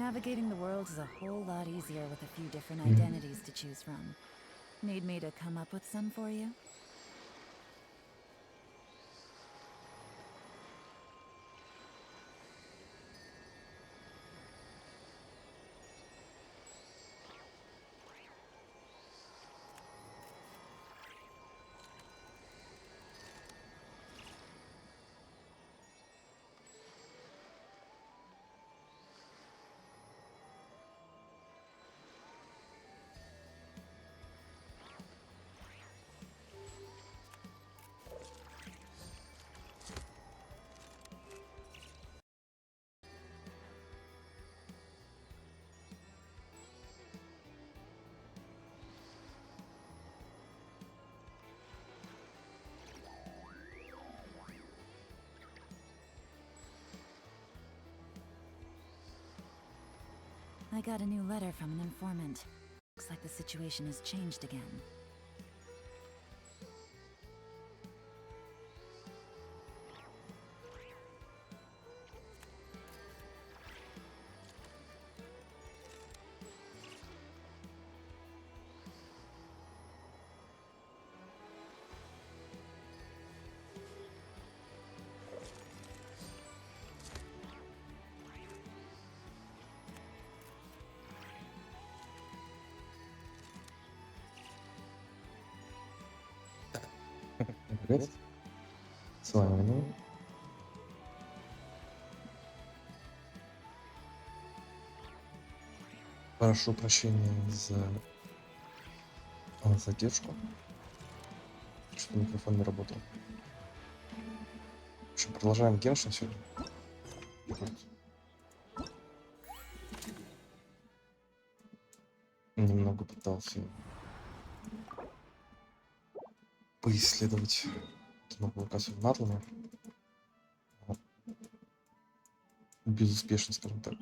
Navigating the world is a whole lot easier with a few different Мгм. identities to choose from. Need me to come up with some for you? I got a new letter from an informant. Looks like the situation has changed again. Привет. С вами Ваня. Прошу прощения за задержку, что микрофон не работал. В общем, продолжаем Genshin сегодня. Немного пытался поисследовать эту новую локацию в Натлане. Безуспешно, скажем так.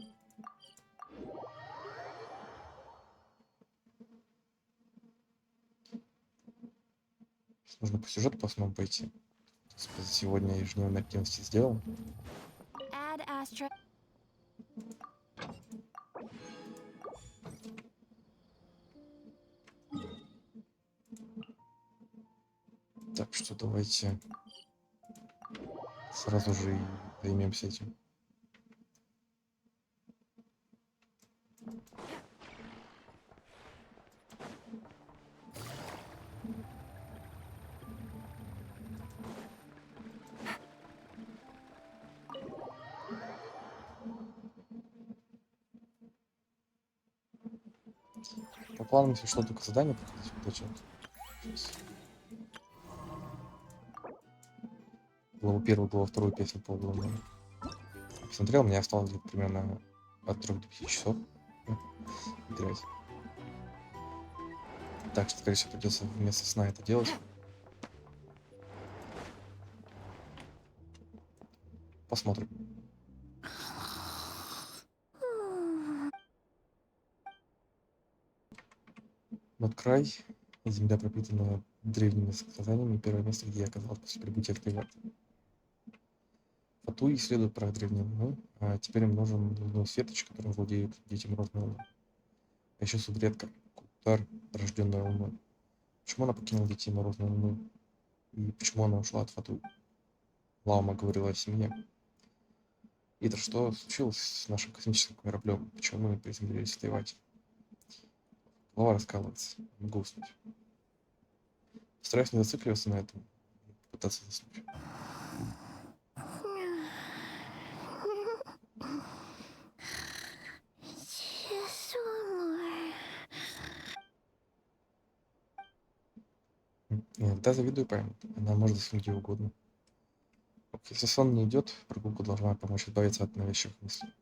Нужно по сюжету по основному пойти. Сегодня ежедневные активности сделал. Add Astra. Так что давайте сразу же и займемся этим. По планам, если что, только задание проходить получать. Сейчас. Главу первую, главу вторую песню по главному. Посмотрел, мне осталось где-то примерно от 3 до 5 часов играть. Так что, скорее всего, придется вместо сна это делать. Посмотрим. Вот край, земля пропитана древними сказаниями, первое место, где я оказался после прибытия в Тайвань. Фату исследует прах древней луны, а теперь им нужен лунный светоч, которым владеют дети морозной луны. А еще судредка, Кутар, рожденная луной. Почему она покинула детей морозной луны? И почему она ушла от Фату? Лаума говорила о семье. Итак, что случилось с нашим космическим кораблем? Почему мы приземлились в Тайване? Голова раскалывается, не могу уснуть. Стараюсь не зацикливаться на этом, пытаться заснуть. Иногда завидую память. Она может заснуть где угодно. Если сон не идет, прогулка должна помочь избавиться от навязчивых мыслей.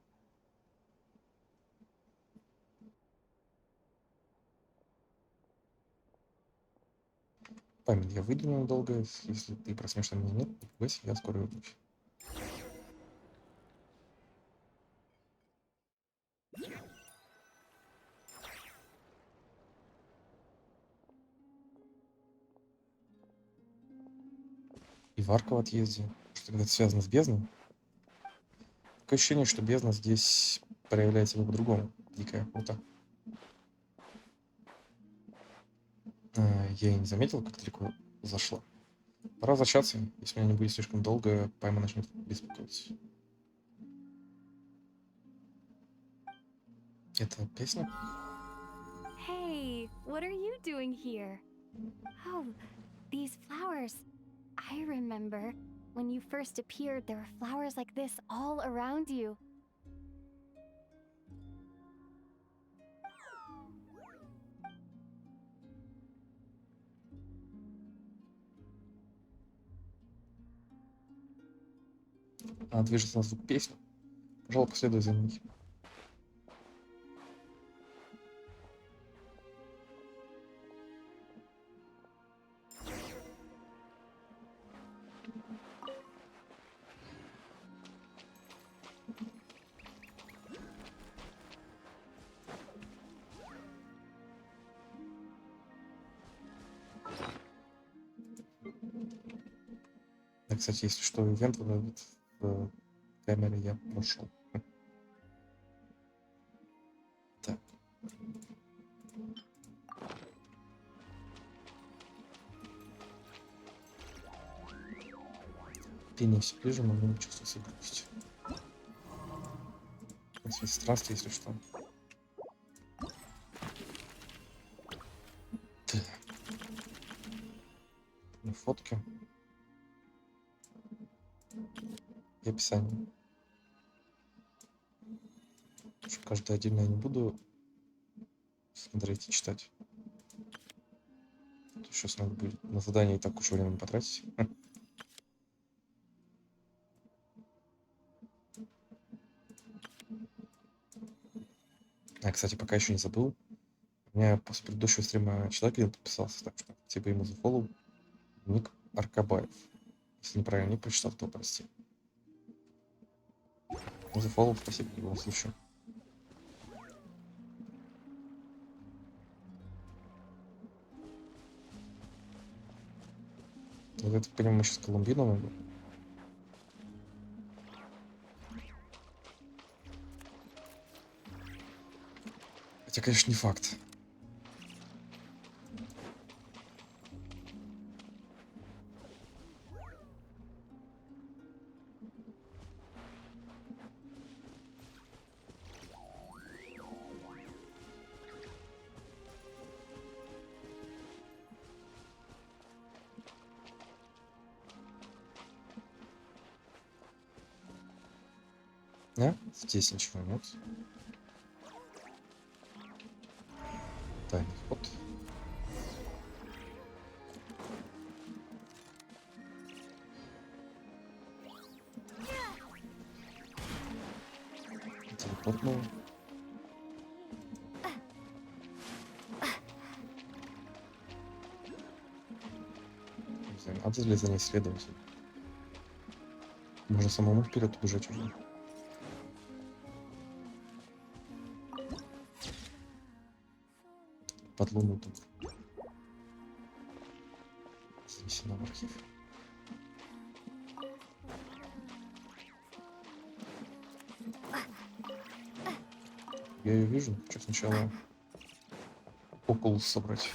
Память, я выйду ненадолго, если ты проснешься, меня нет, не пугайся, я скоро вернусь. И варка в отъезде, что когда это связано с бездной. Такое ощущение, что бездна здесь проявляет себя по-другому. Дикая охота. Я и не заметил, как далеко зашла. Пора возвращаться, если меня не будет слишком долго, Пайма начнет беспокоиться. Это песня? Hey, what are you doing here? Oh, these flowers. I remember when you first appeared, there were flowers like this all around you. Она движется на звук песни. Пожалуй, последуй за ней. Да, кстати, если что, ивент вот этот в камере я прошел. Так. Пение все ближе, но не чувствуется грусть. Это странствие, если что. Так. Фотки. И описание. Каждое отдельно я не буду смотреть и читать. Сейчас надо будет на задание и так кучу времени потратить. Кстати, пока еще не забыл. У меня после предыдущего стрима человек один подписался, так что типа ему зафоллоу. Ник Аркабаев. Если неправильно ник прочитал, то прости. Ну, зафоллоу, спасибо в любом случае. Я так понимаю, мы сейчас Колумбину найдем. Хотя, конечно, не факт. А? Здесь ничего нет. Тайный ход. Телепортнул. Не знаю, надо ли за ней следовать? Можно самому вперед убежать уже. Под луну тут. Занесена в архив. Я ее вижу. Хочу сначала окулус собрать.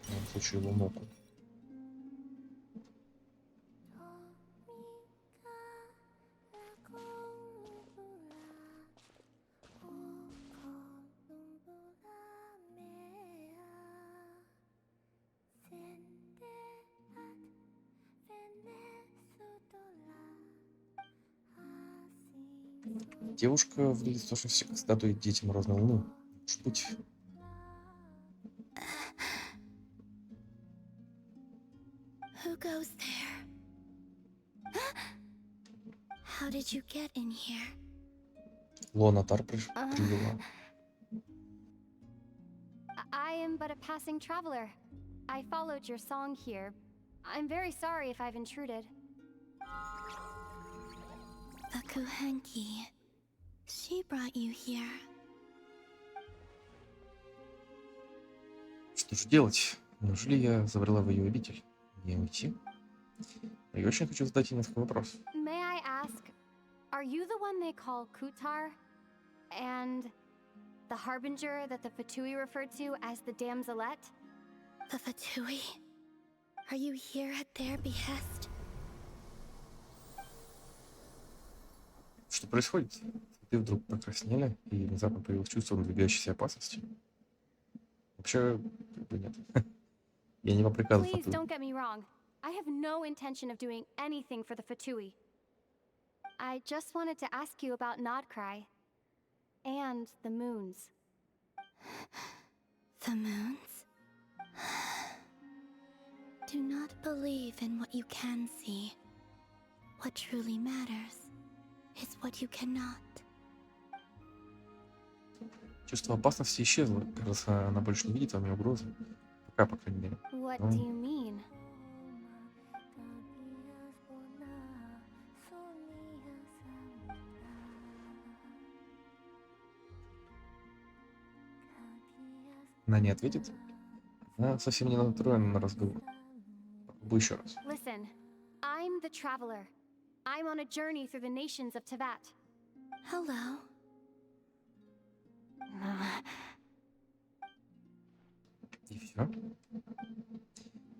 В данном случае луноку. Девушка выглядит точно всегда дует детям Морозной Луны. Может быть. Who goes there? How did you get in here? Луанатар привела. I am but a passing traveler. I followed your song here. I'm very sorry if I've intruded. The Kuhenki. She brought you here. Что же делать? Неужели я забрала в ее обитель? Мне уйти? Я очень хочу задать ей несколько вопросов. May I ask, are are you the one they call Kutar? And the harbinger that the Fatui referred to as the damselette? The Fatui? Are you here at their behest? Что происходит? Цветы вдруг покраснели, и внезапно появилось чувство надвигающейся опасности. Вообще, как бы нет. Я не по приказу Please Фатуи. don't get me wrong. I have no intention of doing anything for the Fatui. I just wanted to ask you about Nodcry. And the moons. The moons? Do not believe in what you can see. What truly matters is what you cannot. Чувство опасности исчезло. Кажется, она больше не видит во мне угрозы. Пока, по крайней мере. What Ну, do you mean? она не ответит. Она совсем не настроена на разговор. Попробуй еще раз. Listen, I'm the traveler. I'm on a journey through the nations of Teyvat. Hello. И все.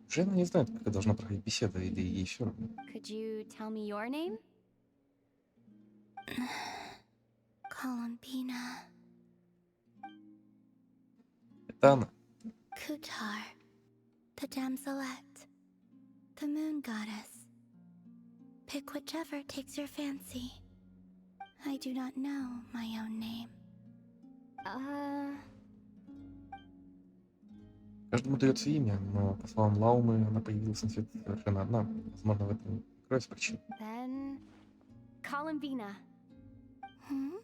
Уже она не знает, как должна проходить беседа, или ей все равно. Could you tell me your name? Columbina. Это она. Kutar. The damselette. The moon goddess. Pick whichever takes your fancy. I do not know my own name. Каждому дается имя, но, по словам Лаумы, она появилась на свет совершенно одна. Возможно, в этом кроется причина. Then... Columbina. Hmm?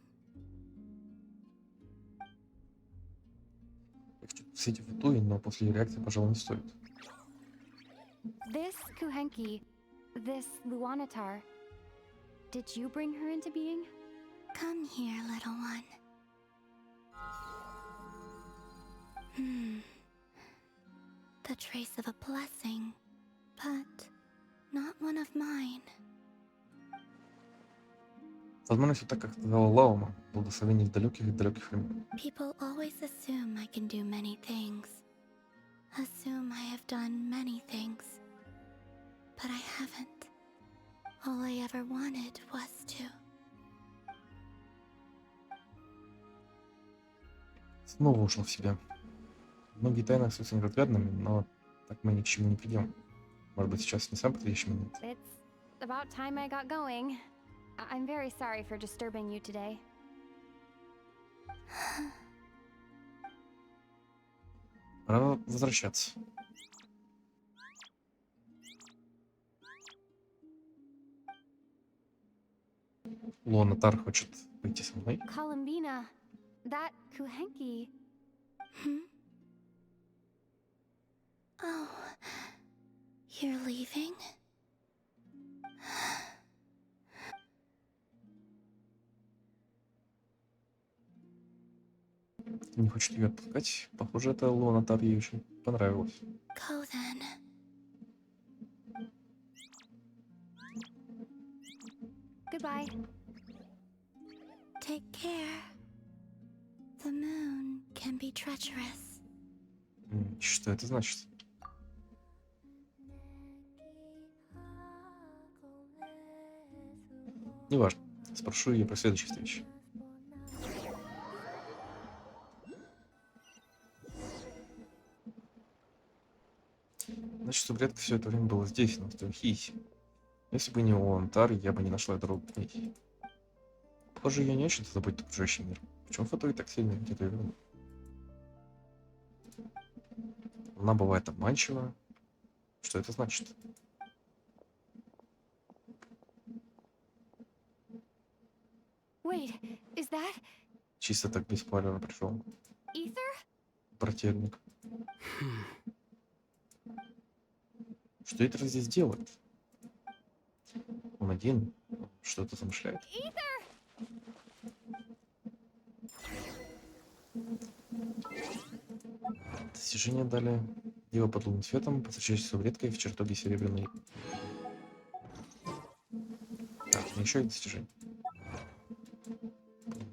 Я хочу спросить Фатуи, но после ее реакции, пожалуй, не стоит. This Kuhenki, this Luanatar, did you bring her into being? Come here, little one. The trace of a blessing, but not one of mine. Возможно, все так, как сказала Лаума, благословение из далеких времен. People always assume I can do many things. Assume I have done many things. But I haven't. All I ever wanted was to. Снова ушла в себя. Многие тайны остаются неразгаданными, но так мы ни к чему не придем. Может быть, сейчас не самый подходящий момент. It's about time I got going. I'm very sorry for disturbing you today. Пора возвращаться. Луанатар хочет пойти со мной. Columbina, that Kuhenki... Oh, you're leaving? Не хочет ее отпускать. Похоже, это Луанатар ей очень понравилось. Go then. Goodbye. Take care. The moon can be treacherous. Что это значит? Неважно. Спрошу ее про следующей встрече. Значит, субредка все это время была здесь, на острове Хиси. Если бы не Луанатар, я бы не нашла дорогу к ней. Похоже, ее не очень-то заботит окружающий мир. Почему Фатуи так сильно видит ее вину? Она бывает обманчива. Что это значит? Wait, is that Чисто так без спойлера пришел. Ether? Противник. Что это здесь делает? Он один что-то замышляет. Достижения дали. Дева под лунным светом, посвящающаяся субредкой в чертоге серебряной. Так, еще и достижение.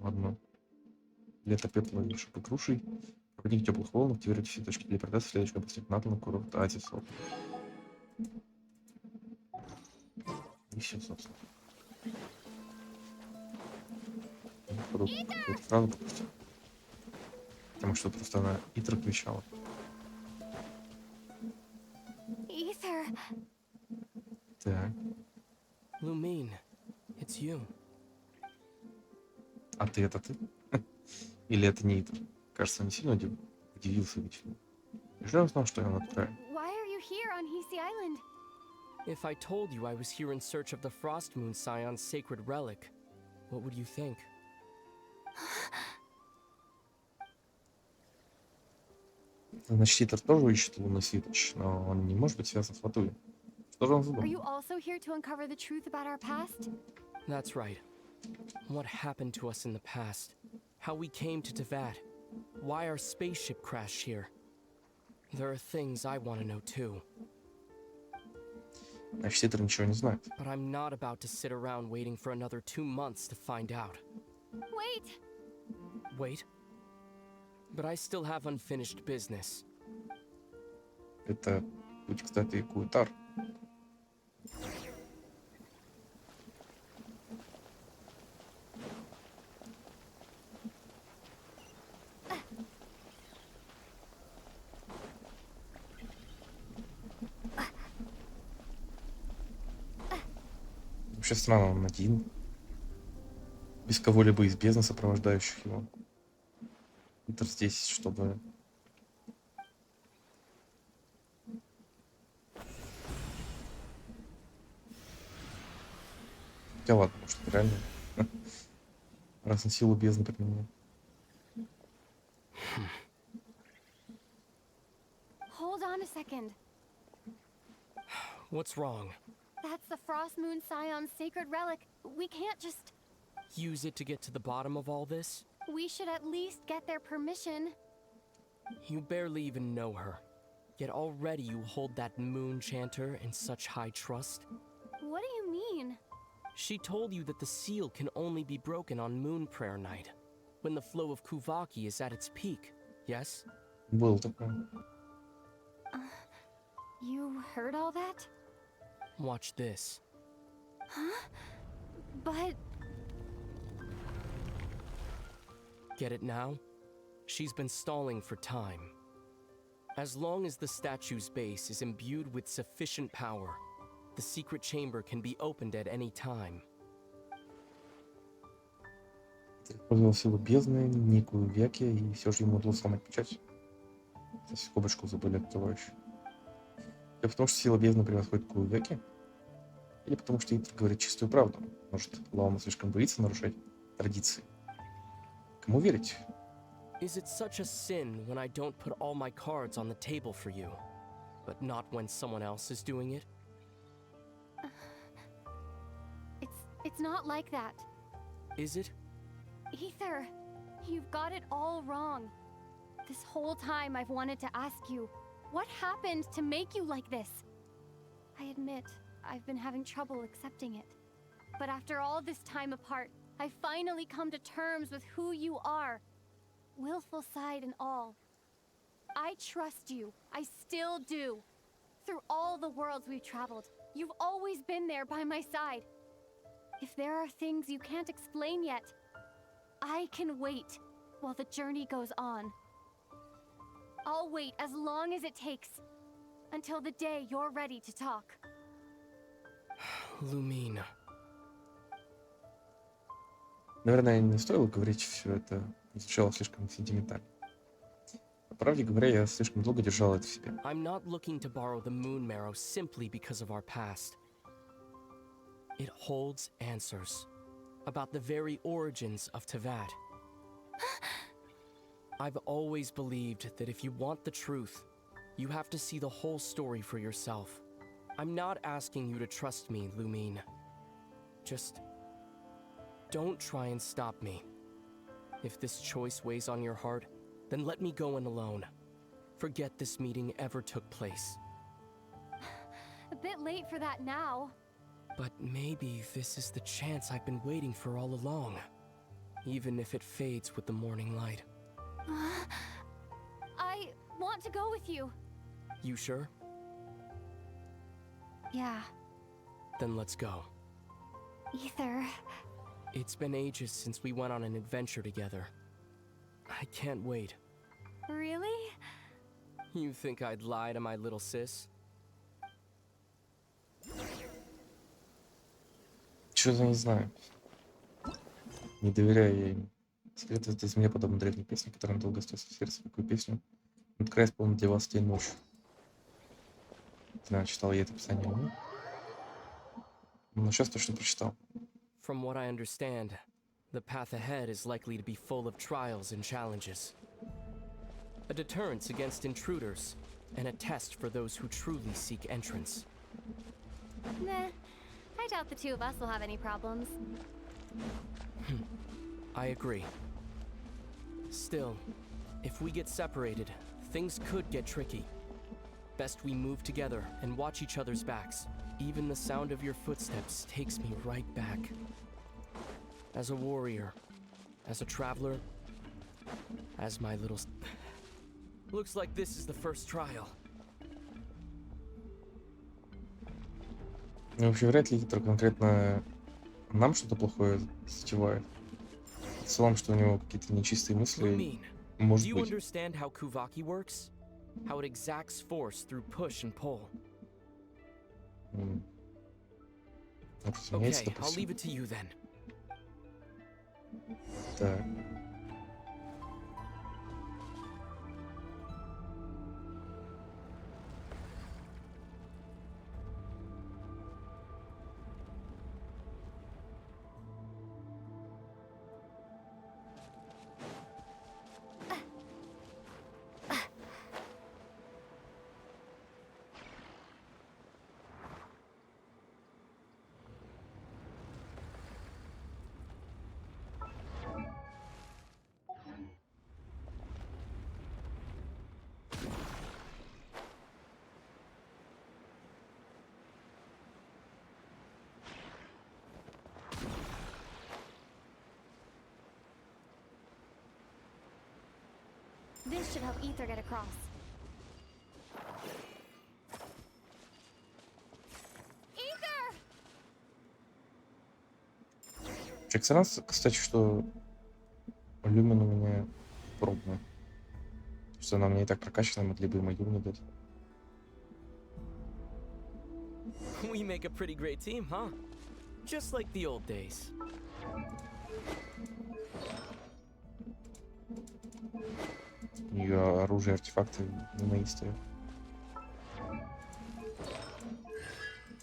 Ладно. Лето пепла и шипы крушей. Проводник теплых волн, активируйте все точки телепортации, следующий обострит НАТО на курорт Азисов. И все, собственно. Походу, какую-то фразу пропустил. Потому что просто она Итра кричала. Ether, Так. Lumine, it's you. А ты это ты? Или это не Итр? Кажется, не сильно удивился ведь. Неужели он знал, что она такая? why are you here on Hisi Island? If I told you I was here in search of the Frost Moon Scion's sacred relic, what would you think? Значит, Итр тоже ищет лунный свиточ, но он не может быть связан с Ватуей. Что же он Are you задумал? also here to uncover the truth about our past? That's right. What happened to us in the past? How we came to Tevat? Why our spaceship crashed here? There are things I want to know too, Значит, Итр ничего не знает. but I'm not about to sit around waiting for another 2 months to find out. Wait! Wait. But I still have unfinished business. Это путь, кстати, Куитар. Вообще странно, он один. Без кого-либо из бездны, сопровождающих его. Итр здесь, чтобы... Хотя ладно, может, это реально... Раз на силу бездны применил. Hold on a second. What's wrong? That's the Frost Moon Scion's sacred relic. We can't just... Use it to get to the bottom of all this? We should at least get their permission. You barely even know her. Yet already you hold that moon chanter in such high trust. What do you mean? She told you that the seal can only be broken on Moon Prayer Night, when the flow of Kuvaki is at its peak, yes? Был такой. You heard all that? Watch this. Huh? But... Get it now? She's been stalling for time. As long as the statue's base is imbued with sufficient power, the secret chamber can be opened at any time. Использовал силу бездны, некую веки, и все же ему удалось сломать печать. Здесь скобочку забыли открывающую. Это потому что сила бездны превосходит кую веки? Или потому что Итр говорит чистую правду? Может, Лаума слишком боится нарушать традиции? Кому верить? Is it such a sin when I don't put all my cards on the table for you, but not when someone else is doing it? It's not like that. Is it? Ether, you've got it all wrong. This whole time I've wanted to ask you, what happened to make you like this? I admit, I've been having trouble accepting it. But after all this time apart, I've finally come to terms with who you are. Willful side and all. I trust you. I still do. Through all the worlds we've traveled, you've always been there by my side. If there are things you can't explain yet, I can wait while the journey goes on. I'll wait as long as it takes, until the day you're ready to talk. Lumine. Наверное, не стоило говорить все это. Звучало слишком сентиментально. По правде говоря, я слишком долго держал это в себе. I'm not looking to borrow the moon marrow simply because of our past. It holds answers about the very origins of Tevat. I've always believed that if you want the truth, you have to see the whole story for yourself. I'm not asking you to trust me, Lumine. Just don't try and stop me. If this choice weighs on your heart, then let me go in alone. Forget this meeting ever took place. A bit late for that now. But maybe this is the chance I've been waiting for all along. even if it fades with the morning light. I want to go with you. You sure? Yeah, Then let's go. Ether. It's been ages since we went on an adventure together. I can't wait. Really? You think I'd lie to my little sis? Что-то не знаю. Не доверяю я им. Секрет это из меня подобно древней песне, которая долго остается в сердце. Какую песню? Вот край исполнит для вас день ночь. Не знаю, читал я это описание или нет. Но сейчас точно прочитал. From what I understand, the path ahead is likely to be full of trials and challenges. A deterrence against intruders, and a test for those who truly seek entrance. Meh. I doubt the two of us will have any problems. I agree. Still, if we get separated, things could get tricky. Best we move together and watch each other's backs. Even the sound of your footsteps takes me right back. As a warrior, as a traveler, as my little... Looks like this is the first trial. Ну, вообще, вряд ли Гитлер конкретно нам что-то плохое затевает. В целом, что у него какие-то нечистые мысли, Lumine, do может you быть. understand how Kuvaki works? How it exacts force through push and pull? Разумеется, Okay, I'll допустим. leave it to you then. Так. This should help Ether get across. Ether! Чек сразу, кстати, что Люмен у меня пробная. Что она мне и так прокачана, могли бы и мою не дать. We make a pretty great team, huh? Just like the old days. У нее оружие, артефакты не мои стоят.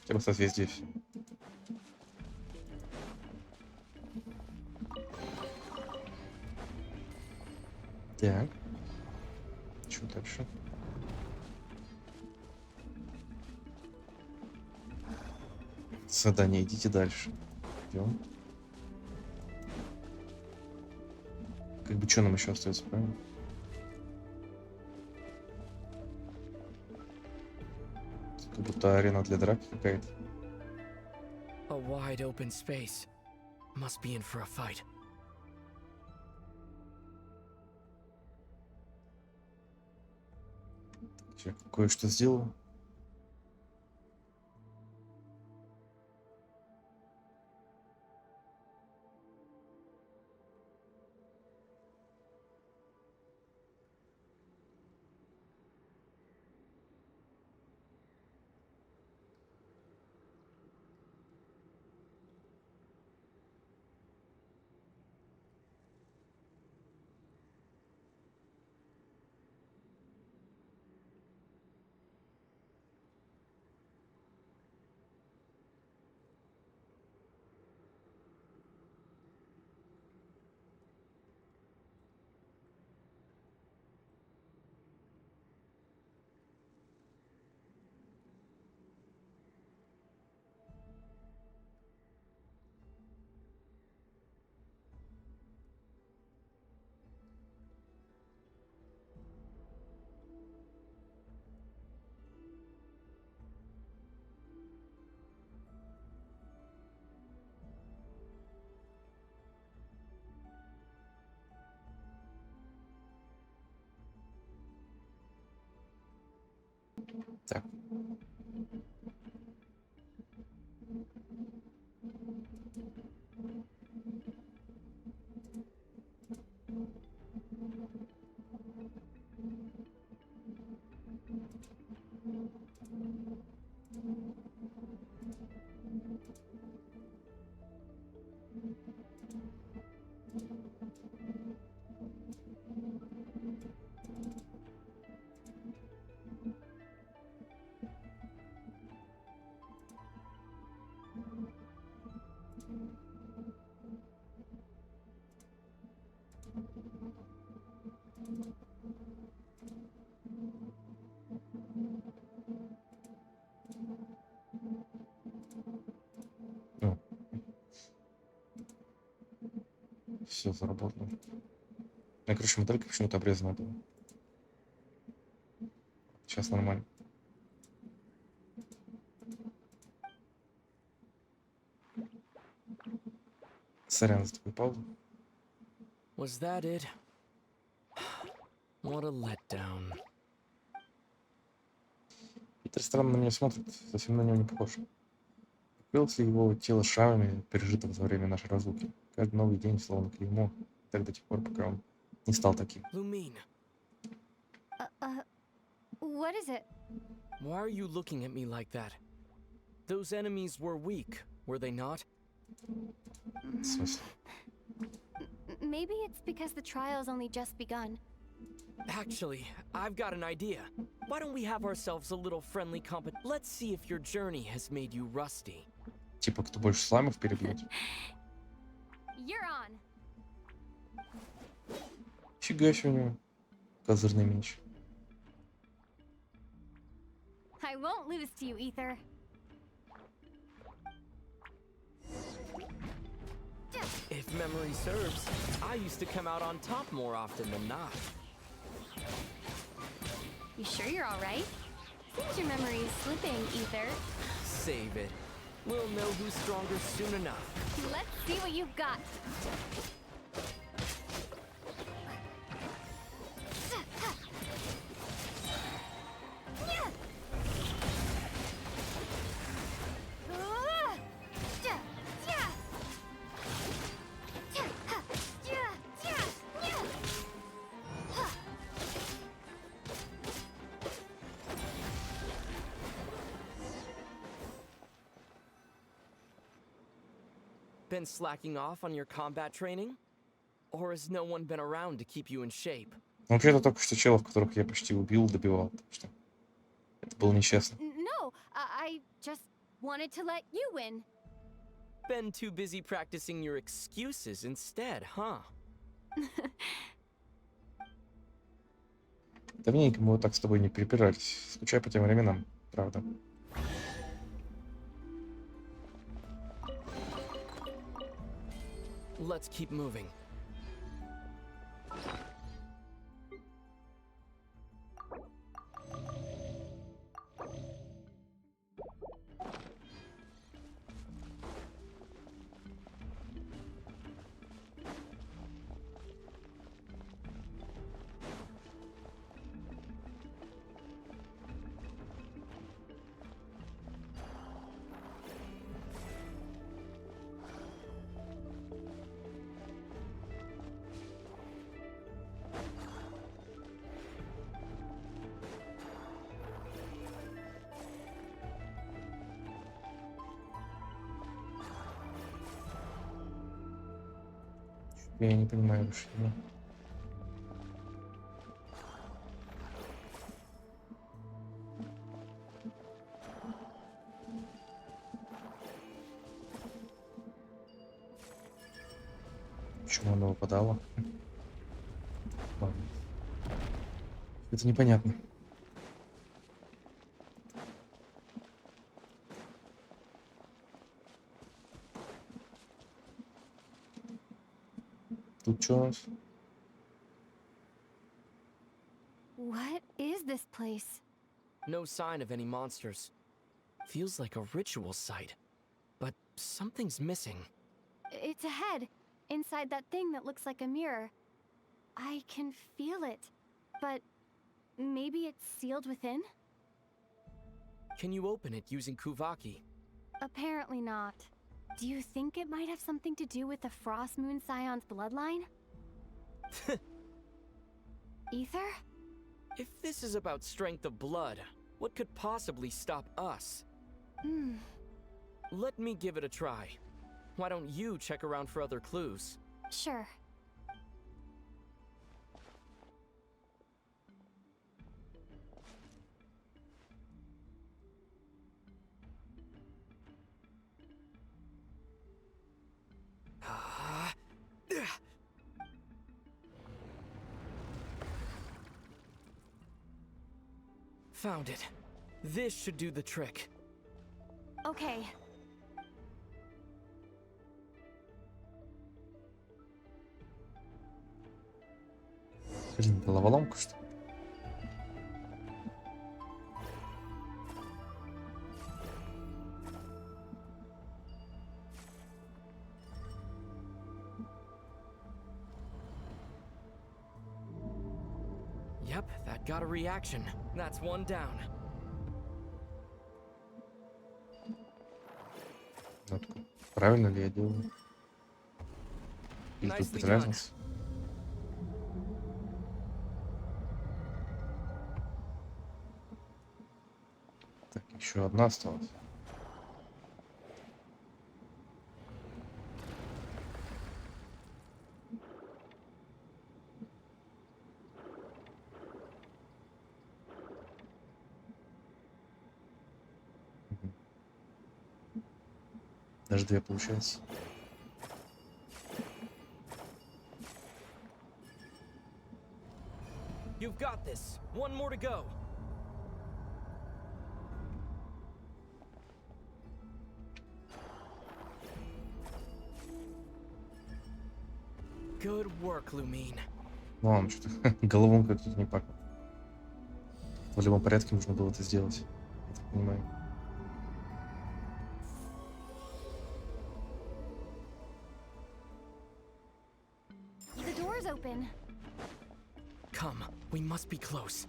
Хотя бы созвездие все. Так. Что дальше? Задание, идите дальше. Идем. Как бы что нам еще остается, правильно? Как будто арена для драки какая-то. A wide open space. Must be in for a fight. Всё, кое-что сделал. Так. Все заработало. Короче, моделька почему-то обрезана была. Сейчас нормально. Сорян за такую паузу. Was that it? What a letdown. Питер странно на меня смотрит, совсем на него не похож. Покрылся его тело шрамами, пережитых за время нашей разлуки. Каждый новый день словно клеймо, так до тех пор, пока он не стал таким. Lumine, What is it? why are you looking at me like that? Those enemies were weak, were they not? В смысле? Maybe it's because the trial's only just begun. Actually, I've got an idea. Why don't we have ourselves a little friendly Let's see if your journey has made you rusty. Типа, кто больше слаймов перебьет? You're on. Фига себе у него. Козырный меч. I won't lose to you, Ether. If memory serves, I used to come out on top more often than not. You sure you're all right? Seems your memory is slipping, Ether. Save it. We'll know who's stronger soon enough. Let's see what you've got. Been slacking off on your combat training? Or has no one been around to keep you in shape? Ну, вообще-то только что челов, которых я почти убил, добивал. Так что это было нечестно. No, I just wanted to let you win. Been too busy practicing your excuses instead, huh? Давненько мы вот так с тобой не припирались. Скучаю по тем временам, правда. Let's keep moving. Я не понимаю больше. Почему она выпадала? Ладно. Это непонятно. Тут что у нас? What is this place? No sign of any monsters. Feels like a ritual site. But something's missing. It's a head inside that thing that looks like a mirror. I can feel it, but maybe it's sealed within? Can you open it using Kuvaki? Apparently not. Do you think it might have something to do with the Frost Moon Scion's bloodline? Ether? If this is about strength of blood, what could possibly stop us? Hmm. Let me give it a try. Why don't you check around for other clues? Sure. Found it. This should do the trick. Okay. Блин, головоломка, что ли? Yep, that got a reaction. That's one down. Ну, такой, правильно ли я делаю? Или тут Nicely без done. разницы? Так, еще одна осталась. Мгм. Даже две получается. You've got this. One more to go. Good work, Lumine. Ну ладно, что-то головоломка тут не пахнет. В любом порядке нужно было это сделать. Я так понимаю. The door's open. Come, we must be close.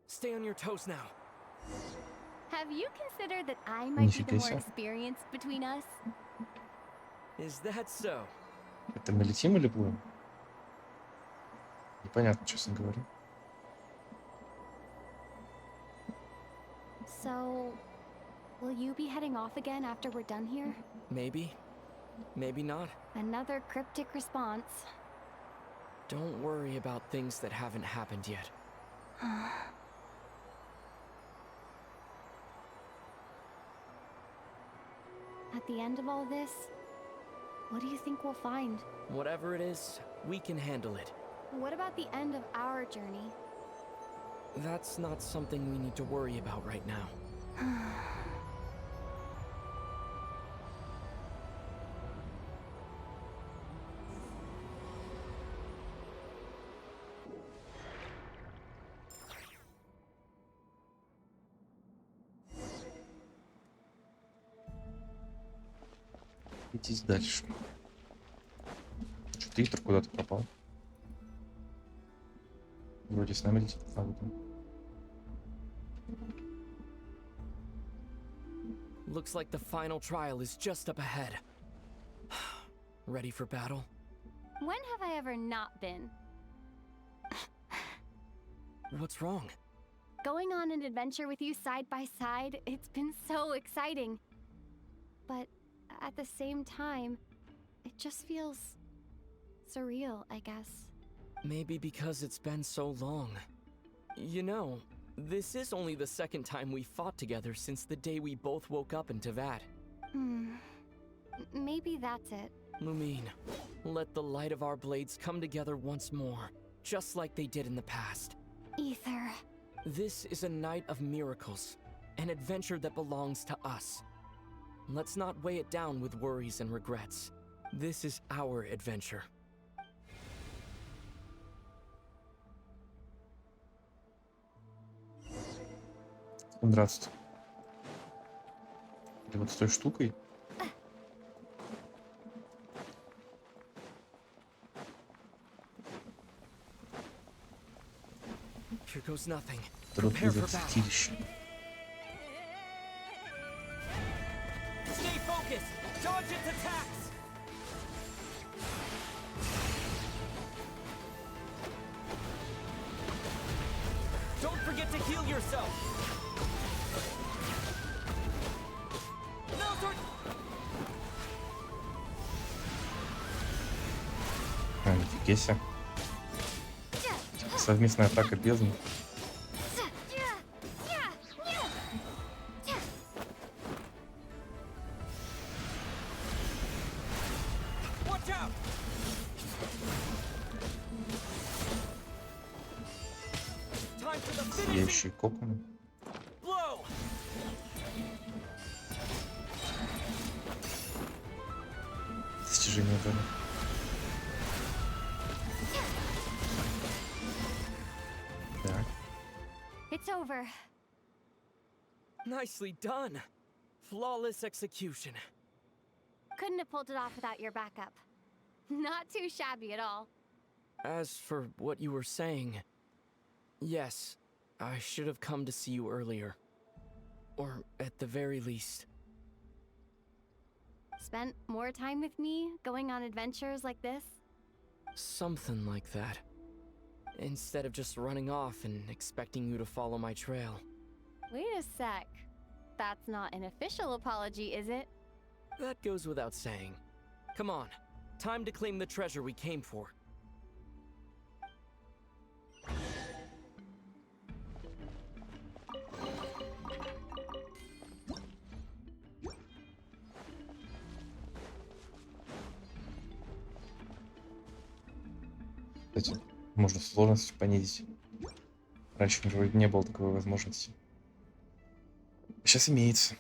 Stay on your toes now. Have you considered that I might be the Нифига more себе. experienced between us? Is that so? Это мы летим или плывем? Непонятно, честно говоря. So, will you be heading off again after we're done here? Maybe. Maybe not. Another cryptic response. Don't worry about things that haven't happened yet. At the end of all this, what do you think we'll find? Whatever it is, we can handle it. What about the end of our journey? That's not something we need to worry about right now. Идти дальше. Что-то Итер куда-то пропал. Вроде с нами летит. А, вот он. Looks like the final trial is just up ahead. Ready for battle? When have I ever not been? What's wrong? Going on an adventure with you side by side, it's been so exciting. But at the same time, it just feels surreal, I guess. Maybe because it's been so long. You know, this is only the second time we fought together since the day we both woke up in Teyvat. Maybe that's it. Lumine, let the light of our blades come together once more, just like they did in the past. Ether. This is a night of miracles, an adventure that belongs to us. Let's not weigh it down with worries and regrets. This is our adventure. Здравствуйте. Или вот с той штукой. Here goes nothing. Вдруг Prepare вызов for battle. святилища. Stay focused. Dodge its attacks. Don't forget to heal yourself. Now start. А, нифига себе. Совместная атака бездны. Watch out. Time for the finishing Сияющие коконы. blow. Достижение дара. Так. It's over. Nicely done. Flawless execution. Couldn't have pulled it off without your backup. Not too shabby at all. As for what you were saying, yes, I should have come to see you earlier. Or at the very least. Spent more time with me, going on adventures like this? Something like that. Instead of just running off and expecting you to follow my trail. Wait a sec. That's not an official apology, is it? That goes without saying. Come on, time to claim the treasure we came for. Кстати, можно сложность понизить. Раньше вроде не было такой возможности. Сейчас имеется.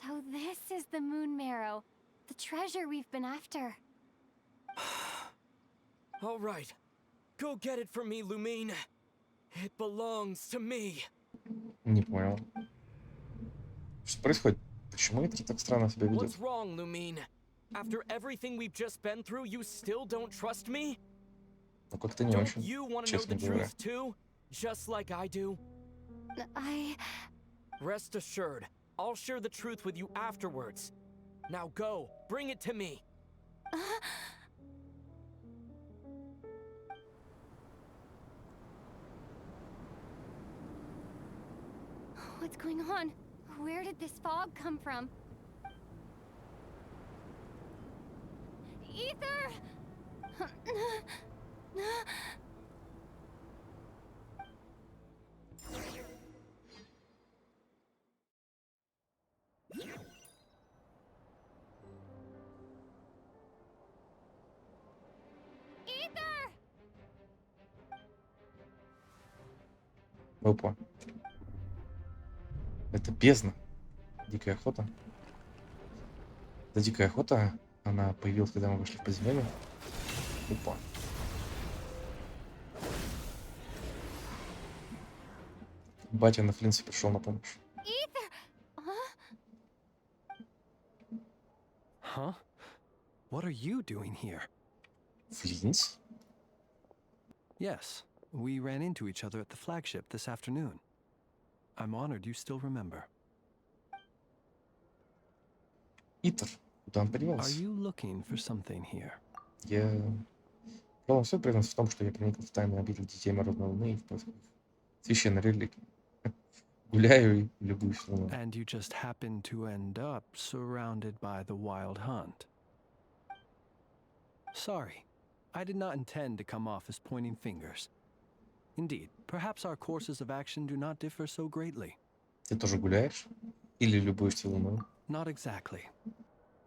So this is the moon marrow, the treasure we've been after. All right, go get it for me, Lumine. It belongs to me. Не понял. Что происходит? Почему это так странно себя ведет? What's wrong, Lumine? After everything we've just been through, you still don't trust me? Ну как-то не Don't очень, you want to know честно the говоря. truth too? Just like I do? Rest assured, I'll share the truth with you afterwards. Now go, bring it to me. What's going on? Where did this fog come from? Ether! Ether! Опа. Это бездна. Дикая охота. Это дикая охота. Она появилась, когда мы вышли в подземелье. Опа. Батя на Флинсе пришел на помощь. Ether! Huh? What are you doing here? Флинс? Yes, we ran into each other at the flagship this afternoon. I'm honored you still remember. Итер. Куда он Are подевался? you looking for something here? Я... Главное, все признаться в том, что я проникл в тайный обитель Детей Морозной Луны и в поисках священной религии. Гуляю и любуюсь луной. And you just happened to end up surrounded by the Wild Hunt. Sorry, I did not intend to come off as pointing fingers. Indeed, perhaps our courses of action do not differ so greatly. Ты тоже гуляешь? Или любуешься луной? Not exactly.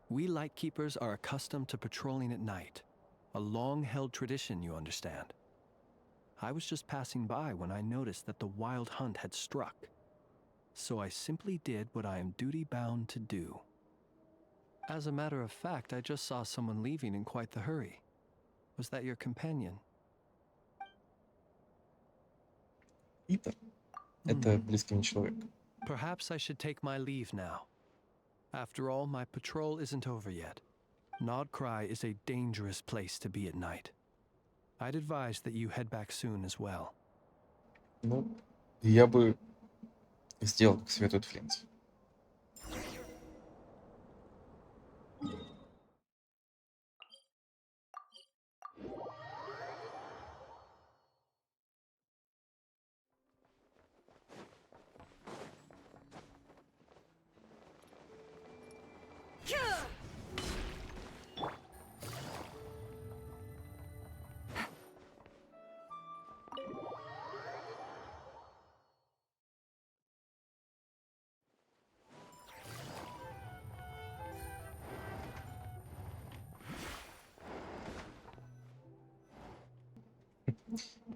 We Lightkeepers are accustomed to patrolling at night. A long-held tradition, you understand. I was just passing by when I noticed that the wild hunt had struck. So I simply did what I am duty-bound to do. As a matter of fact, I just saw someone leaving in quite the hurry. Was that your companion? Итер. Это близкий мне человек. Perhaps I should take my leave now. After all, my patrol isn't over yet. Nodcry is a dangerous place to be at night. I'd advise that you head back soon as well. Ну, я бы сделал, как советует Флинт.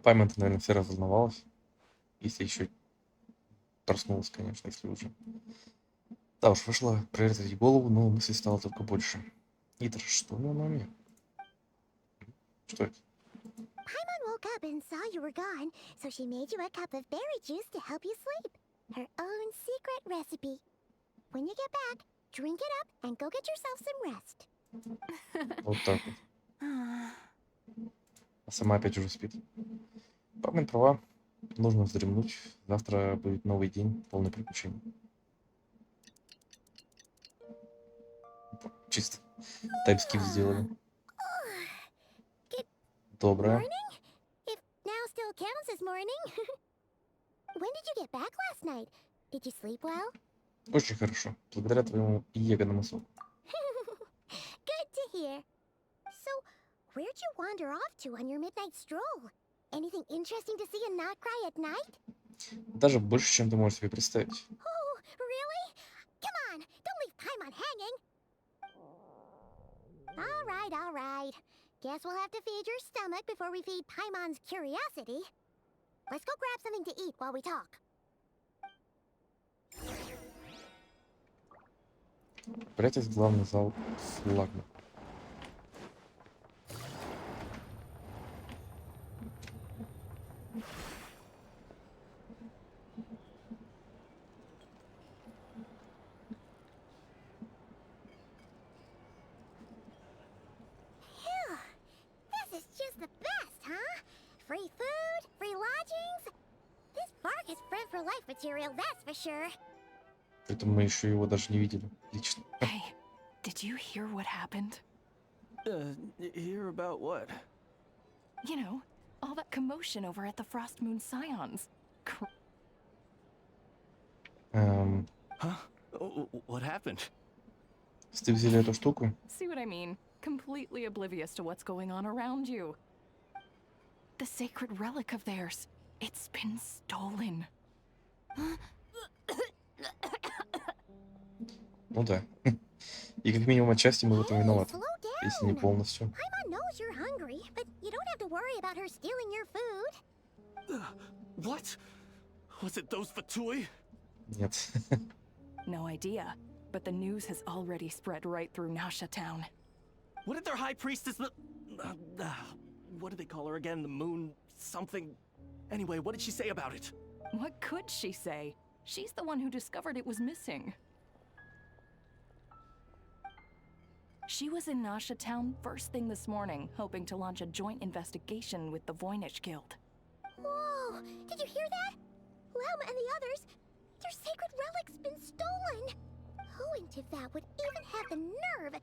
Память, наверное, все разволновалась. Если еще проснулась, конечно, если уже. Да уж, вышла проверить ей голову, но мыслей стало только больше. Итер, что у него на уме? Что это? Paimon woke up and saw you were gone, so she made you a cup of berry juice to help you sleep. Her own secret recipe. When you get back, drink it up and go get yourself some rest. Вот так вот. А сама опять уже спит. Память права. Нужно вздремнуть. Завтра будет новый день, полный приключений. Чисто таймскип сделали. Good Доброе. morning? If now still counts as morning. When did you get back last night? Did you sleep well? Очень хорошо. Благодаря твоему ягодному соку. Good to hear. So, where'd you wander off to on your midnight stroll? Anything interesting to see in Notcry at night? Даже больше, чем ты можешь себе представить. Oh, really? Come on, don't leave Paimon hanging. All right. Guess we'll have to feed your stomach before we feed Paimon's curiosity. Let's go grab something to eat while we talk. Прятись в главный зал с лагом. Phew, this is just the best, huh? Free food, free lodgings. This park is friend for life material, that's for sure. Поэтому мы еще его даже не видели лично. Hey, did you hear what happened? Hear about what? You know, all that commotion over at the Frost Moon Scions. Huh? What happened? Если ты взяли эту штуку, See what I mean? Completely oblivious to what's going on around you. The sacred relic of theirs. It's been stolen. ну да. И как минимум отчасти мы в этом Hey, виноваты, slow если не down. полностью. Paimon knows you're hungry, but you don't have to worry about her stealing your food. What? Was it those Fatui? Нет. No idea, but the news has already spread right through Nasha Town. What did their high priestess what did they call her again? The moon something. Anyway, what did she say about it? What could she say? She's the one who discovered it was missing. She was in Nasha Town first thing this morning, hoping to launch a joint investigation with the Voynich Guild. Whoa, did you hear that? Lem and the others, their sacred relic's been stolen. Who in Tivat would even have the nerve?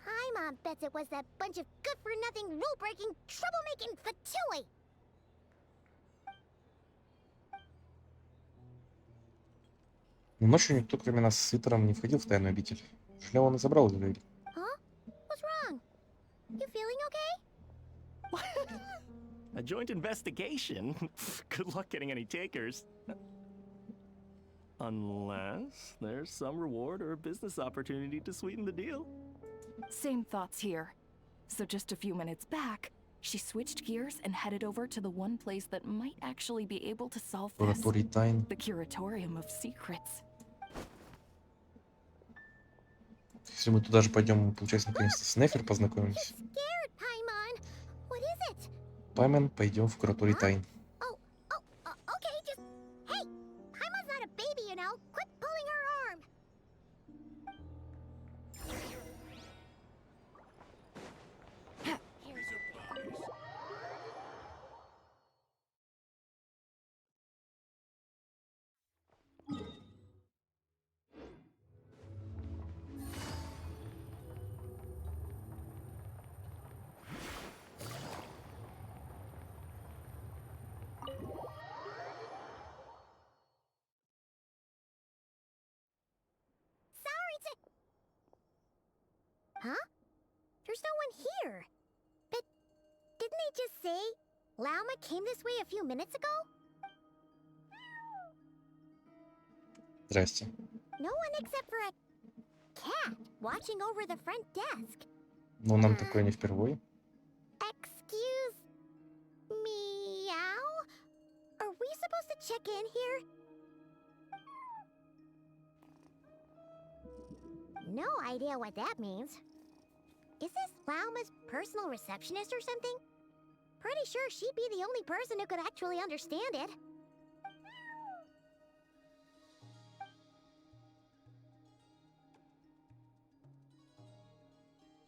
Paimon bets it was that bunch of good-for-nothing, rule-breaking, troublemaking Fatui. Но ночью никто, кроме нас с Итером, не входил в тайную обитель. Шлем он и забрал из Вейли. Huh? What's wrong? You feeling okay? A joint investigation? Good luck getting any takers. Unless there's some reward or a business opportunity to sweeten the deal. Same thoughts here. So just a few minutes back, She switched gears and headed over to the one place that might actually be able to solve this. Лабораторий тайн. The Curatorium of Secrets. Если мы туда же пойдем, мы, получается, наконец-то с Нефер познакомимся. Scared, Paimon. What is it? Пайман, пойдем в Кураторий тайн. Okay, just... Hey, Paimon's not a baby, you know. Quit pulling her arm. Here's your papers. Sorry to... Huh? There's no one here. But didn't they just say Lauma came this way a few minutes ago? Здрасте. No one except for a cat watching over the front desk. Но нам такое не впервой. Excuse meow? Are we supposed to check in here? No idea what that means. Is this Lauma's personal receptionist or something? Pretty sure she'd be the only person who could actually understand it.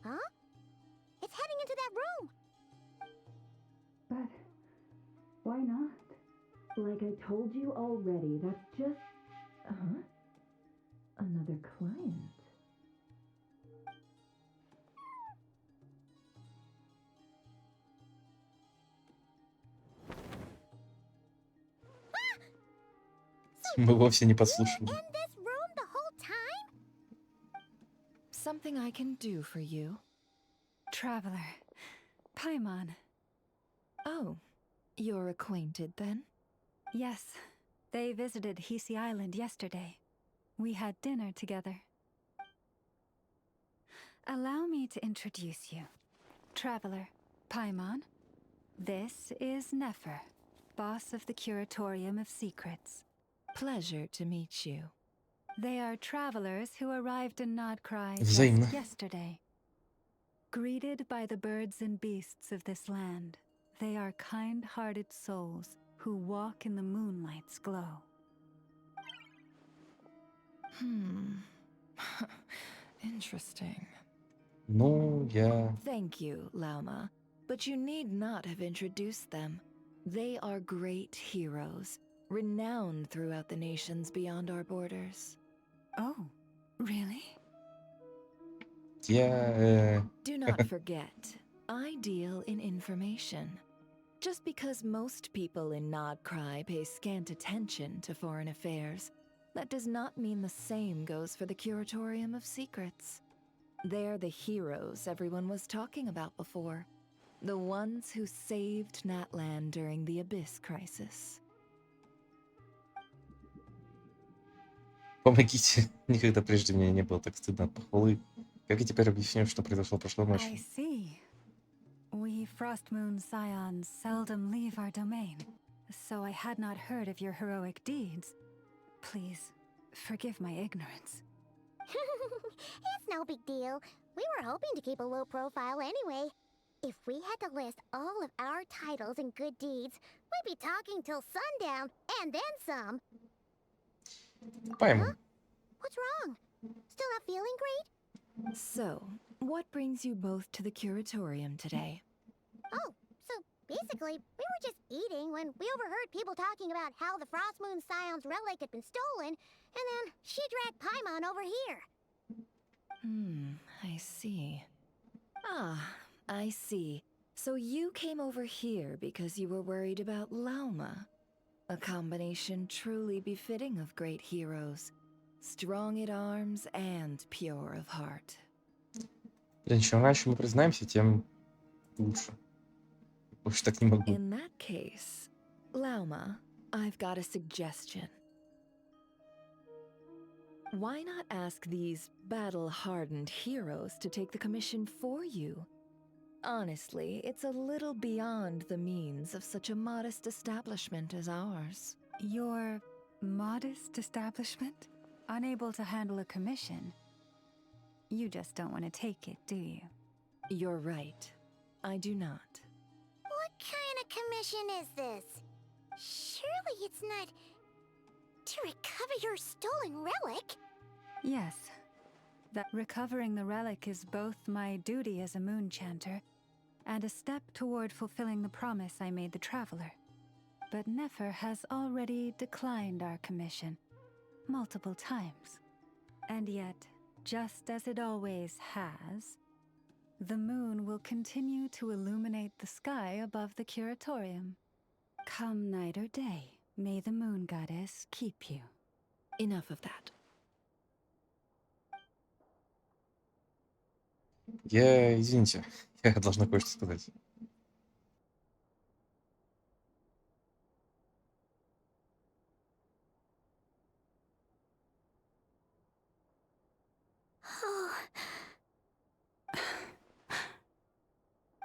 Huh? It's heading into that room. But why not? Like I told you already, that's just... Another client. Мы вовсе не подслушивали. In this room the whole time? Something I can do for you? Traveler. Paimon. Oh, you're acquainted then? Yes, they visited Hisi Island yesterday. We had dinner together. Allow me to introduce you. Traveler, Paimon. This is Nefer, boss of the Curatorium of Secrets. Pleasure to meet you. They are travelers who arrived in Nodcry Взаимно. just yesterday. Greeted by the birds and beasts of this land, they are kind-hearted souls who walk in the moonlight's glow. Interesting. Ну, я... Thank you, Lauma. But you need not have introduced them. They are great heroes, renowned throughout the nations beyond our borders. Oh, really? Я... Do not forget, I deal in information. Just because most people in Nodcry pay scant attention to foreign affairs, that does not mean the same goes for the Curatorium of Secrets. They're the heroes everyone was talking about before. The ones who saved Natlan during the Abyss crisis. Помогите. Никогда прежде мне не было так стыдно от похвалы. Как я теперь объясню, что произошло прошлой I ночью? see. We Frostmoon Scions seldom leave our domain, so I had not heard of your heroic deeds. Please, forgive my ignorance. It's no big deal. We were hoping to keep a low profile anyway. If we had to list all of our titles and good deeds, we'd be talking till sundown, and then some. Пайман. What's wrong? Still not feeling great? So, what brings you both to the Curatorium today? Oh, so basically, we were just eating when we overheard people talking about how the Frostmoon Scion's relic had been stolen, and then she dragged Paimon over here. I see. Ah, I see. So you came over here because you were worried about Lauma. A combination truly befitting of great heroes. Strong at arms and pure of heart. Блин, чем раньше мы признаемся, тем лучше. Больше так не могу. In that case, Lauma, I've got a suggestion. Why not ask these battle-hardened heroes to take the commission for you? Honestly, it's a little beyond the means of such a modest establishment as ours. Your modest establishment? Unable to handle a commission? You just don't want to take it, do you? You're right. I do not. What kind of commission is this? Surely it's not to recover your stolen relic. Yes. That recovering the relic is both my duty as a moon chanter and a step toward fulfilling the promise I made the traveler. But Nefer has already declined our commission multiple times. And yet, just as it always has, the moon will continue to illuminate the sky above the curatorium. Come night or day, may the moon goddess keep you. Enough of that. Извините, я должна кое-что сказать. Oh,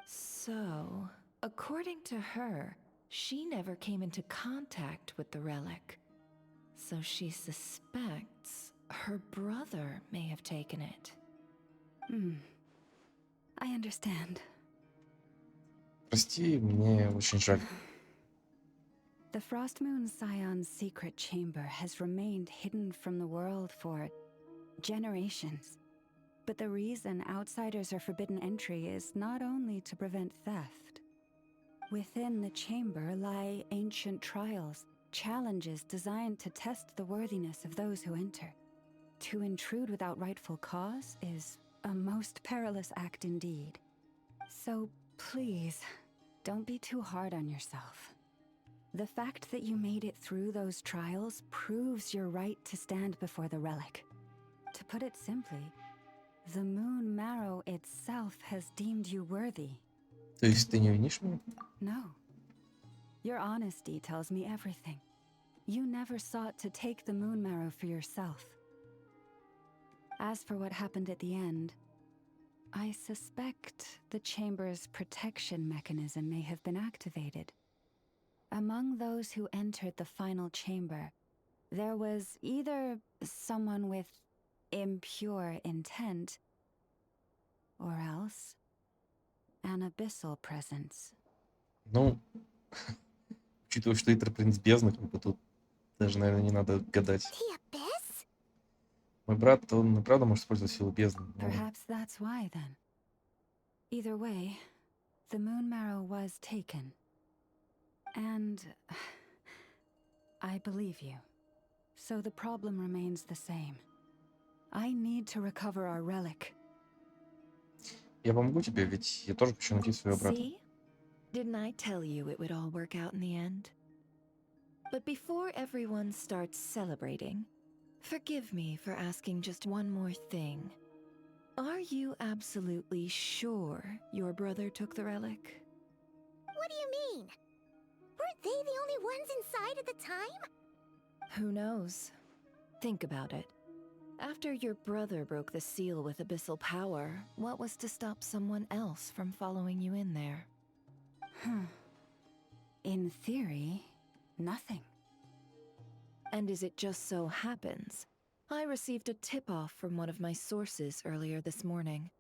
So, according to her, she never came into contact with the relic. So she suspects her brother may have taken it. I understand. Прости, мне очень жаль. The Frost Moon Scion's secret chamber has remained hidden from the world for generations. But the reason outsiders are forbidden entry is not only to prevent theft. Within the chamber lie ancient trials, challenges designed to test the worthiness of those who enter. To intrude without rightful cause is a most perilous act indeed. So please, don't be too hard on yourself. The fact that you made it through those trials proves your right to stand before the relic. To put it simply, the moon marrow itself has deemed you worthy. То есть ты не винишь меня? No. Your honesty tells me everything. You never sought to take the moon marrow for yourself. As for what happened at the end, I suspect the chamber's protection mechanism may have been activated. Among those who entered the final chamber, there was either someone with impure intent, or else an abyssal presence. Ну, учитывая, что Итер принц бездны, как бы тут даже, наверное, не надо гадать. the abyss? Мой брат, он и правда может использовать силу бездны. Но Perhaps that's why, then. Either way, the moon marrow was taken. And I believe you. So the problem remains the same. I need to recover our relic. я помогу тебе, ведь я тоже хочу найти своего брата. See? Didn't I tell you it would all work out in the end? But before everyone starts celebrating, forgive me for asking just one more thing. Are you absolutely sure your brother took the relic? What do you mean? Weren't they the only ones inside at the time? Who knows? Think about it. After your brother broke the seal with abyssal power, what was to stop someone else from following you in there? In theory, nothing. And as it just so happens, I received a tip-off from one of my sources earlier this morning.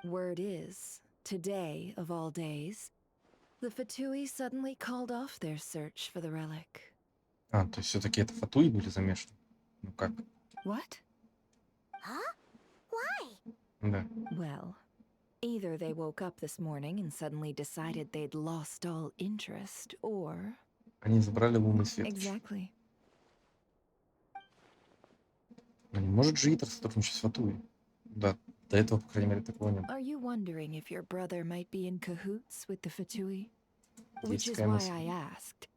Word is, today of all days, the Fatui suddenly called off their search for the relic. А, то есть все-таки это Фатуи были замешаны? Ну как? What? Huh? Why? Да. Well, either they woke up this morning and suddenly decided they'd lost all interest, or... Они забрали лунный свет. Exactly. Но не может же Итер сотрудничать с Фатуи? Да, до этого, по крайней мере, такого не было. Are you wondering if your brother might be in cahoots with the Fatui? Which Есть is такая why мысль. I asked,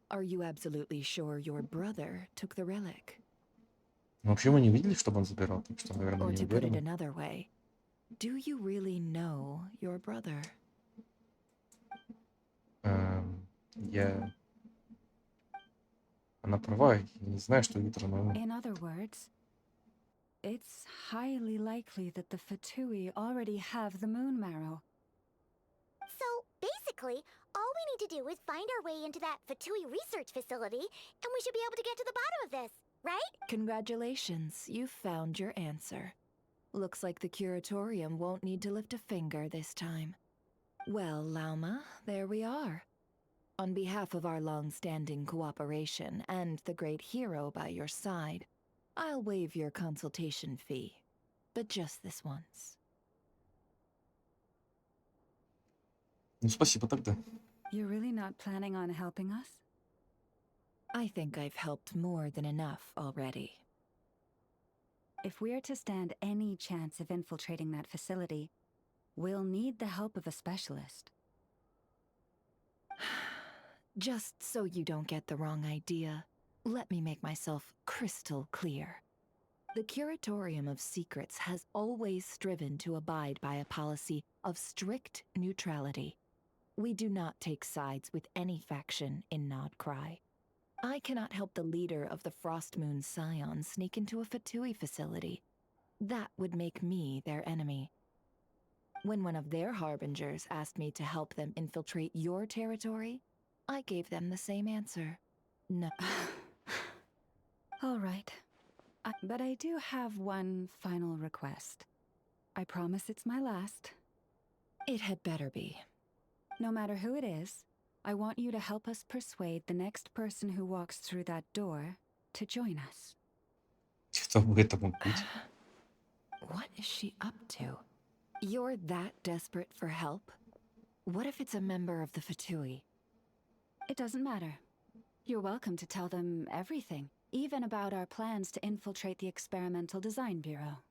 are you absolutely sure your brother took the relic? Но вообще мы не видели, чтобы он забирал, так что, наверное, Or не to put it уверены. another way, do you really know your brother? Я... Она права, я не знаю, что Итер, но... In other words, it's highly likely that the Fatui already have the moon marrow. Basically, all we need to do is find our way into that Fatui research facility, and we should be able to get to the bottom of this, right? Congratulations, you found your answer. Looks like the curatorium won't need to lift a finger this time. Well, Lauma, there we are. On behalf of our long-standing cooperation and the great hero by your side, I'll waive your consultation fee. But just this once. Ну, спасибо тогда. You're really not planning on helping us? I think I've helped more than enough already. If we're to stand any chance of infiltrating that facility, we'll need the help of a specialist. Just so you don't get the wrong idea, let me make myself crystal clear. The Curatorium of Secrets has always striven to abide by a policy of strict neutrality. We do not take sides with any faction in Nodcry. I cannot help the leader of the Frostmoon Scion sneak into a Fatui facility. That would make me their enemy. When one of their harbingers asked me to help them infiltrate your territory, I gave them the same answer. No. All right. But I do have one final request. I promise it's my last. It had better be. No matter who it is, I want you to help us persuade the next person who walks through that door to join us. Кто бы это мог быть? What is she up to? You're that desperate for help? What if it's a member of the Fatui? It doesn't matter. You're welcome to tell them everything, even about our plans to infiltrate the Experimental Design Bureau.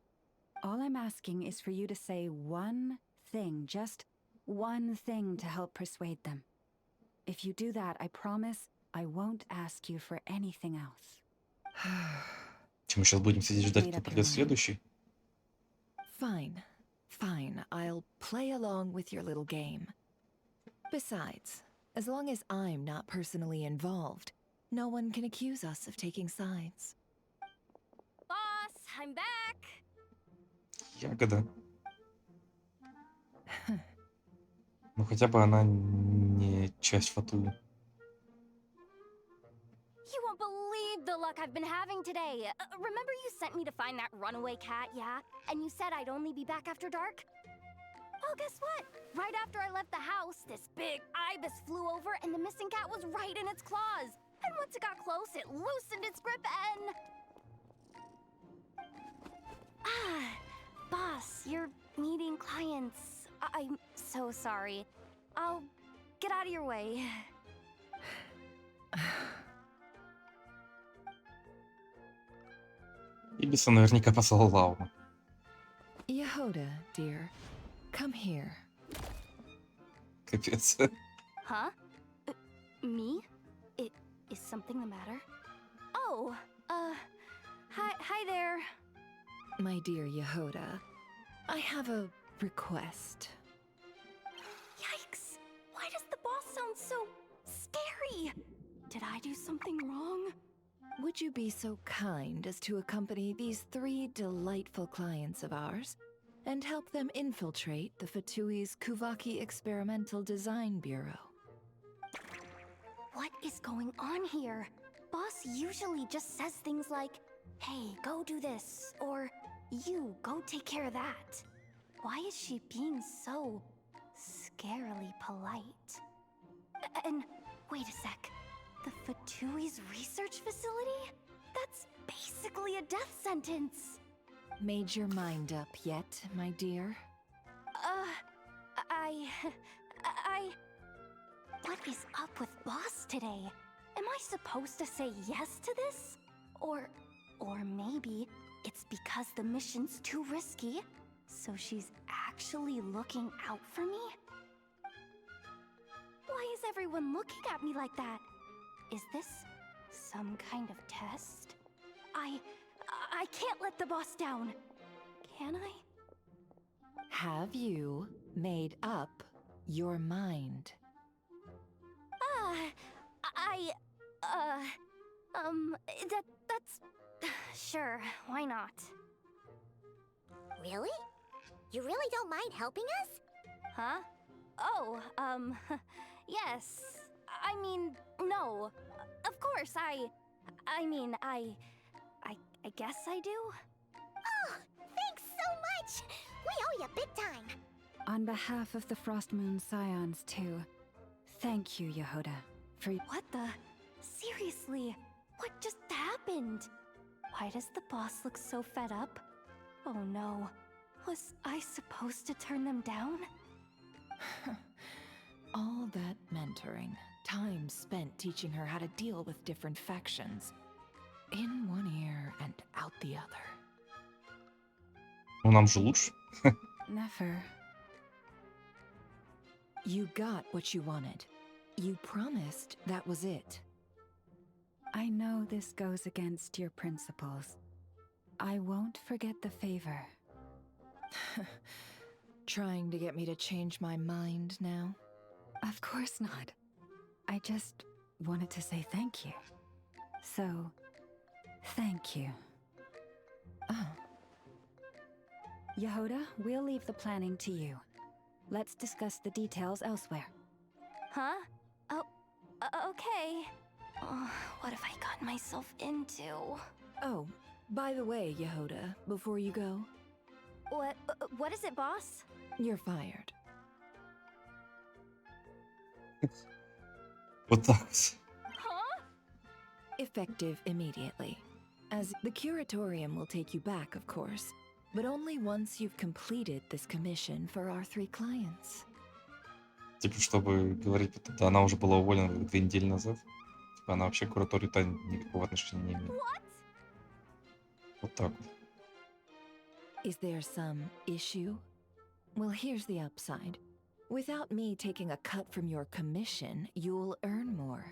All I'm asking is for you to say one thing, just one thing to help persuade them. If you do that, I promise I won't ask you for anything else. Чем мы сейчас будем сидеть ждать, кто придет следующий? Fine. Fine, I'll play along with your little game. Besides, as long as I'm not personally involved, no one can accuse us of taking sides. Boss, I'm back! Ягода. Ну, хотя бы она не часть Фатуи. You won't believe the luck I've been having today. Remember you sent me to find that runaway cat, yeah? And you said I'd only be back after dark? Well, guess what? Right after I left the house, this big ibis flew over and the missing cat was right in its claws. And once it got close, it loosened its grip and... Boss, you're meeting clients. I'm so sorry. I'll get out of your way. Ибиса наверняка послал Лаума. Yehoda, dear, come here. Капец. Huh? Me? Is something the matter? Oh, hi there. My dear Yehoda, I have a request. Yikes! Why does the boss sound so scary? Did I do something wrong? Would you be so kind as to accompany these 3 delightful clients of ours and help them infiltrate the Fatui's Kuvaki Experimental Design Bureau? What is going on here? Boss usually just says things like, hey, go do this, or you, go take care of that. Why is she being so scarily polite? And wait a sec. The Fatui's research facility? That's basically a death sentence. Made your mind up yet, my dear? What is up with Boss today? Am I supposed to say yes to this? Or maybe it's because the mission's too risky, so she's actually looking out for me? Why is everyone looking at me like that? Is this some kind of test? I can't let the boss down. Can I? Have you made up your mind? That's... Sure, why not? Really? You really don't mind helping us? Huh? Oh, yes. I mean, no. Of course, I guess I do? Oh, thanks so much! We owe you big time! On behalf of the Frost Moon Scions, too, thank you, Yehoda, for... What the? Seriously, what just happened? Why does the boss look so fed up? Oh no. Was I supposed to turn them down? All that mentoring, time spent teaching her how to deal with different factions. In one ear and out the other. Ну, нам же лучше. Never. You got what you wanted. You promised that was it. I know this goes against your principles. I won't forget the favor. Trying to get me to change my mind now? Of course not. I just wanted to say thank you. So, thank you. Oh. Yehoda, we'll leave the planning to you. Let's discuss the details elsewhere. Huh? Oh, okay. Oh, what have I gotten myself into? Oh, by the way, Yehoda, before you go, What is it, boss? you're fired. Вот так вот. Huh? Effective immediately. As the curatorium will take you back, of course, but only once you've completed this commission for our 3 clients. Типа, чтобы говорить, будто она уже была уволена 2 недели назад. Типа, она вообще к кураторию-то никакого отношения не имеет. Вот так вот. Is there some issue? Well, here's the upside. Without me taking a cut from your commission, you'll earn more.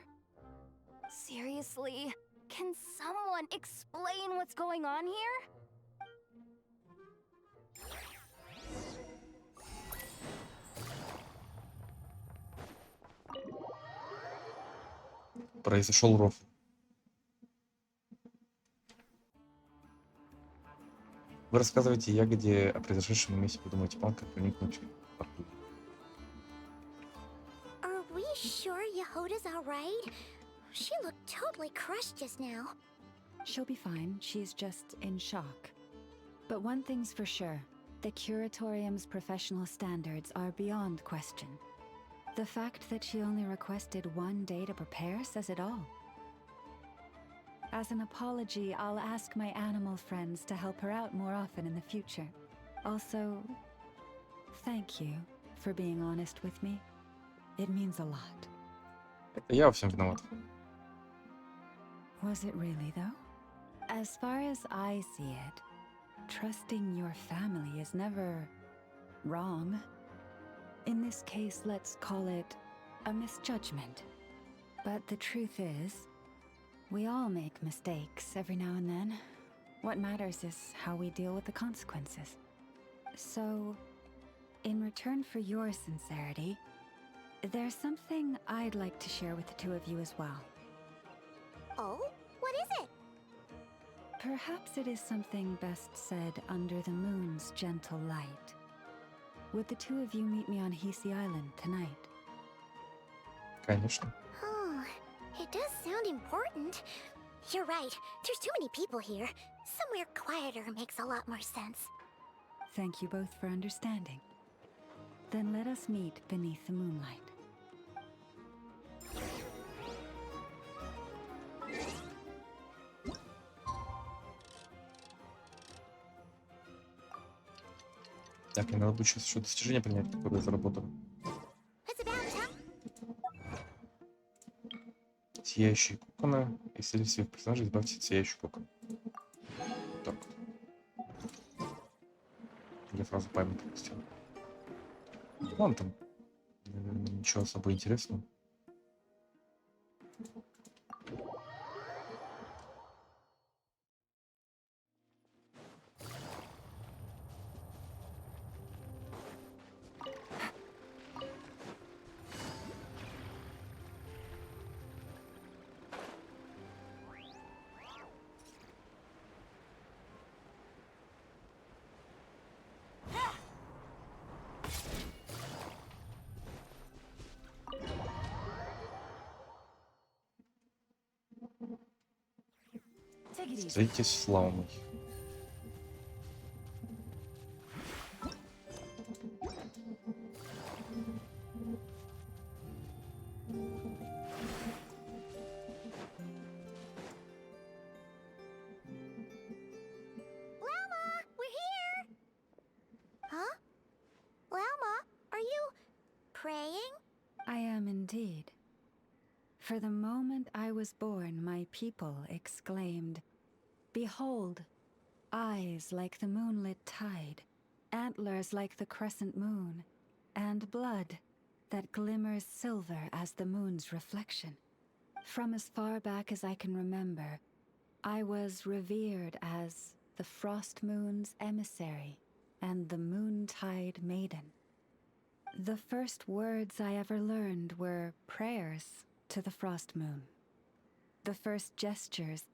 Seriously? Can someone explain what's going on here? Произошел рофл. Вы рассказываете Ягоде о произошедшем вместе, подумайте, план, как проникнуть в порту. Are we sure Yehoda's alright? She looked totally crushed just now. She'll be fine, she's just in shock. But one thing's for sure, the curatorium's professional standards are beyond question. The fact that she only requested 1 day to prepare says it all. As an apology, I'll ask my animal friends to help her out more often in the future. Also, thank you for being honest with me. It means a lot. Это я во всем виноват. Was it really, though? As far as I see it, trusting your family is never wrong. In this case, let's call it a misjudgment. But the truth is, we all make mistakes every now and then. What matters is how we deal with the consequences. So, in return for your sincerity, there's something I'd like to share with the 2 of you as well. Oh? What is it? Perhaps it is something best said under the moon's gentle light. Would the 2 of you meet me on Hisi Island tonight? Конечно. Oh, it does sound important. You're right. There's too many people here. Somewhere quieter makes a lot more sense. Thank you both for understanding. Then let us meet beneath the moonlight. Так, мне надо будет сейчас еще достижение принять, которое я заработал. It's about time. Сияющие коконы. Исцелив всех персонажей, избавьтесь от сияющих кокон. Так. Я сразу память пропустил. Ладно, там ничего особо интересного. Встретитесь с Лаумой. Llama, we're here! Huh? Llama, are you praying? I am indeed. For the moment I was born, my people exclaimed, "Behold, eyes like the moonlit tide, antlers like the crescent moon, and blood that glimmers silver as the moon's reflection." From as far back as I can remember, I was revered as the frost moon's emissary and the moontide maiden. The first words I ever learned were prayers to the frost moon. The first gestures,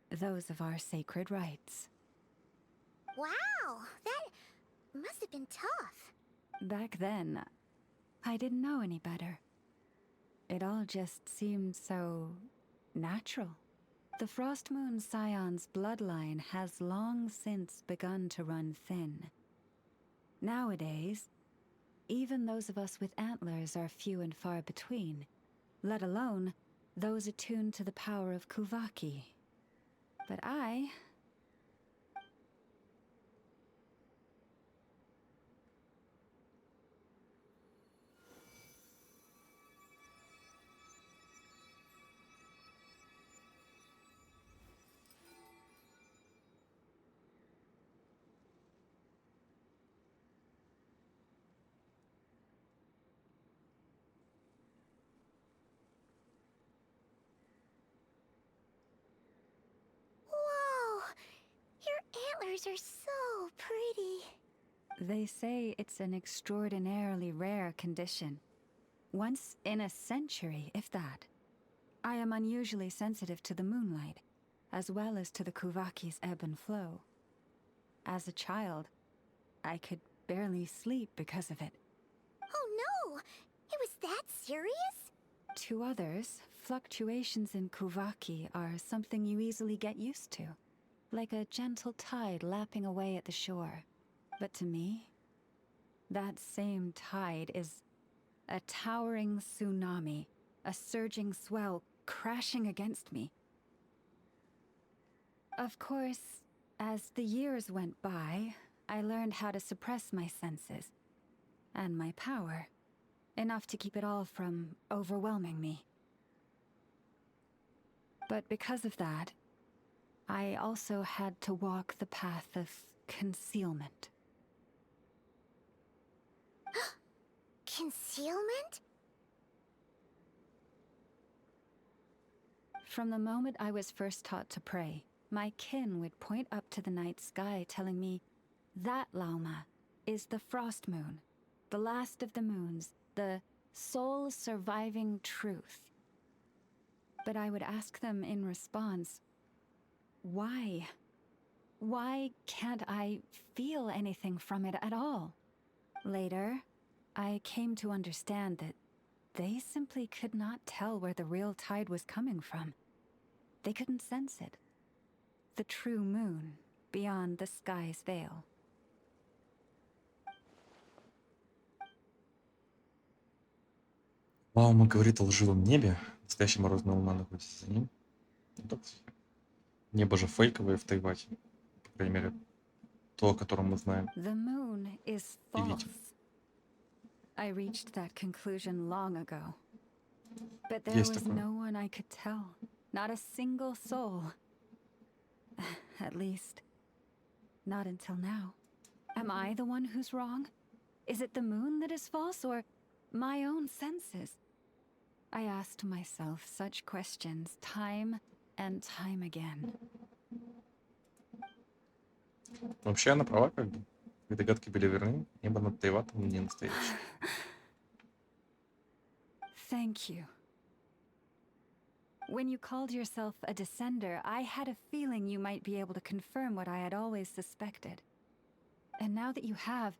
those of our sacred rites. Wow, that must have been tough. Back then, I didn't know any better. It all just seemed so natural. The Frost Moon Scion's bloodline has long since begun to run thin. Nowadays, even those of us with antlers are few and far between, let alone those attuned to the power of Kuvaki. But I... Whoa, your antlers are so pretty. They say it's an extraordinarily rare condition. Once in a century, if that. I am unusually sensitive to the moonlight, as well as to the Kuvaki's ebb and flow. As a child, I could barely sleep because of it. Oh no, it was that serious? To others, fluctuations in Kuvaki are something you easily get used to, like a gentle tide lapping away at the shore. But to me, that same tide is a towering tsunami, a surging swell crashing against me. Of course, as the years went by, I learned how to suppress my senses and my power, enough to keep it all from overwhelming me. But because of that, I also had to walk the path of concealment. Concealment? From the moment I was first taught to pray, my kin would point up to the night sky telling me, "That, Lauma, is the frost moon, the last of the moons, the sole surviving truth." But I would ask them in response, why? Why can't I feel anything from it at all? Later, I came to understand that they simply could not tell where the real tide was coming from. They couldn't sense it. The true moon beyond the sky's veil. Лаума говорит о лживом небе. Настоящая морозная луна находится за ним. Ну, так, небо же фейковое в Тайвате. По крайней мере, то, о котором мы знаем The moon is и видим. false. I reached that conclusion long ago. But there Есть was такое. no one I could tell. Not a single soul. At least, not until now. Am I the one who's wrong? Is it the moon that is false, or my own senses? I asked myself such questions time and time again. Вообще она права, как бы. Твои догадки были верны. Небо над Тайватом не настоящее. Thank you. When you called yourself a descender, I had a feeling you might be able to confirm what I had always suspected. And now that you have,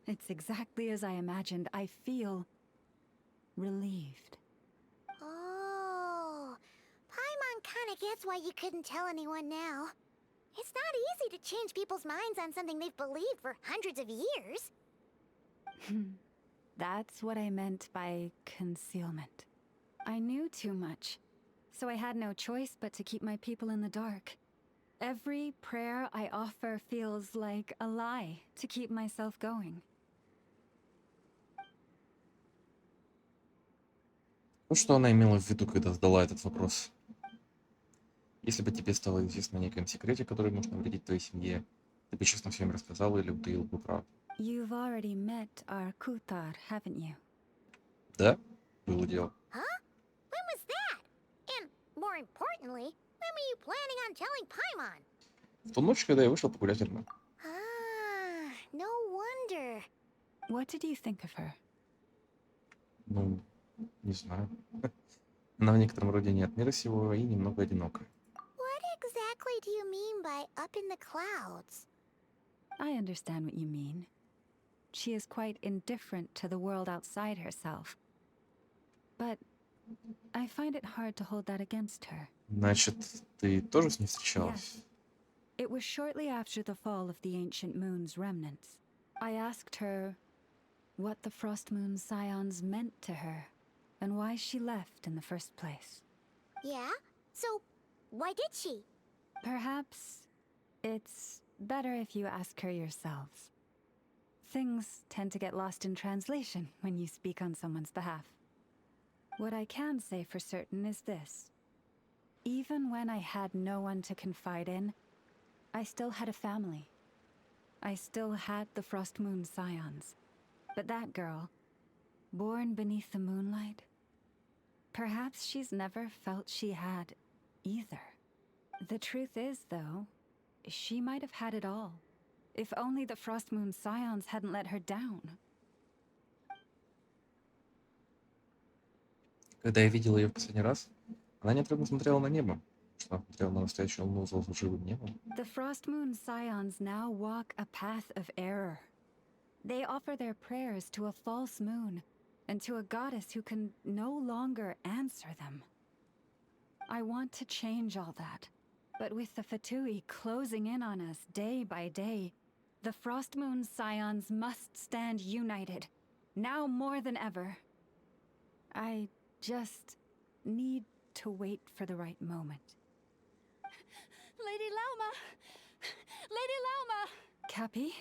it's exactly as I imagined. I feel relieved. Oh, Paimon kinda gets why you couldn't tell anyone now. It's not easy to change people's minds on something they've believed for hundreds of years. That's what I meant by concealment. I knew too much, so I had no choice but to keep my people in the dark. Every prayer I offer feels like a lie to keep myself going. Ну, что она имела в виду, когда задала этот вопрос? Если бы тебе стало известно о неком секрете, который может навредить твоей семье, ты бы честно всем рассказал или утаил бы правду? You've already met our Kutar, haven't you? Да, было дело. Huh? When was that? And, more importantly, when were you planning on telling Paimon? В ту ночь, когда я вышел погулять одна. Ah, no wonder. What did you think of her? Ну, не знаю. Она в некотором роде не от мира сего и немного одинокая. What exactly do you mean by up in the clouds? I understand what you mean. She is quite indifferent to the world outside herself. But I find it hard to hold that against her. Значит, ты тоже с ней встречалась? Yes. It was shortly after the fall of the ancient moon's remnants. I asked her what the Frost Moon Scions meant to her, and why she left in the first place. Yeah? So, why did she? Perhaps it's better if you ask her yourselves. Things tend to get lost in translation when you speak on someone's behalf. What I can say for certain is this. Even when I had no one to confide in, I still had a family. I still had the Frost Moon Scions. But that girl, born beneath the moonlight, perhaps she's never felt she had either. The truth is, though, she might have had it all. If only the Frost Moon Scions hadn't let her down. Когда я видел ее в последний раз, она неотрывно смотрела на небо, что она смотрела на настоящую луну с лживым небом. The Frost Moon Scions now walk a path of error. They offer their prayers to a false moon and to a goddess who can no longer answer them. I want to change all that, but with the Fatui closing in on us day by day, the Frost Moon Scions must stand united, now more than ever. I just need to wait for the right moment. Lady Lauma! Lady Lauma! Cappy?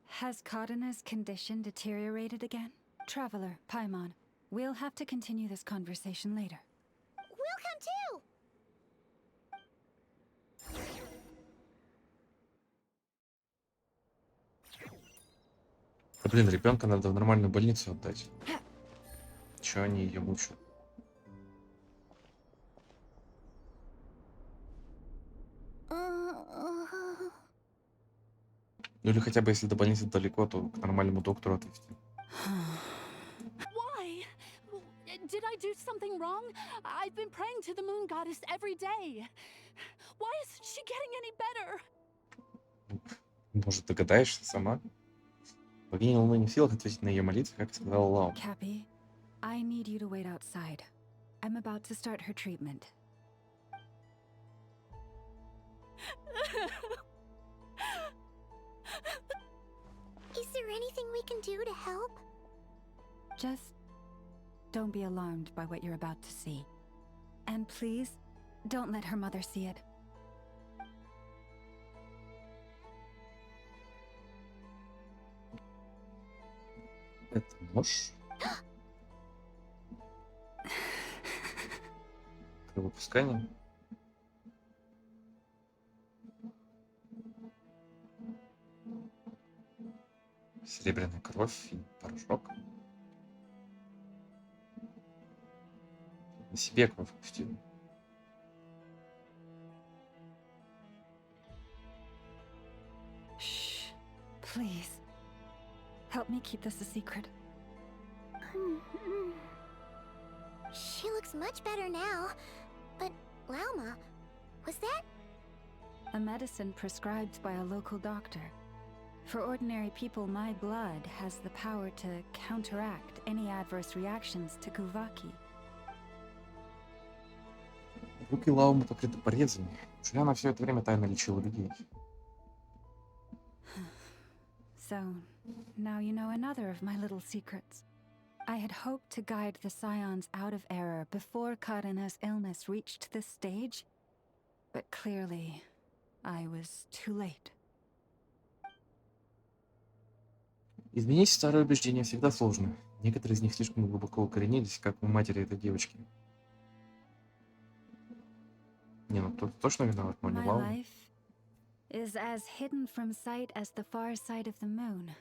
Has Kadana's condition deteriorated again? Traveler, Paimon, we'll have to continue this conversation later. We'll come too! Да блин, ребенка надо в нормальную больницу отдать. Чего они ее мучают? Ну или хотя бы, если до больницы далеко, то к нормальному доктору отвезти. Why? Did I do something wrong? I've been praying to the moon goddess every day. Why isn't she getting any better? Может, догадаешься сама? Богиня Луны не в силах ответить на ее молитвы, как и сказала Лао. Cappy, I need you to wait outside. I'm about to start her treatment. Is there anything we can do to help? Just don't be alarmed by what you're about to see. And please, don't let her mother see it. Это нож. Кровопускание. Серебряная кровь и порошок. На себе кровь пустил. Shh, please. Help me keep this a secret. She looks much better now. But, Lauma, was that? A medicine prescribed by a local doctor. For ordinary people, my blood has the power to counteract any adverse reactions to Kuvaki. Руки Лаумы покрыты порезами. Неужели она все это время тайно лечила людей? So, now you know another of my little secrets. I had hoped to guide the Scions out of error before Karina's illness reached this stage, but clearly, I was too late. Изменить старые убеждения всегда сложно. Некоторые из них слишком глубоко укоренились, как у матери этой девочки. Не, ну тут точно виноват, но не My Лаума. life is as hidden from sight as the far side of the moon.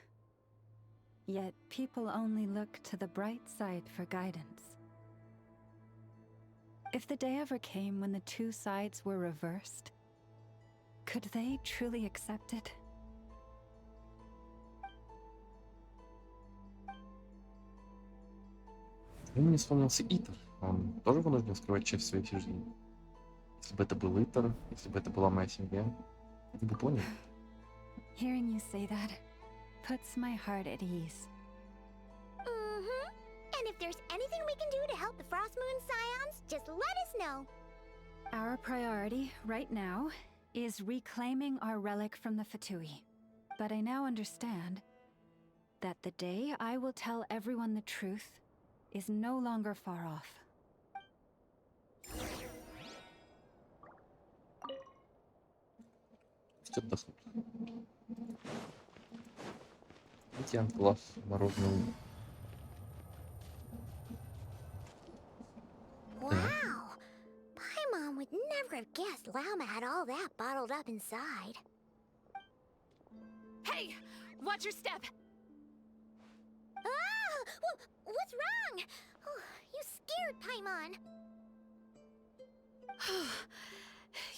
Yet people only look to the bright side for guidance. If the day ever came when the two sides were reversed, could they truly accept it? Мне вспомнился Итар. Он тоже вынужден скрывать часть своих жизней. Если бы это был Итар, если бы это была моя семья, вы бы поняли. Hearing you say that puts my heart at ease. Mm-hmm. And if there's anything we can do to help the Frost Moon Scions, just let us know. Our priority right now is reclaiming our relic from the Fatui. But I now understand that the day I will tell everyone the truth is no longer far off. Пусть отдохнут. Видите, анклав морозный ум. Wow! Paimon would never have guessed Lauma had all that bottled up inside. Hey! Watch your step! Ah! What's wrong? Oh, you scared Paimon.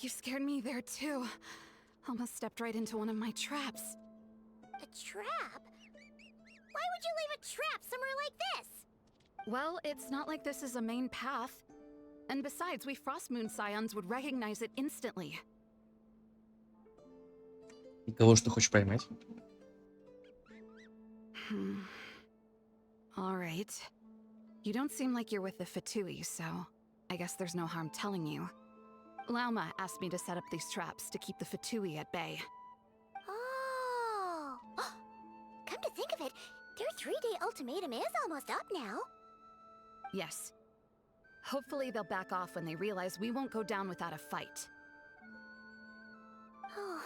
You scared me there too. Almost stepped right into one of my traps. A trap? Why would you leave a trap somewhere like this? Well, it's not like this is a main path. And besides, we Frostmoon Scions would recognize it instantly. И кого ж ты хочешь поймать? Alright. You don't seem like you're with the Fatui, so I guess there's no harm telling you. Lauma asked me to set up these traps to keep the Fatui at bay. Oh! Come to think of it, their 3-day ultimatum is almost up now. Yes. Hopefully they'll back off when they realize we won't go down without a fight. Oh,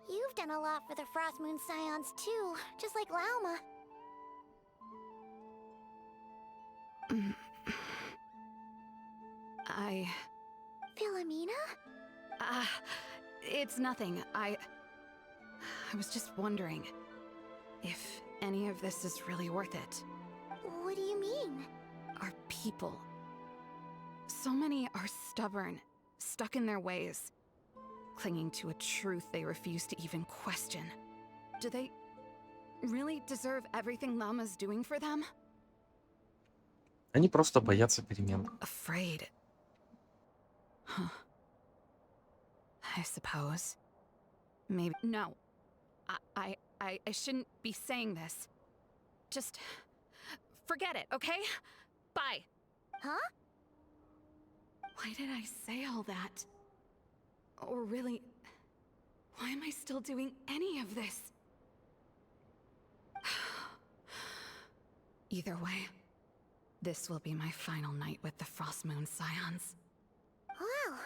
you've done a lot for the Frost Moon Scions too, just like Lauma. Philomena? It's nothing. I was just wondering if any of this is really worth it. What do you mean? Our people. So many are stubborn, stuck in their ways, clinging to a truth they refuse to even question. Do they really deserve everything Lama's doing for them? Они просто боятся перемен. Afraid. Huh. I suppose. Maybe. No. I shouldn't be saying this. Just forget it, okay? Bye. Huh? Why did I say all that? Or really, why am I still doing any of this? Either way, this will be my final night with the Frostmoon Scions. Wow,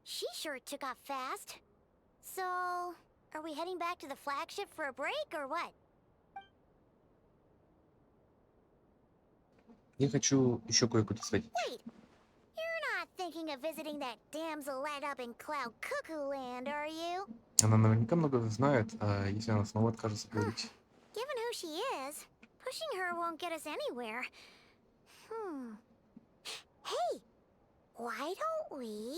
she sure took off fast. So, are we heading back to the flagship for a break or what? Я хочу еще кое-куда сходить. Wait, you're not thinking of visiting that damselette up in Cloud Cuckoo Land, are you? Она наверняка много знает, а если она снова откажется говорить? Given who she is, pushing her won't get us anywhere. Hey, why don't we...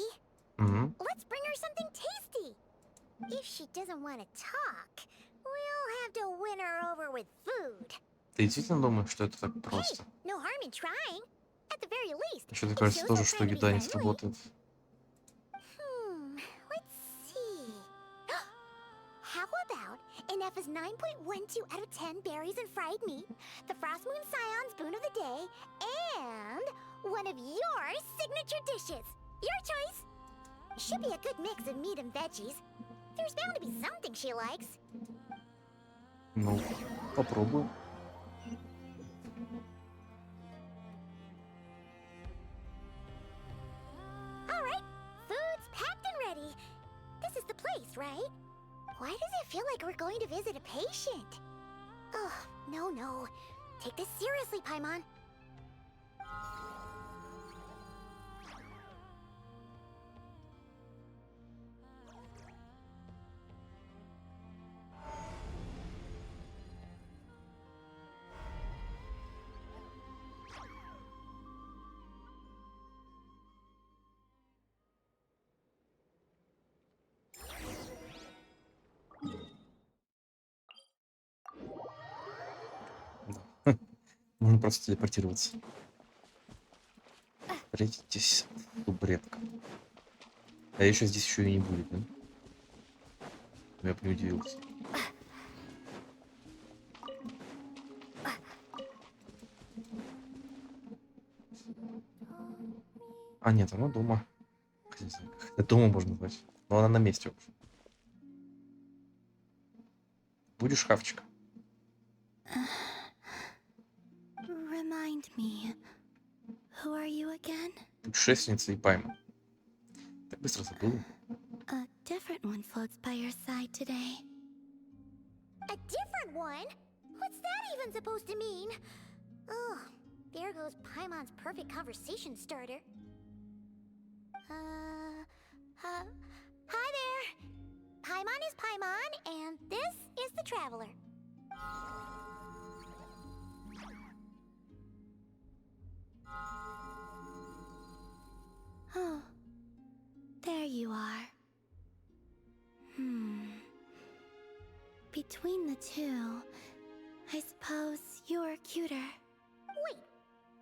Let's bring her something tasty. If she doesn't want to talk, we'll have to win her over with food. Ты действительно думаешь, что это так Hey, просто? no harm in trying. At the very least. Еще-то it кажется shows тоже, we're что trying to be еда не friendly. сработает. Let's see. How about an F's 9.12 out of 10 berries and fried meat, the Frostmoon Scion's boon of the day, and one of your signature dishes. Your choice. Should be a good mix of meat and veggies. There's bound to be something she likes. Ну, попробую. All right, food's packed and ready. This is the place, right? Why does it feel like we're going to visit a patient? Oh, no. Take this seriously, Paimon. Да. Можно просто телепортироваться. Встретитесь, субредка. А еще здесь еще и не будет, да? Я бы не удивился. А, нет, она дома. Не знаю, как это дома можно назвать. Но она на месте уже. Будешь шкафчик? Remind me, who are you again? Путешественница и Пайма. Так быстро забыл. A different one floats by your side today. A different one? What's that even supposed to mean? Oh, there goes Paimon's perfect conversation starter. Hi there. Paimon is Paimon, and this is the Traveler. Oh, there you are. Between the two, I suppose you're cuter. Wait,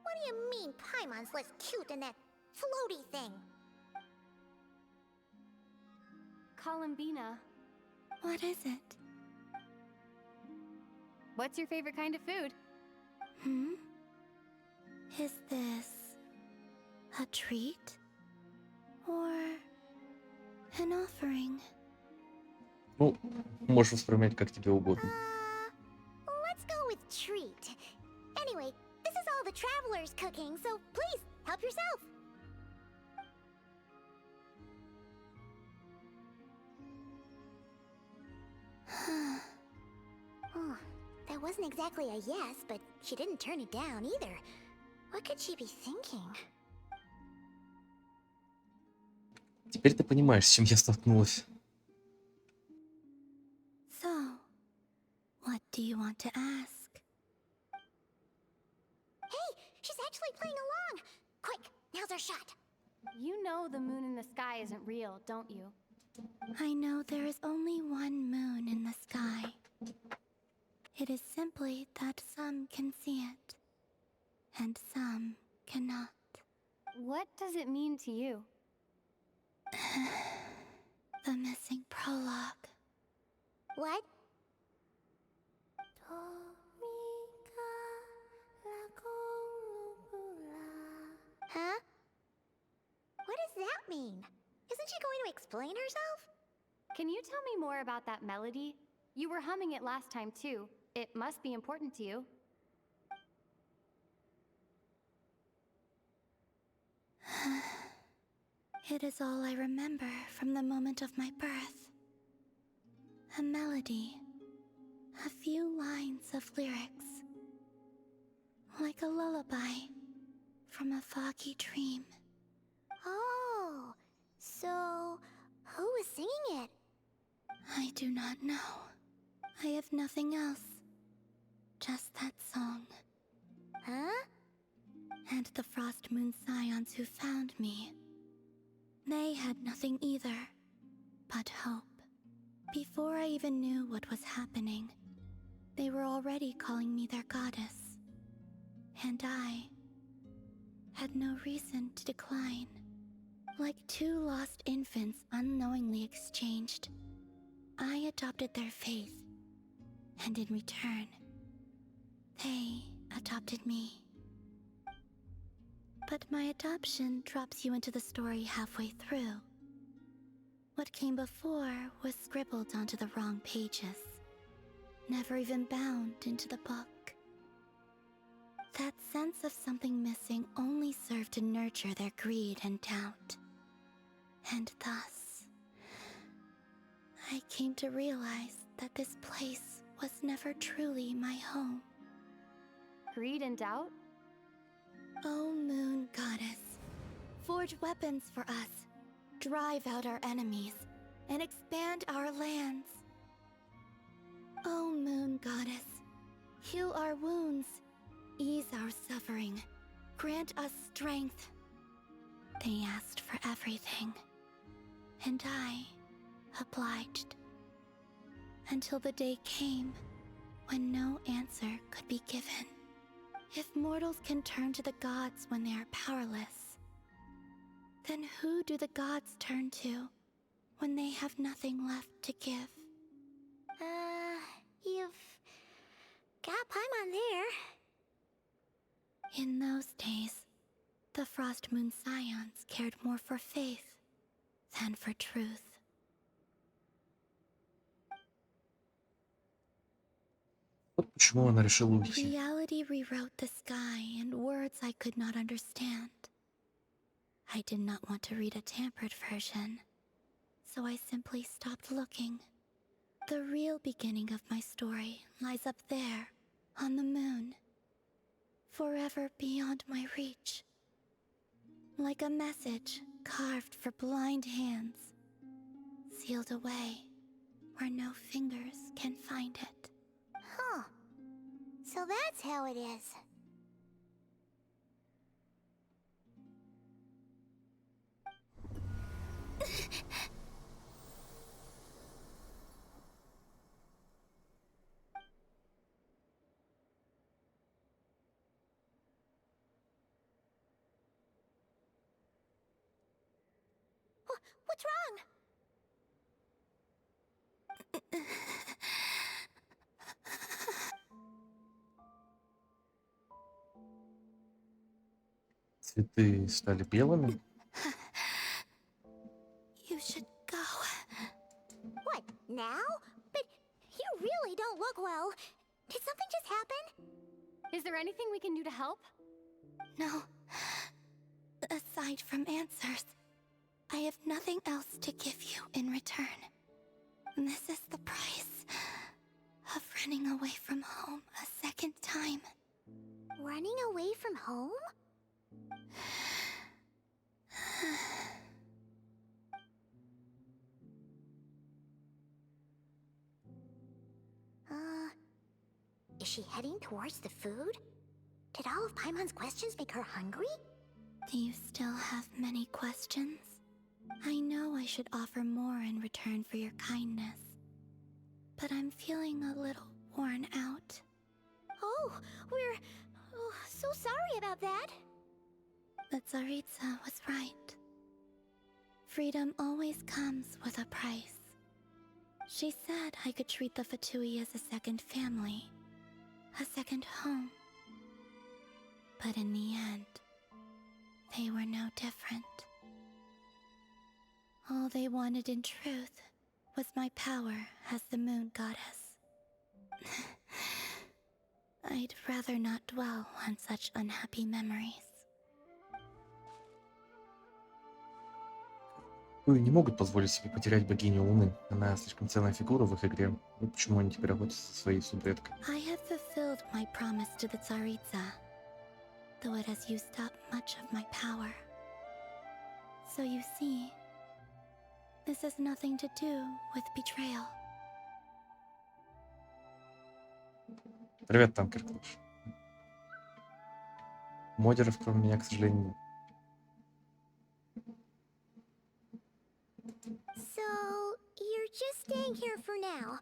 what do you mean Paimon's less cute than that floaty thing? Columbina, What is it? what's your favorite kind of food? Is this a treat? Or an offering? Ну, можешь воспринимать как тебе угодно. Let's go with treat. Anyway, this is all the Traveler's cooking, so please, help yourself. Oh, that wasn't exactly a yes, but she didn't turn it down either. What could she be thinking? Теперь ты понимаешь, с чем я столкнулась. So, what do you want to ask? Hey, she's actually playing along. Quick, now's our shot. You know the moon in the sky isn't real, don't you? I know there is only one moon in the sky. It is simply that some can see it, and some cannot. What does it mean to you? The missing prologue. What? Huh? What does that mean? Isn't she going to explain herself? Can you tell me more about that melody? You were humming it last time too. It must be important to you. It is all I remember from the moment of my birth. A melody. A few lines of lyrics. Like a lullaby from a foggy dream. Oh, so who was singing it? I do not know. I have nothing else. Just that song. Huh? And the Frost Moon Scions who found me. They had nothing either, but hope. Before I even knew what was happening, they were already calling me their goddess. And I had no reason to decline. Like two lost infants unknowingly exchanged, I adopted their faith, and in return, they adopted me. But my adoption drops you into the story halfway through. What came before was scribbled onto the wrong pages, never even bound into the book. That sense of something missing only served to nurture their greed and doubt. And thus, I came to realize that this place was never truly my home. Greed and doubt? O Moon Goddess, forge weapons for us, drive out our enemies, and expand our lands. O Moon Goddess, heal our wounds, ease our suffering, grant us strength. They asked for everything, and I obliged. Until the day came when no answer could be given. If mortals can turn to the gods when they are powerless, then who do the gods turn to when they have nothing left to give? You've got Paimon there. In those days, the Frost Moon Scions cared more for faith than for truth. Вот почему она решила уйти. Reality rewrote the sky in words I could not understand. I did not want to read a tampered version, so I simply stopped looking. The real beginning of my story lies up there, on the moon, forever beyond my reach. Like a message carved for blind hands, sealed away where no fingers can find it. Huh. So that's how it is. What's wrong? Цветы стали белыми. You should go. What, now? But you really don't look well. Did something just happen? Is there anything we can do to help? No. Aside from answers, I have nothing else to give you in return. This is the price of running away from home a second time. Running away from home? Is she heading towards the food? Did all of Paimon's questions make her hungry? Do you still have many questions? I know I should offer more in return for your kindness, but I'm feeling a little worn out. Oh, we're so sorry about that. The Tsaritsa was right. Freedom always comes with a price. She said I could treat the Fatui as a second family, a second home. But in the end, they were no different. All they wanted in truth was my power as the Moon Goddess. I'd rather not dwell on such unhappy memories. Не могут позволить себе потерять богиню Луны. Она слишком ценная фигура в их игре. Вот почему они теперь охотятся за своей субредкой. I have fulfilled my promise to the Tsaritsa, though it has used up much of my power. So you see, this has nothing to do with betrayal. Привет, танкер Клыш. Модеров, кроме меня, к сожалению, нет. So, you're just staying here for now,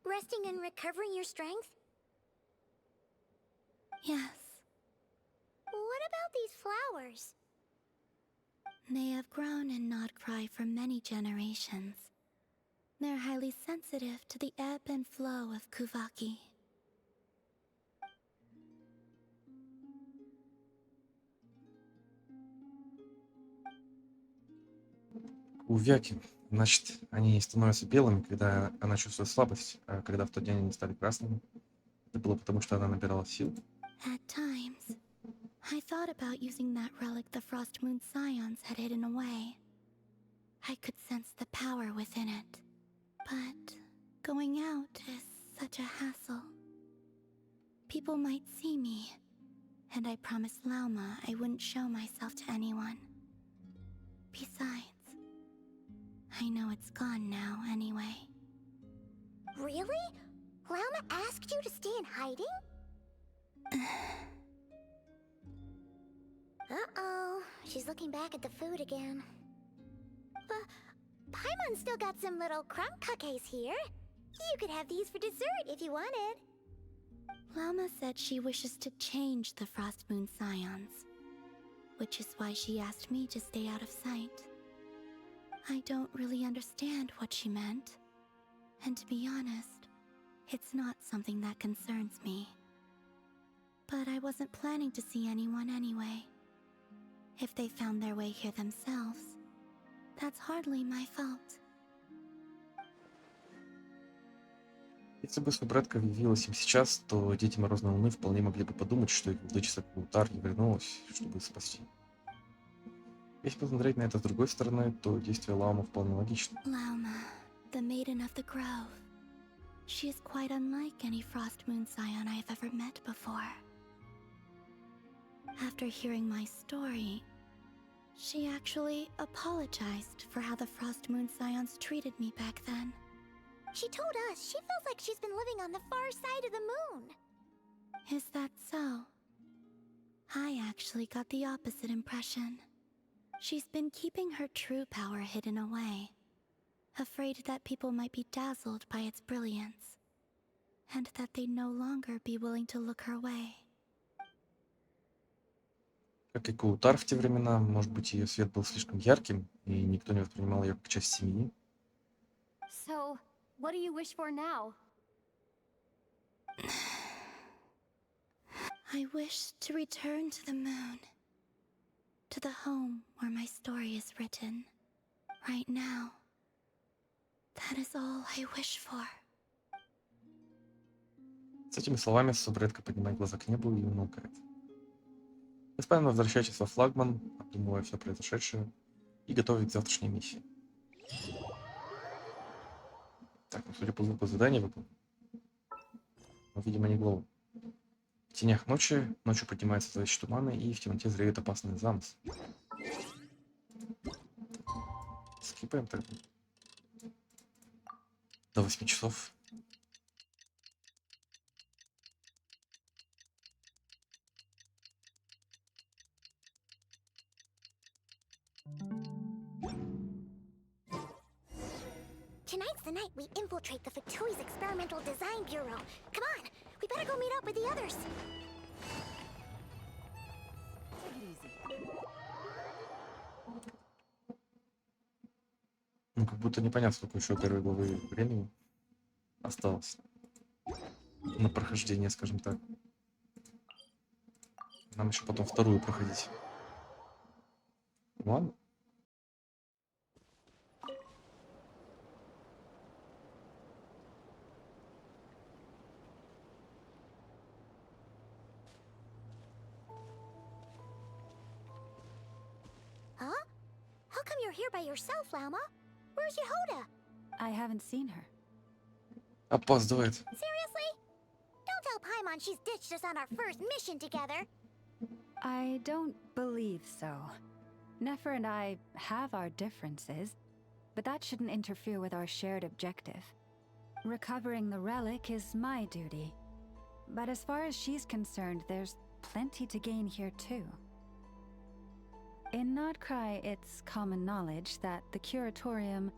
resting and recovering your strength? Yes, What about these flowers? they have grown in Nodcry for many generations. They're highly sensitive to the ebb and flow of Kuvaki. Увяки. Значит, они становятся белыми, когда она чувствует слабость, а когда в тот день они стали красными, это было потому, что она набирала сил. At times, I thought about using that relic the Frost Moon Scions had hidden away. I could sense the power within it. But going out is such a hassle. People might see me, and I promised Lauma I wouldn't show myself to anyone. Besides, I know it's gone now anyway. Really? Lauma asked you to stay in hiding? Uh-oh, she's looking back at the food again. But Paimon's still got some little crumb cookies here. You could have these for dessert if you wanted. Lauma said she wishes to change the Frost Moon Scions, which is why she asked me to stay out of sight. I don't really understand what she meant, and to be honest, it's not something that concerns me. But I wasn't planning to see anyone anyway. If they found their way here themselves, that's hardly my fault. Если бы субредка явилась им сейчас, то дети Морозной Луны вполне могли бы подумать, что их владычица Каутар не вернулась, чтобы их спасти. Если посмотреть на это с другой стороны, то действие Лаумы вполне логично. Lauma, the Maiden of the Grove. She is quite unlike any Frost Moon Scion I have ever met before. After hearing my story, she actually apologized for how the Frost Moon Scions treated me back then. She told us she feels like she's been living on the far side of the moon. Is that so? I actually got the opposite impression. She's been keeping her true power hidden away, afraid that people might be dazzled by its brilliance, and that they'd no longer be willing to look her way. Как и Каутар в те времена, может быть, ее свет был слишком ярким, и никто не воспринимал ее как часть семьи. So, what do you wish for now? I wish to return to the moon, to the home where my story is written. Right now, that is all I wish for. С этими словами субредка поднимает глаза к небу и умолкает. Господин возвращайтесь во флагман, обдумывая все произошедшее, и готовить к завтрашней миссии. Так, ну, судя по звуку задания выполнено. Но, видимо, не главу. В тенях ночи, ночью поднимается зловещий туман, и в темноте зреют опасные замыслы. Скипаем тогда. До 8 часов. Tonight's the night we infiltrate the Fatui's Experimental Design Bureau. Come on, we better go meet up with the others. Ну, как будто непонятно, сколько еще первой главы времени осталось на прохождение, скажем так. Нам еще потом вторую проходить. Ладно. Huh? How come you're here by yourself, Lauma? Where's Yehoda? I haven't seen her. Опаздывает. Seriously? Don't tell Paimon she's ditched us on our first mission together. I don't believe so. Nefer and I have our differences, but that shouldn't interfere with our shared objective. Recovering the relic is my duty. But as far as she's concerned, there's plenty to gain here too. In Nodcry, it's common knowledge that the Curatorium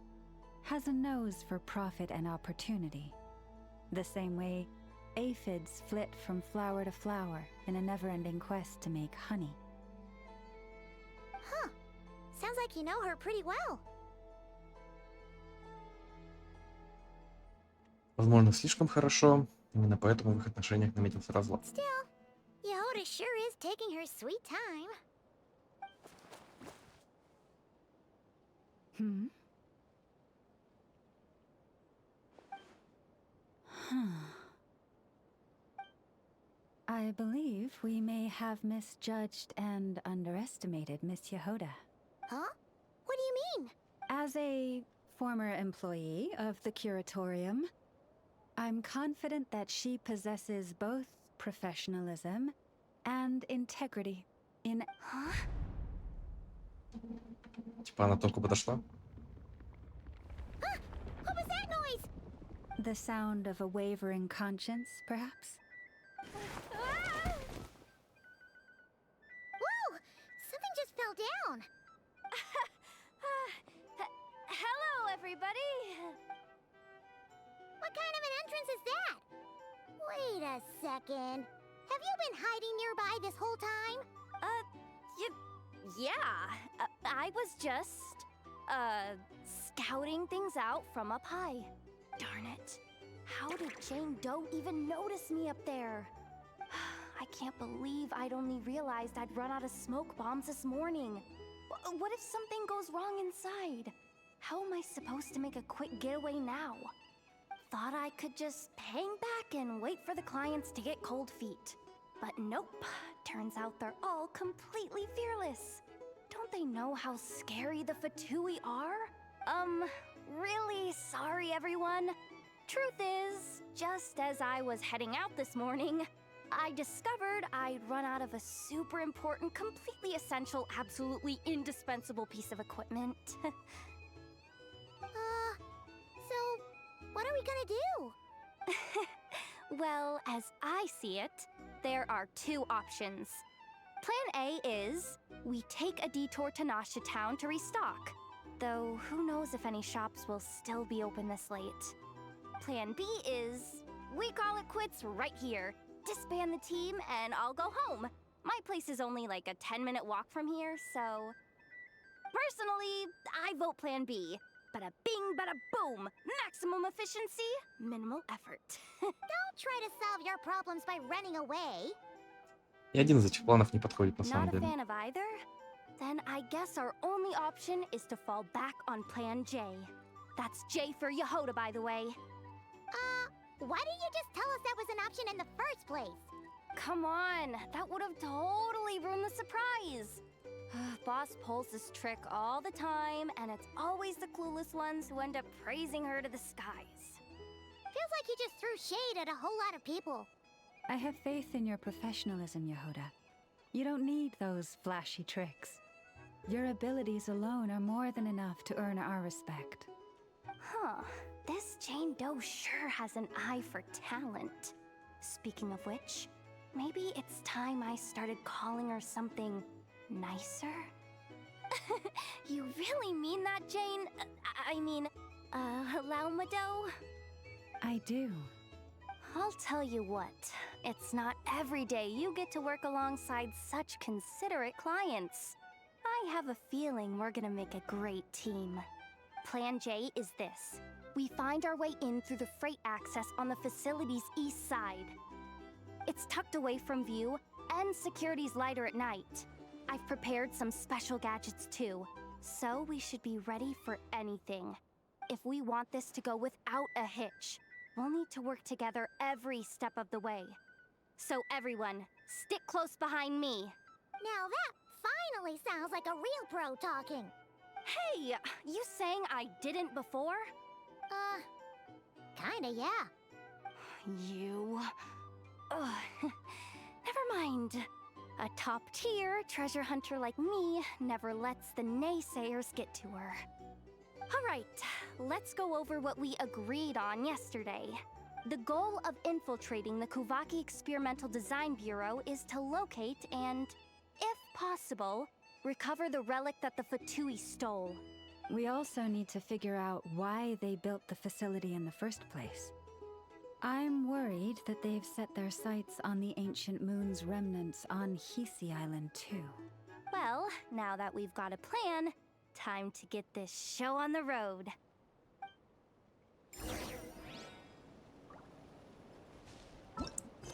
has a nose for profit and opportunity. The same way aphids flit from flower to flower in a never-ending quest to make honey. Huh. Sounds like you know her pretty well. Возможно, слишком хорошо. Именно поэтому в их отношениях наметился разлад. Still, Yehoda sure is taking her sweet time. I believe we may have misjudged and underestimated Miss Yehoda. Huh? What do you mean? As a former employee of the Curatorium, I'm confident that she possesses both professionalism and integrity in... Huh? Типа она только подошла. What was that noise? The sound of a wavering conscience, perhaps? Ah! Whoa! Something just fell down. Hello, everybody. What kind of an entrance is that? Wait a second. Have you been hiding nearby this whole time? Yeah. I was just, scouting things out from up high. Darn it. How did Jane Doe even notice me up there? I can't believe I'd only realized I'd run out of smoke bombs this morning. What if something goes wrong inside? How am I supposed to make a quick getaway now? Thought I could just hang back and wait for the clients to get cold feet. But nope. Turns out they're all completely fearless. Don't they know how scary the Fatui are? Really sorry, everyone. Truth is, just as I was heading out this morning, I discovered I'd run out of a super important, completely essential, absolutely indispensable piece of equipment. So, what are we gonna do? Well, as I see it, there are two options. Plan A is, we take a detour to Nasha Town to restock. Though, who knows if any shops will still be open this late. Plan B is, we call it quits right here. Disband the team and I'll go home. My place is only like a 10-minute walk from here, so... Personally, I vote Plan B. Bada bing, bada boom. Maximum efficiency, minimal effort. Don't try to solve your problems by running away. Ни один из этих планов не подходит на самом Not a деле. fan of either? Then I guess our only option is to fall back on Plan J. That's J for Yehoda, by the way. Why didn't you just tell us that was an option in the first place? Come on, that would have totally ruined the surprise. Boss pulls this trick all the time, and it's always the clueless ones who end up praising her to the skies. Feels like you just threw shade at a whole lot of people. I have faith in your professionalism, Yehoda. You don't need those flashy tricks. Your abilities alone are more than enough to earn our respect. Huh. This Jane Doe sure has an eye for talent. Speaking of which, maybe it's time I started calling her something nicer? You really mean that, Jane? Lauma Doe? I do. I'll tell you what, it's not every day you get to work alongside such considerate clients. I have a feeling we're gonna make a great team. Plan J is this. We find our way in through the freight access on the facility's east side. It's tucked away from view, and security's lighter at night. I've prepared some special gadgets too, so we should be ready for anything. If we want this to go without a hitch, we'll need to work together every step of the way. So everyone, stick close behind me. Now that finally sounds like a real pro talking. Hey, you saying I didn't before? Kinda, yeah. You... Ugh. Never mind. A top-tier treasure hunter like me never lets the naysayers get to her. Alright, let's go over what we agreed on yesterday. The goal of infiltrating the Kuvaki Experimental Design Bureau is to locate and, if possible, recover the relic that the Fatui stole. We also need to figure out why they built the facility in the first place. I'm worried that they've set their sights on the ancient moon's remnants on Hisi Island too. Well, now that we've got a plan, time to get this show on the road.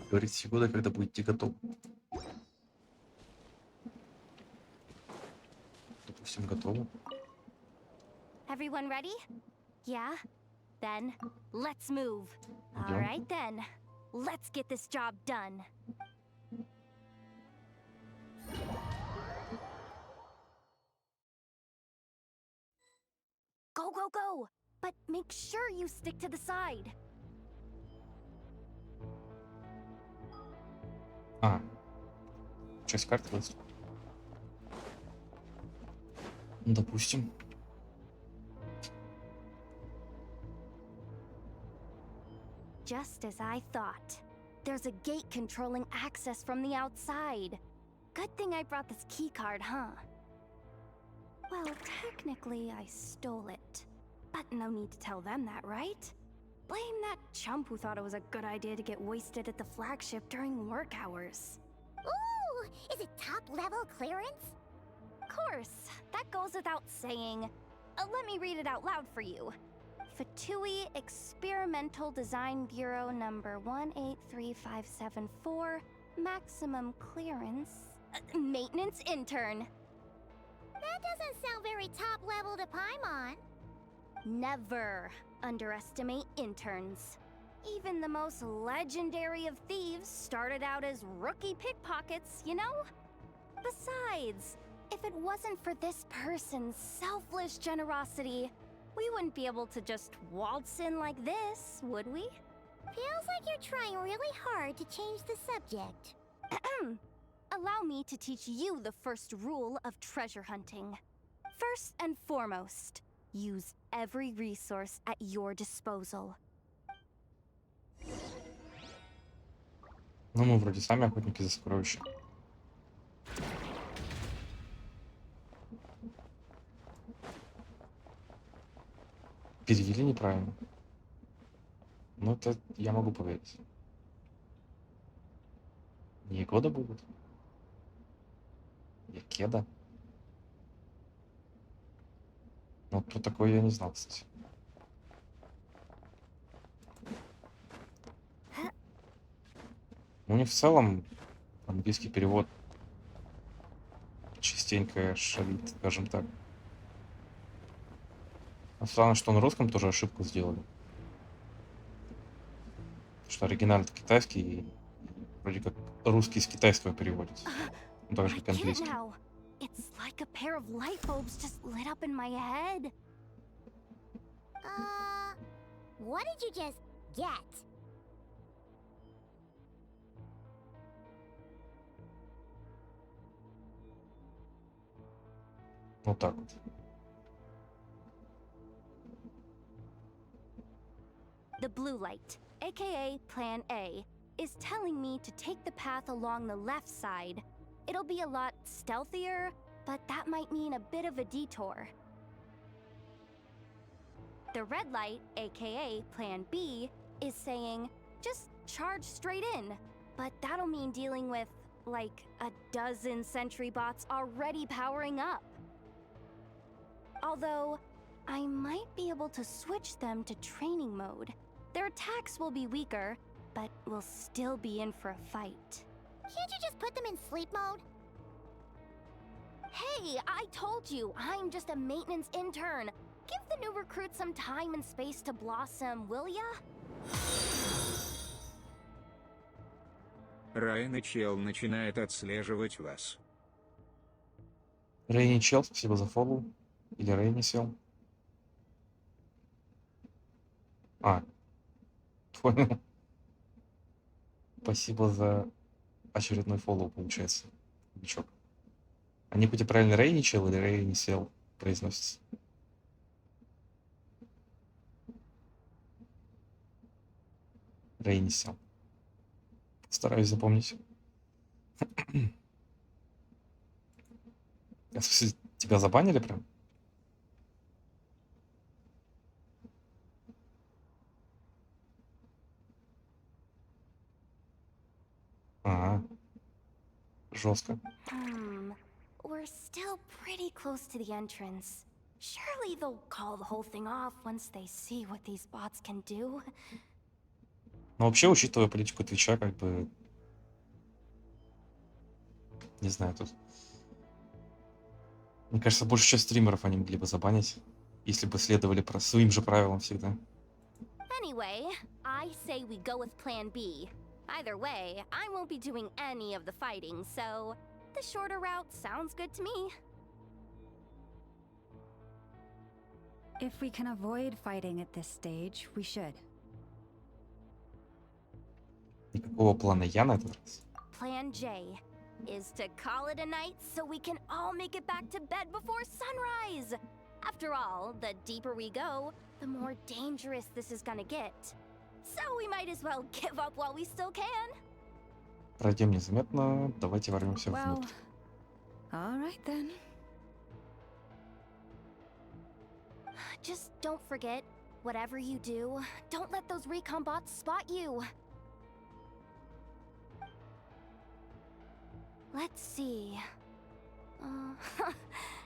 Говорит Сигода, когда будете готовы. Допустим, готовы. Everyone ready? Yeah? then. Let's move. All Идем. right then. Let's get this job done. Go, go, go! But make sure you stick to the side. А, часть карты есть. Ну, допустим. Just as I thought. There's a gate controlling access from the outside. Good thing I brought this keycard, huh? Well, technically, I stole it. But no need to tell them that, right? Blame that chump who thought it was a good idea to get wasted at the flagship during work hours. Ooh, is it top-level clearance? Of course, that goes without saying. Let me read it out loud for you. Fatui Experimental Design Bureau number 183574, maximum clearance, maintenance intern. That doesn't sound very top-level to Paimon. Never underestimate interns. Even the most legendary of thieves started out as rookie pickpockets, you know? Besides, if it wasn't for this person's selfless generosity, we wouldn't be able to just waltz in like this, would we? Feels like you're trying really hard to change the subject. Allow me to teach you the first rule of treasure hunting. First and foremost, use every resource at your disposal. Ну, мы вроде сами охотники за сокровищами. Перевели неправильно. Ну, это я могу поверить. Не года будут. Я кеда. Ну, кто такой, я не знал, кстати. У них в целом английский перевод частенько шалит, скажем так. А странно, что на русском тоже ошибку сделали. Что оригинально китайский, и вроде как русский с китайского переводится. Ну, так же, I как get it английский. now. It's like a pair of light bulbs just lit up in my head. What did you just get? Вот так вот. The blue light, aka Plan A, is telling me to take the path along the left side. It'll be a lot stealthier, but that might mean a bit of a detour. The red light, aka Plan B, is saying just charge straight in, but that'll mean dealing with, like, a dozen sentry bots already powering up. Although, I might be able to switch them to training mode. Their attacks will be weaker, but we'll still be in for a fight. Can't you just put them in sleep mode? Hey, I told you, I'm just a maintenance intern. Give the new recruit some time and space to blossom, will ya? Райан и Чел начинает отслеживать вас. Рейни Чел, спасибо за фоллоу. Или Рейни сел. А, понял. Спасибо за очередной фоллоу, получается. Бичок. А не будь правильно Рейни Чел или Рейни сел произносится? Рейни сел. Стараюсь запомнить. Тебя забанили прям? Ага. Жестко. We're still pretty close to the entrance. Surely they'll call the whole thing off once they see what these bots can do. Но вообще, учитывая политику Твича, как бы... Не знаю, тут... Мне кажется, большую часть стримеров они могли бы забанить, если бы следовали своим же правилам всегда. Anyway, I say we go with Plan B. Either way, I won't be doing any of the fighting, so the shorter route sounds good to me. If we can avoid fighting at this stage, we should. Никакого плана Я на этот раз. Plan J is to call it a night so we can all make it back to bed before sunrise. After all, the deeper we go, the more dangerous this is gonna get. So we might as well give up while we still can. Пройдем незаметно. Давайте ворвемся Well, внутрь. all right then. Just don't forget, whatever you do, don't let those recon bots spot you. Let's see.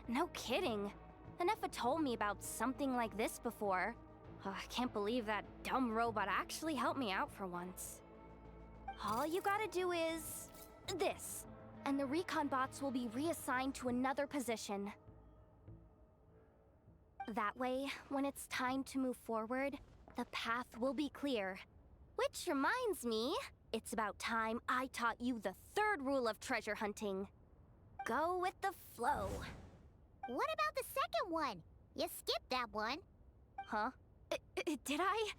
No kidding. Anefa told me about something like this before. I can't believe that dumb robot actually helped me out for once. All you gotta do is this, and the recon bots will be reassigned to another position. That way, when it's time to move forward, the path will be clear. Which reminds me, it's about time I taught you the third rule of treasure hunting. Go with the flow. What about the second one? You skipped that one. Huh? Did I?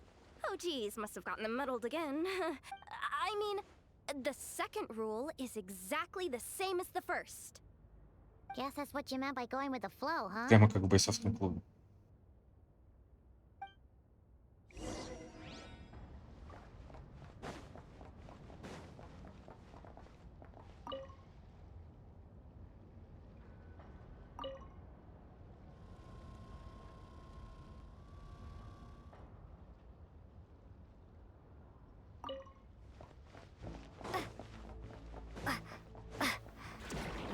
Oh geez, must have gotten them muddled again. I mean, the second rule is exactly the same as the first. Guess that's what you meant by going with the flow, huh? Прямо как в бойцовском клубе.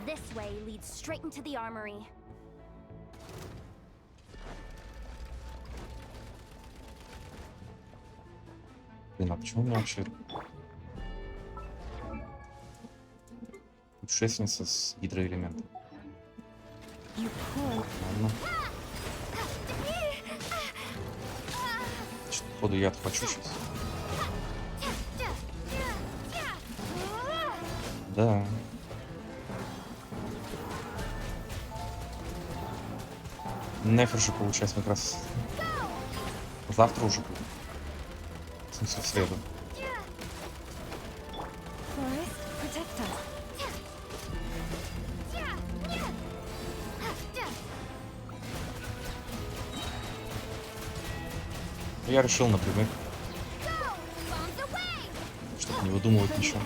This way leads straight into the armory. Блин, а почему у меня вообще путешественница с гидроэлементом? Ладно. Значит, походу я отхвачу сейчас. Да. Нефер же получается как раз завтра уже будет. В смысле, в среду. Я решил напрямик, чтобы не выдумывать ничего.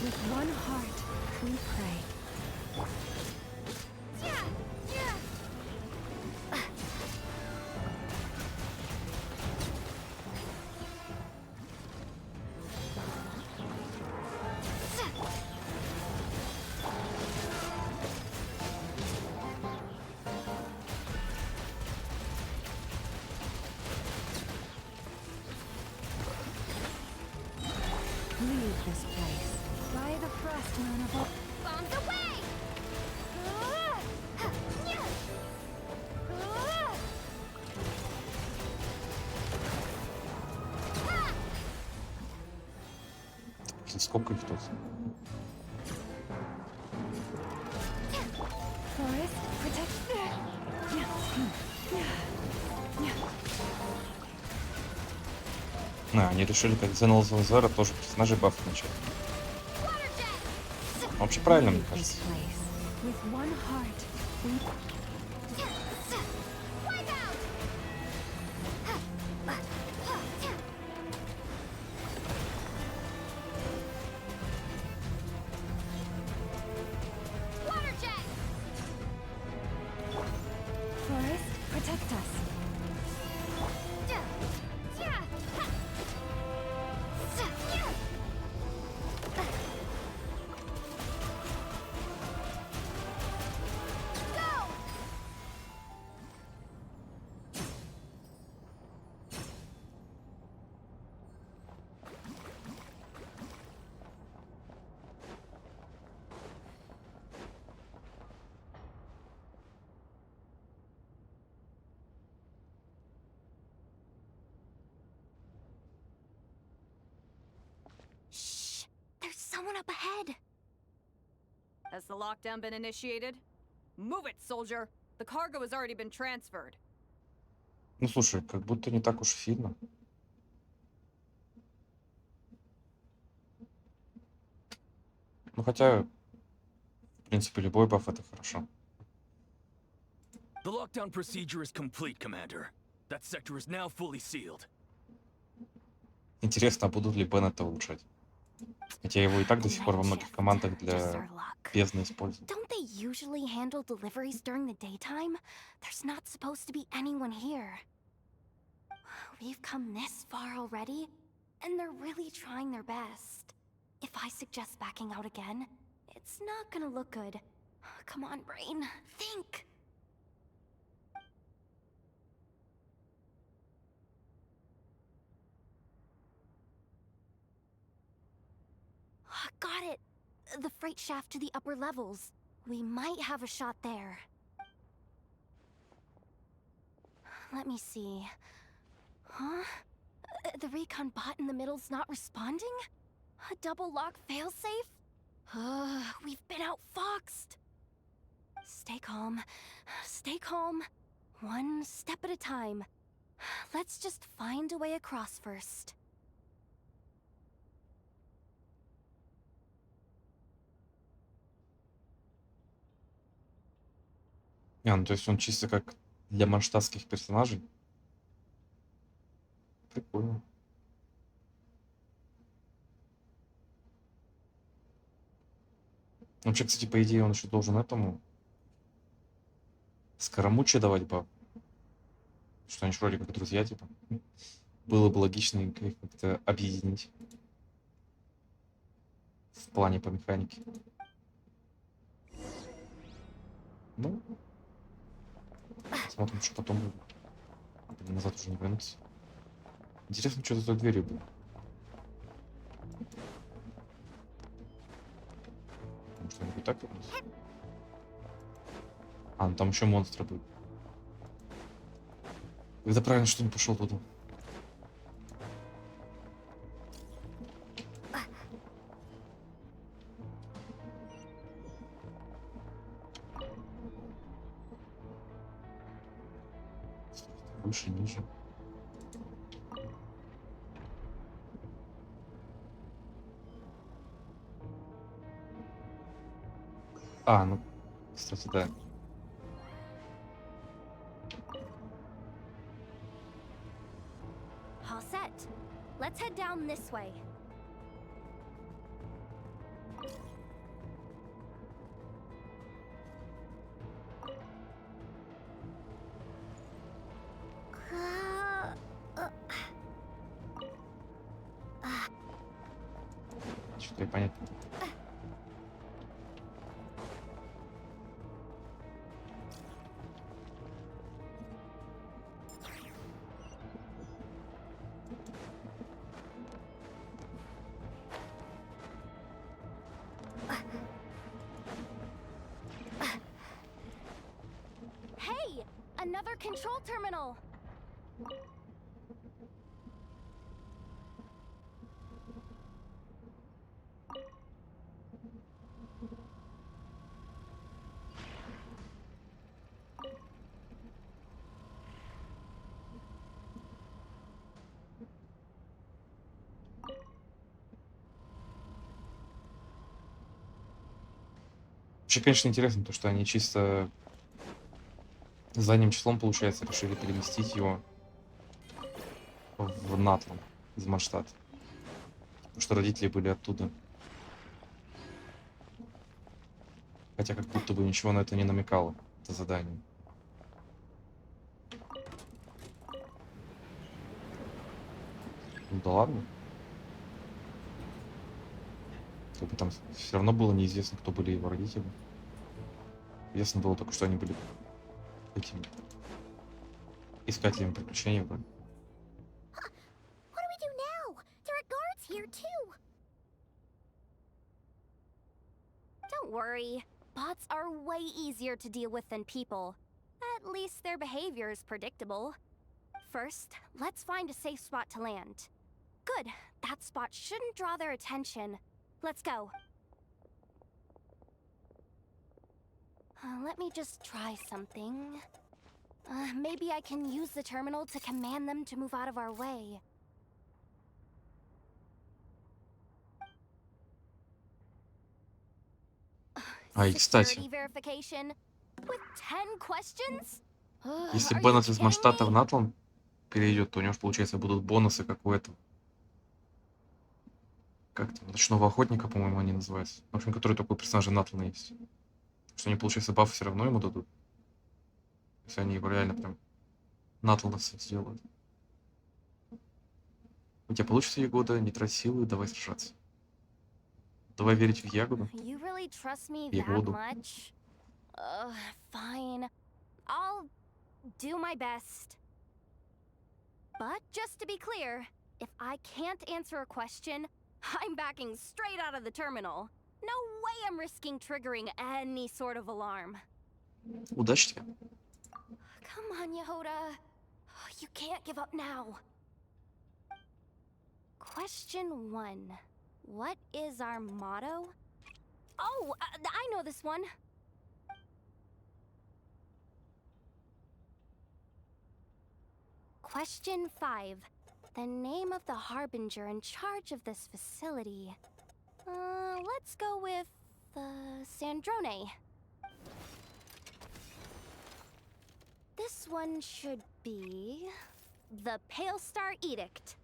With one heart, we pray. Leave this place. By the frost moon of all. Bombs away! Сколько их тут? Forest, protect. Они решили, как Зенолзова Зера, тоже персонажей баф начать. Вообще правильно, мне кажется. With one heart, we Forest, protect us. someone up ahead. Has the lockdown been initiated? Move it, soldier! The cargo has already been transferred. Ну, слушай, как будто не так уж сильно. Ну, хотя, в принципе, любой баф — это хорошо. The lockdown procedure is complete, Commander. That sector is now fully sealed. Интересно, а будут ли Беннета улучшать? Хотя его и так до сих пор во многих командах Just для our luck. бездны используют. Don't they usually handle deliveries during the daytime? There's not supposed to be anyone here. We've come this far already, and they're really trying their best. If I suggest backing out again, it's not gonna look good. Come on, brain, think! Got it! The freight shaft to the upper levels. We might have a shot there. Let me see. Huh? The recon bot in the middle's not responding? A double lock failsafe? We've been outfoxed. Stay calm. Stay calm. One step at a time. Let's just find a way across first. Ну то есть он чисто как для манштатских персонажей. Прикольно. Вообще, кстати, по идее, он еще должен этому Скоромуче давать баб. Что они ж вроде как друзья, типа. Было бы логично их как-то объединить. В плане по механике. Ну, смотрим, что потом будет. Блин, назад уже не вернуться. Интересно, что за той дверью было. Потому что они вот так вернутся. А, ну там еще монстры будут. Это правильно, что не пошел туда. Выше, ниже. А, ну, кстати, да. All set. Let's head down this way. Что-то я понятно. Hey, another control terminal. Вообще, конечно, интересно то, что они чисто задним числом, получается, решили переместить его в Натлан из Манштадта. Потому что родители были оттуда. Хотя как будто бы ничего на это не намекало, это задание. Ну да ладно. Как бы там все равно было неизвестно, кто были его родители. Ясно было только, что они были этими искателями приключений вроде. What do we do now? There are guards here too. Don't worry. Bots are way easier to deal with than people. At least their behavior is predictable. First, let's find a safe spot to land. Good. That spot shouldn't draw their attention. Let's go. Let me just try something. Maybe I can use the terminal to command them to move out of our way. И, кстати, Security verification with 10 questions? если Are you Беннет из kidding Маштата в me? Натлан перейдет, то у него же, получается, будут бонусы, как у этого. Как там, ночного охотника, по-моему, они называются. В общем, который такой персонаж Натлана есть. Что они, получается, баф все равно ему дадут. Если они его реально прям натлановцев сделают. У тебя получится, Ягода, не трать силы, давай сражаться. Давай верить в Ягоду. You really trust me that Ягоду. much? Fine. I'll do my best. But just to be clear, if I can't answer a question, I'm backing straight out of the terminal. No way I'm risking triggering any sort of alarm. Удачи тебе. Come on, Yehoda. You can't give up now. Question 1. What is our motto? Oh, I know this one. Question 5. The name of the harbinger in charge of this facility. Let's go with Sandrone. This one should be the Pale Star Edict.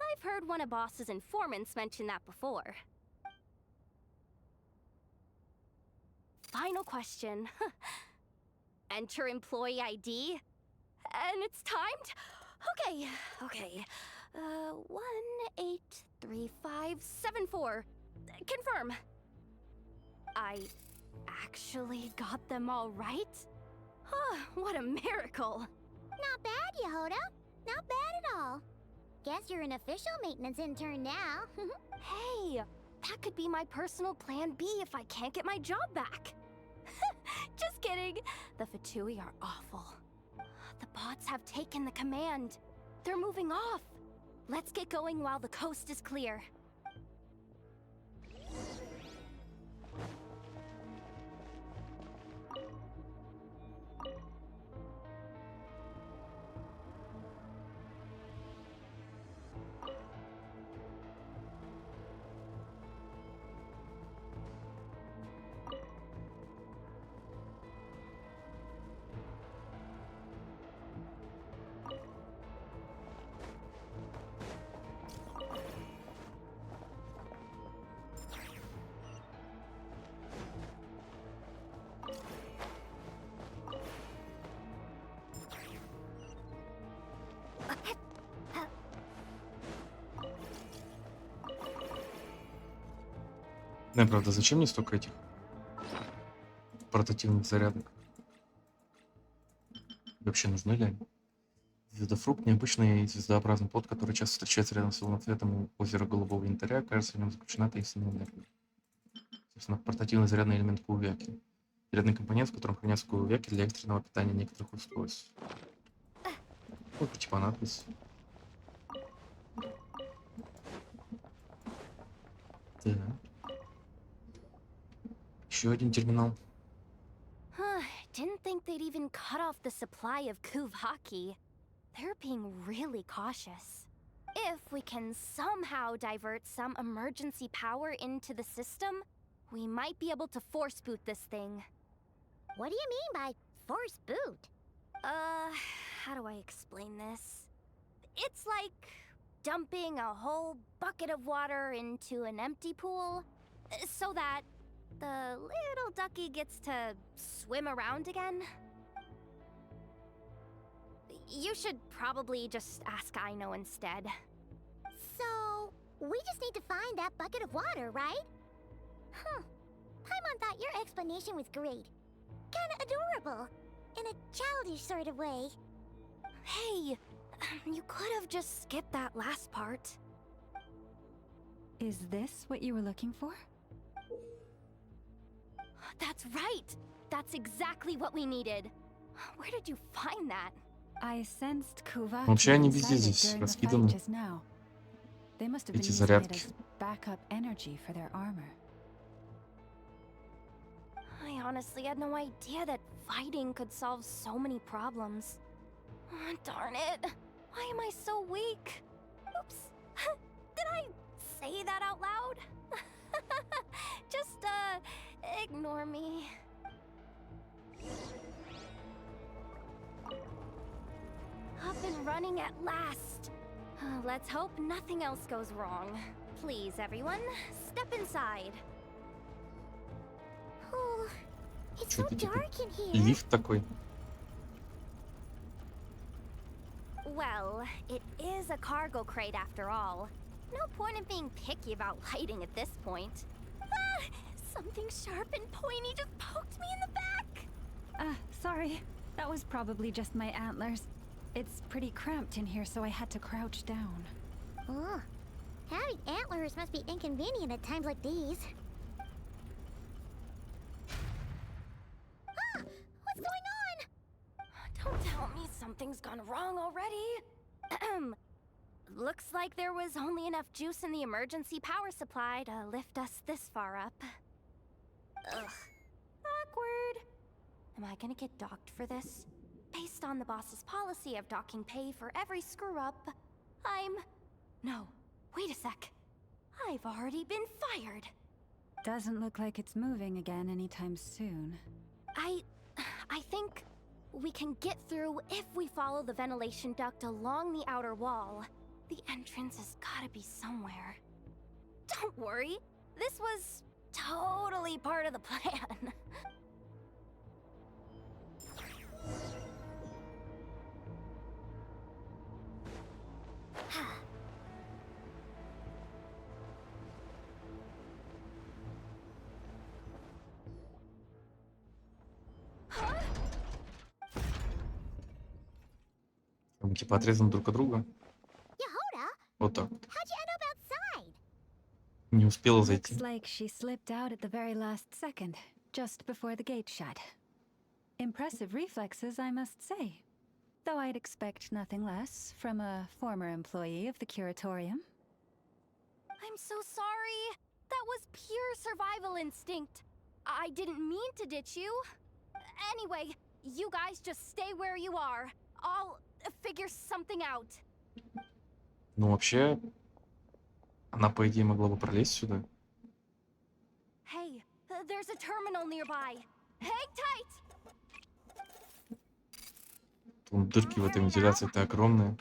I've heard one of Boss's informants mention that before. Final question. Enter employee ID. And it's timed? Okay. 183574. Confirm. I actually got them all right? What a miracle. Not bad, Yehoda. Not bad at all. Guess you're an official maintenance intern now. Hey, that could be my personal plan B if I can't get my job back. Just kidding. The Fatui are awful. The bots have taken the command. They're moving off. Let's get going while the coast is clear. Да, правда, зачем мне столько этих портативных зарядок? Вообще нужны ли они? Звездофрукт — необычный звездообразный плод, который часто встречается рядом с лунным цветом у озера Голубого Янтаря. Кажется, в нем заключена таинственная энергия. Собственно, портативный зарядный элемент Каувяки. Зарядный компонент, в котором хранятся Каувяки для экстренного питания некоторых устройств. Вот типа понадобится. Так. Еще один терминал. Didn't think they'd even cut off the supply of Kuvhaki. They're being really cautious. If we can somehow divert some emergency power into the system, we might be able to force boot this thing. What do you mean by force boot? How do I explain this? It's like dumping a whole bucket of water into an empty pool, so that the little ducky gets to swim around again. You should probably just ask Aino instead. So, we just need to find that bucket of water, right? Paimon thought your explanation was great. Kinda adorable. In a childish sort of way. Hey, you could have just skipped that last part. Is this what you were looking for? That's right! That's exactly what we needed. Where did you find that? I sensed Kuvaki Вообще они inside везде it здесь during the раскиданы. fight just now. They must have been эти using it зарядки. as backup energy for their armor. I honestly had no idea that fighting could solve so many problems. Oh, darn it. Why am I so weak? Oops. Did I say that out loud? Just, ignore me. Up and running at last. Let's hope nothing else goes wrong. Please, everyone, step inside. Oh, it's Что so это типа dark in here. лифт такой? Well, it is a cargo crate after all. No point in being picky about lighting at this point. Ah! Something sharp and pointy just poked me in the back! Sorry. That was probably just my antlers. It's pretty cramped in here, so I had to crouch down. Oh, having antlers must be inconvenient at times like these. Ah! What's going on? Don't tell me something's gone wrong already. Looks like there was only enough juice in the emergency power supply to lift us this far up. Ugh. Awkward. Am I gonna get docked for this? Based on the boss's policy of docking pay for every screw-up, No, wait a sec. I've already been fired. Doesn't look like it's moving again anytime soon. I think we can get through if we follow the ventilation duct along the outer wall. The entrance has gotta be somewhere. Don't worry, this was totally part of the plan. Мы типа отрезаны друг от друга. Yehoda, Вот так вот. how'd you end up outside? Не успела Looks зайти. like she slipped out at the very last second, just before the gate shut. Impressive reflexes, I must say. Though I'd expect nothing less from a former employee of the curatorium. I'm so sorry. That was pure survival instinct. I didn't mean to ditch you. Anyway, you guys just stay where you are. I'll figure something out. Ну, вообще, она, по идее, могла бы пролезть сюда. Hey, there's a terminal nearby. Hang tight! Там дырки в этой вентиляции-то огромные.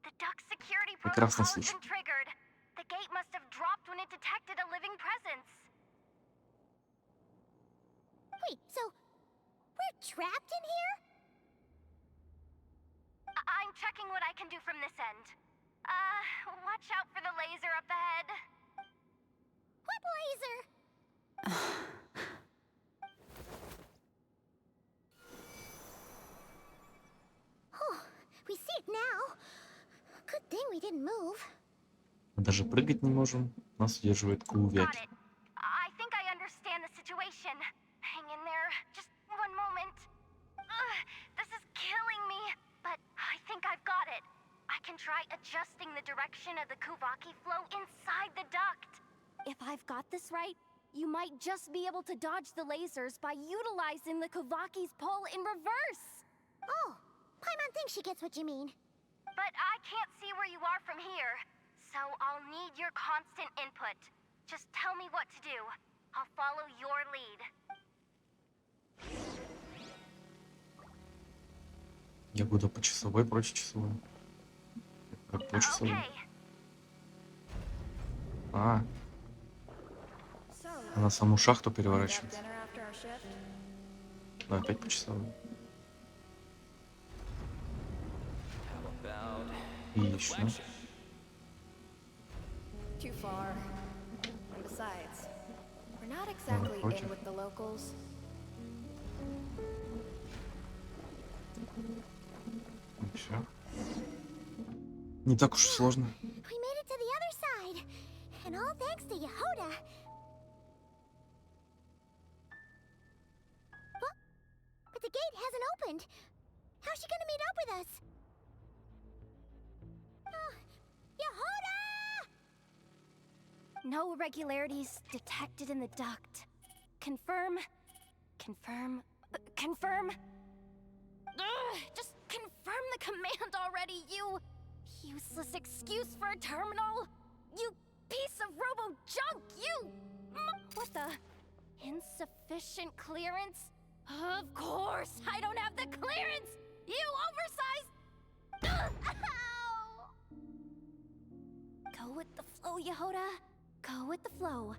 The duct security Прекрасно protocol has слышу. been triggered. The gate must have dropped when it detected a living presence. Wait, so we're trapped in here? I'm checking what I can do from this end. Watch out for the laser up ahead. What laser? Oh, we see it now. Good thing we didn't move. Мы даже прыгать не можем. Нас удерживает Got кувяки. it. I think I understand the situation. Hang in there. Just one moment. This is killing me. But I think I've got it. I can try adjusting the direction of the Kuvaki flow inside the duct. If I've got this right, you might just be able to dodge the lasers by utilizing the Kuvaki's pull in reverse. Oh, Paimon thinks she gets what you mean. But I can't see where you are from here. So I'll need your constant input. Just tell me what to do. I'll follow your lead. Я буду по часовой, прочь часовой. Как по часовой. Okay. А, она саму шахту переворачивает. Ну, опять по часовой. И еще. Too far. And besides, we're not exactly in with the locals. Все. Не так уж и сложно. We made it to the other side. And all thanks to Yehoda. But the gate hasn't opened. How's she gonna meet up with us? Oh, No irregularities detected in the duct. Confirm. Confirm. Confirm. Ugh, just confirm the command already, you useless excuse for a terminal. You piece of robo junk, you. What the? Insufficient clearance? Of course, I don't have the clearance. You oversized. Ugh, ow! Go with the flow, Yehoda. Go with the flow.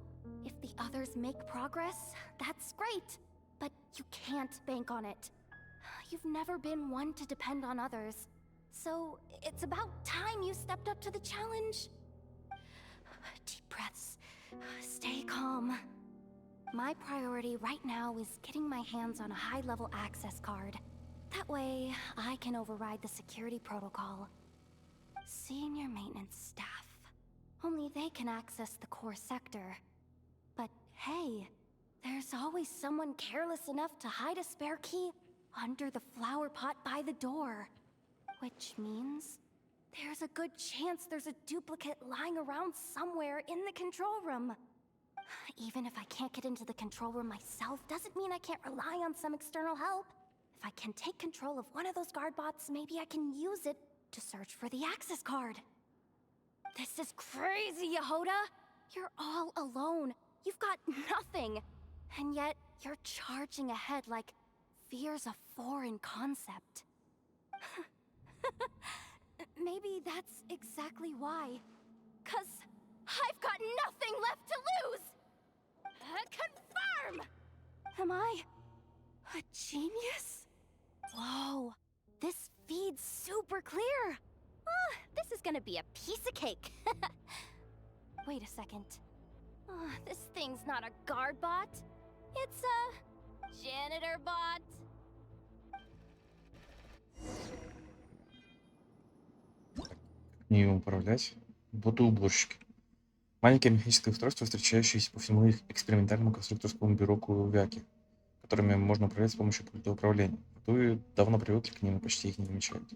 If the others make progress, that's great. But you can't bank on it. You've never been one to depend on others. So it's about time you stepped up to the challenge. Deep breaths. Stay calm. My priority right now is getting my hands on a high-level access card. That way, I can override the security protocol. Senior maintenance staff. Only they can access the core sector. But hey, there's always someone careless enough to hide a spare key under the flower pot by the door. Which means there's a good chance there's a duplicate lying around somewhere in the control room. Even if I can't get into the control room myself, doesn't mean I can't rely on some external help. If I can take control of one of those guard bots, maybe I can use it to search for the access card. This is crazy, Yehoda! You're all alone. You've got nothing. And yet, you're charging ahead like fear's a foreign concept. Maybe that's exactly why. 'Cause I've got nothing left to lose! Confirm! Am I a genius? Whoa, this feed's super clear. This is gonna be a piece of cake. Wait a second. This thing's not a guard bot. It's a janitor bot. Не управлять. Боты-уборщики. Маленькие механические устройства, встречающиеся по всему их экспериментальному конструкторскому бюро Кувяки, которыми можно управлять с помощью пульта управления. Боты давно привыкли к ним и почти их не замечают.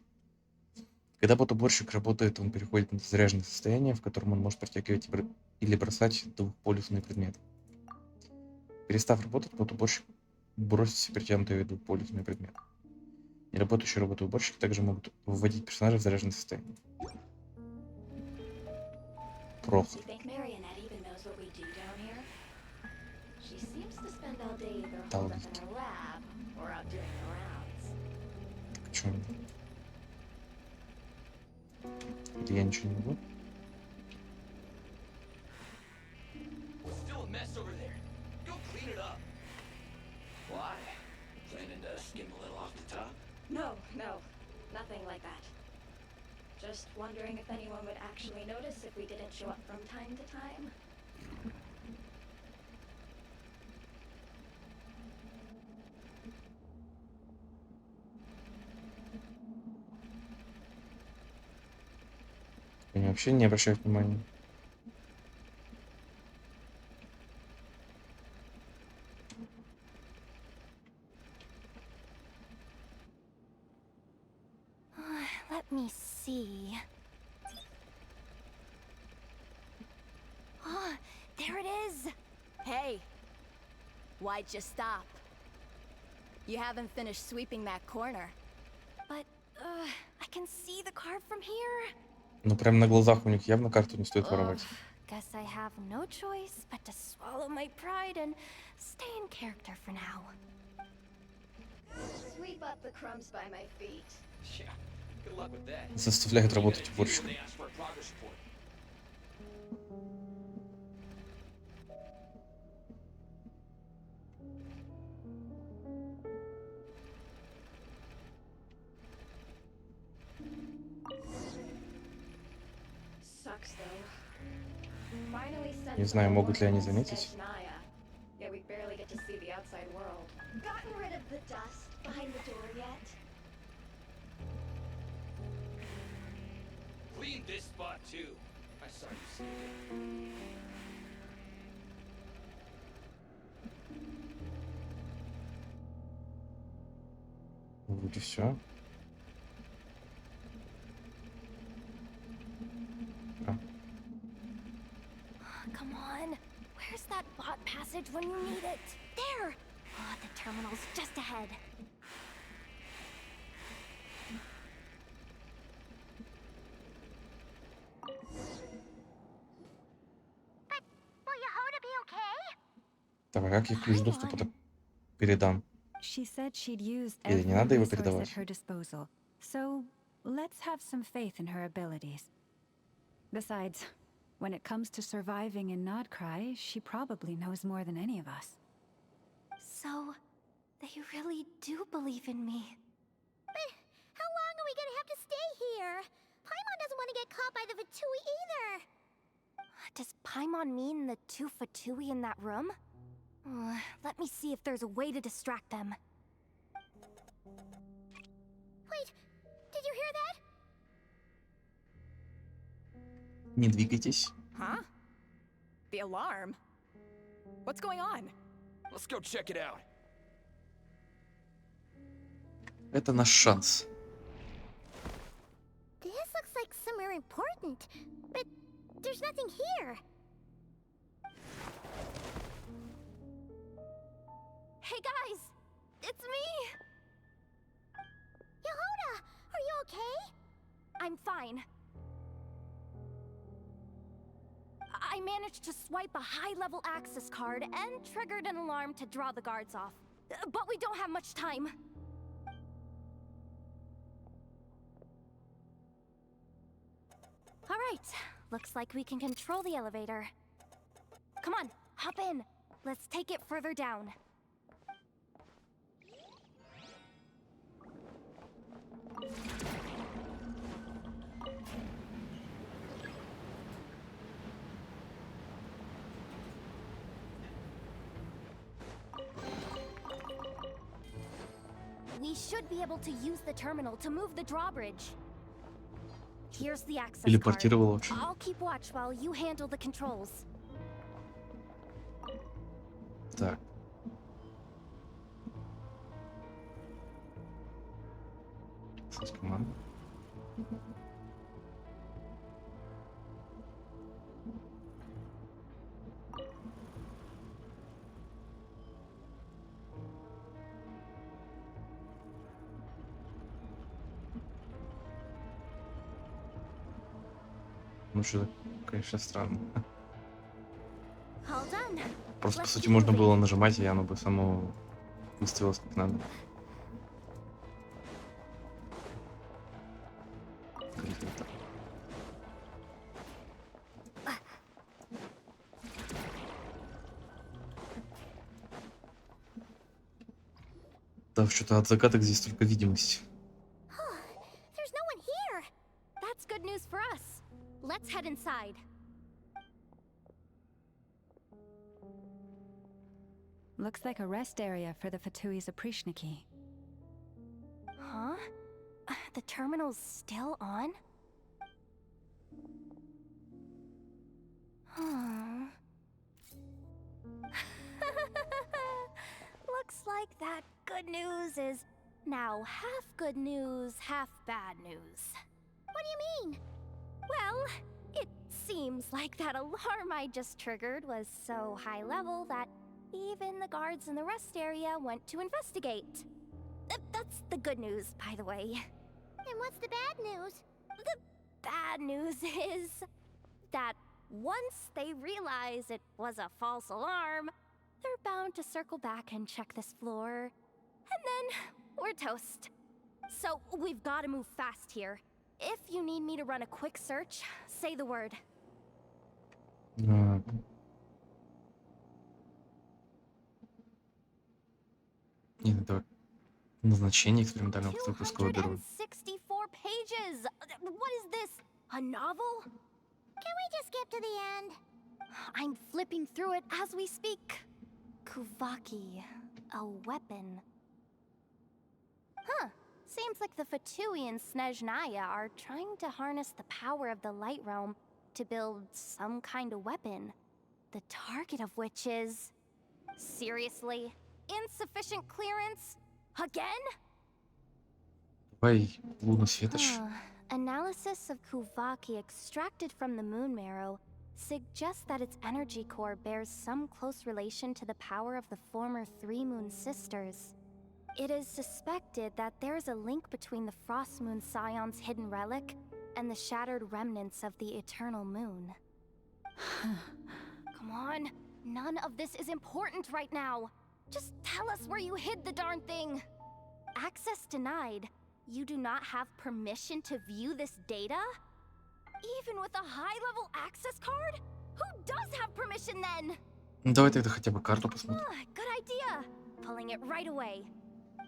Когда бот-уборщик работает, он переходит на заряженное состояние, в котором он может притягивать или бросать двухполюсные предметы. Перестав работать, бот-уборщик бросит все притянутые двухполюсные предметы. Неработающие роботы-уборщики также могут выводить персонажа в заряженное состояние. Плохо. Да, логики. Чё? Я ничего не могу. No, nothing like that. Just wondering if anyone would actually notice if we didn't show up from time to time. Они вообще не обращают внимания. Let me see. Oh, there it is! Hey, why'd you stop? You haven't finished sweeping that corner. But, I can see the card from here. Ну, прям на глазах у них явно карту не стоит воровать. Guess I have no choice but to swallow my pride and stay in character for now. Sweep up the crumbs by my feet. Yeah, good luck with that. Заставляют работать уборщиков. They ask for a progress report. Не знаю, могут ли они заметить. Clean this spot too. I saw you see it. Вроде все. Come on. Where's that bot passage when you need it? There! Oh, the terminal's just ahead. But will Yehoda be okay? Так, а как я ключ доступа передам? She said she'd used Или не every надо его resource at передавать? her disposal, so let's have some faith in her abilities. Besides, when it comes to surviving in Nodcry, she probably knows more than any of us. So, they really do believe in me. But how long are we gonna have to stay here? Paimon doesn't want to get caught by the Fatui either. Does Paimon mean the two Fatui in that room? Let me see if there's a way to distract them. Wait, did you hear that? Не двигайтесь. Huh? The alarm? What's going on? Let's go check it out. Это наш шанс. This looks like somewhere important, but there's nothing here. Hey guys! It's me! Yehoda, are you okay? I'm fine. I managed to swipe a high-level access card and triggered an alarm to draw the guards off. But we don't have much time. All right, looks like we can control the elevator. Come on, hop in. Let's take it further down. We should be able to use the terminal to move the drawbridge. Here's the access card. Телепортировал вообще. I'll keep watch while you handle the controls. Так. Создать команду. Ну что, конечно, странно. All done. Просто, по Let's сути, keep можно moving. было нажимать, и оно бы само выставилось как надо. Как-то. Да, что-то от загадок здесь только видимость. There's no one here. That's good news for us. Let's head inside. Looks like a rest area for the Fatui's Oprishniki. Huh? The terminal's still on? Huh. Looks like that good news is now half good news, half bad news. What do you mean? Well, it seems like that alarm I just triggered was so high level that even the guards in the rest area went to investigate. That's the good news, by the way. And what's the bad news? The bad news is that once they realize it was a false alarm, they're bound to circle back and check this floor. And then we're toast. So we've got to move fast here. If you need me to run a quick search, say the word. Нет, это назначение экспериментального выпуска беру. 264 pages! What is this? A novel? Can we just skip to the end? I'm flipping through it as we speak. Kuvaki, a weapon. Huh. Seems like the Fatui and Snezhnaya are trying to harness the power of the Light Realm to build some kind of weapon. The target of which is... Seriously? Insufficient clearance? Again? Давай лунный светоч. Analysis of Kuvaki extracted from the moon marrow suggests that its energy core bears some close relation to the power of the former Three Moon Sisters. It is suspected that there is a link between the Frost Moon Scion's hidden relic and the shattered remnants of the Eternal Moon. Come on, none of this is important right now. Just tell us where you hid the darn thing. Access denied. You do not have permission to view this data? Even with a high-level access card? Who does have permission then? Давай тогда хотя бы карту посмотрим. Good idea. Pulling it right away.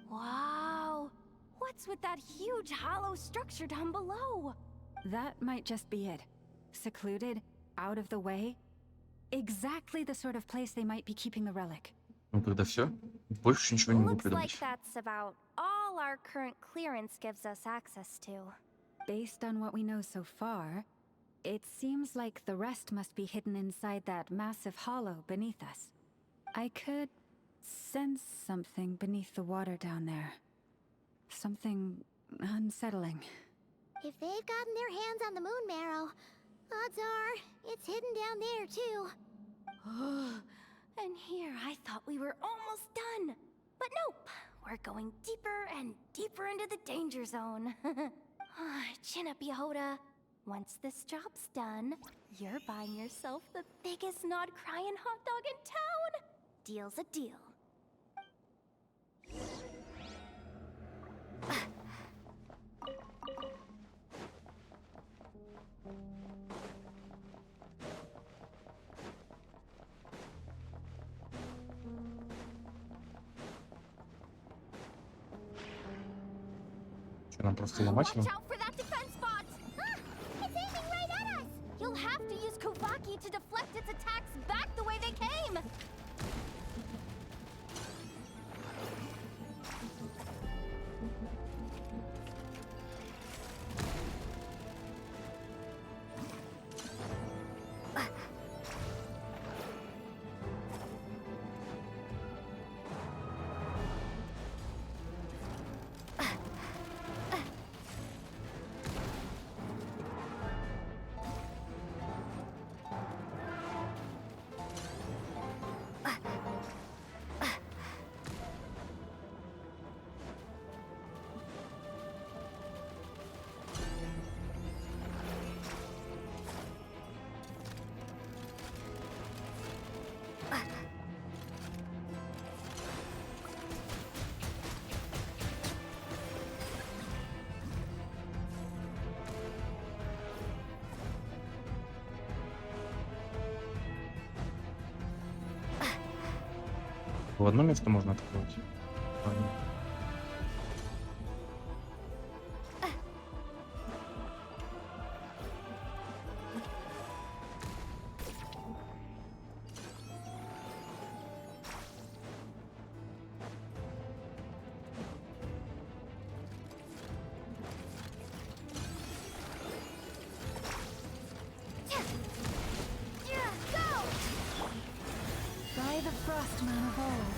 Wow. What's with that huge hollow structure down below? That might just be it. Secluded, out of the way. Exactly the sort of place they might be keeping the relic. Ну тогда все. Больше ничего не могу Looks like придумать. that's about all our current clearance gives us access to. Based on what we know so far, it seems like the rest must be hidden inside that massive hollow beneath us. I could sense something beneath the water down there. Something unsettling. If they've gotten their hands on the moon marrow, odds are it's hidden down there too. And here I thought we were almost done. But nope, we're going deeper and deeper into the danger zone. Chin up, Yehoda. Once this job's done, you're buying yourself the biggest nod-crying hot dog in town. Deal's a deal. Что, нам просто ломать его? Watch out for that defense bot! It's aiming right at us! You'll have to use Kovaki to deflect its attacks back the way they came! В одно место можно открывать. Понятно. By the frost moon of old.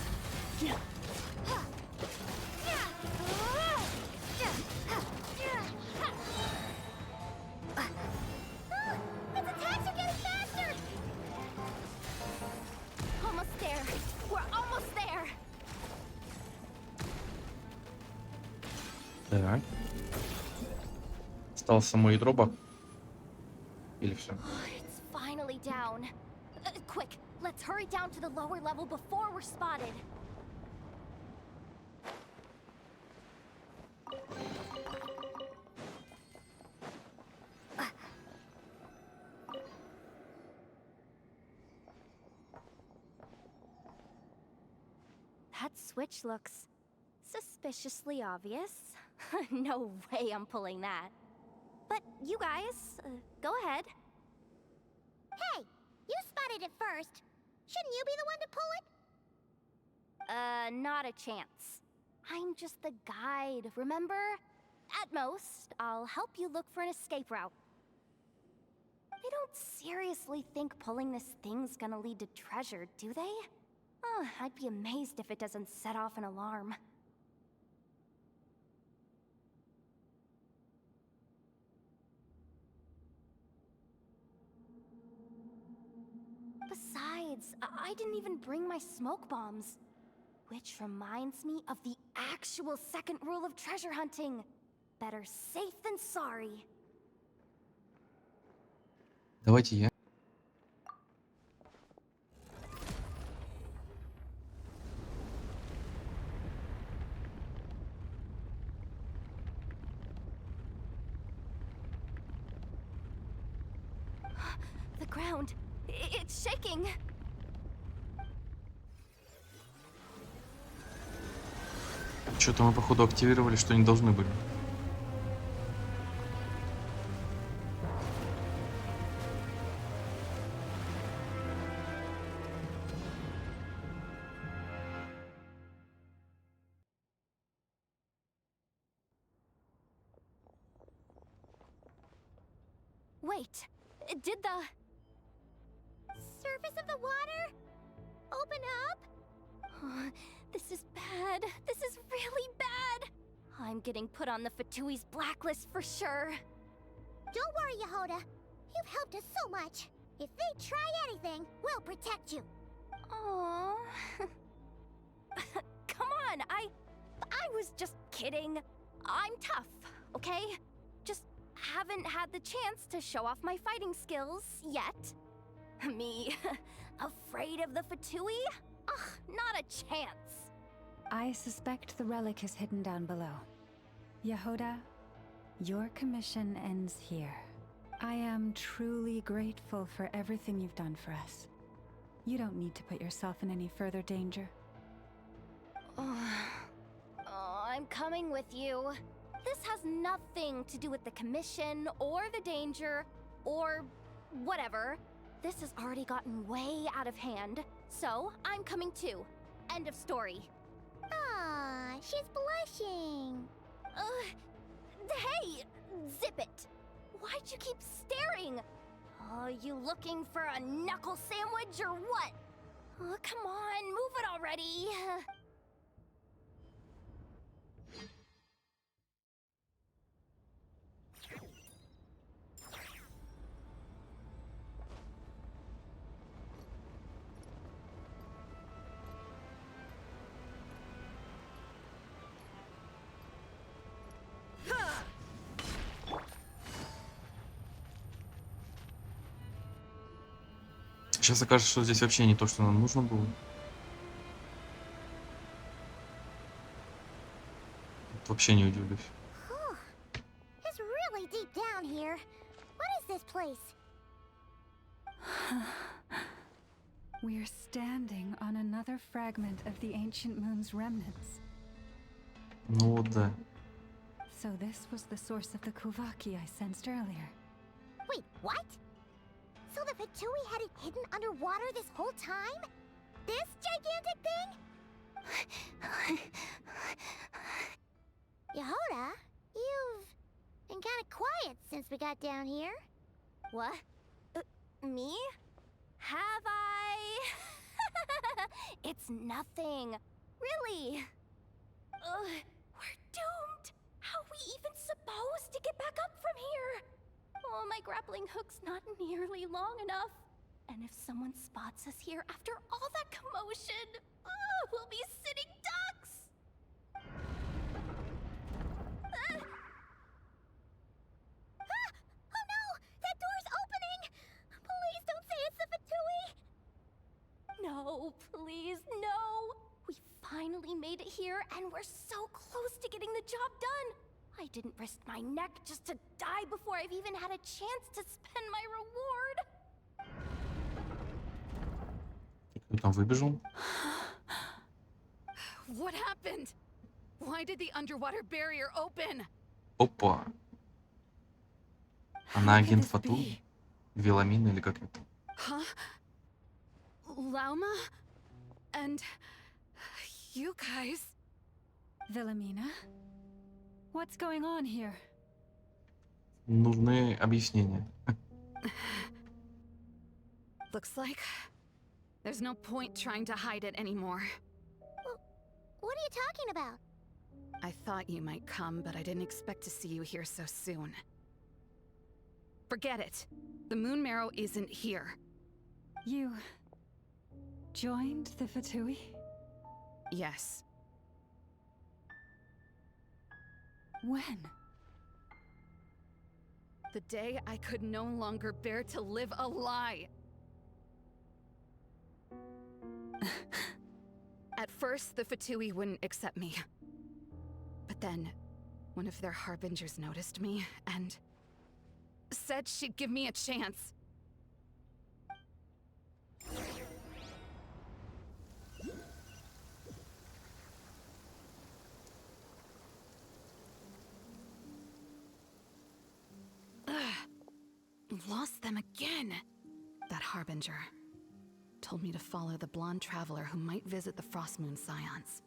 Its attacks are getting faster! Almost there. We're almost there. Так. Осталось само ядро бак. Или все? It's finally down. Quick, let's hurry down to the lower level before we're spotted. That switch looks suspiciously obvious. No way I'm pulling that. But you guys, go ahead. Hey, you spotted it first. Shouldn't you be the one to pull it? Not a chance. I'm just the guide, remember? At most, I'll help you look for an escape route. They don't seriously think pulling this thing's gonna lead to treasure, do they? I'd be amazed if it doesn't set off an alarm. Besides, I didn't even bring my smoke bombs. Which reminds me of the actual second rule of treasure hunting. Better safe than sorry. Давайте я. The ground, it's shaking. Что-то мы, походу, активировали, что не должны были. Wait, did the Surface of the water? Open up? This is bad. This is really bad. I'm getting put on the Fatui's blacklist for sure. Don't worry, Yehoda. You've helped us so much. If they try anything, we'll protect you. Aww. Come on, I was just kidding. I'm tough, okay? Just haven't had the chance to show off my fighting skills yet. Me, afraid of the Fatui? Ugh, not a chance. I suspect the relic is hidden down below. Yehoda, your commission ends here. I am truly grateful for everything you've done for us. You don't need to put yourself in any further danger. I'm coming with you. This has nothing to do with the commission or the danger or whatever. This has already gotten way out of hand, so I'm coming too. End of story. Ah, she's blushing. Hey! Zip it! Why'd you keep staring? You looking for a knuckle sandwich or what? Come on, move it already! Сейчас окажется, что здесь вообще не то, что нам нужно было. Вообще не удивлюсь. It's really deep down here. What is this place? We're standing on another fragment of the ancient moon's remnants. Ну вот да. So this was the source of the Kuvaki I sensed earlier. Wait, what? So the Fatui had it hidden underwater this whole time? This gigantic thing? Yehoda, you've been kind of quiet since we got down here. What? Me? Have I? It's nothing. Really. We're doomed. How are we even supposed to get back up from here? Oh, my grappling hook's not nearly long enough. And if someone spots us here after all that commotion, we'll be sitting ducks! Oh no! That door's opening! Please don't say it's the Fatui! No, please, no! We finally made it here, and we're so close to getting the job done! I didn't risk my neck just to die before I've even had a chance to spend my reward! Кто там выбежал? What happened? Why did the underwater barrier open? Опа. Она агент Фату? Веламина или как это? Huh? Lauma? And you guys? Wilhelmina? What's going on here? Нужны объяснения. Looks like there's no point trying to hide it anymore. What are you talking about? I thought you might come, but I didn't expect to see you here so soon. Forget it. The moon marrow isn't here. You joined the Fatui? Yes. When? The day I could no longer bear to live a lie. At first, the Fatui wouldn't accept me. But then, one of their harbingers noticed me and said she'd give me a chance. Lost them again. That harbinger told me to follow the blonde traveler who might visit the Frostmoon Scions.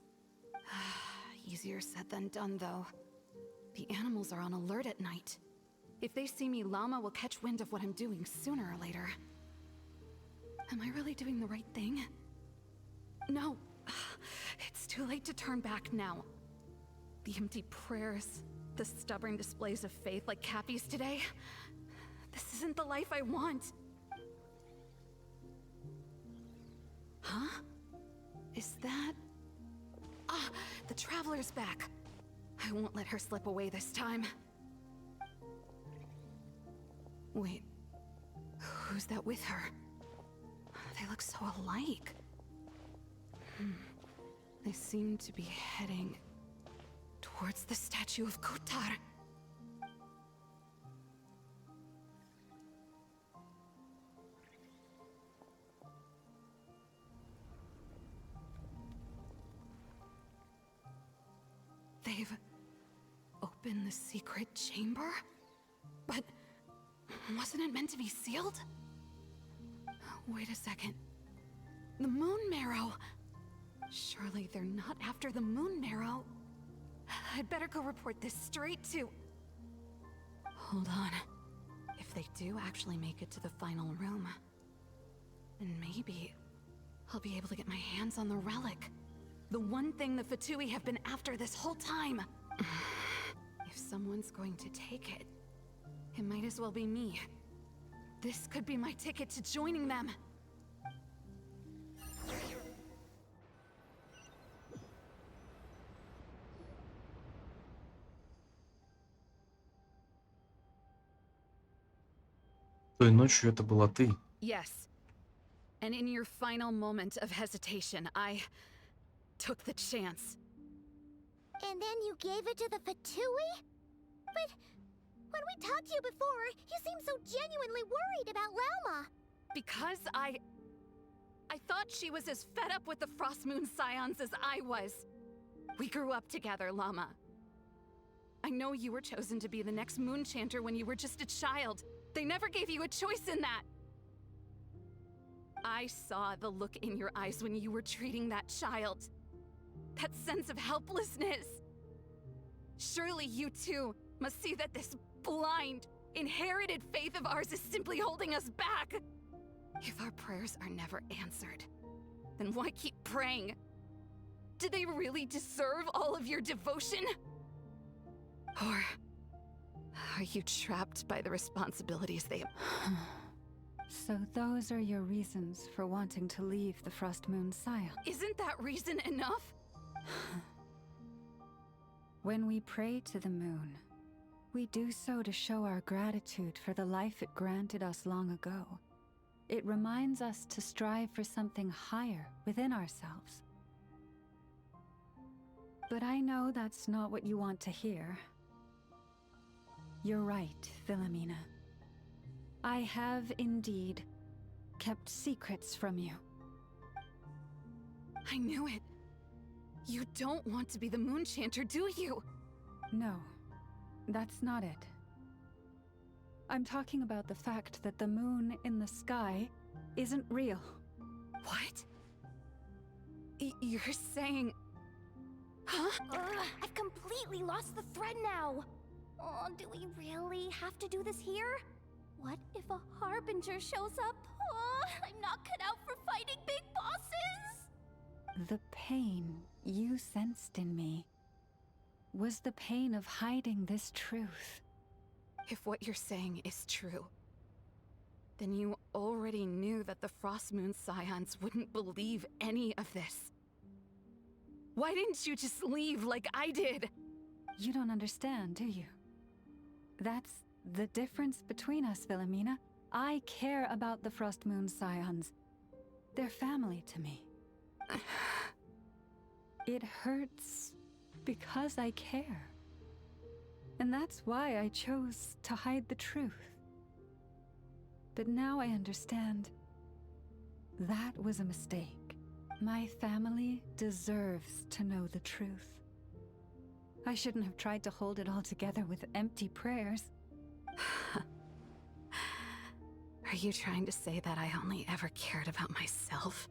Easier said than done, though. The animals are on alert at night. If they see me, Llama will catch wind of what I'm doing sooner or later. Am I really doing the right thing? No. It's too late to turn back now. The empty prayers, the stubborn displays of faith like Cappy's today. This isn't the life I want. Huh? Is that... Ah, the Traveler's back. I won't let her slip away this time. Wait, who's that with her? They look so alike. They seem to be heading towards the statue of Kotar. They've opened the secret chamber? But wasn't it meant to be sealed? Wait a second. The Moon Marrow! Surely they're not after the Moon Marrow. I'd better go report this straight to... Hold on. If they do actually make it to the final room, then maybe I'll be able to get my hands on the relic. The one thing the Fatui have been after this whole time. If someone's going to take it, it might as well be me. This could be my ticket to joining them. Той ночью это была ты. Yes. And in your final moment of hesitation, I took the chance. And then you gave it to the Fatui? But when we talked to you before, you seemed so genuinely worried about Lauma. Because I thought she was as fed up with the Frostmoon Scions as I was. We grew up together, Llama. I know you were chosen to be the next Moon Chanter when you were just a child. They never gave you a choice in that. I saw the look in your eyes when you were treating that child. That sense of helplessness. Surely you too must see that this blind, inherited faith of ours is simply holding us back. If our prayers are never answered, then why keep praying? Do they really deserve all of your devotion? Or are you trapped by the responsibilities they... So those are your reasons for wanting to leave the Frostmoon Scion? Isn't that reason enough? When we pray to the moon, we do so to show our gratitude for the life it granted us long ago. It reminds us to strive for something higher within ourselves. But I know that's not what you want to hear. You're right, Philomena. I have indeed kept secrets from you. I knew it. You don't want to be the Moon Chanter, do you? No, that's not it. I'm talking about the fact that the moon in the sky isn't real. What? You're saying... Huh? I've completely lost the thread now. Oh, do we really have to do this here? What if a Harbinger shows up? Oh, I'm not cut out for fighting big bosses! The pain you sensed in me was the pain of hiding this truth. If what you're saying is true, Then you already knew that the Frost Moon Scions wouldn't believe any of this. Why didn't you just leave like I did? You don't understand, do you? That's the difference between us, Wilhelmina. I care about the Frost Moon Scions. They're family to me. It hurts because I care. And that's why I chose to hide the truth. But now I understand. That was a mistake. My family deserves to know the truth. I shouldn't have tried to hold it all together with empty prayers. Are you trying to say that I only ever cared about myself?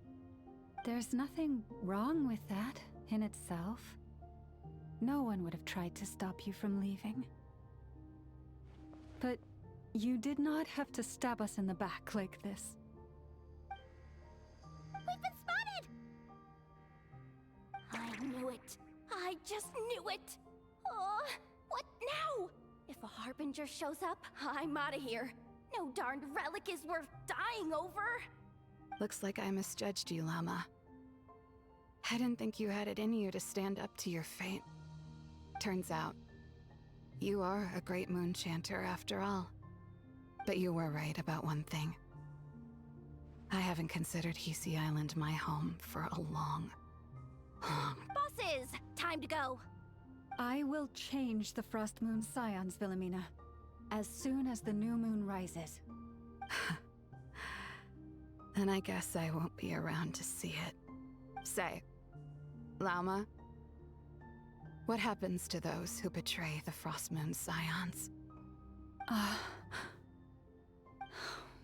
There's nothing wrong with that in itself. No one would have tried to stop you from leaving. But you did not have to stab us in the back like this. We've been spotted! I knew it. I just knew it. Oh, what now? If a Harbinger shows up, I'm out of here. No darned relic is worth dying over. Looks like I misjudged you, Llama. I didn't think you had it in you to stand up to your fate. Turns out, you are a great moon chanter after all. But you were right about one thing. I haven't considered Hisi Island my home for a long. Bosses, time to go. I will change the Frost Moon Scions, Wilhelmina, as soon as the new moon rises. Then I guess I won't be around to see it. Say, Lauma, what happens to those who betray the Frost Moon Scions?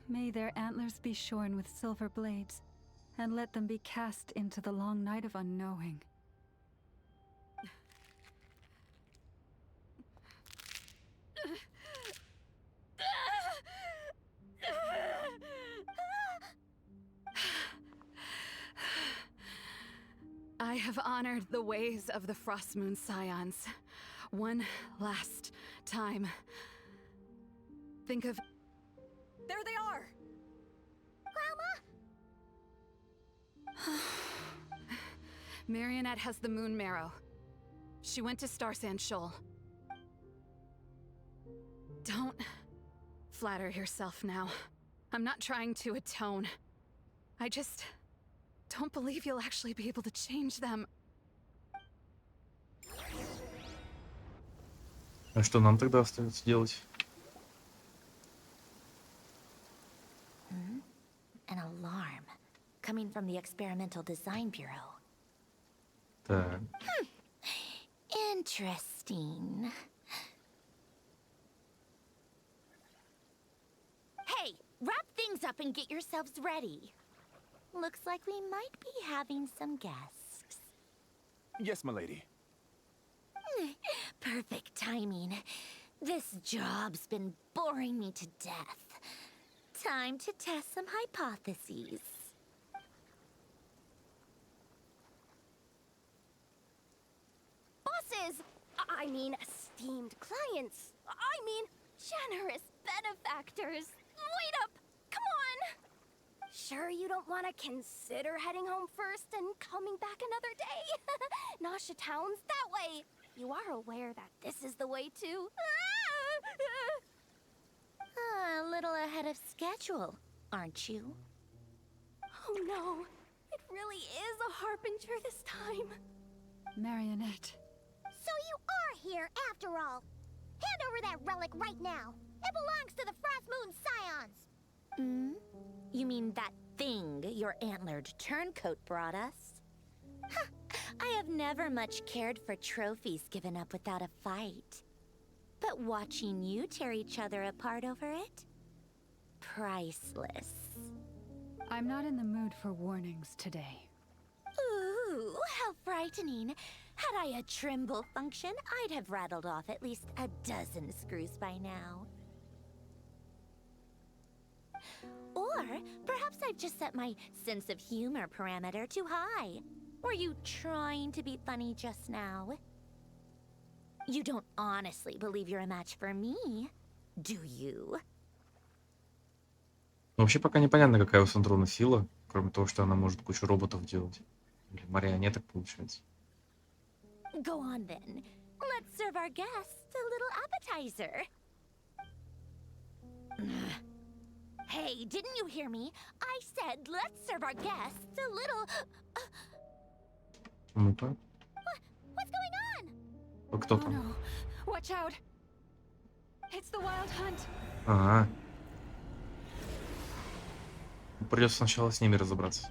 May their antlers be shorn with silver blades, and let them be cast into the long night of unknowing. I have honored the ways of the Frost Moon Scions one last time. Think of... There they are! Grandma? Marionette has the Moon Marrow. She went to Star Sand Shoal. Don't flatter yourself now. I'm not trying to atone. I just don't believe you'll actually be able to change them. А что нам тогда остается делать? An alarm coming from the Experimental Design Bureau. Так. Interesting. Hey, wrap things up and get yourselves ready. Looks like we might be having some guests. Yes, milady. Perfect timing. This job's been boring me to death. Time to test some hypotheses. Bosses! I mean, esteemed clients. I mean, generous benefactors. Wait up! Come on! Sure you don't want to consider heading home first and coming back another day? Nasha Town's that way. You are aware that this is the way too. A little ahead of schedule, aren't you? Oh no, it really is a Harbinger this time. Marionette. So you are here after all. Hand over that relic right now. It belongs to the Frost Moon Scions. You mean that thing your antlered turncoat brought us? Huh, I have never much cared for trophies given up without a fight. But watching you tear each other apart over it? Priceless. I'm not in the mood for warnings today. Ooh, how frightening. Had I a Trimble function, I'd have rattled off at least a dozen screws by now. Or perhaps I've just set my sense of humor parameter too high. Were you trying to be funny just now? You don't honestly believe you're a match for me, do you? Но вообще пока непонятно, какая у Сандрона сила, кроме того, что она может кучу роботов делать. Или марионеток, получается. Go on then. Let's serve our guests a little appetizer. Hey, didn't you hear me? I said let's serve our guests a little... Ну-ка. What's going on? Кто Oh там? no. Watch out. It's the wild hunt. Ага. Придется сначала с ними разобраться.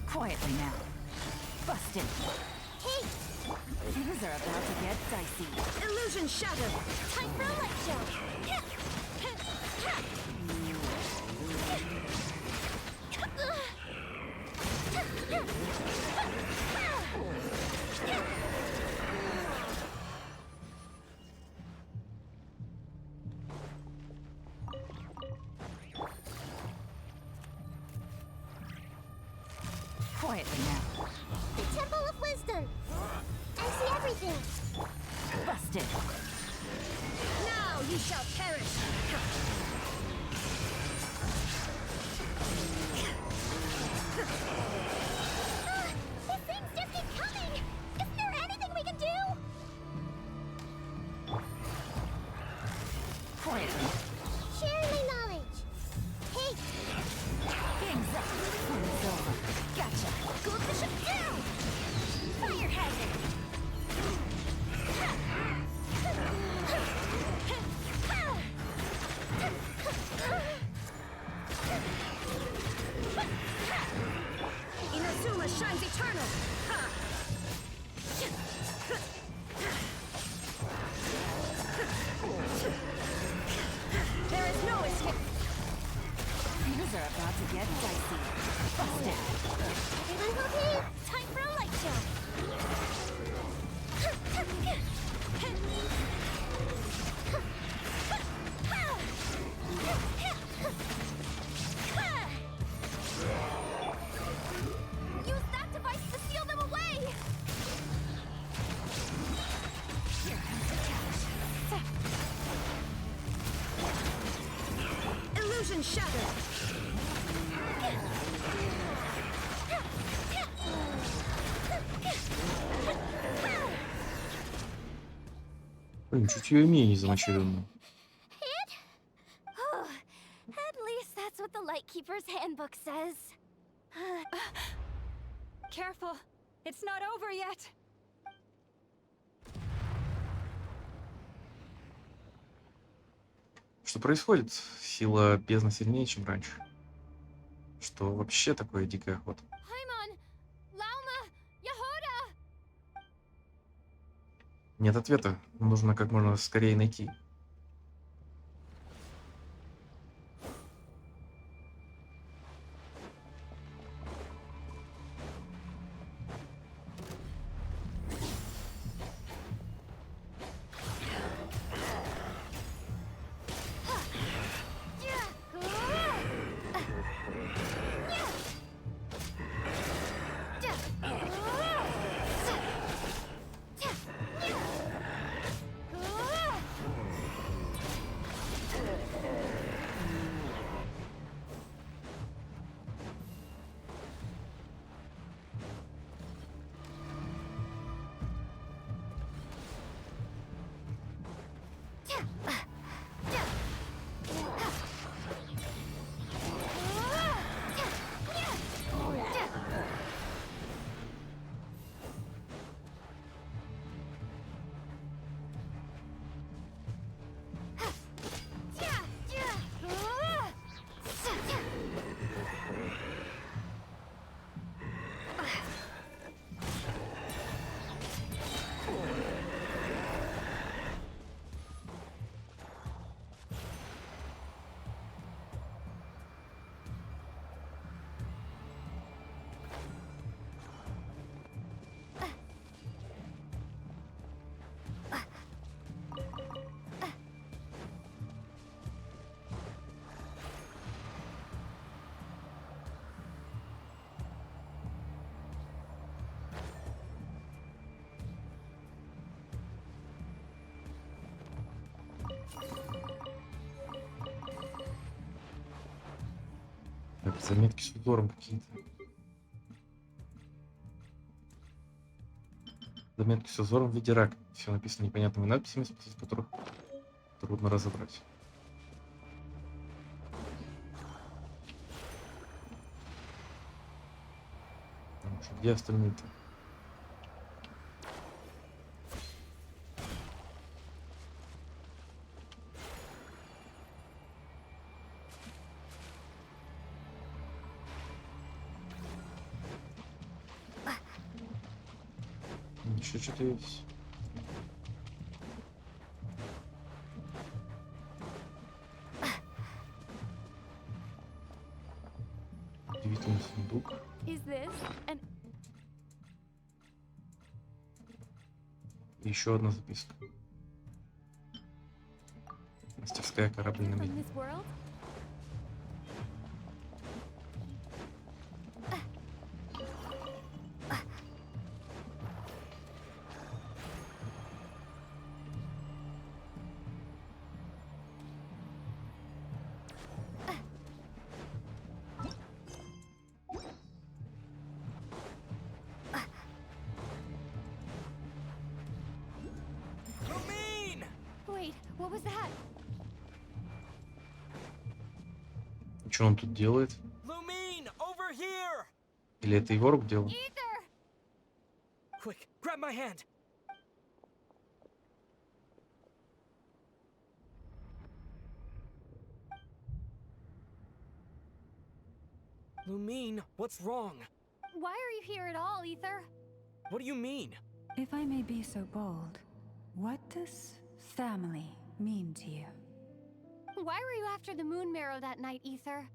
Quietly now. Busted. Hey, Things are about to get dicey. illusion shattered. Time for a light show. Quietly now. The Temple of Wisdom. I see everything. Busted. Now you shall perish. These things just keep coming. Isn't there anything we can do? Quietly. Share my knowledge. Hey, Things up. It's over. Gotcha. Go bishop down. Fire hazard. Inazuma shines eternal. There is no escape. Things are about to get dicey. Busted. Everyone okay? Time for a light show. Use that device to seal them away! Here comes the challenge. Illusion shattered! Блин, чуть ее имя не замочилено. Oh, at least that's what the Lightkeeper's handbook says. Careful. It's not over yet. Что происходит? Сила бездны сильнее, чем раньше. Что вообще такое дикая охота? Paimon! Lauma! Yahoda! Нет ответа. Нужно как можно скорее найти. Заметки с узором какие-то. Заметки с узором в виде рака. Все написано непонятными надписями, смысл которых трудно разобрать. Потому что где остальные-то? Еще что-то есть. Удивительный сундук. Is this an И еще одна записка. Мастерская корабля на from медне. this world? Wait, what was that? Что он тут делает? Lumine, over here! Или это его рук дело? Ether! Quick, grab my hand. Lumine, what's wrong? Why are you here at all, Ether? What do you mean? If I may be so bold, what does family mean to you? Why were you after the moon marrow that night, Ether?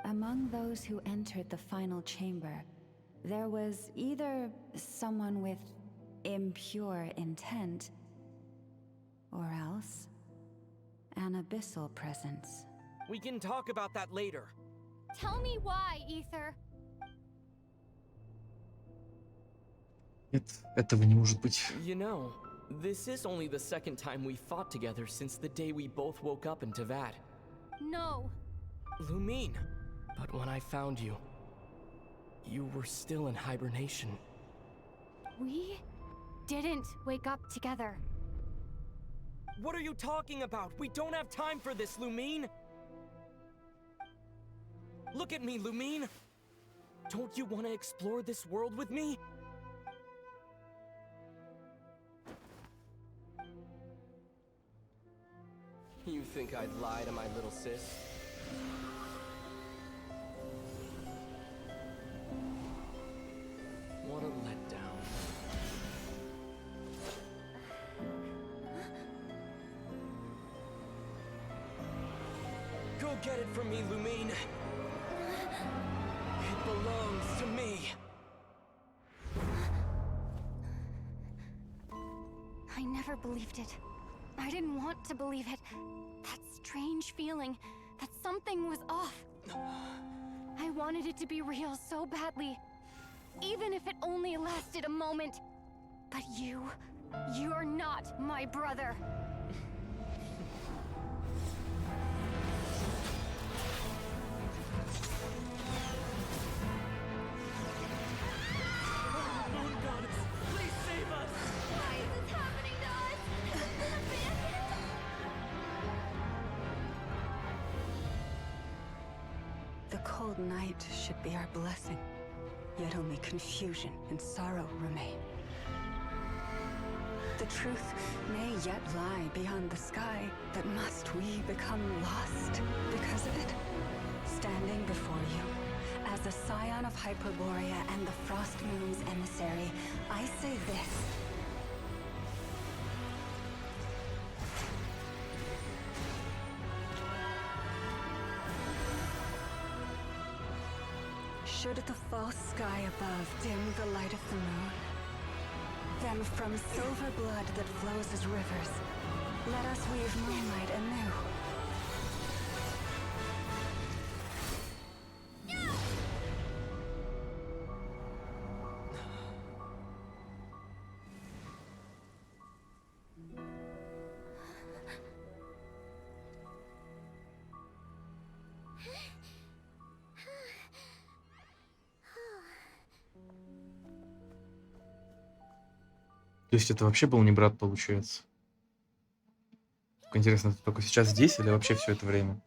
Among those who entered the final chamber, there was either someone with impure intent, or else an abyssal presence. We can talk about that later. Tell me why, Ether. Нет, этого не может быть. You know, this is only the second time we fought together since the day we both woke up in Tavad. No. Lumine, but when I found you, you were still in hibernation. We didn't wake up together. What are you talking about? We don't have time for this, Lumine! Look at me, Lumine! Don't you want to explore this world with me? You think I'd lie to my little sis? What a letdown. Go get it from me, Lumine. It belongs to me. I never believed it. I didn't want to believe it. That strange feeling that something was off. I wanted it to be real so badly. Even if it only lasted a moment. But you're not my brother. Moon goddess, please save us! Why is this happening to us? We've been abandoned. The cold night should be our blessing, yet only confusion and sorrow remain. The truth may yet lie beyond the sky, but must we become lost because of it? Standing before you, as a scion of Hyperborea and the Frost Moon's emissary, I say this. Should the false sky above dim the light of the moon, then from silver blood that flows as rivers, let us weave moonlight anew. есть это вообще был не брат, получается? Только интересно, это только сейчас здесь или вообще все это время?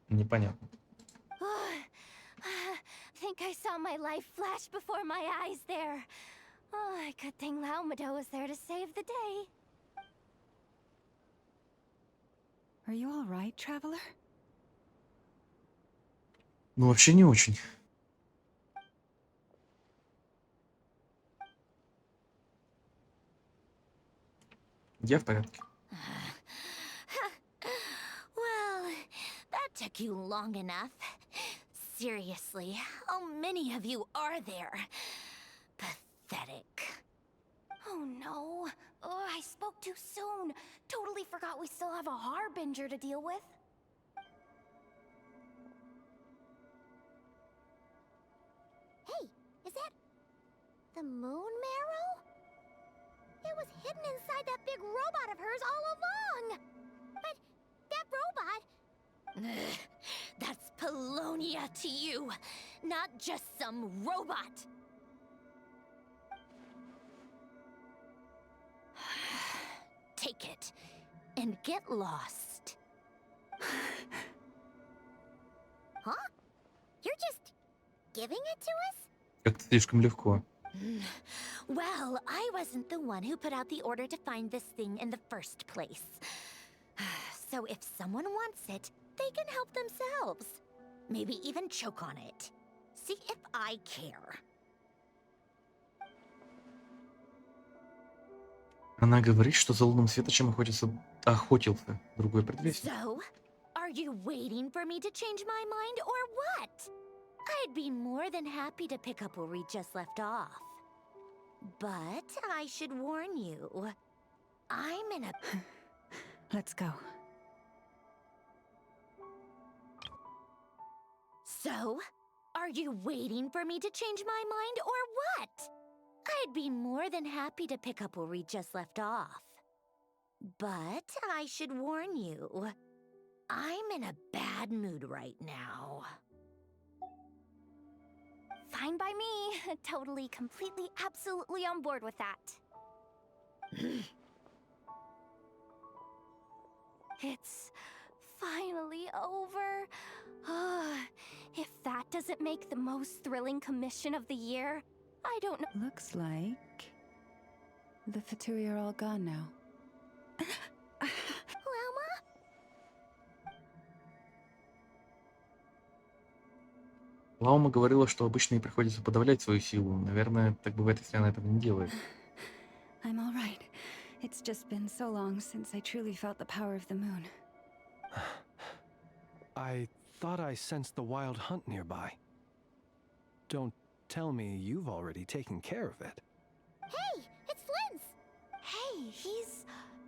Непонятно. Think I saw my life flash before my eyes there. Oh, good thing Laumado was there to save the day. Are you all right, traveler? Ну, вообще не очень. Я в порядке. Well, that took you long enough. Seriously, how many of you are there? Pathetic. Oh no. Oh, I spoke too soon. Totally forgot we still have a harbinger to deal with. Hey, is that the moon marrow? It was hidden inside that big robot of hers all along. But that robot... That's Polonia to you, not just some robot. Take it and get lost. Huh? You're just giving it to us? Как-то слишком легко. Well, I wasn't the one who put out the order to find this thing in the first place. So if someone wants it, they can help themselves. Maybe even choke on it. See if I care. Она говорит, что за лунным светочем охотился другой предвестник. So, are you waiting for me to change my mind or what? I'd be more than happy to pick up where we just left off. But I should warn you, I'm in a... Let's go. So, are you waiting for me to change my mind or what? I'd be more than happy to pick up where we just left off. But I should warn you, I'm in a bad mood right now. Fine by me. Totally, completely, absolutely on board with that. It's finally over. If that doesn't make the most thrilling commission of the year, I don't know. Looks like the Fatui are all gone now. Lauma? Лаума говорила, что обычно ей приходится подавлять свою силу. Наверное, так бывает, если она этого не делает. I'm all right. It's just been so long since I truly felt the power of the moon. I thought I sensed the wild hunt nearby. Don't tell me you've already taken care of it. Hey, it's Linz! Hey, he's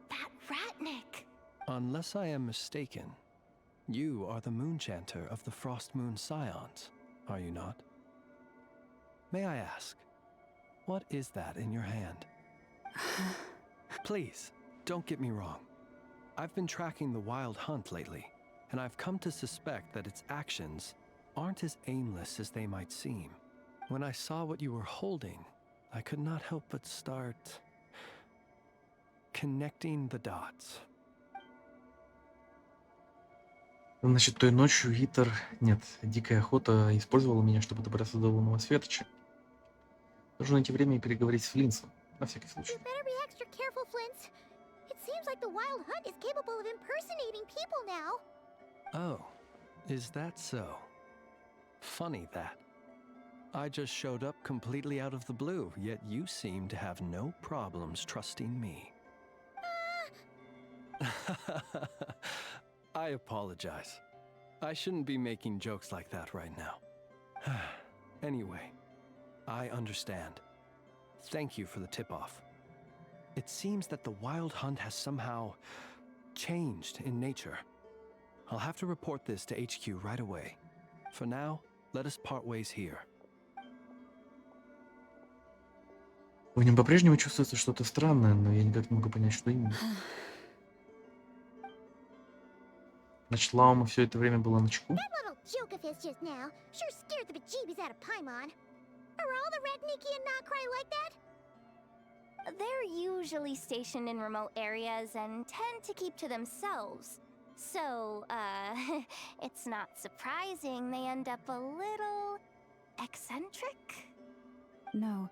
that Ratnik. Unless I am mistaken, you are the moon chanter of the Frost Moon Scions, are you not? May I ask, what is that in your hand? Please, don't get me wrong. I've been tracking the wild hunt lately, and I've come to suspect that its actions aren't as aimless as they might seem. When I saw what you were holding, I could not help but start connecting the dots. Значит, той ночью дикая охота использовала меня, чтобы добраться до лунного светоча. Нужно найти время и переговорить с Линсом, на всякий случай. You better be extra careful, Flint. It seems like the wild hunt is capable of impersonating people now. Oh, is that so? Funny that. I just showed up completely out of the blue, yet you seem to have no problems trusting me. I apologize. I shouldn't be making jokes like that right now. Anyway, I understand. Thank you for the tip-off. It seems that the wild hunt has somehow changed in nature. I'll have to report this to HQ right away. For now, let us part ways here. В нем по-прежнему чувствуется что-то странное, но я никак не могу понять, что именно. Значит, Лаума все это время была начеку? That little joke of his just now sure scared the bejeebies out of Paimon. Are all the Redniki and Notcry like that? They're usually stationed in remote areas and tend to keep to themselves. So, it's not surprising they end up a little eccentric. No,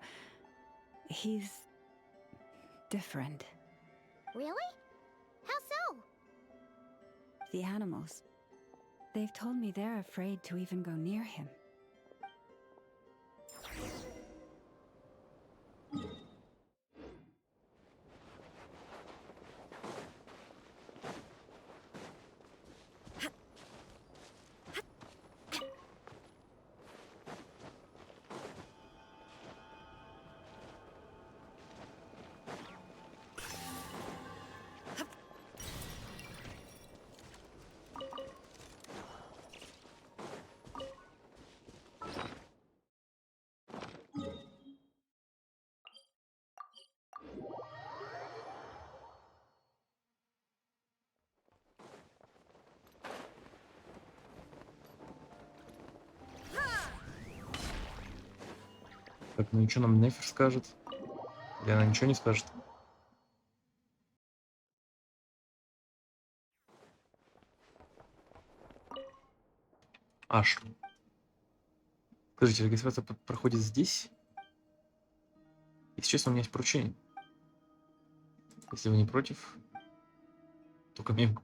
he's different. Really? How so? The animals. They've told me they're afraid to even go near him. Так, ну и что нам Нефер скажет? Или она ничего не скажет? Аш. Скажите, регистрация проходит здесь? Если честно, у меня есть поручение. Если вы не против, только мне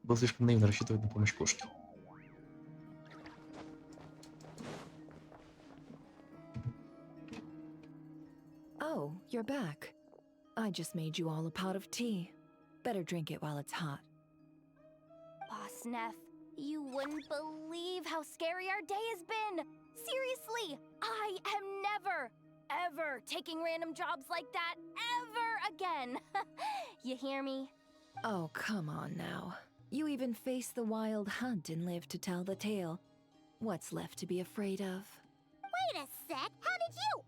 было слишком наивно рассчитывать на помощь кошки. Oh, you're back. I just made you all a pot of tea. Better drink it while it's hot. Boss Neff, you wouldn't believe how scary our day has been. Seriously, I am never, ever taking random jobs like that ever again. You hear me? Oh, come on now. You even faced the wild hunt and lived to tell the tale. What's left to be afraid of? Wait a sec, how did you?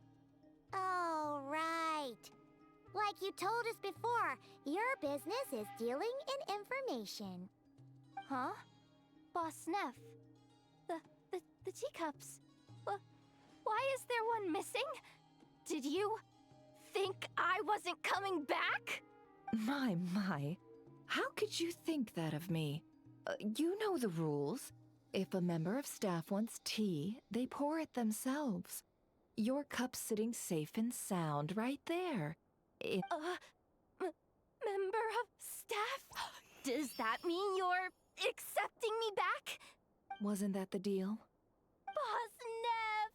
Oh, right. Like you told us before, your business is dealing in information. Huh? Boss Neff, the teacups. Why is there one missing? Did you think I wasn't coming back? My. How could you think that of me? You know the rules. If a member of staff wants tea, they pour it themselves. Your cup's sitting safe and sound right there. Member of staff? Does that mean you're accepting me back? Wasn't that the deal? Boss Neff,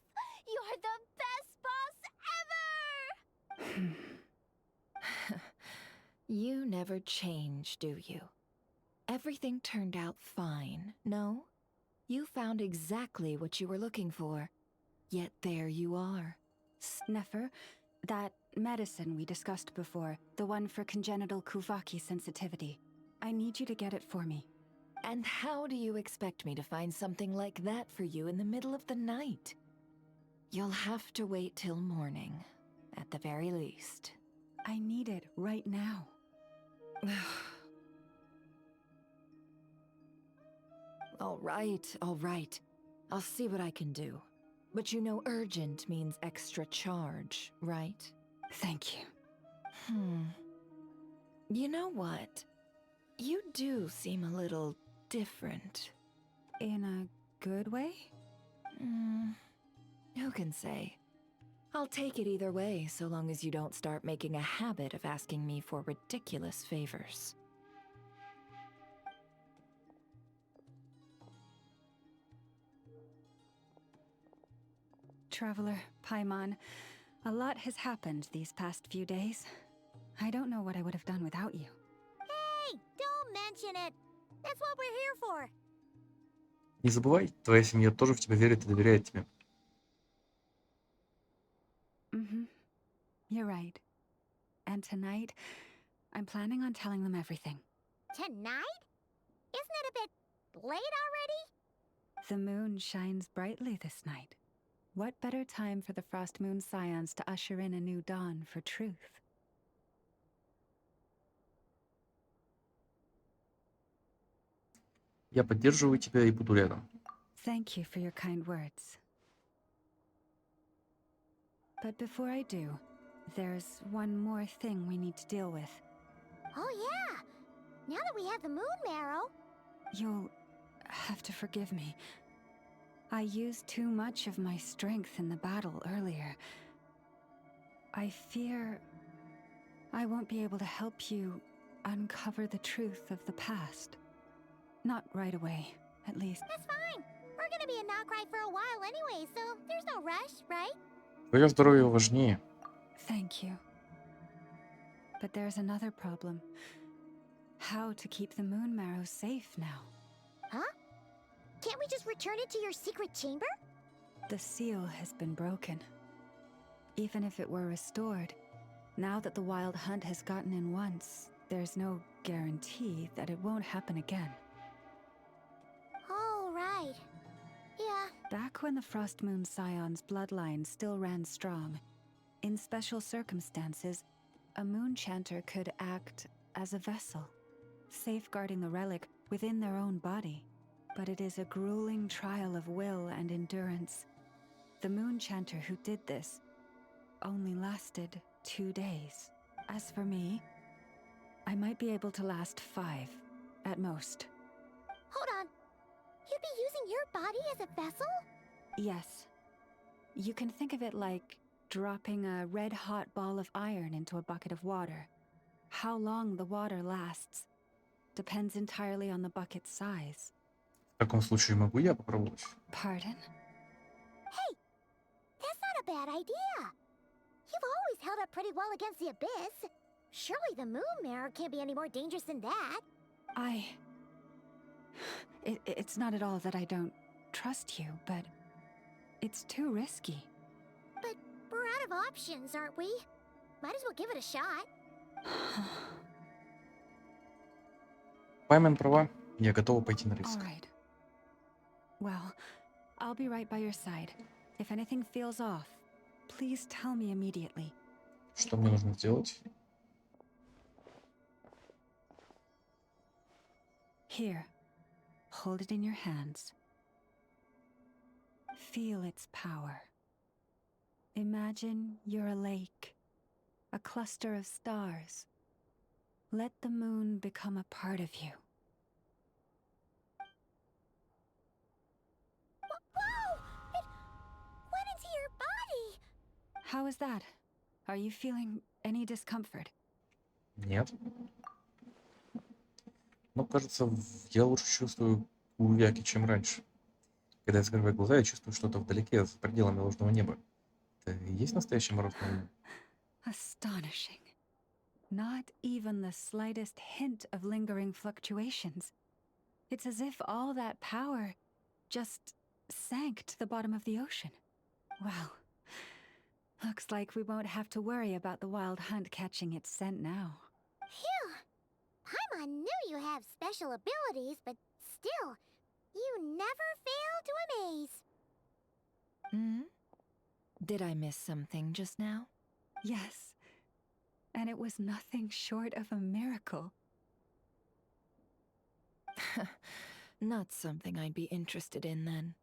you're the best boss ever! You never change, do you? Everything turned out fine, no? You found exactly what you were looking for. Yet there you are. Sneffer, that medicine we discussed before, the one for congenital Kuvaki sensitivity. I need you to get it for me. And how do you expect me to find something like that for you in the middle of the night? You'll have to wait till morning, at the very least. I need it right now. All right. I'll see what I can do. But you know urgent means extra charge, right? Thank you. You know what? You do seem a little different. In a good way? Who can say? I'll take it either way, so long as you don't start making a habit of asking me for ridiculous favors. Traveler, Paimon, a lot has happened these past few days. I don't know what I would have done without you. Hey, don't mention it. That's what we're here for. Не забывай, твоя семья тоже в тебя верит и доверяет тебе. You're right. And tonight, I'm planning on telling them everything. Tonight? Isn't it a bit late already? The moon shines brightly this night. What better time for the Frost Moon Scions to usher in a new dawn for truth? Я поддерживаю тебя и буду рядом. Thank you for your kind words. But before I do, there's one more thing we need to deal with. Oh yeah! Now that we have the moon marrow... You'll have to forgive me. I used too much of my strength in the battle earlier. I fear I won't be able to help you uncover the truth of the past. Not right away, at least. That's fine. We're gonna be in Nocry for a while anyway, so there's no rush, right? Твое здоровье важнее. Thank you. But there's another problem. How to keep the moon marrow safe now? Huh? Can't we just return it to your secret chamber? The seal has been broken. Even if it were restored, now that the wild hunt has gotten in once, there's no guarantee that it won't happen again. Oh, right. Yeah. Back when the Frost Moon Scion's bloodline still ran strong, in special circumstances, a moon chanter could act as a vessel, safeguarding the relic within their own body. But it is a grueling trial of will and endurance. The moon chanter who did this only lasted 2 days. As for me, I might be able to last 5, at most. Hold on. You'd be using your body as a vessel? Yes. You can think of it like dropping a red-hot ball of iron into a bucket of water. How long the water lasts depends entirely on the bucket's size. В таком случае могу я попробовать? Pardon? Hey, that's not a bad idea. You've always held up pretty well against the abyss. Surely the moon mirror can't be any more dangerous than that. It's not at all that I don't trust you, but it's too risky. But we're out of options, aren't we? Might as well give it a shot. Паймен права. Я готова пойти на риск. All right. Well, I'll be right by your side. If anything feels off, please tell me immediately. Что мне нужно сделать? Here, hold it in your hands. Feel its power. Imagine you're a lake, a cluster of stars. Let the moon become a part of you. Whoa! It went into your body! How is that? Are you feeling any discomfort? Нет. Но, кажется, я лучше чувствую Увяки, чем раньше. Когда я закрываю глаза, я чувствую что-то вдалеке, за пределами ложного неба. Это и есть настоящий морозный лун? Astonishing. Not even the slightest hint of lingering fluctuations. It's as if all that power just sank to the bottom of the ocean. Well, looks like we won't have to worry about the wild hunt catching its scent now. Phew! Paimon knew you have special abilities, but still, you never fail to amaze. Hmm? Did I miss something just now? Yes. And it was nothing short of a miracle. Not something I'd be interested in then.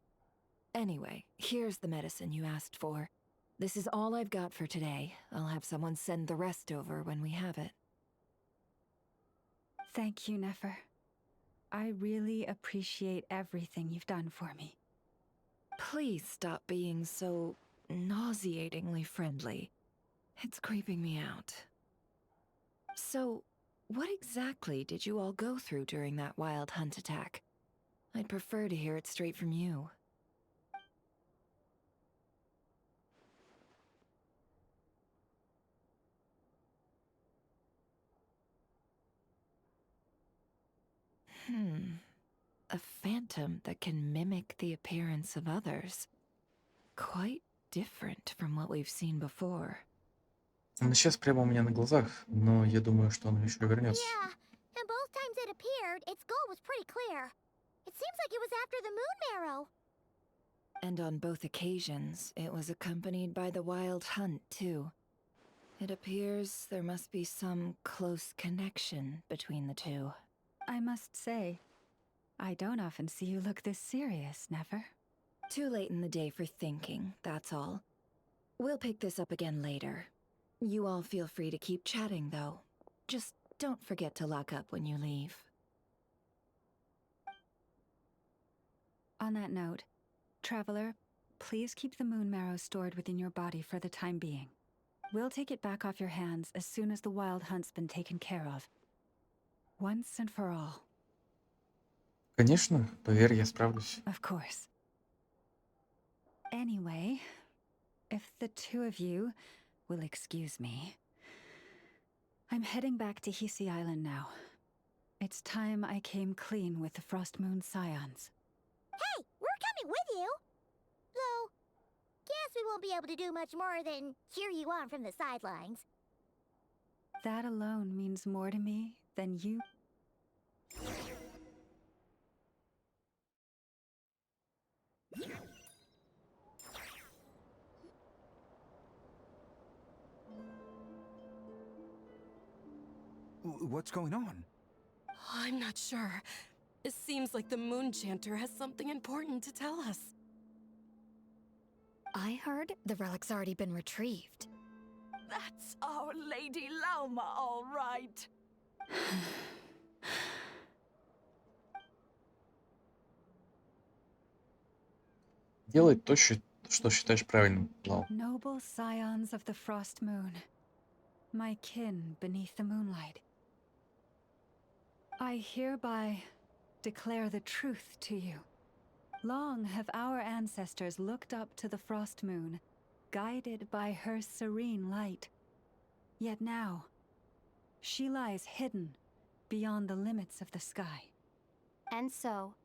Anyway, here's the medicine you asked for. This is all I've got for today. I'll have someone send the rest over when we have it. Thank you, Nefer. I really appreciate everything you've done for me. Please stop being so nauseatingly friendly. It's creeping me out. So, what exactly did you all go through during that wild hunt attack? I'd prefer to hear it straight from you. A phantom that can mimic the appearance of others. Quite different from what we've seen before. Он исчез прямо у меня на глазах, но я думаю, что он еще вернется. Yeah, and both times it appeared, its goal was pretty clear. It seems like it was after the moon marrow. And on both occasions, it was accompanied by the wild hunt, too. It appears there must be some close connection between the two. I must say, I don't often see you look this serious, Nefer. Too late in the day for thinking, that's all. We'll pick this up again later. You all feel free to keep chatting, though. Just don't forget to lock up when you leave. On that note, Traveler, please keep the moon marrow stored within your body for the time being. We'll take it back off your hands as soon as the wild hunt's been taken care of. Once and for all. Конечно, поверь, я справлюсь. Of course. Anyway, if the two of you will excuse me, I'm heading back to Hisi Island now. It's time I came clean with the Frost Moon Scions. Hey, we're coming with you! Though, guess we won't be able to do much more than cheer you on from the sidelines. That alone means more to me than you. What's going on? I'm not sure. It seems like the Moon Chanter has something important to tell us. I heard the relic's already been retrieved. That's our Lady Lauma, all right. Делай то, что считаешь правильным, Лау. Noble scions of the Frost Moon, my kin beneath the moonlight. I hereby declare the truth to you. Long have our ancestors looked up to the Frost Moon, guided by her serene light. Yet now, she lies hidden beyond the limits of the sky. And so,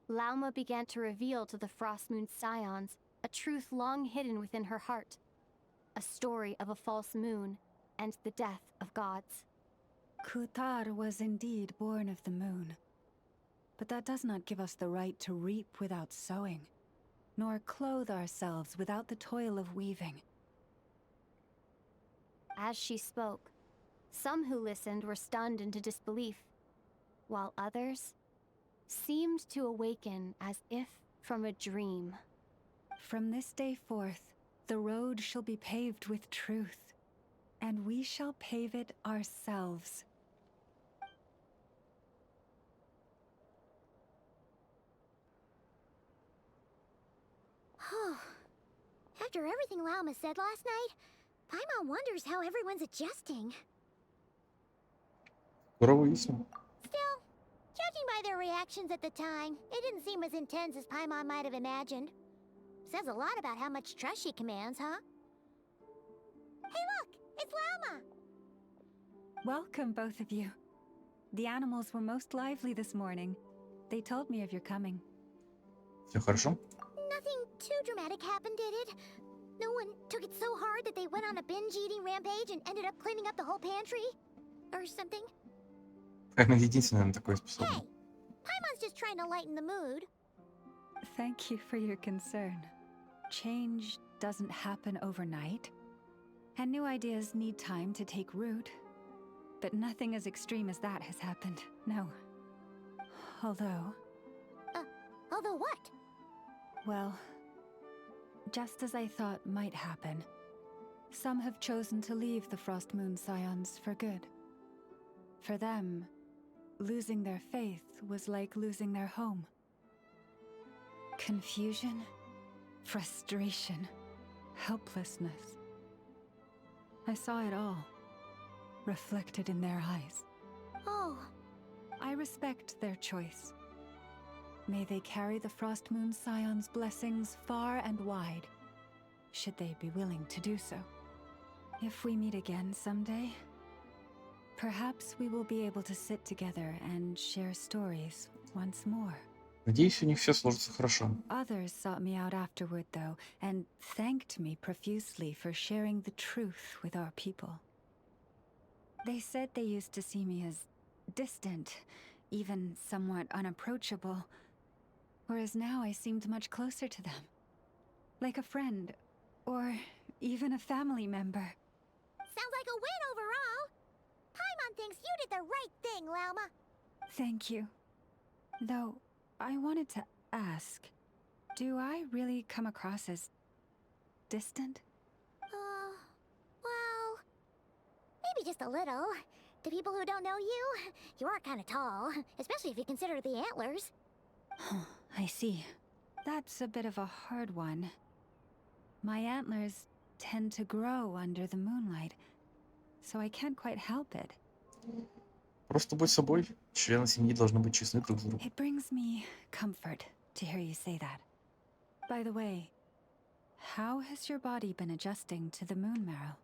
Lauma began to reveal to the Frost Moon Scions a truth long hidden within her heart. A story of a false moon and the death of gods. Kutar was indeed born of the moon. But that does not give us the right to reap without sowing, nor clothe ourselves without the toil of weaving. As she spoke, some who listened were stunned into disbelief, while others seemed to awaken as if from a dream. From this day forth, the road shall be paved with truth, and we shall pave it ourselves. After everything Lauma said last night, Paimon wonders how everyone's adjusting. Здорово весело. Still, judging by their reactions at the time, it didn't seem as intense as Paimon might have imagined. Says a lot about how much trust she commands, huh? Hey look! It's Lauma! Welcome, both of you. The animals were most lively this morning. They told me of your coming. Все хорошо? Nothing too dramatic happened, did it? No one took it so hard that they went on a binge-eating rampage and ended up cleaning up the whole pantry? Or something? Она единственная на такое способна. Hey! Paimon's just trying to lighten the mood. Thank you for your concern. Change doesn't happen overnight, and new ideas need time to take root. But nothing as extreme as that has happened, no. Although... Although what? Well, just as I thought might happen, some have chosen to leave the Frost Moon Scions for good. For them, losing their faith was like losing their home. Confusion, frustration, helplessness. I saw it all, reflected in their eyes. Oh. I respect their choice. May they carry the Frost Moon Scions' blessings far and wide, should they be willing to do so. If we meet again someday, perhaps we will be able to sit together and share stories once more. Надеюсь, у них все сложится хорошо. Others sought me out afterward, though, and thanked me profusely for sharing the truth with our people. They said they used to see me as distant, even somewhat unapproachable, whereas now I seemed much closer to them. Like a friend, or even a family member. Sounds like a win overall! Paimon thinks you did the right thing, Lauma. Thank you. Though, I wanted to ask, do I really come across as distant? just a little. To people who don't know you, you are kind of tall, especially if you consider the antlers. I see. That's a bit of a hard one. My antlers tend to grow under the moonlight, so I can't quite help it. Просто будь собой. Члены семьи должны быть честны друг с другом. It brings me comfort to hear you say that. By the way, how has your body been adjusting to the moon marrow?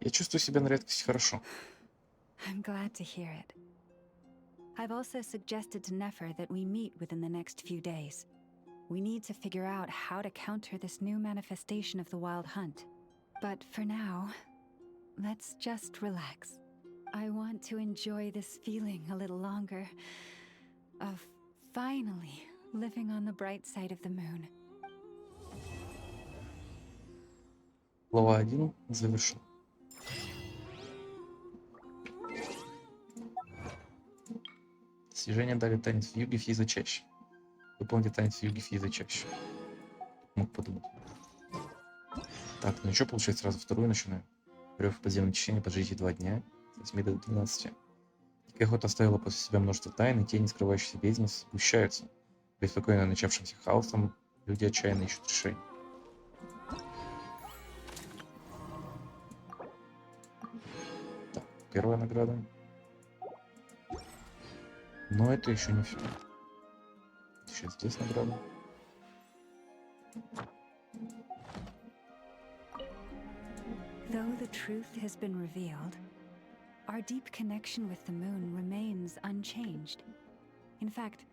Я чувствую себя на редкость хорошо. I'm glad to hear it. I've also suggested to Nefer that we meet within the next few days. We need to figure out how to counter this new manifestation of the wild hunt. But for now, let's just relax. I want to enjoy this feeling a little longer of finally living on the bright side of the moon. Глава 1 завершена. Достижение дали танец в юге Физа чаще. Выполните танец в юге Физа чаще. Мог подумать. Так, ну что, получается, сразу вторую начинаем. Рев подземное течение, поджите 2 дня, с 8 до 12. Дикая охота оставила после себя множество тайн, и тени, скрывающиеся в бездне, сгущаются. Беспокойно начавшимся хаосом, люди отчаянно ищут решение. Так, первая награда. Но это еще не все. Сейчас здесь награда. Though the truth has been revealed, our deep connection with the moon remains unchanged. In fact,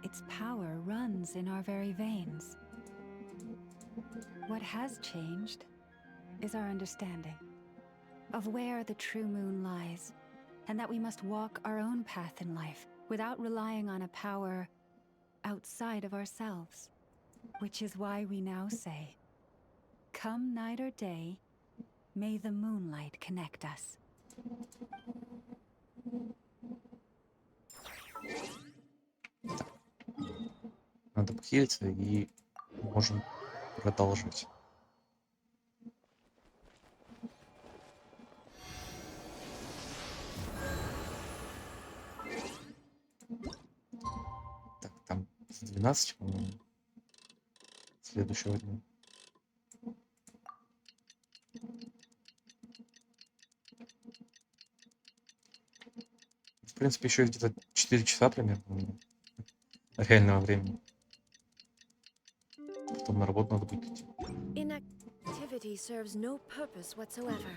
its power runs in our very veins. What has changed is our understanding of where the true moon lies, and that we must walk our own path in life without relying on a power outside of ourselves. Which is why we now say, come night or day, may the moonlight connect us. Надо похилиться и можем продолжить. Так, там с 12, по-моему, следующего дня. В принципе, еще где-то 4 часа примерно реального времени. Потом на работу надо будет идти. Inactivity serves no purpose whatsoever.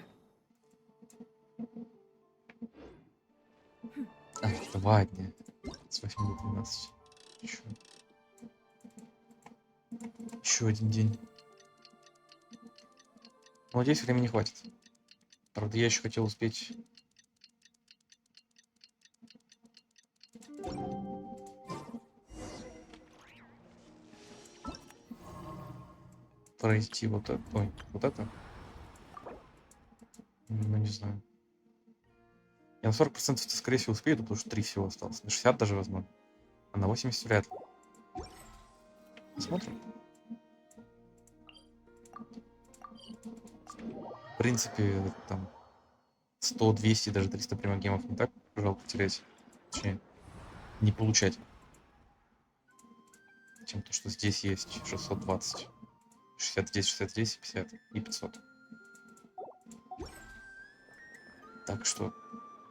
А, 2 дня. С 8 до 12. Еще один день. Но надеюсь, времени хватит. Правда, я еще хотел успеть... пройти вот это. Ой, вот это. Ну, не знаю. Я на 40% скорее всего успею, потому что 3 всего осталось. На 60 даже возможно. А на 80 вряд ли. Посмотрим. В принципе, там 100, 200, даже 300 примагемов не так жалко терять. Точнее, не получать. Чем то, что здесь есть 620. 60 здесь, 60 здесь, 50 и 500. Так что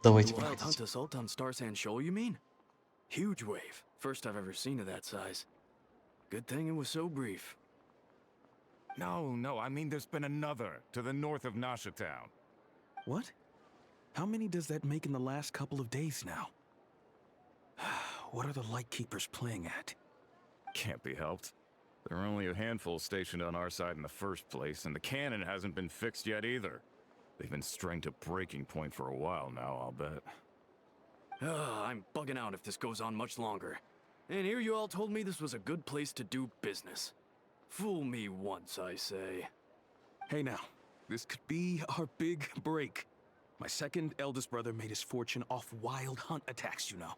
давайте Wild проходить. hunt assault on Star Sand Shoal, you mean? Huge wave. First I've ever seen of that size. Good thing it was so brief. No, I mean there's been another to the north of Nasha Town. What? How many does that make in the last couple of days now? What are the Lightkeepers playing at? Can't be helped. There are only a handful stationed on our side in the first place, and the cannon hasn't been fixed yet either. They've been strained to breaking point for a while now, I'll bet. I'm bugging out if this goes on much longer. And here you all told me this was a good place to do business. Fool me once, I say. Hey now, this could be our big break. My second eldest brother made his fortune off wild hunt attacks, you know.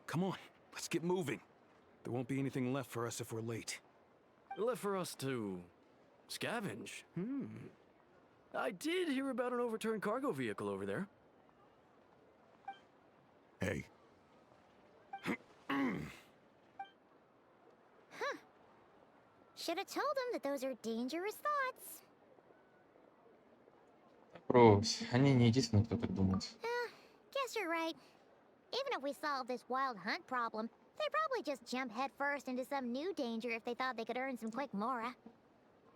Come on, let's get moving. There won't be anything left for us if we're late. Left for us to scavenge? I did hear about an overturned cargo vehicle over there. Hey. Should have told him that those are dangerous thoughts. Брось, они не единственные, кто так думает. Guess you're right. Even if we solve this wild hunt problem, they'd probably just jump headfirst into some new danger if they thought they could earn some quick mora.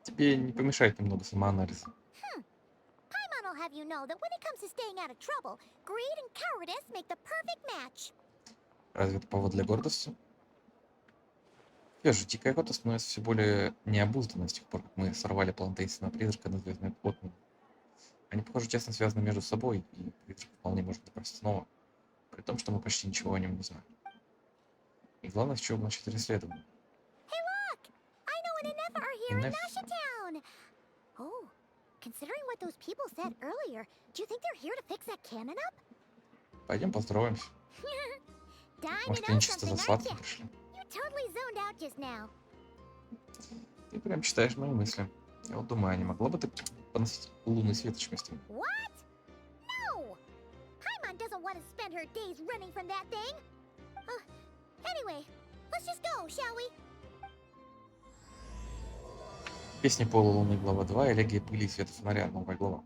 Тебе не помешает немного самоанализа. Paimon will have you know that when it comes to staying out of trouble, greed and cowardice make the perfect match. Разве это повод для гордости? Я же дикая кота становится все более необузданной с тех пор, как мы сорвали план таинственного призрака на звездной плотной. Они, похоже, тесно связаны между собой, и призрак вполне может напасть снова, при том, что мы почти ничего о нем не знаем. И главное, с чего начать расследование. Hey, look! I know an Inef are here in Nasha Town! Oh, considering what those people said earlier, do you think they're here to fix that cannon up? Пойдем поздороваемся. Может, они чисто за сладким пришли. You totally zoned out just now. Ты прям читаешь мои мысли. Я вот думаю, а не могла бы ты поносить лунный светоч вместе? What? No! Paimon doesn't want to spend her days running from that thing. Anyway, let's just go, shall we? Песни полулуны, глава 2, элегия пыли и света фонаря, новая глава.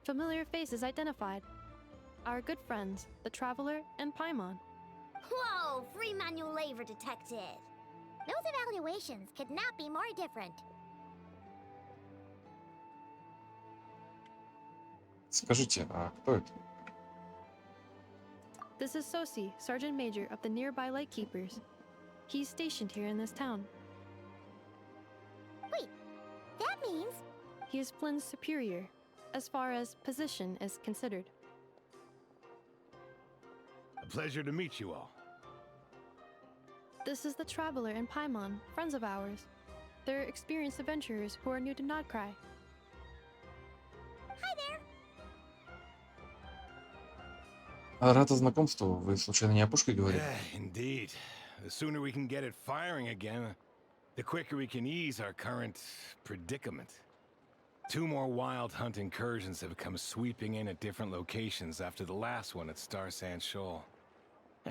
Familiar faces identified. Our good friends, the Traveler and Paimon. Whoa, free manual labor detected. Those evaluations could not be more different. Скажите, а кто это? This is Sosi, Sergeant Major of the nearby Lightkeepers. He's stationed here in this town. Wait, that means... He is Flynn's superior, as far as position is considered. A pleasure to meet you all. This is the Traveler and Paimon, friends of ours. They're experienced adventurers who are new to Nodcry. Hi there. Рада знакомству. Вы случайно не о пушке говорили? Indeed. The sooner we can get it firing again, the quicker we can ease our current predicament. 2 more wild hunt incursions have come sweeping in at different locations after the last one at Star Sand Shoal.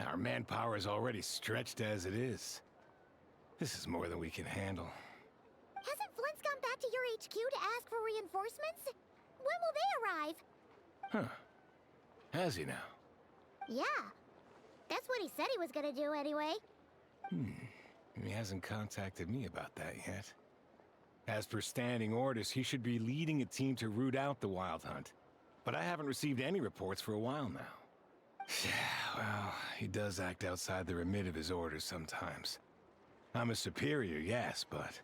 Our manpower is already stretched as it is. This is more than we can handle. Hasn't Flint's gone back to your HQ to ask for reinforcements? When will they arrive? Huh. Has he now? Yeah. That's what he said he was gonna do anyway. He hasn't contacted me about that yet. As per standing orders, he should be leading a team to root out the wild hunt. But I haven't received any reports for a while now. Well, he does act outside the remit of his orders sometimes. I'm his superior, yes, but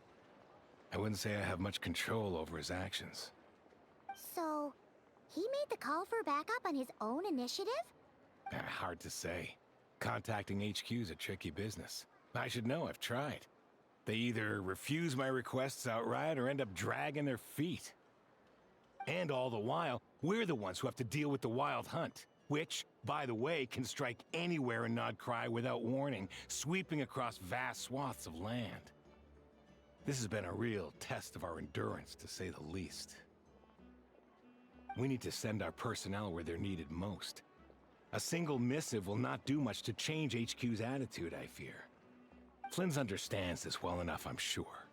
I wouldn't say I have much control over his actions. So, he made the call for backup on his own initiative? Hard to say. Contacting HQ's a tricky business. I should know, I've tried. They either refuse my requests outright or end up dragging their feet. And all the while, we're the ones who have to deal with the wild hunt, which, by the way, can strike anywhere in Nodcry without warning, sweeping across vast swaths of land. This has been a real test of our endurance, to say the least. We need to send our personnel where they're needed most. A single missive will not do much to change HQ's attitude, I fear. Flynn's understands this well enough, I'm sure.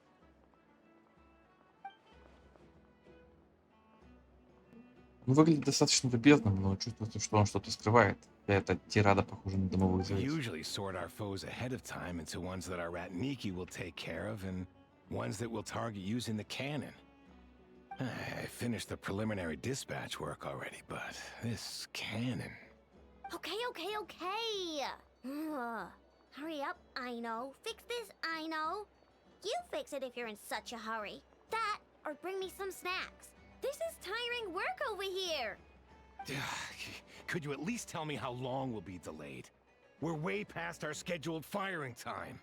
Он выглядит достаточно любезным, но чувствуется, что он что-то скрывает. Эта тирада похожа на дымовую We завесу. usually sort our foes ahead of time into ones that our Ratniki will take care of and ones that we'll target using the cannon. I finished the preliminary dispatch work already, but this cannon... Okay. Hurry up, I know. Fix this, I know. You fix it if you're in such a hurry. That, or bring me some snacks. This is tiring work over here. Could you at least tell me how long we'll be delayed? We're way past our scheduled firing time.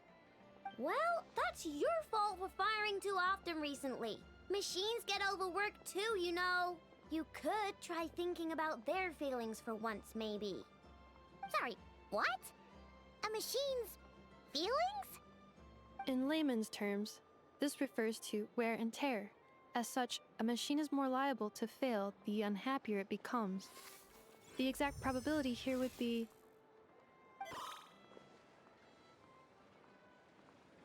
Well, that's your fault for firing too often recently. Machines get overworked too, you know. You could try thinking about their feelings for once, maybe. Sorry, what? A machine's feelings? In layman's terms, this refers to wear and tear. As such, a machine is more liable to fail the unhappier it becomes. The exact probability here would be...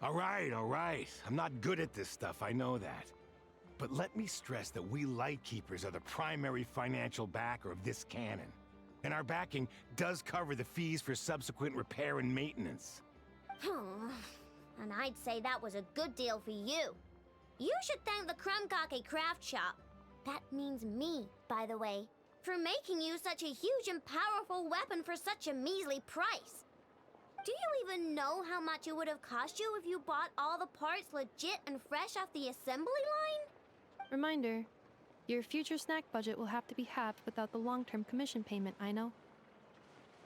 All right. I'm not good at this stuff, I know that. But let me stress that we Lightkeepers are the primary financial backer of this cannon. And our backing does cover the fees for subsequent repair and maintenance. And I'd say that was a good deal for you. You should thank the Krumkake craft shop. That means me, by the way, for making you such a huge and powerful weapon for such a measly price. Do you even know how much it would have cost you if you bought all the parts legit and fresh off the assembly line? Reminder, your future snack budget will have to be halved without the long-term commission payment, I know.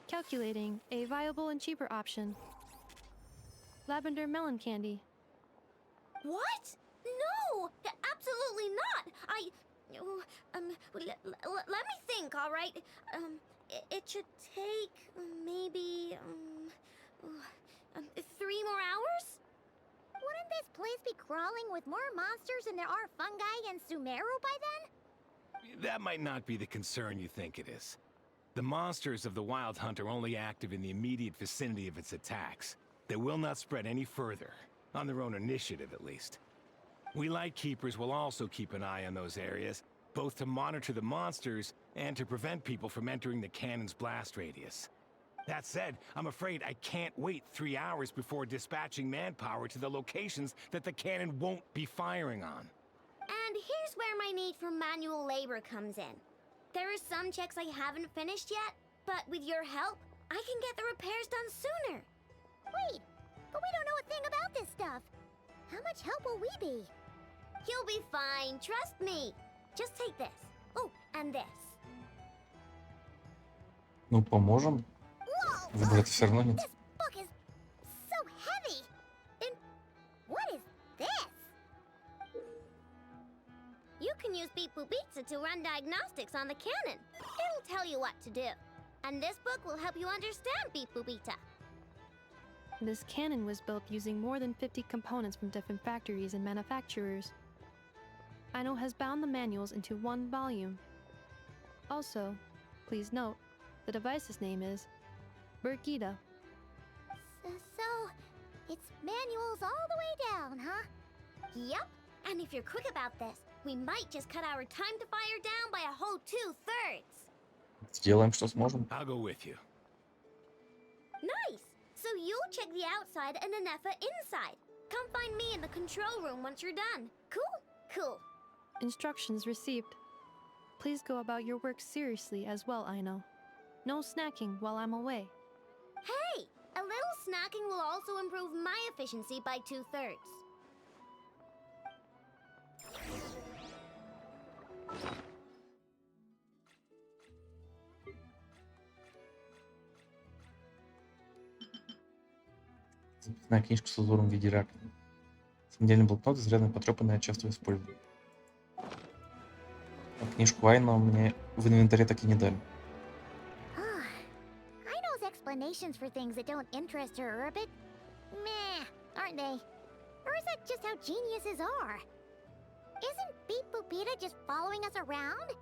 Calculating a viable and cheaper option. Lavender melon candy. What? No! Absolutely not! Let me think, all right? It should take maybe 3 more hours? Wouldn't this place be crawling with more monsters than there are fungi and Sumeru by then? That might not be the concern you think it is. The monsters of the Wild Hunt are only active in the immediate vicinity of its attacks. They will not spread any further, on their own initiative at least. We Lightkeepers will also keep an eye on those areas, both to monitor the monsters and to prevent people from entering the cannon's blast radius. That said, I'm afraid I can't wait 3 hours before dispatching manpower to the locations that the cannon won't be firing on. And here's where my need for manual labor comes in. There are some checks I haven't finished yet, but with your help, I can get the repairs done sooner. Wait, but we don't know a thing about this stuff. How much help will we be? You'll be fine, trust me. Just take this. Oh, and this. Ну, поможем. Выбрать все равно нет. This book is so heavy. And what is this? You can use Beep Boop Pizza to run diagnostics on the cannon. It'll tell you what to do. And this book will help you understand Beep Boop Pizza. This cannon was built using more than 50 components from different factories and manufacturers. Aino has bound the manuals into one volume. Also, please note, the device's name is Burkida. So, it's manuals all the way down, huh? Yep. And if you're quick about this, we might just cut our time to fire down by a whole 2/3. Сделаем, что сможем. I'll go with you. Nice! So you'll check the outside and Anefa inside. Come find me in the control room once you're done. Cool. Instructions received. Please go about your work seriously as well, Aino. No snacking while I'm away. Hey! A little snacking will also improve my efficiency by 2/3. Записная книжка с узором в виде раковины. Самодельный блокнот, изрядно потрепанный от частого использования. А книжку Айно мне в инвентаре так и не дали. Aino's explanations for things that don't interest her are a bit meh, aren't they? Or is that just how geniuses are? Isn't Beep Boopita just following us around?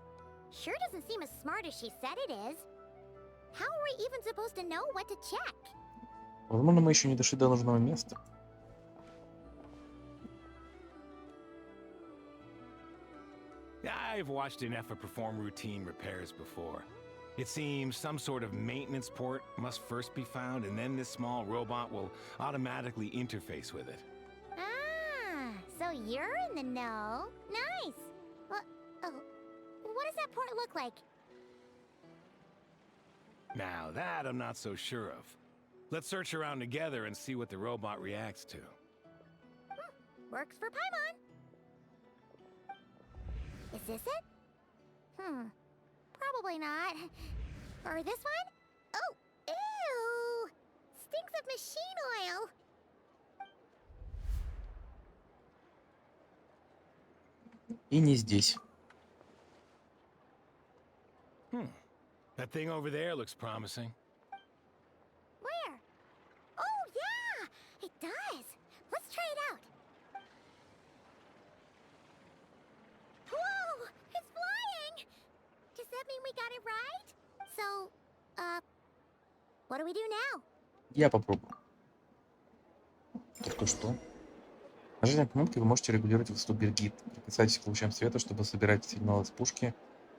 Sure doesn't seem as smart as she said it is. How are we even supposed to know what to check? Возможно, мы еще не дошли до нужного места. I've watched Anefa perform routine repairs before. It seems some sort of maintenance port must first be found, and then this small robot will automatically interface with it. Ah, so you're in the know. Nice. Well, what does that port look like? Now that I'm not so sure of. Let's search around together and see what the robot reacts to. Works for Paimon. Is this it? Probably not. Or this one? Oh, ew! Stinks of machine oil. И не здесь. That thing over there looks promising. Where? Oh, yeah! It does. Let's try it out. Whoa! It's flying! Does that mean we got it right? So, what do we do now? Я попробую. Только что. Нажатием кнопки вы можете регулировать высоту Бергит. Прикасайтесь к лучам света, чтобы собирать сигналы с пушки.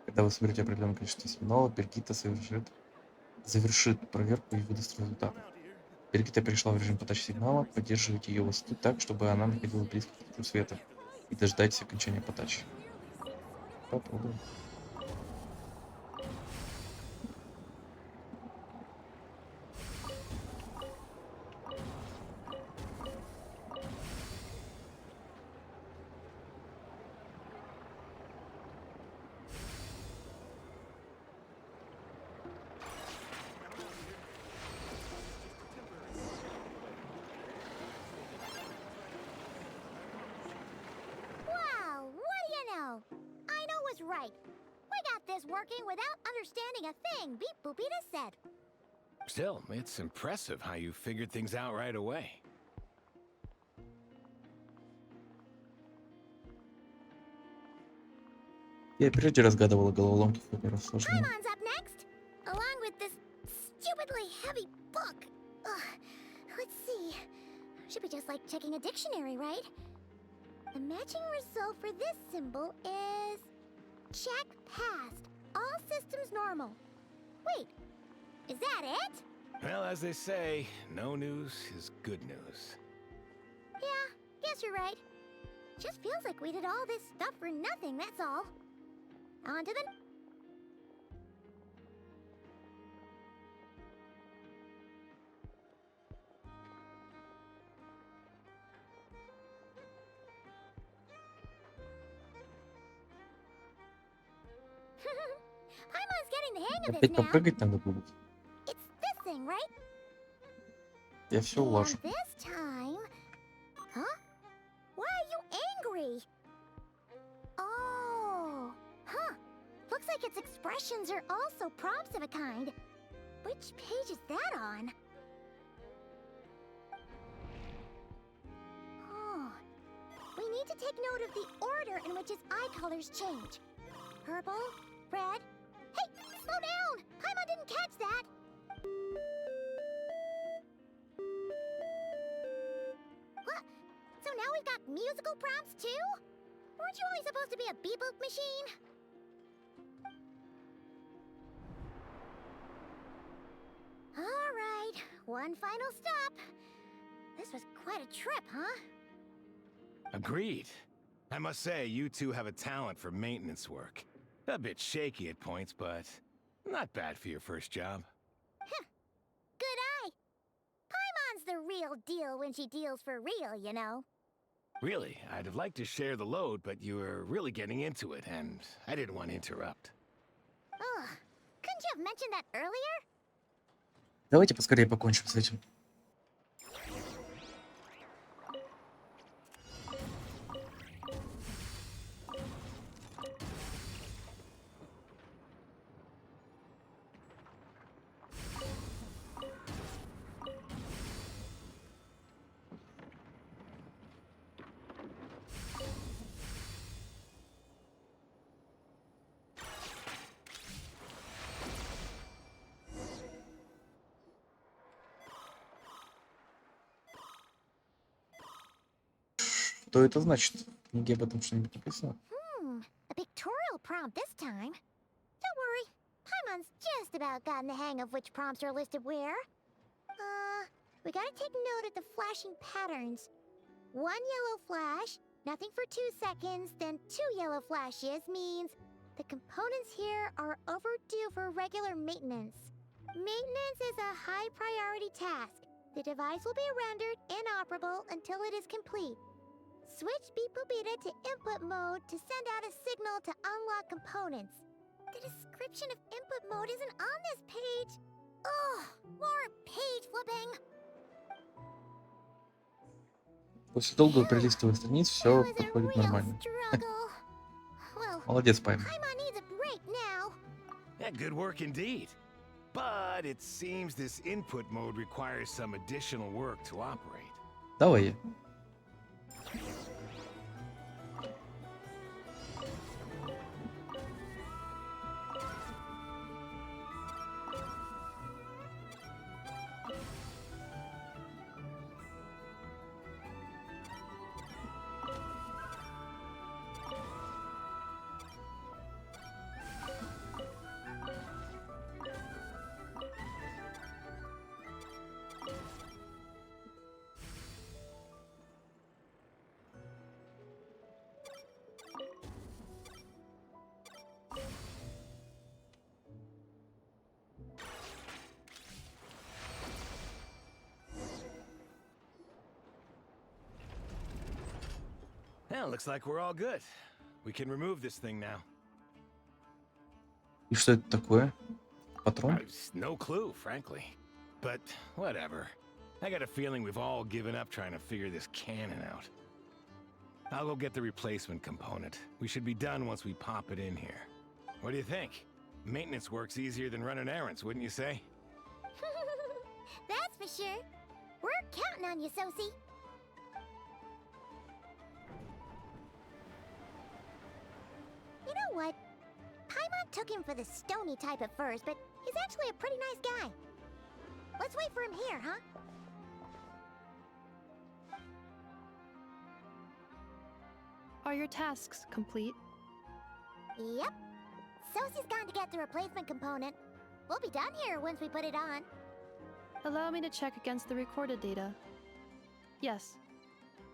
Когда вы соберете определенное количество сигналов, Бергита завершит проверку и выдаст результат. Бергита перешла в режим подачи сигнала. Поддерживайте ее высоту так, чтобы она находилась близко к лучу света. И дождайтесь окончания подачи. Попробуем. Wow, what do you know? Aino was right. We got this working without understanding a thing, Beep Boopita said. Still, it's impressive how you figured things out right away. Я прежде разгадывала головоломки в ходе рассуждения. Paimon's up next, along with this stupidly heavy book. Ugh, let's see. Should be just like checking a dictionary, right? The matching result for this symbol is check passed. All systems normal. Wait, is that it? Well, as they say, no news is good news. Yeah, guess you're right. Just feels like we did all this stuff for nothing, that's all. On to the... Paimon's getting the hang of this Опять now. попрыгать надо будет. It's this thing, right? Я все улажу. And this time... Huh? Why are you angry? Oh, huh. Looks like its expressions are also prompts of a kind. Which page is that on? Oh. We need to take note of the order in which its eye colors change. Purple, red... Hey, slow down! Paimon didn't catch that! What? So now we've got musical prompts too? Weren't you only supposed to be a beep-boop machine? Alright, one final stop. This was quite a trip, huh? Agreed. I must say, you two have a talent for maintenance work. A bit shaky at points, but not bad for your first job. Good eye. Paimon's the real deal when she deals for real, you know. Really, I'd have liked to share the load, but you were really getting into it, and I didn't want to interrupt. Ugh, couldn't you have mentioned that earlier? Давайте поскорее покончим с этим. Что это значит? В книге об этом что-нибудь написано? A pictorial prompt this time. Don't worry, Paimon's just about gotten the hang of which prompts are listed where. We gotta take note of the flashing patterns. One yellow flash, nothing for 2 seconds, then 2 yellow flashes means the components here are overdue for regular maintenance. Maintenance is a high priority task. The device will be rendered inoperable until it is complete. Switch Beep Boopita to input mode to send out a signal to unlock components. The description of input mode isn't on this page. Ugh, more page flipping. После долгого пролистывания страниц все проходит нормально. Молодец, Паймон. Paimon needs a break now. Good work indeed. But it seems this input mode requires some additional work to operate. Давай. Well, looks like we're all good. We can remove this thing now. И что это такое? Патрон? No clue, frankly. But whatever. I got a feeling we've all given up trying to figure this cannon out. I'll go get the replacement component. We should be done once we pop it in here. What do you think? Maintenance work's easier than running errands, wouldn't you say? That's for sure. We're counting on you, Sosie. You know what? Paimon took him for the stony type at first, but he's actually a pretty nice guy. Let's wait for him here, huh? Are your tasks complete? Yep. Sosie's gone to get the replacement component. We'll be done here once we put it on. Allow me to check against the recorded data. Yes.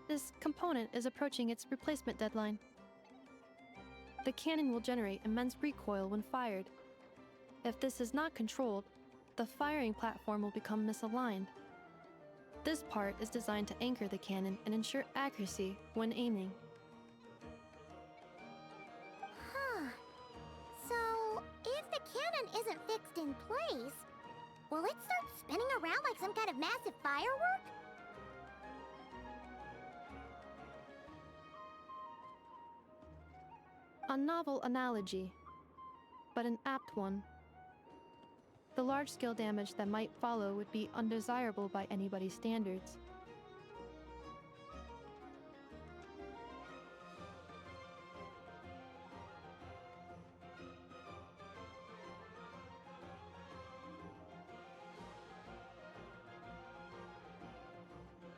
This component is approaching its replacement deadline. The cannon will generate immense recoil when fired. If this is not controlled, the firing platform will become misaligned. This part is designed to anchor the cannon and ensure accuracy when aiming. Huh. So, if the cannon isn't fixed in place, will it start spinning around like some kind of massive firework? A novel analogy, but an apt one. The large-scale damage that might follow would be undesirable by anybody's standards.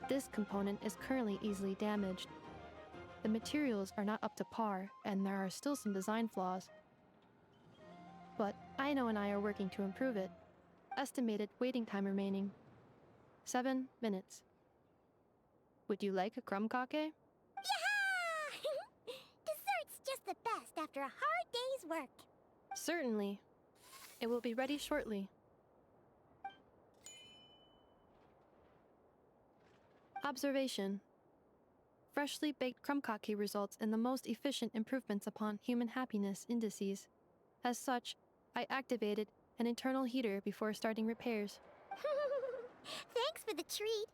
This component is currently easily damaged. The materials are not up to par, and there are still some design flaws. But Aino and I are working to improve it. Estimated waiting time remaining: 7 minutes. Would you like a krumkake? Yeah! Dessert's just the best after a hard day's work. Certainly. It will be ready shortly. Observation. Freshly baked krumkake results in the most efficient improvements upon human happiness indices. As such, I activated an internal heater before starting repairs. Thanks for the treat.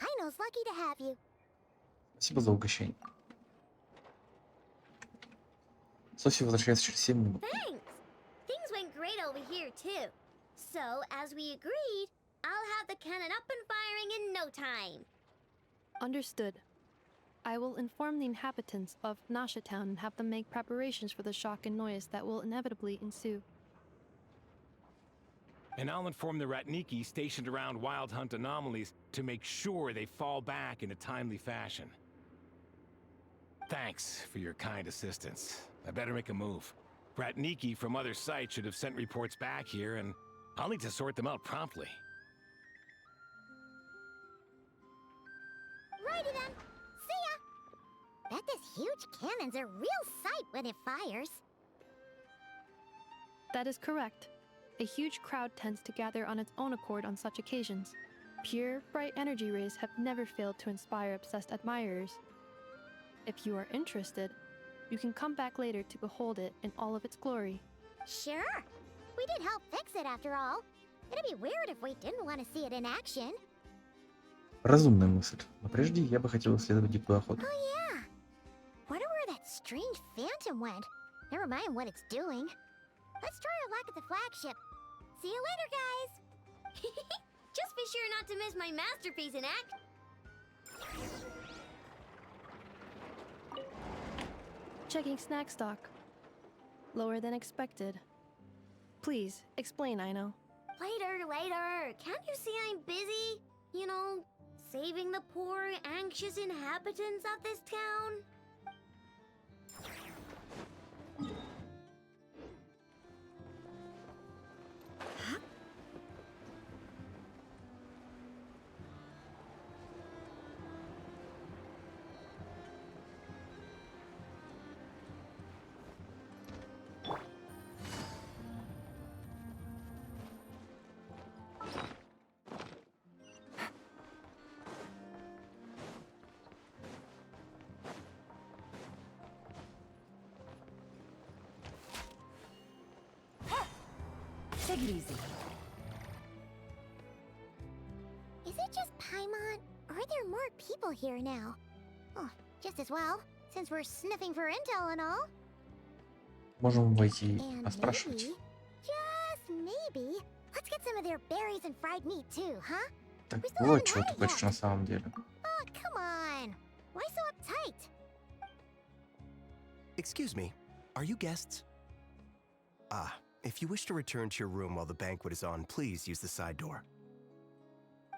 Aino's lucky to have you. Спасибо за угощение. Соси возвращается через 7 минут. Thanks. Things went great over here too. So, as we agreed, I'll have the cannon up and firing in no time. Understood. I will inform the inhabitants of Nasha Town and have them make preparations for the shock and noise that will inevitably ensue. And I'll inform the Ratniki stationed around Wild Hunt anomalies to make sure they fall back in a timely fashion. Thanks for your kind assistance. I better make a move. Ratniki from other sites should have sent reports back here, and I'll need to sort them out promptly. Righty then. See ya. Bet this huge cannon's a real sight when it fires. That is correct. A huge crowd tends to gather on its own accord on such occasions. Pure, bright energy rays have never failed to inspire obsessed admirers. If you are interested, you can come back later to behold it in all of its glory. Sure. We did help fix it after all. It'd be weird if we didn't want to see it in action. Разумная мысль. Но прежде я бы хотел исследовать дикую охоту. Oh yeah. Wonder where that strange phantom went. Never mind what it's doing. Let's try our luck at the flagship. See you later, guys. Just be sure not to miss my masterpiece in act. Checking snack stock. Lower than expected. Please, explain, Aino. Later. Can't you see I'm busy? You know, saving the poor, anxious inhabitants of this town? Take it easy. Is it just Paimon, or are there more people here now? Oh, just as well, since we're sniffing for intel and all. Можем войти и And поспрашивать. maybe, just maybe, let's get some of their berries and fried meat too, huh? Так We still вот, haven't чего had ты it хочешь yet. на самом деле. Oh, come on. Why so uptight? Excuse me, are you guests? Ah, if you wish to return to your room while the banquet is on, please use the side door.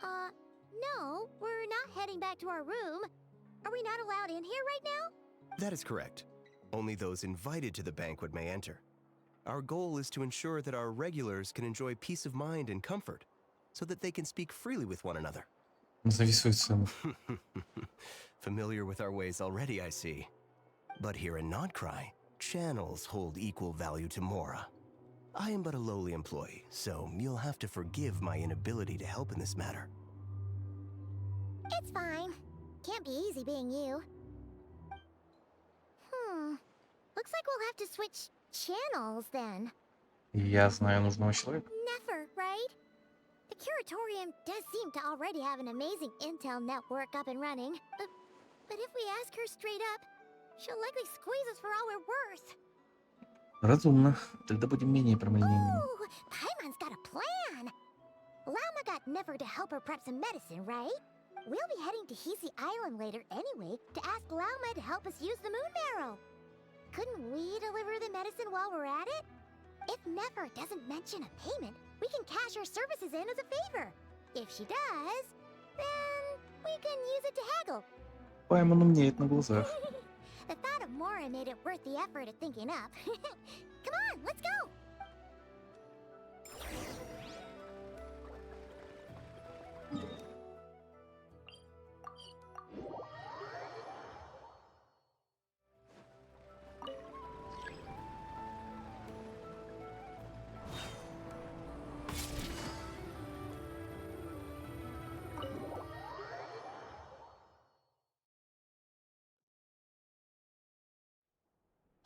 No, we're not heading back to our room. Are we not allowed in here right now? That is correct. Only those invited to the banquet may enter. Our goal is to ensure that our regulars can enjoy peace of mind and comfort, so that they can speak freely with one another. Назови свою цену. Familiar with our ways already, I see. But here in Nodcry, channels hold equal value to Mora. I am but a lowly employee, so you'll have to forgive my inability to help in this matter. It's fine. Can't be easy being you. Looks like we'll have to switch channels then. Я знаю нужного человека. Never, right? The Curatorium does seem to already have an amazing intel network up and running. But if we ask her straight up, she'll likely squeeze us for all we're worth. Разумно. Тогда будем менее прямолинейными. Ooh, Paimon's got a plan. Lama got Never to help her prep some medicine, right? We'll be heading to Hisi Island later anyway to ask Lama to help us use the moon marrow. Couldn't we deliver the medicine while we're at it? If Never doesn't mention a payment, we can cash our services in as a favor. If she does, then we can use it to haggle. Паймон умнеет на глазах. The thought of Mora made it worth the effort of thinking up. Come on, let's go!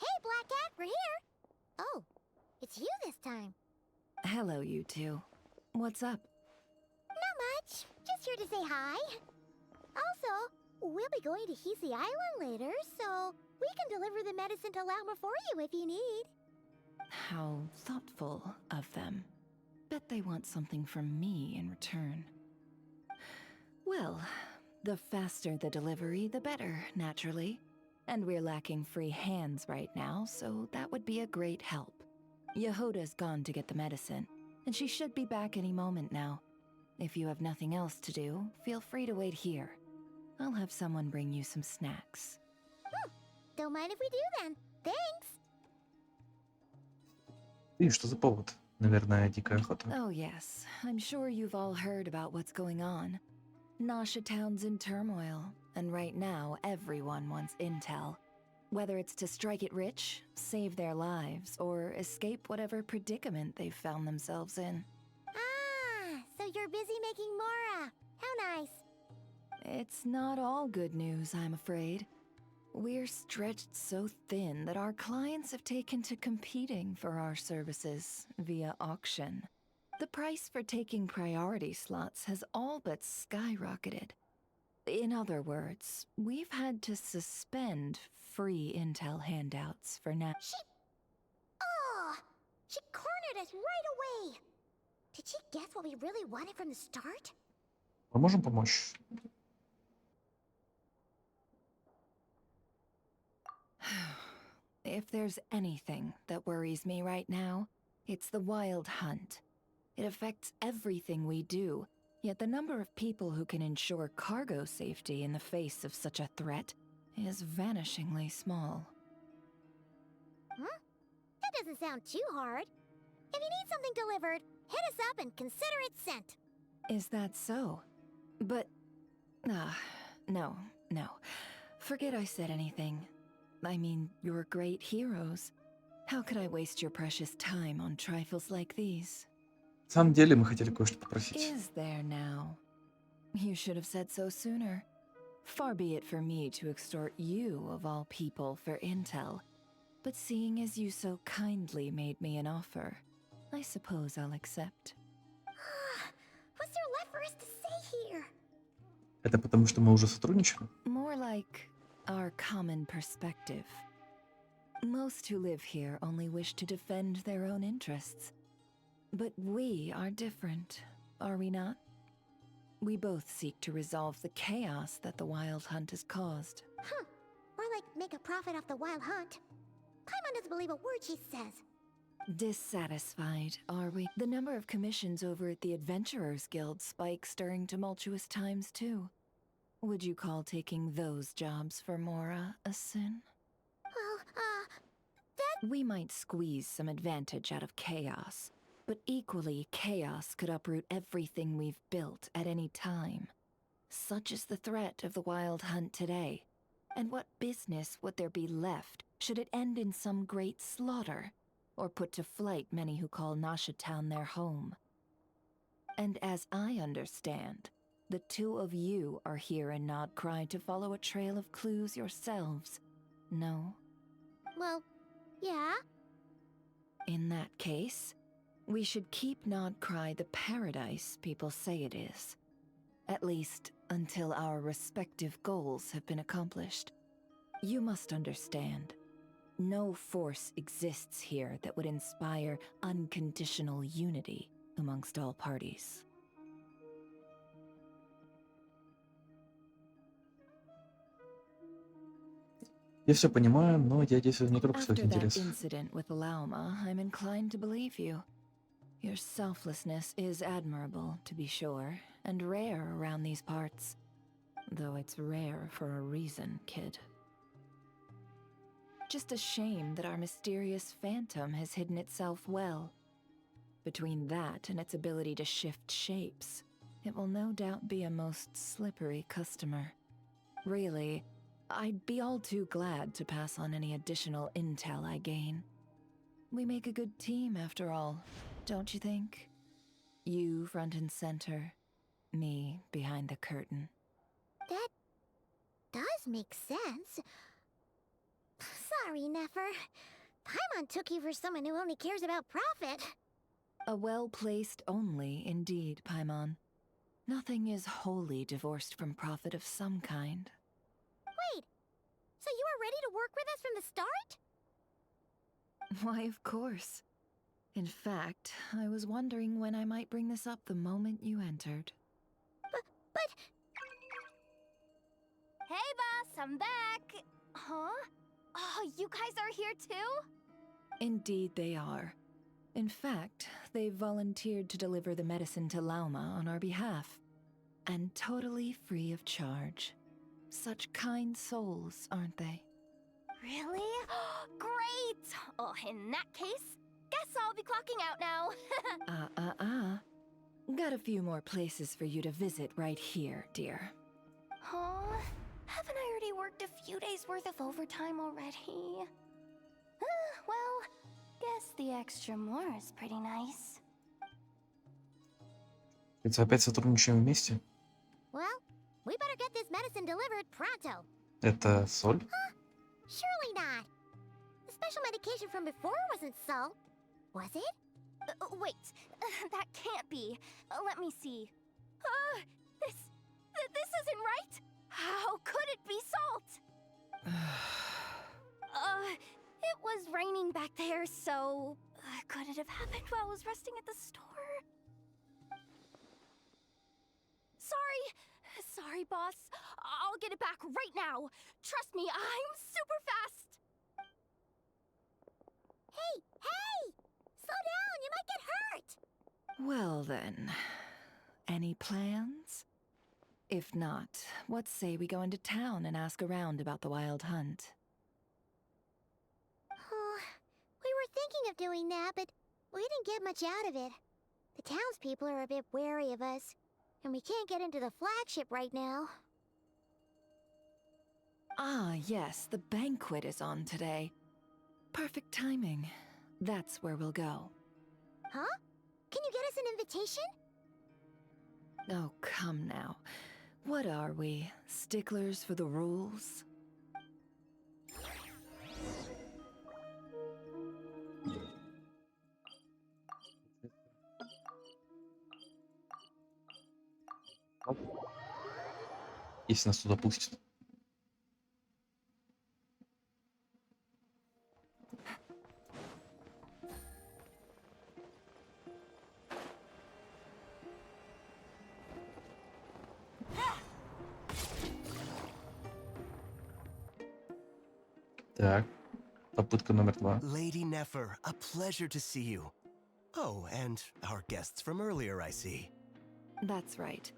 Hey, Black Cat, we're here! Oh, it's you this time. Hello, you two. What's up? Not much. Just here to say hi. Also, we'll be going to Hisi Island later, so we can deliver the medicine to Lauma for you if you need. How thoughtful of them. Bet they want something from me in return. Well, the faster the delivery, the better, naturally. And we're lacking free hands right now, so that would be a great help. Yehoda's gone to get the medicine, and she should be back any moment now. If you have nothing else to do, feel free to wait here. I'll have someone bring you some snacks. Don't mind if we do then. Thanks! И что за повод? Наверное, дикая охота. Oh yes, I'm sure you've all heard about what's going on. Nasha Town's in turmoil, and right now everyone wants intel. Whether it's to strike it rich, save their lives, or escape whatever predicament they've found themselves in. Ah, so you're busy making Mora. How nice. It's not all good news, I'm afraid. We're stretched so thin that our clients have taken to competing for our services via auction. The price for taking priority slots has all but skyrocketed. In other words, we've had to suspend free intel handouts for now. Oh, She cornered us right away. Did she guess what we really wanted from the start? Мы можем помочь? If there's anything that worries me right now, it's the wild hunt. It affects everything we do, yet the number of people who can ensure cargo safety in the face of such a threat is vanishingly small. Huh? That doesn't sound too hard. If you need something delivered, hit us up and consider it sent. Is that so? But... no. Forget I said anything. I mean, you're great heroes. How could I waste your precious time on trifles like these? На самом деле мы хотели кое-что попросить. Is there now? You should have said so sooner. Far be it for me to extort you, of all people, for intel. But seeing as you so kindly made me an offer, I suppose I'll accept. What's there left for us to say here? Это потому, что мы уже сотрудничаем? More like our common perspective. Most who live here only wish to defend their own interests. But we are different, are we not? We both seek to resolve the chaos that the Wild Hunt has caused. Huh. Or like make a profit off the Wild Hunt. Paimon doesn't believe a word she says. Dissatisfied, are we? The number of commissions over at the Adventurers Guild spikes during tumultuous times, too. Would you call taking those jobs for Mora a sin? Well, We might squeeze some advantage out of chaos, but equally, chaos could uproot everything we've built at any time. Such is the threat of the Wild Hunt today. And what business would there be left should it end in some great slaughter, or put to flight many who call Nasha Town their home? And as I understand, the two of you are here in Nodcry to follow a trail of clues yourselves, no? well, yeah. In that case, we should keep Nodcry the paradise people say it is. At least, until our respective goals have been accomplished. You must understand, no force exists here that would inspire unconditional unity amongst all parties. Я все понимаю, но я действую не только в After своих that интересах. incident with Lauma, I'm inclined to believe you. Your selflessness is admirable, to be sure, and rare around these parts. Though it's rare for a reason, kid. Just a shame that our mysterious phantom has hidden itself well. Between that and its ability to shift shapes, it will no doubt be a most slippery customer. Really, I'd be all too glad to pass on any additional intel I gain. We make a good team, after all, don't you think? You front and center, me behind the curtain. That does make sense. Sorry, Nefer. Paimon took you for someone who only cares about profit. A well-placed only, indeed, Paimon. Nothing is wholly divorced from profit of some kind. Wait, so you were ready to work with us from the start? Why, of course. In fact, I was wondering when I might bring this up the moment you entered. But... Hey, boss, I'm back. Huh? Oh, you guys are here too? Indeed they are. In fact, they've volunteered to deliver the medicine to Lauma on our behalf. And totally free of charge. Such kind souls, aren't they? Really? Great! Oh, in that case, guess I'll be clocking out now. Got a few more places for you to visit right here, dear. Huh? Haven't I already worked a few days worth of overtime already? Well, guess the extra more is pretty nice. Это опять сотрудничаем вместе? Well, we better get this medicine delivered pronto. Это соль? Huh? Surely not. The special medication from before wasn't salt, was it? Wait, that can't be. Let me see. This isn't right. How could it be salt? It was raining back there, so could it have happened while I was resting at the store. Sorry, boss. I'll get it back right now. Trust me, I'm super fast. Hey! Slow down, you might get hurt! Well then, any plans? If not, what say we go into town and ask around about the wild hunt? Oh, we were thinking of doing that, but we didn't get much out of it. The townspeople are a bit wary of us, and we can't get into the flagship right now. Ah, yes, the banquet is on today. Perfect timing. That's where we'll go. Huh? Can you get us an invitation? Oh, come now. What are we? Sticklers for the rules? Если нас туда пустят. Так, попытка номер 2. Lady Nefer, a pleasure to see you. Oh, and our guests from earlier, I see. That's right.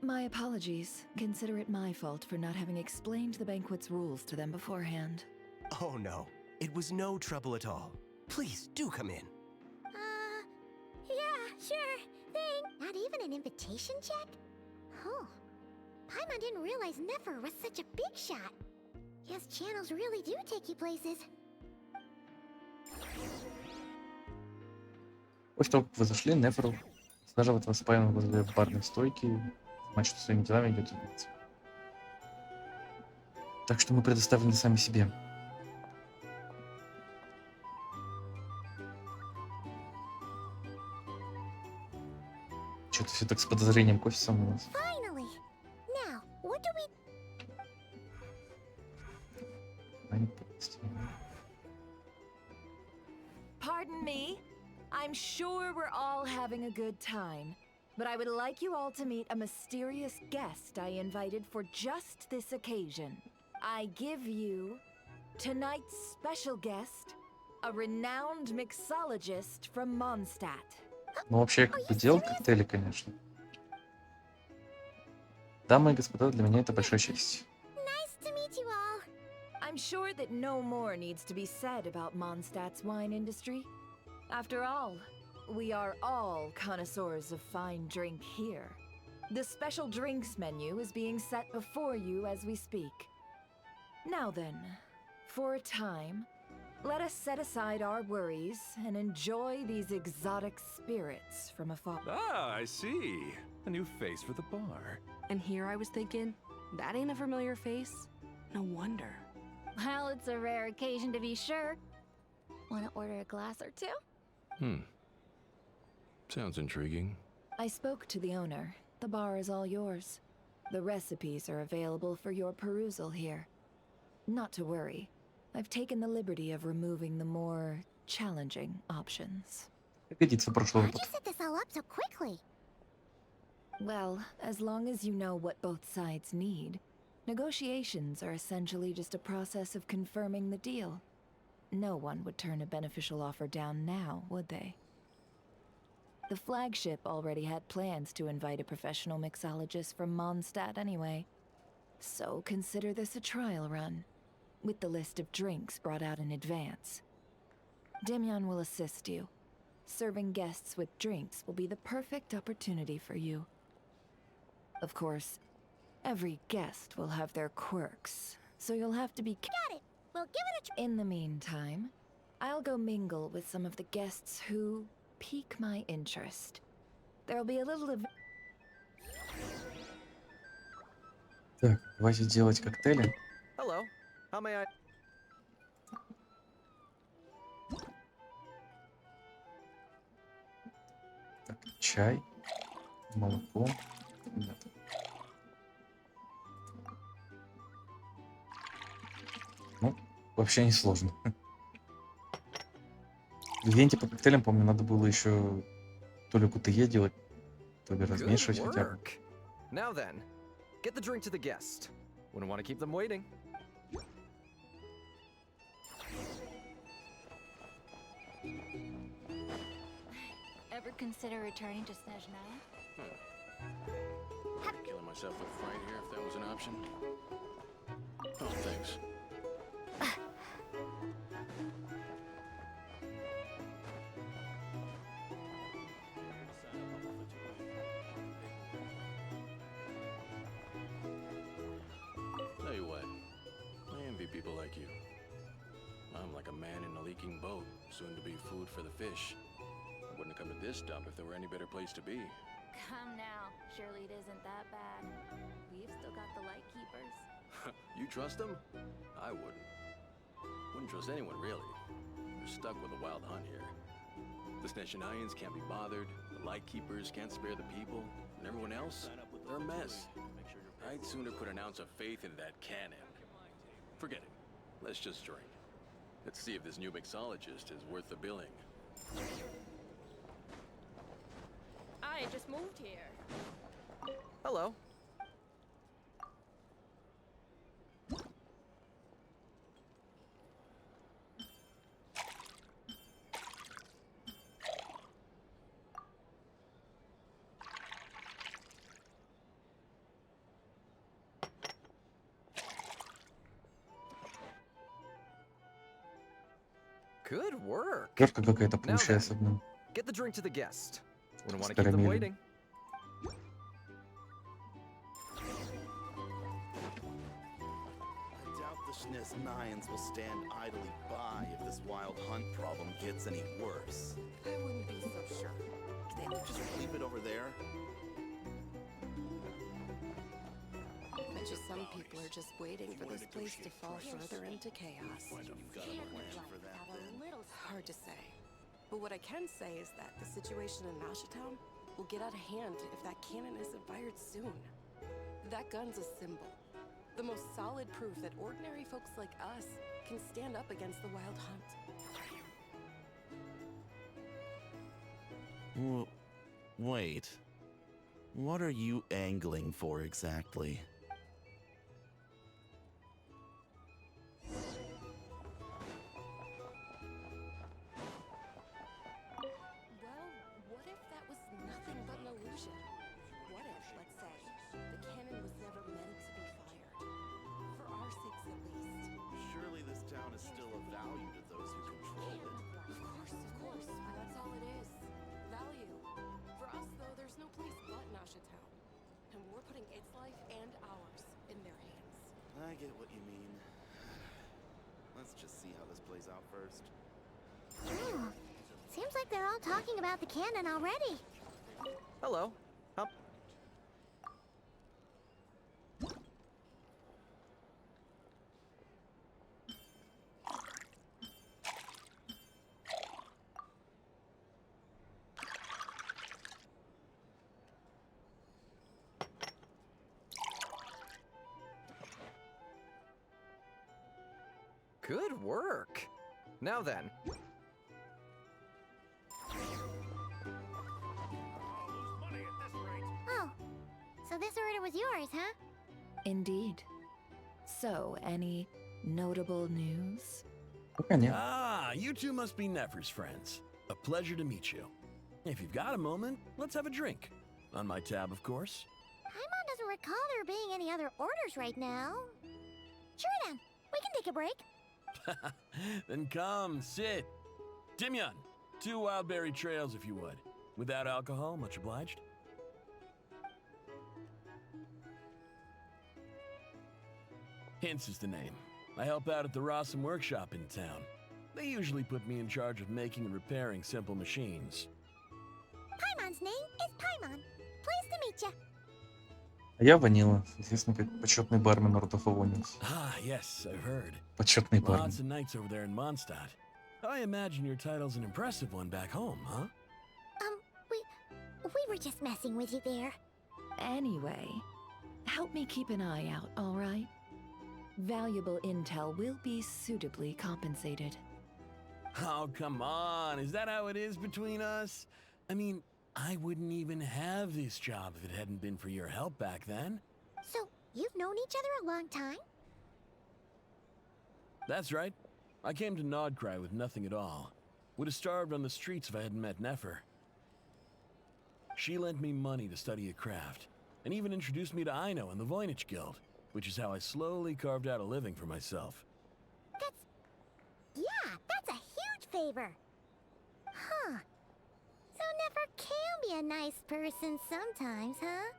My apologies. Consider it my fault for not having explained the banquet's rules to them beforehand. Oh no, it was no trouble at all. Please, do come in. Yeah, sure. Thing. Not even an invitation check? Oh. Paimon didn't realize Nefer was such a big shot. Yes, channels really do take you places. После того, как вы зашли, Нефер саживает вас спайном возле барной стойки, значит, что своими делами идет убийца. Так что мы предоставлены сами себе. Что-то все так с подозрением косится на нас. Finally. Now, what do we... Pardon me. I'm sure we're all having a good time, but I would like you all to meet a mysterious guest I invited for just this occasion. I give you tonight's special guest, a renowned mixologist from Mondstadt. Ну, вообще, как бы делал коктейли, конечно. Дамы и господа, для меня это большая честь. Nice to meet you all. I'm sure that no more needs to be said about Mondstadt's wine industry. After all, we are all connoisseurs of fine drink here. The special drinks menu is being set before you as we speak. Now then, for a time, let us set aside our worries and enjoy these exotic spirits from afar. Ah, I see. A new face for the bar. And here I was thinking, that ain't a familiar face? No wonder. Well, it's a rare occasion to be sure. Wanna order a glass or two? Sounds intriguing. I spoke to the owner. The bar is all yours. The recipes are available for your perusal here. Not to worry. I've taken the liberty of removing the more challenging options. Годится прошлый How'd опыт. you set this all up so quickly? Well, as long as you know what both sides need, negotiations are essentially just a process of confirming the deal. No one would turn a beneficial offer down now, would they? The flagship already had plans to invite a professional mixologist from Mondstadt anyway. So consider this a trial run, with the list of drinks brought out in advance. Demyon will assist you. Serving guests with drinks will be the perfect opportunity for you. Of course, every guest will have their quirks, so you'll have to be Got it. We'll give it a try. In the meantime, I'll go mingle with some of the guests who pique my interest. There'll be a little of... Так, давайте делать коктейли. Hello. How may I... Так, чай, молоко. Да. Ну, вообще не сложно. В ивенте по коктейлям, помню, надо было еще то ли QTE делать, то ли Good размешивать хотя бы. work. Now then, get the drink to the guest. Wouldn't want to keep them waiting. Ever consider returning to Snezhnaya? Killing myself with fright here if that was an option. Oh, thanks. Tell you what, I envy people like you. I'm like a man in a leaking boat, soon to be food for the fish. I wouldn't have come to this dump if there were any better place to be. Come now, surely it isn't that bad. We've still got the light keepers. You trust them? I wouldn't. Wouldn't trust anyone, really. We're stuck with a wild hunt here. The Snezhnayans can't be bothered, the light keepers can't spare the people, and everyone else, they're a mess. I'd sooner put an ounce of faith in that cannon. Forget it. Let's just drink. Let's see if this new mixologist is worth the billing. I just moved here. Hello. Good work. Лёгка какая-то Now then, получается, блин. get the drink to the guest. Wouldn't С want to keep them карамелью. waiting. I doubt the Snezhnayans will stand idly by if this wild hunt problem gets any worse. I wouldn't be so sure. Can't they just leave it over there? Bet you some people are just waiting for this place to fall further into chaos. Hard to say. But what I can say is that the situation in Nashatown will get out of hand if that cannon isn't fired soon. That gun's a symbol. The most solid proof that ordinary folks like us can stand up against the wild hunt. Wait. What are you angling for exactly? Well, what if that was nothing but an illusion? What if, let's say, the cannon was never meant to be fired? For our sakes at least. Surely this town is still of value to those who control it. Of course, that's all it is. Value. For us, though, there's no place but Nashatown. And we're putting its life and ours in their hands. I get what you mean. Let's just see how this plays out first. Phew. Seems like they're all talking about the cannon already. Hello. Good work. Now then, Oh, so this order was yours, huh? Indeed. So, any notable news? Ah, you two must be Nefer's friends. A pleasure to meet you. If you've got a moment, let's have a drink. On my tab, of course. Paimon doesn't recall there being any other orders right now. Sure then, we can take a break. Then come, sit. Timyon, 2 wildberry trails if you would. Without alcohol, much obliged. Hints is the name. I help out at the Rossum workshop in town. They usually put me in charge of making and repairing simple machines. Paimon's name is Paimon. Pleased to meet you. А я Ванила, известный как почетный бармен родов Авониус. Ah, yes, I've heard. Почетный бармен. Lots of nights over there in Mondstadt. I imagine your title's an impressive one back home, huh? We were just messing with you there. Anyway, help me keep an eye out, all right? Valuable intel will be suitably compensated. Oh, come on. Is that how it is between us? I mean, I wouldn't even have this job if it hadn't been for your help back then. So, you've known each other a long time? That's right. I came to Nodcry with nothing at all. Would have starved on the streets if I hadn't met Nefer. She lent me money to study a craft, and even introduced me to Aino and the Voynich Guild, which is how I slowly carved out a living for myself. That's a huge favor. Huh. So Nefer can be a nice person sometimes, huh?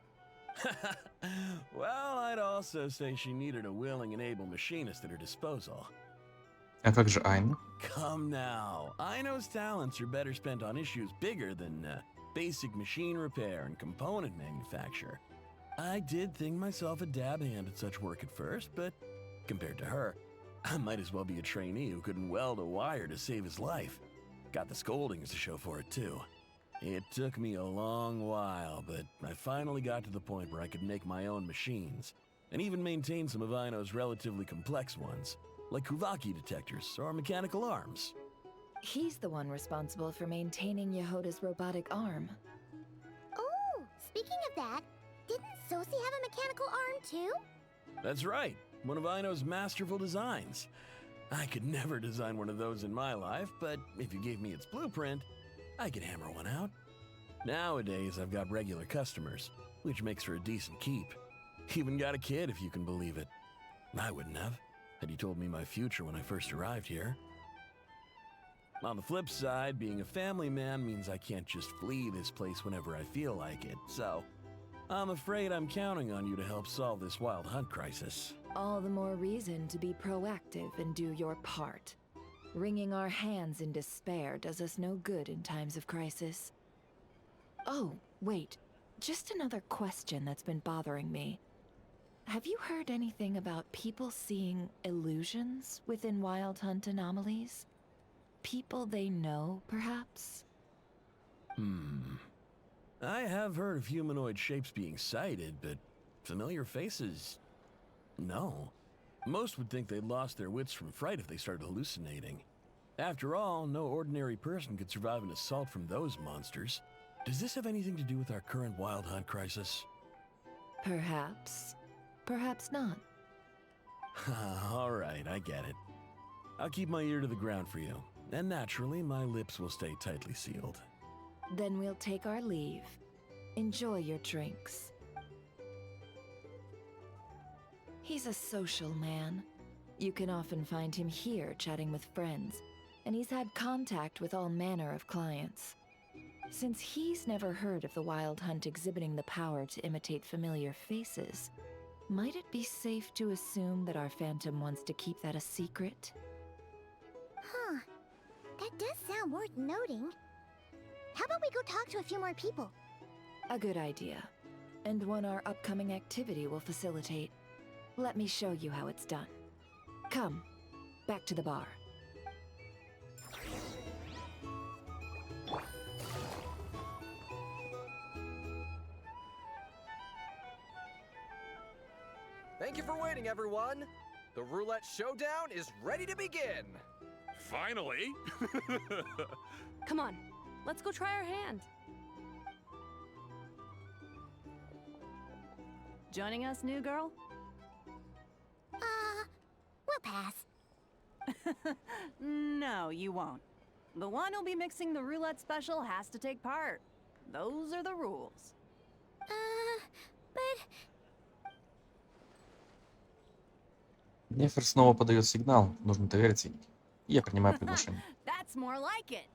Well, I'd also say she needed a willing and able machinist at her disposal. А как же Айна? Come now. Aino's talents are better spent on issues bigger than basic machine repair and component manufacture. I did think myself a dab hand at such work at first, but compared to her, I might as well be a trainee who couldn't weld a wire to save his life. Got the scoldings to show for it, too. It took me a long while, but I finally got to the point where I could make my own machines, and even maintain some of Aino's relatively complex ones, like Kuvaki detectors or mechanical arms. He's the one responsible for maintaining Yehoda's robotic arm. Oh, speaking of that, didn't Sosi have a mechanical arm too? That's right, one of Aino's masterful designs. I could never design one of those in my life, but if you gave me its blueprint, I could hammer one out. Nowadays, I've got regular customers, which makes for a decent keep. Even got a kid, if you can believe it. I wouldn't have, had you told me my future when I first arrived here. On the flip side, being a family man means I can't just flee this place whenever I feel like it, so I'm afraid I'm counting on you to help solve this wild hunt crisis. All the more reason to be proactive and do your part. Wringing our hands in despair does us no good in times of crisis. Oh, wait. Just another question that's been bothering me. Have you heard anything about people seeing illusions within Wild Hunt anomalies? People they know, perhaps? I have heard of humanoid shapes being sighted, but familiar faces? No. Most would think they'd lost their wits from fright if they started hallucinating. After all, no ordinary person could survive an assault from those monsters. Does this have anything to do with our current Wild Hunt crisis? Perhaps. Perhaps not. All right, I get it. I'll keep my ear to the ground for you, and naturally, my lips will stay tightly sealed. Then we'll take our leave. Enjoy your drinks. He's a social man. You can often find him here chatting with friends, and he's had contact with all manner of clients. Since he's never heard of the Wild Hunt exhibiting the power to imitate familiar faces, might it be safe to assume that our Phantom wants to keep that a secret? Huh. That does sound worth noting. How about we go talk to a few more people? A good idea. And one our upcoming activity will facilitate. Let me show you how it's done. Come, back to the bar. Thank you for waiting, everyone. The roulette showdown is ready to begin. Finally! Come on, let's go try our hand. Joining us, new girl? We'll pass. No, you won't. The one who'll be mixing the roulette special has to take part. Those are the rules. But... Нефер снова подает сигнал. Нужно довериться ей. Я принимаю приглашение. That's more like it.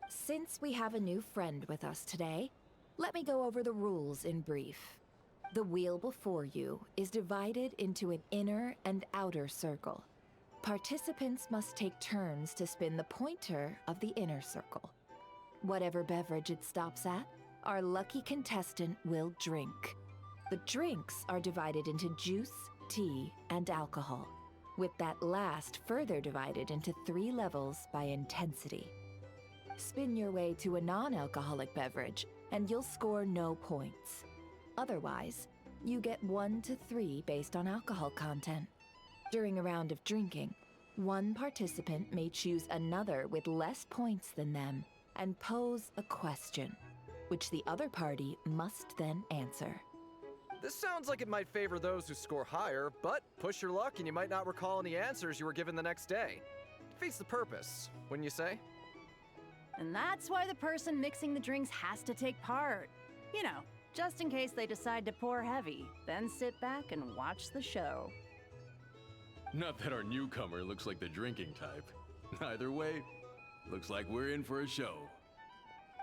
Since we have a new friend with us today, let me go over the rules in brief. The wheel before you is divided into an inner and outer circle. Participants must take turns to spin the pointer of the inner circle. Whatever beverage it stops at, our lucky contestant will drink. The drinks are divided into juice, tea, and alcohol, with that last further divided into 3 levels by intensity. Spin your way to a non-alcoholic beverage, and you'll score no points. Otherwise, you get 1 to 3 based on alcohol content. During a round of drinking, One participant may choose another with less points than them and pose a question, which the other party must then answer. This sounds like it might favor those who score higher, but push your luck and you might not recall any answers you were given the next day. Defeats the purpose, wouldn't you say? And that's why the person mixing the drinks has to take part. You know, just in case they decide to pour heavy, then sit back and watch the show. Not that our newcomer looks like the drinking type. Either way, looks like we're in for a show.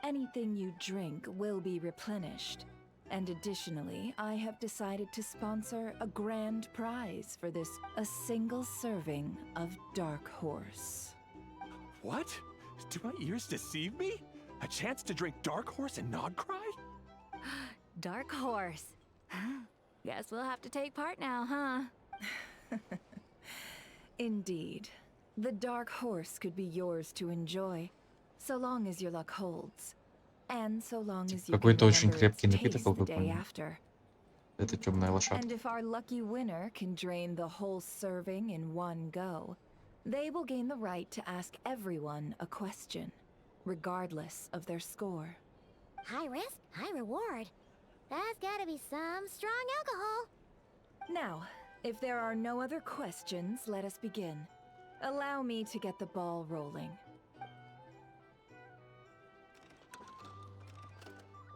Anything you drink will be replenished. And additionally, I have decided to sponsor a grand prize for this, a single serving of Dark Horse. What? Do my ears deceive me? A chance to drink Dark Horse and not cry? Dark Horse. Guess we'll have to take part now, huh? Indeed. The Dark Horse could be yours to enjoy, so long as your luck holds. And so long as you can Какой-то очень remember its крепкий напиток, taste как the вы day поняли. after. Это темная лошадка. And if our lucky winner can drain the whole serving in one go, they will gain the right to ask everyone a question, regardless of their score. High risk, high reward. That's gotta be some strong alcohol. Now, if there are no other questions, let us begin. Allow me to get the ball rolling.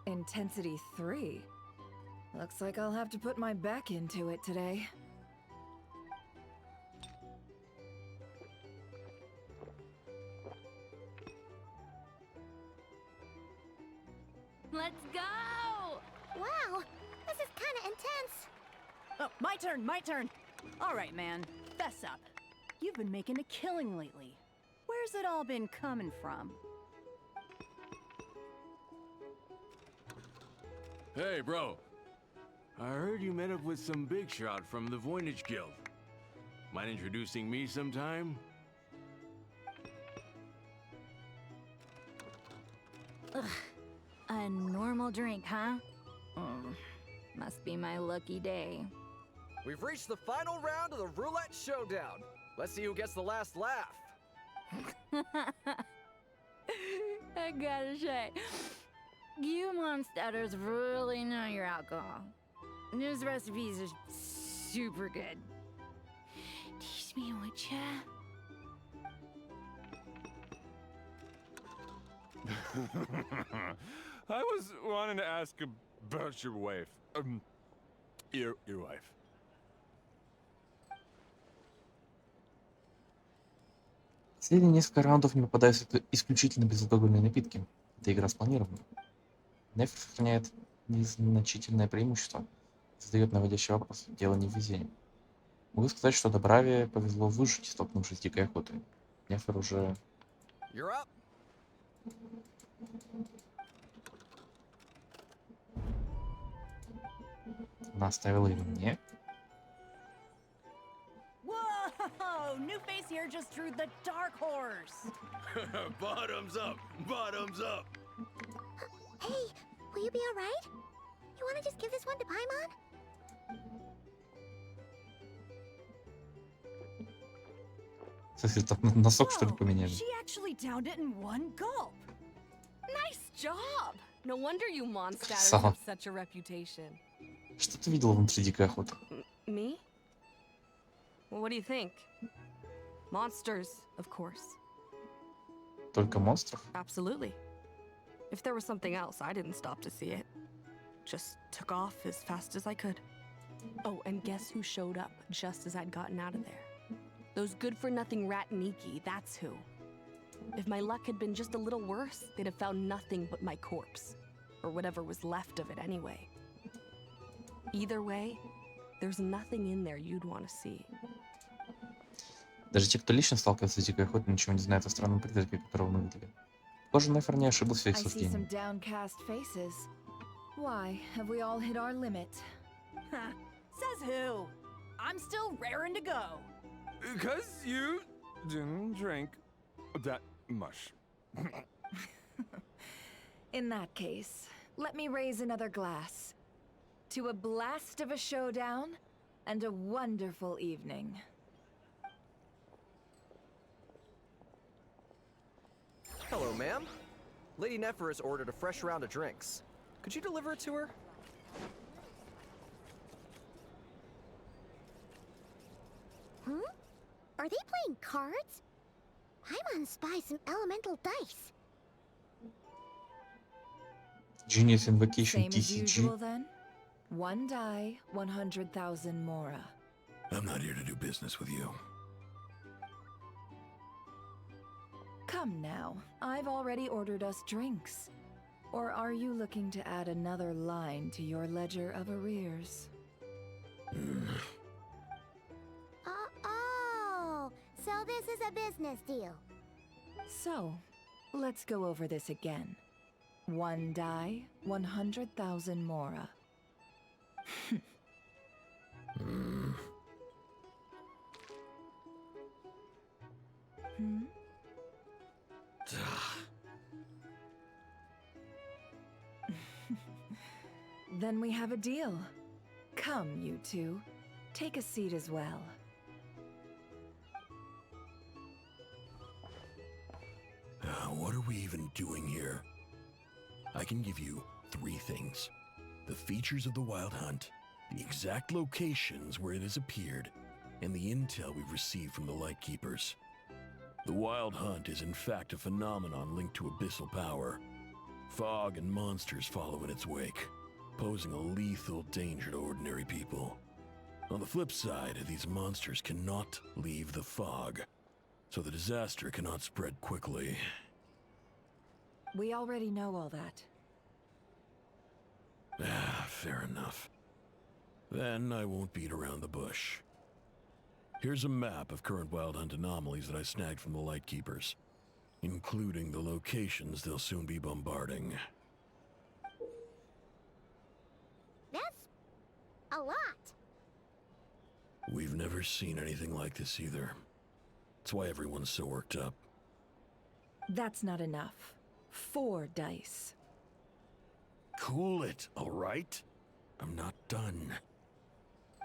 Intensity 3. Looks like I'll have to put my back into it today. Let's go! Wow, this is kinda intense. Oh, my turn. All right, man, fess up. You've been making a killing lately. Where's it all been coming from? Hey, bro. I heard you met up with some big shot from the Voynich Guild. Mind introducing me sometime? Ugh. A normal drink, huh? Must be my lucky day. We've reached the final round of the roulette showdown. Let's see who gets the last laugh. I gotta say, you Mondstatters really know your alcohol. These recipes are super good. Teach me, would ya? I was wanting to ask about your wife. Your wife. Последние несколько раундов не попадаются исключительно безалкогольные напитки. Эта игра спланирована. Нефер сохраняет незначительное преимущество. Задает наводящий вопрос. Дело не в везении. Могу сказать, что Добраве повезло выжить, столкнувшись с дикой охотой. Нефер уже... You're up. Она оставила его мне. Whoa! New face here just drew the Dark Horse. Bottoms up! Bottoms up! Hey, will you be alright? You wanna just give this one to Paimon? Носок, что ли, поменяли? She actually downed it in one gulp. Nice job! No wonder you Mondstatters Красава. have such a reputation. Что ты видела внутри дикой охоты? Me? Well, what do you think? Monsters, of course. Только монстров? Absolutely. If there was something else, I didn't stop to see it. Just took off as fast as I could. Oh, and guess who showed up just as I'd gotten out of there? Those good-for-nothing rat Niki, that's who. If my luck had been just a little worse, they'd have found nothing but my corpse. Or whatever was left of it anyway. Either way, there's nothing in there you'd want to see. Даже те, кто лично сталкивается с дикой охотой, ничего не знают о странном призраке, которого мы видели. Похоже, Нефер не ошиблся в своих I see some суждениях. downcast faces. Why, have we all hit our limit? Says who? I'm still raring to go. Because you didn't drink that much. In that case, let me raise another glass. To a blast of a showdown and a wonderful evening. Hello, ma'am. Lady Nefer has ordered a fresh round of drinks. Could you deliver it to her? Are they playing cards? Paimon spies some elemental dice. Genius Invocation Same as TCG. usual then? One die, 100,000 Mora. I'm not here to do business with you. Come now, I've already ordered us drinks. Or are you looking to add another line to your ledger of arrears? Oh, so this is a business deal. So, let's go over this again. One die, 100,000 Mora. Then we have a deal. Come, you two. Take a seat as well. What are we even doing here? I can give you 3 things. The features of the Wild Hunt, the exact locations where it has appeared, and the intel we've received from the Lightkeepers. The Wild Hunt is in fact a phenomenon linked to abyssal power. Fog and monsters follow in its wake, posing a lethal danger to ordinary people. On the flip side, these monsters cannot leave the fog, so the disaster cannot spread quickly. We already know all that. Fair enough. Then I won't beat around the bush. Here's a map of current Wild Hunt anomalies that I snagged from the Lightkeepers, including the locations they'll soon be bombarding. That's a lot. We've never seen anything like this either. That's why everyone's so worked up. That's not enough. 4 dice. Cool it, all right? I'm not done.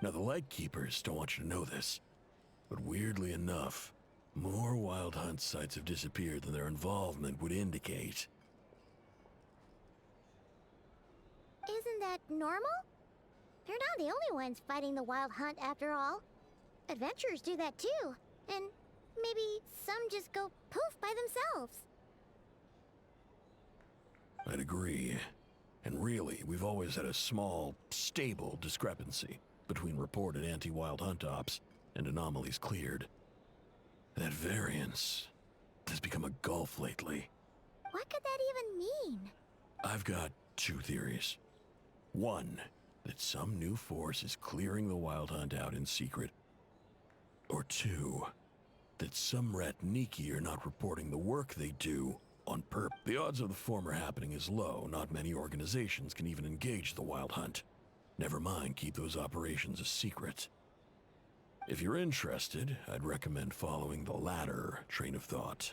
Now, the Lightkeepers don't want you to know this, but weirdly enough, more Wild Hunt sites have disappeared than their involvement would indicate. Isn't that normal? They're not the only ones fighting the Wild Hunt after all. Adventurers do that too, and maybe some just go poof by themselves. I'd agree. And really, we've always had a small, stable discrepancy between reported anti-Wild Hunt ops and anomalies cleared. That variance has become a gulf lately. What could that even mean? I've got 2 theories. One, that some new force is clearing the Wild Hunt out in secret. Or 2, that some Ratniki are not reporting the work they do on purpose. The odds of the former happening is low. Not many organizations can even engage the Wild Hunt. Never mind keep those operations a secret. If you're interested, I'd recommend following the latter train of thought.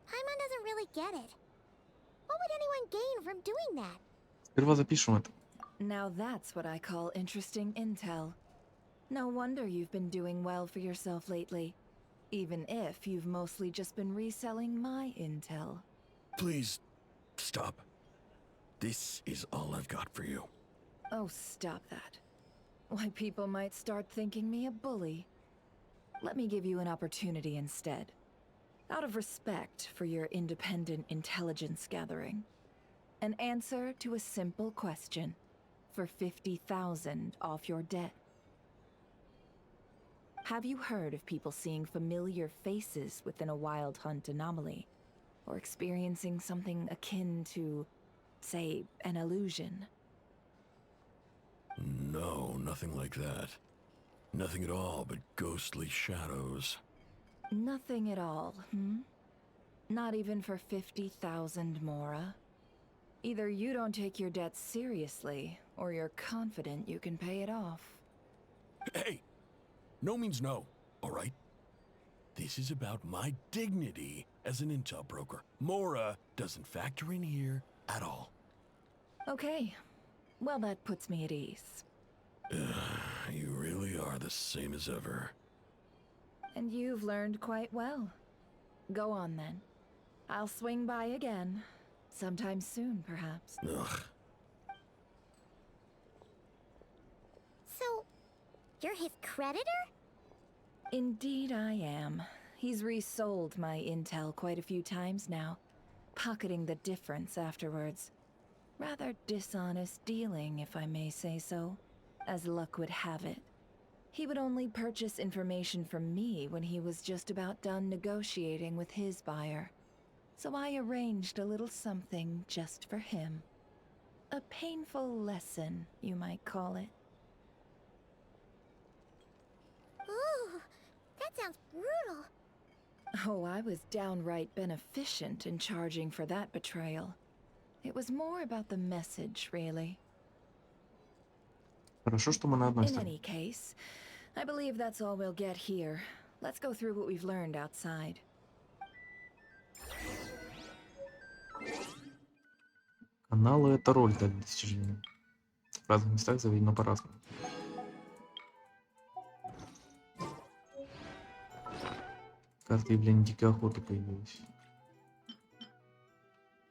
Paimon doesn't really get it. What would anyone gain from doing that? Сперва запишем это. Now that's what I call interesting intel. No wonder you've been doing well for yourself lately. Even if you've mostly just been reselling my intel. Please, stop. This is all I've got for you. Oh, stop that. Why, people might start thinking me a bully. Let me give you an opportunity instead. Out of respect for your independent intelligence gathering. An answer to a simple question for 50,000 off your debt. Have you heard of people seeing familiar faces within a Wild Hunt anomaly? Or experiencing something akin to, say, an illusion? No, nothing like that. Nothing at all but ghostly shadows. Nothing at all, Not even for 50,000 Mora? Either you don't take your debt seriously, or you're confident you can pay it off. Hey! No means no, all right? This is about my dignity as an intel broker. Mora doesn't factor in here at all. Okay. Well, that puts me at ease. You really are the same as ever. And you've learned quite well. Go on then. I'll swing by again. Sometime soon, perhaps. Ugh. So, you're his creditor? Indeed I am. He's resold my intel quite a few times now, pocketing the difference afterwards. Rather dishonest dealing, if I may say so, as luck would have it. He would only purchase information from me when he was just about done negotiating with his buyer. So I arranged a little something just for him. A painful lesson, you might call it. Ooh, that sounds brutal. Oh, I was downright beneficent in charging for that betrayal. It was more about the message, really. Хорошо, что мы на одной In стороне. any case, I believe that's all we'll get here. Let's go through what we've learned outside. Каналы — это роль для достижения. В разных местах заведено по-разному. Карта явления дикой охоты появилась.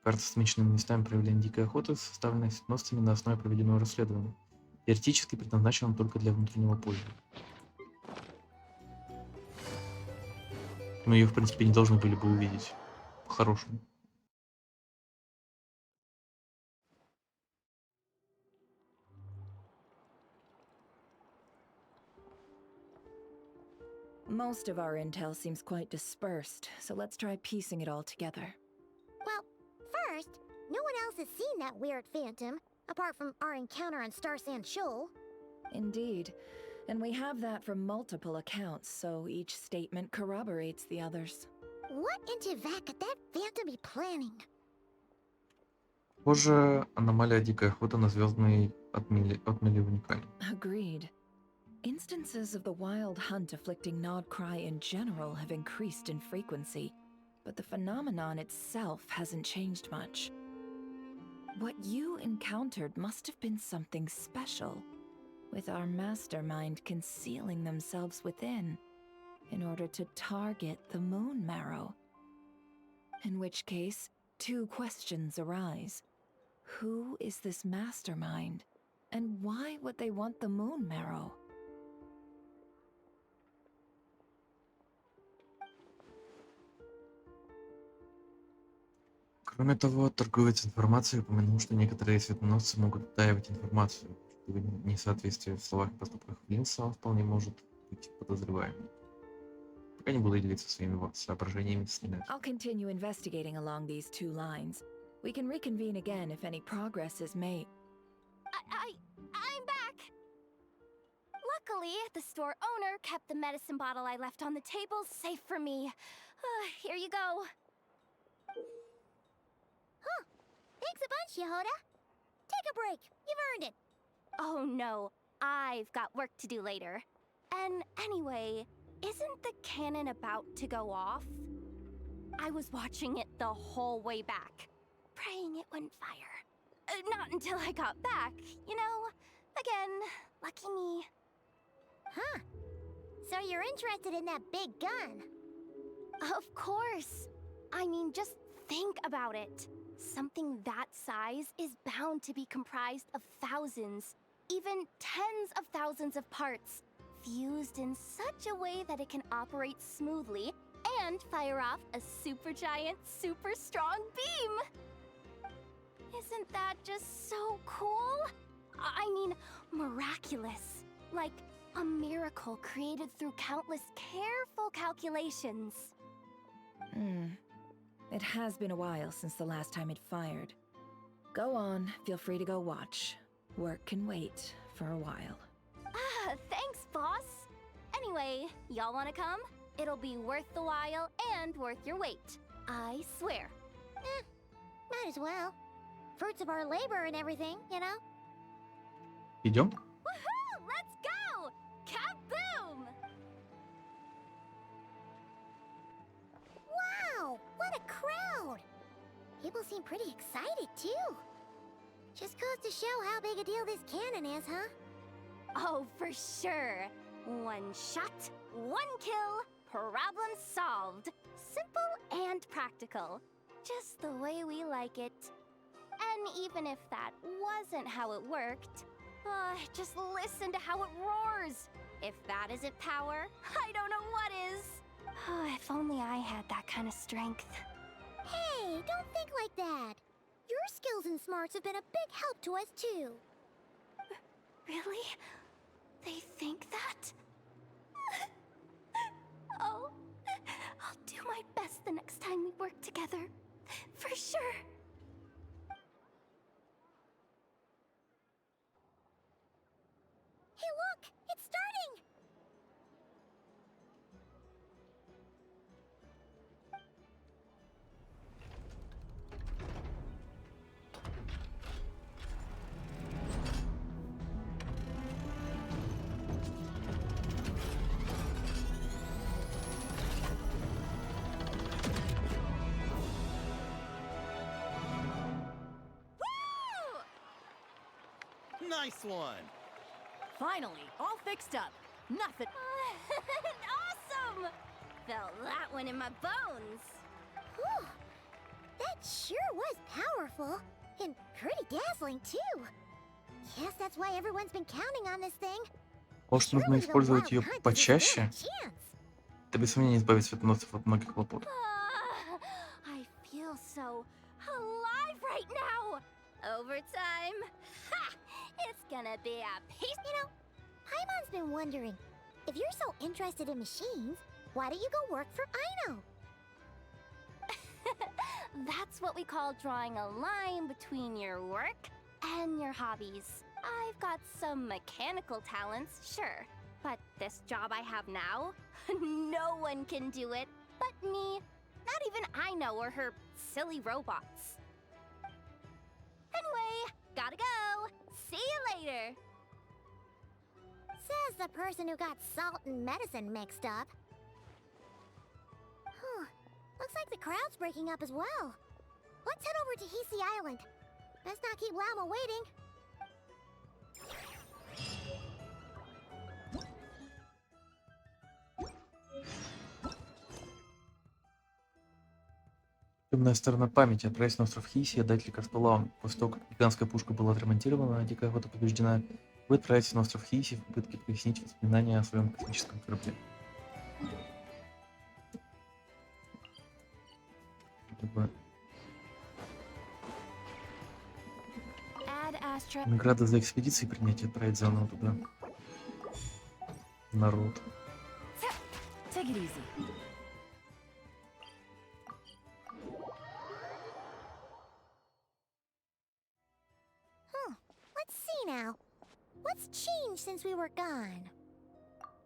Карта с отмеченными местами проявления дикой охоты составлена сетносцами на основе проведенного расследования. Теоретически предназначена только для внутреннего пользования. Мы ее, в принципе, не должны были бы увидеть. По-хорошему. Most of our intel seems quite dispersed, so let's try piecing it all together. Well, first, no one else has seen that weird phantom, apart from our encounter on Star Sand Shoal. Indeed. And we have that from multiple accounts, so each statement corroborates the others. What in Teyvat could that phantom be planning? Похоже, аномалия дикой охоты на звездной отмели уникальна. Agreed. Instances of the wild hunt afflicting Nodcry in general have increased in frequency, but the phenomenon itself hasn't changed much. What you encountered must have been something special, with our mastermind concealing themselves within, in order to target the Moon Marrow. In which case, two questions arise. Who is this mastermind, and why would they want the Moon Marrow? Кроме того, торговец информацией упомянул, что некоторые светоносцы могут утаивать информацию. Несоответствие в словах и поступках Линса он вполне может быть подозреваемым. Пока не буду делиться своими соображениями с ним. I'll continue investigating along these two lines. We can reconvene again if any progress is made. I'm back! Luckily, the store owner kept the medicine bottle I left on the table safe for me. Here you go. Huh. Thanks a bunch, Yehoda. Take a break. You've earned it. Oh no, I've got work to do later. And anyway, isn't the cannon about to go off? I was watching it the whole way back, praying it wouldn't fire. Not until I got back, you know? Again, lucky me. Huh. So you're interested in that big gun? Of course. I mean, just think about it. Something that size is bound to be comprised of thousands, even tens of thousands of parts, fused in such a way that it can operate smoothly and fire off a supergiant, super strong beam! Isn't that just so cool? I mean, miraculous. Like a miracle created through countless careful calculations. It has been a while since the last time it fired. Go on, feel free to go watch. Work can wait for a while. Thanks, boss. Anyway, y'all wanna come? It'll be worth the while and worth your wait. I swear. Might as well. Fruits of our labor and everything, you know? Идем? Woohoo! Let's go! Kaboom! Wow! What a crowd! People seem pretty excited, too. Just goes to show how big a deal this cannon is, huh? Oh, for sure. One shot, one kill, problem solved. Simple and practical. just the way we like it. And even if that wasn't how it worked, just listen to how it roars. If that isn't power, I don't know what is. If only I had that kind of strength. Hey, don't think like that. Your skills and smarts have been a big help to us too. Really? They think that? Oh, I'll do my best the next time we work together. For sure. Hey, look! It's starting! Nice one! Finally, all fixed up. Nothing. Awesome! Felt that one in my bones. Whew. That sure was powerful. And pretty dazzling, too. Guess that's why everyone's been counting on this thing. Может, нужно использовать ее почаще? Это без сомнения избавит светоносцев от многих хлопот. I feel so alive right now. Overtime. Ha! It's gonna be a piece. You know, Paimon's been wondering, if you're so interested in machines, why don't you go work for Aino? That's what we call drawing a line between your work and your hobbies. I've got some mechanical talents, sure. But this job I have now, no one can do it but me. Not even Aino or her silly robots. Anyway, gotta go. See you later. Says the person who got salt and medicine mixed up. Huh. Looks like the crowd's breaking up as well. Let's head over to Hisi Island. Best not keep Llama waiting. Темная сторона памяти. Отправиться на остров Хиси и отдать лекарство Лаун. После того, как гигантская пушка была отремонтирована, а дикая охота побеждена, вы отправитесь на остров Хиси в попытке прояснить воспоминания о своем космическом корабле. Награда за экспедиции принять и отправить заново туда. Народ. Take it easy. Let's see now. What's changed since we were gone?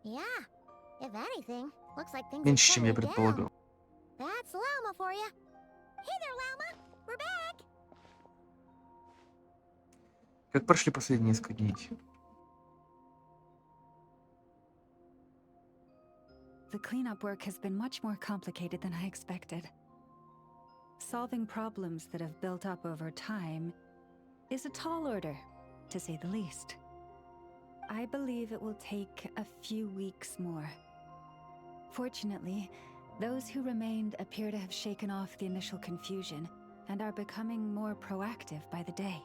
Yeah, if anything, looks like things Меньше, are чем я settling предполагал. down. That's Llama for you. Hey there, Llama. We're back. Как прошли последние несколько дней? The cleanup work has been much more complicated than I expected. Solving problems that have built up over time is a tall order, to say the least. I believe it will take a few weeks more. Fortunately, those who remained appear to have shaken off the initial confusion and are becoming more proactive by the day.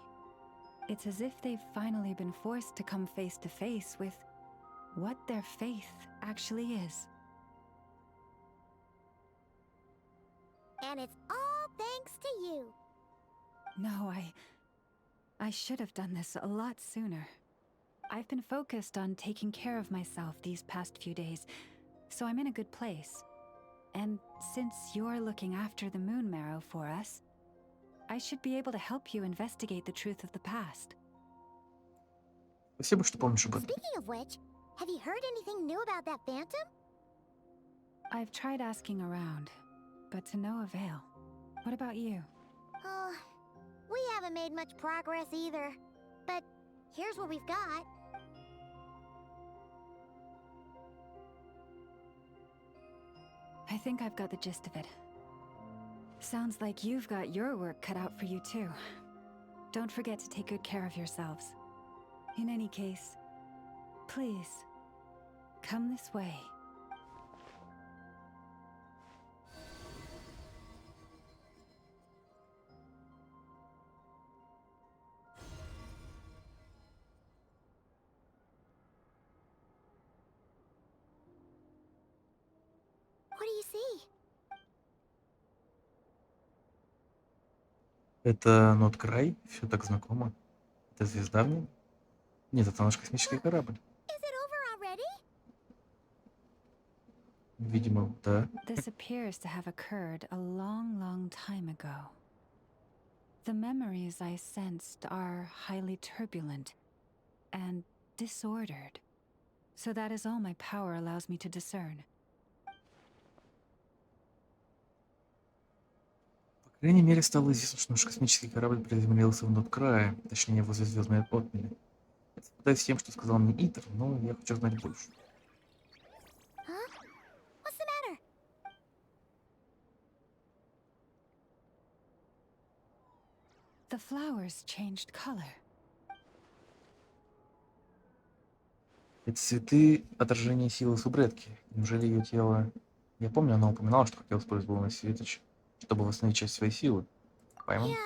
It's as if they've finally been forced to come face to face with what their faith actually is. And it's all thanks to you. No, I should have done this a lot sooner. I've been focused on taking care of myself these past few days, so I'm in a good place. And since you're looking after the Moon Marrow for us, I should be able to help you investigate the truth of the past. Спасибо, что помнишь об этом. Speaking of which, have you heard anything new about that phantom? I've tried asking around, but to no avail. What about you? Oh, we haven't made much progress either. But here's what we've got. I think I've got the gist of it. Sounds like you've got your work cut out for you too. Don't forget to take good care of yourselves. In any case, please, come this way. Это Нот-Край? Все так знакомо. Это звезда в нем? Нет, это наш космический корабль. Is it over already? Видимо, да. This appears to have occurred a long, long time ago. The memories I sensed are highly turbulent and disordered. So that is all my power allows me to discern. По крайней мере, стало известно, что наш космический корабль приземлился в Нот-Крае, точнее, возле звездной отмели. Я совпадаю с тем, что сказал мне Итер, но я хочу знать больше. Huh? What's the matter? The flowers changed color. Эти цветы — отражение силы субредки. Неужели ее тело... Я помню, она упоминала, что хотела использовать лунный светоч, чтобы восстановить часть своей силы. Пойман? Yeah,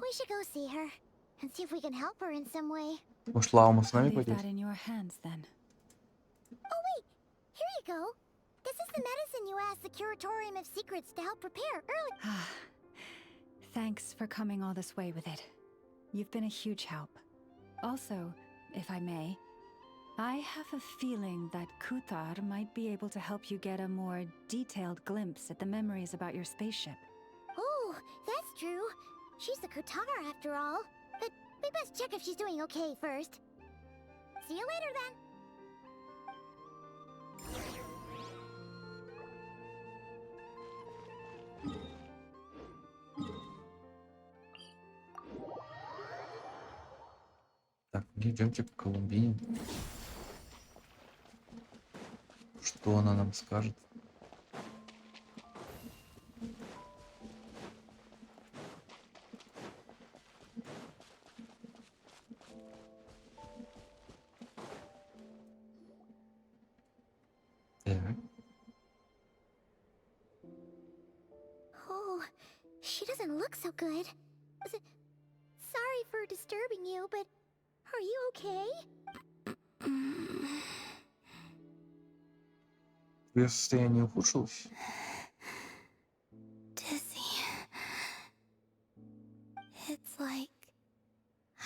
we should go see her and see if we can help her in some way. Может, Лаума с I'll нами leave пойдет? that in your hands then. Oh wait, here you go. This is the medicine you asked the Curatorium of Secrets to help prepare early. Thanks for coming all this way with it. You've been a huge help. Also, if I may, I have a feeling that Kuthar might be able to help you get a more detailed glimpse at the memories about your spaceship. Oh, that's true. She's the Kutara after all. But we best check if she's doing okay first. See you later then. Так, идемте по Колумбине. Что она нам скажет? Так. Oh, she doesn't look so good. Sorry for disturbing you, but are you okay? Твое состояние ухудшилось? Dizzy. It's like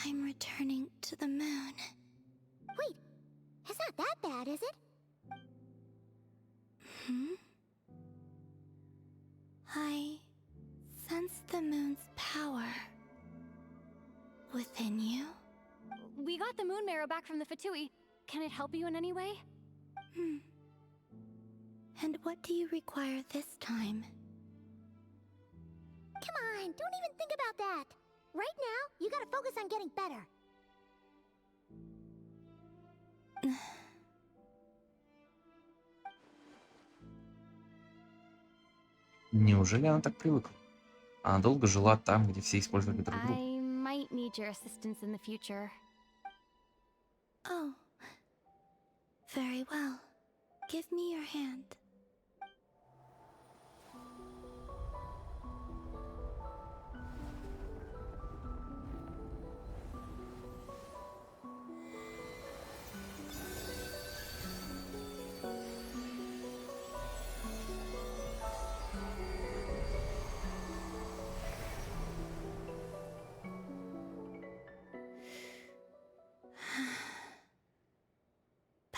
I'm returning to the moon. Wait, it's not that bad, is it? Hmm? I sense the moon's power within you. We got the moon marrow back from the Fatui. Can it help you in any way? And what do you require this time? Come on, don't even think about that. Right now, you gotta focus on getting better. Неужели она так привыкла? Она долго жила там, где все использовали друг друга. I might need your assistance in the future. Oh. Very well. Give me your hand.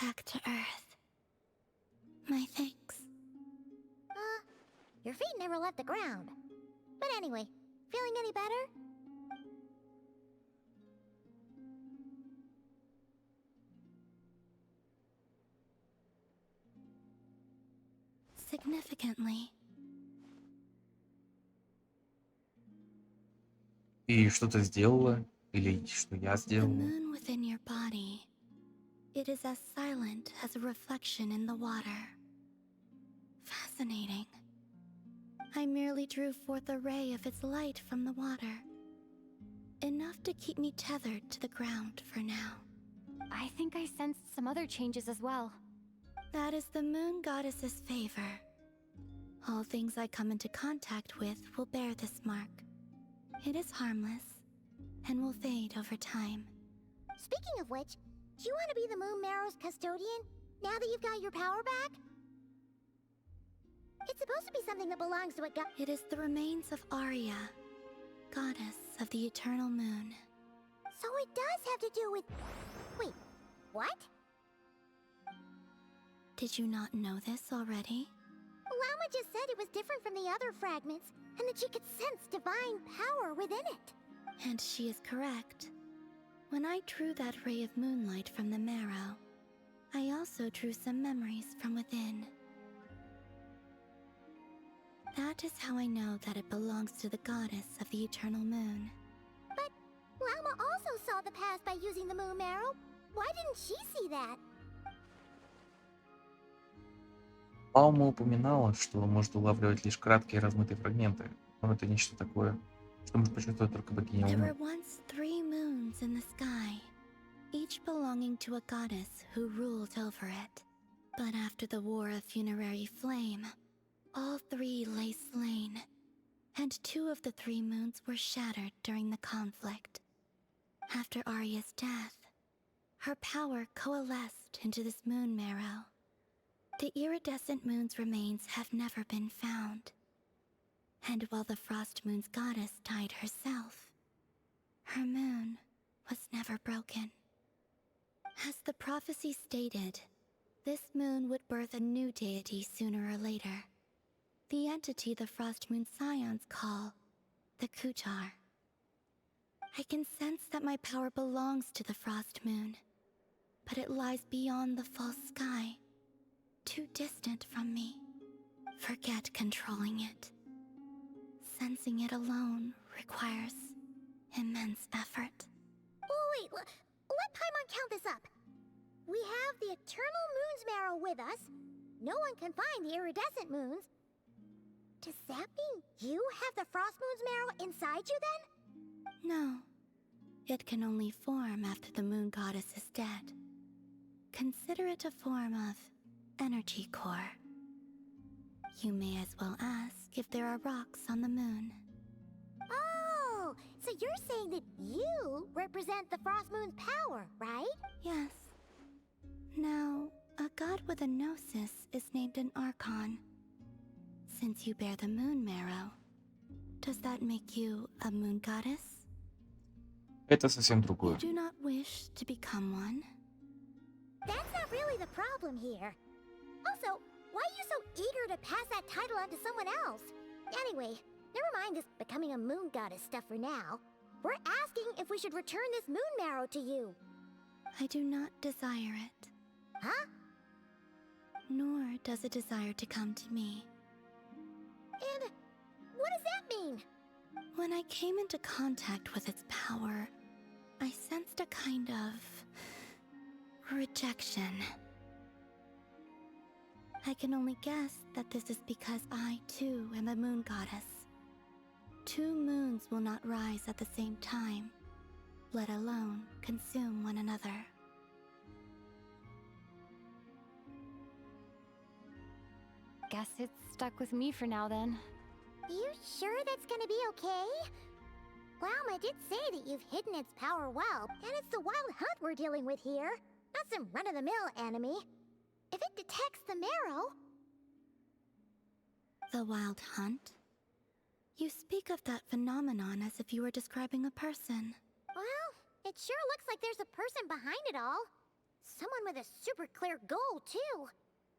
Back to Earth. My thanks. Your feet never left the ground. But anyway, feeling any better? Significantly. И что ты сделала? Или что я The сделала? moon within your body. It is as silent as a reflection in the water. Fascinating. I merely drew forth a ray of its light from the water. Enough to keep me tethered to the ground for now. I think I sensed some other changes as well. That is the moon goddess's favor. All things I come into contact with will bear this mark. It is harmless and will fade over time. Speaking of which, do you want to be the Moon Marrow's custodian, now that you've got your power back? It's supposed to be something that belongs to a god. It is the remains of Arya, goddess of the eternal moon. So it does have to do with... Wait, what? Did you not know this already? Llama just said it was different from the other fragments, and that she could sense divine power within it. And she is correct. When I drew that ray of moonlight from the marrow, I also drew some memories from within. That is how I know that it belongs to the goddess of the eternal moon. But Llama also saw the past by using the moon marrow. Why didn't she see that? Паума упоминала, что может улавливать лишь краткие размытые фрагменты, но это нечто такое, что может почувствовать только богиня There Луны. were once 3 moons in the sky, each belonging to a goddess who ruled over it. But after the War of Funerary Flame, all 3 lay slain, and 2 of the 3 moons were shattered during the conflict. After Arya's death, her power coalesced into this moon marrow. The iridescent moon's remains have never been found. And while the Frost Moon's goddess died herself, her moon was never broken. As the prophecy stated, this moon would birth a new deity sooner or later. The entity the Frost Moon Scions call the Kutar. I can sense that my power belongs to the Frost Moon, but it lies beyond the false sky, too distant from me. Forget controlling it. Sensing it alone requires immense effort. Oh, wait, let Paimon count this up. We have the eternal moon's marrow with us. No one can find the iridescent moons. Does that mean you have the frost moon's marrow inside you then? No. It can only form after the moon goddess is dead. Consider it a form of energy core. You may as well ask if there are rocks on the moon. Oh, so you're saying that you represent the frost moon's power, right? Yes. Now, a god with a gnosis is named an Archon. Since you bear the moon marrow, does that make you a moon goddess? Это совсем You другое. do not wish to become one? That's not really the problem here. Also, why are you so eager to pass that title on to someone else? Anyway, never mind this becoming a moon goddess stuff for now. We're asking if we should return this moon marrow to you. I do not desire it. Huh? Nor does it desire to come to me. And what does that mean? When I came into contact with its power, I sensed a kind of rejection. I can only guess that this is because I, too, am a moon goddess. 2 moons will not rise at the same time, let alone consume one another. Guess it's stuck with me for now then. You sure that's gonna be okay? Llama did say that you've hidden its power well, and it's the wild hunt we're dealing with here, not some run-of-the-mill enemy. If it detects the marrow... The wild hunt? You speak of that phenomenon as if you were describing a person. Well, it sure looks like there's a person behind it all. Someone with a super clear goal, too.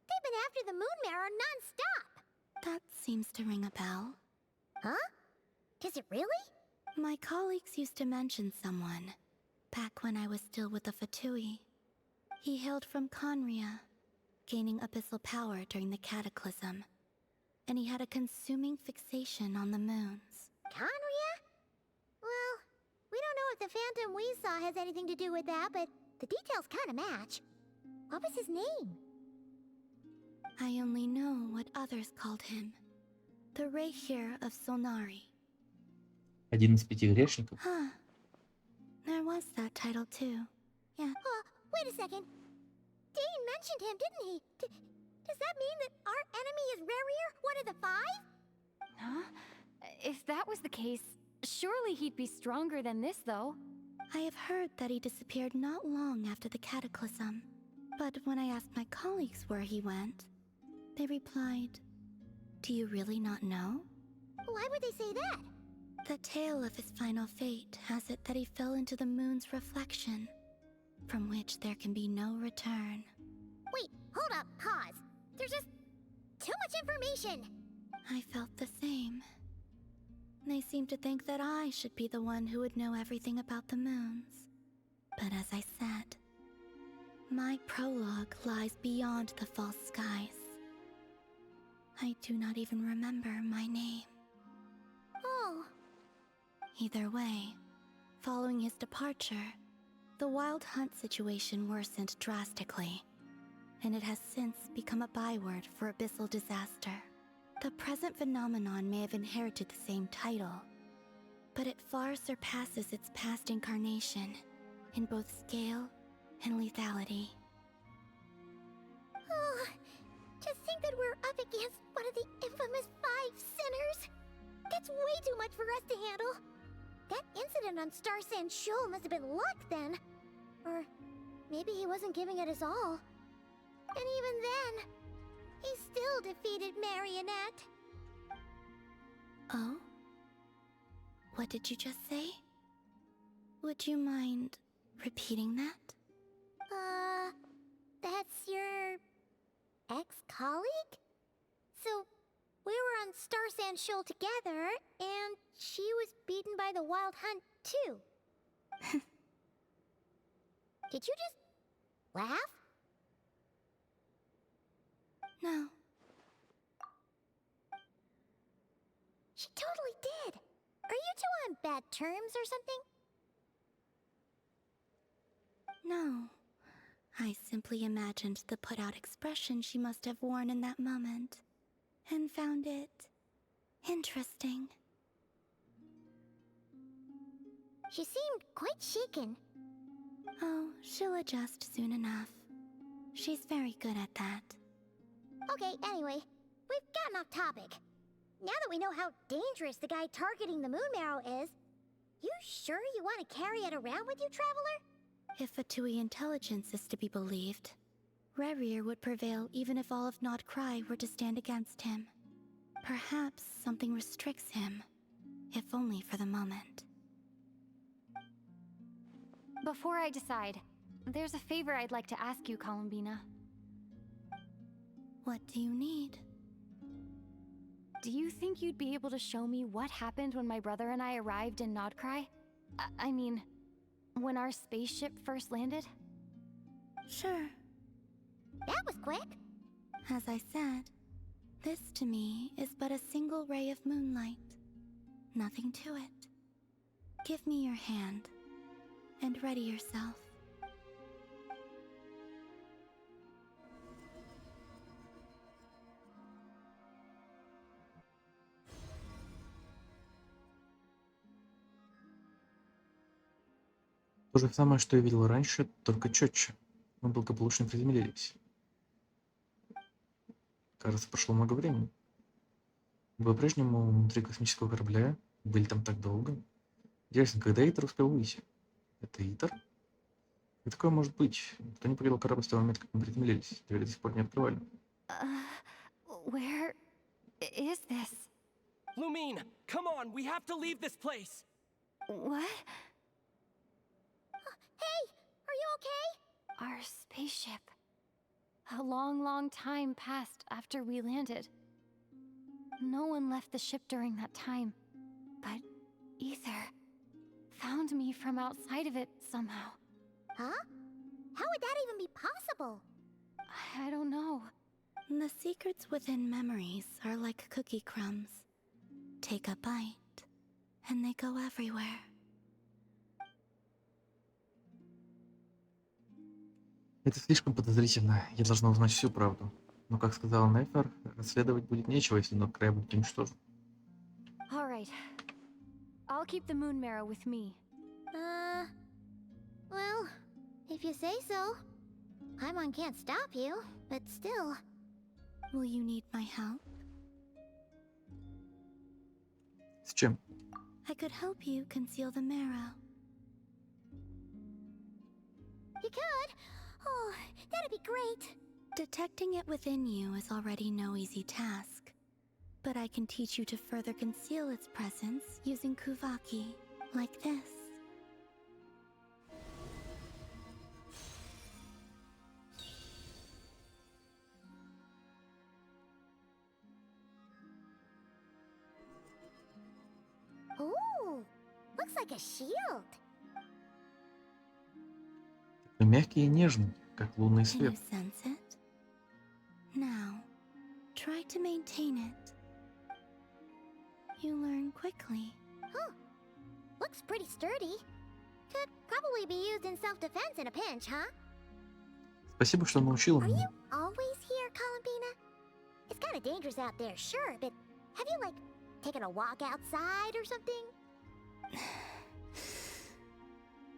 They've been after the moon marrow non-stop. That seems to ring a bell. Huh? Does it really? My colleagues used to mention someone, back when I was still with the Fatui. He hailed from Conria, gaining abyssal power during the Cataclysm, and he had a consuming fixation on the moons. Conria? Well, we don't know if the phantom we saw has anything to do with that, but the details kinda match. What was his name? I only know what others called him. The Rehir of Solnari. Один из 5 грешников. Huh. There was that title too. Yeah. Wait a second. Dane mentioned him, didn't he? Does that mean that our enemy is Rerir, one of the 5? Huh? If that was the case, surely he'd be stronger than this, though. I have heard that he disappeared not long after the Cataclysm. But when I asked my colleagues where he went, they replied, "Do you really not know?" Why would they say that? The tale of his final fate has it that he fell into the moon's reflection, from which there can be no return. Wait, hold up, pause. There's just too much information. I felt the same. They seemed to think that I should be the one who would know everything about the moons. But as I said, my prologue lies beyond the false skies. I do not even remember my name. Oh. Either way, following his departure, the wild hunt situation worsened drastically, and it has since become a byword for abyssal disaster. The present phenomenon may have inherited the same title, but it far surpasses its past incarnation in both scale and lethality. Oh, to think that we're up against one of the infamous 5 sinners. That's way too much for us to handle. That incident on Star Sand Shoal must have been luck then. Or maybe he wasn't giving it his all. And even then, he still defeated Marionette. Oh? What did you just say? Would you mind repeating that? That's your ex-colleague? So, we were on Star Sand Shoal together, and she was beaten by the Wild Hunt, too. Did you just laugh? No. She totally did. Are you two on bad terms or something? No. I simply imagined the put-out expression she must have worn in that moment, and found it interesting. She seemed quite shaken. Oh, she'll adjust soon enough. She's very good at that. Okay, anyway, we've gotten off topic. Now that we know how dangerous the guy targeting the moon marrow is, you sure you want to carry it around with you, Traveler? If Fatui intelligence is to be believed, Rerir would prevail even if all of Nod Cry were to stand against him. Perhaps something restricts him, if only for the moment. Before I decide, there's a favor I'd like to ask you, Columbina. What do you need? Do you think you'd be able to show me what happened when my brother and I arrived in Nodcry? I mean, when our spaceship first landed? Sure. That was quick. As I said, this to me is but a single ray of moonlight. Nothing to it. Give me your hand, and ready yourself. То же самое, что я видел раньше, только четче. Мы благополучно приземлились. Кажется, прошло много времени. Вы по-прежнему внутри космического корабля, были там так долго. Интересно, когда Итер успел выйти? Это Итер? Как такое может быть? Никто не покидал корабль с того момента, как мы приземлились. Двери до сих пор не открывали. Where is this? Lumine, come on, we have to leave this place! What? Hey, are you okay? Our spaceship. A long, long time passed after we landed. No one left the ship during that time, but Ether found me from outside of it somehow. Huh? How would that even be possible? I don't know. The secrets within memories are like cookie crumbs. Take a bite, and they go everywhere. Это слишком подозрительно. Я должна узнать всю правду. Но, как сказала Нефер, расследовать будет нечего, если Нод Край будет уничтожен. All right. I'll keep the moon marrow with me. Well, if you say so. Paimon can't stop you, but still. Will you need my help? С чем? I could help you conceal the marrow. You could? Oh, that'd be great. Detecting it within you is already no easy task. But I can teach you to further conceal its presence using Kuvaki, like this. Ooh, looks like a shield. Такой мягкий и нежный, как лунный Can you свет. sense it? Now, try to maintain it. You learn quickly. Huh. Looks pretty sturdy. Could probably be used in self-defense in a pinch, huh? Спасибо, что научила Are you меня. always here, Columbina? It's kind of dangerous out there, sure, but have you, like, taken a walk outside or something?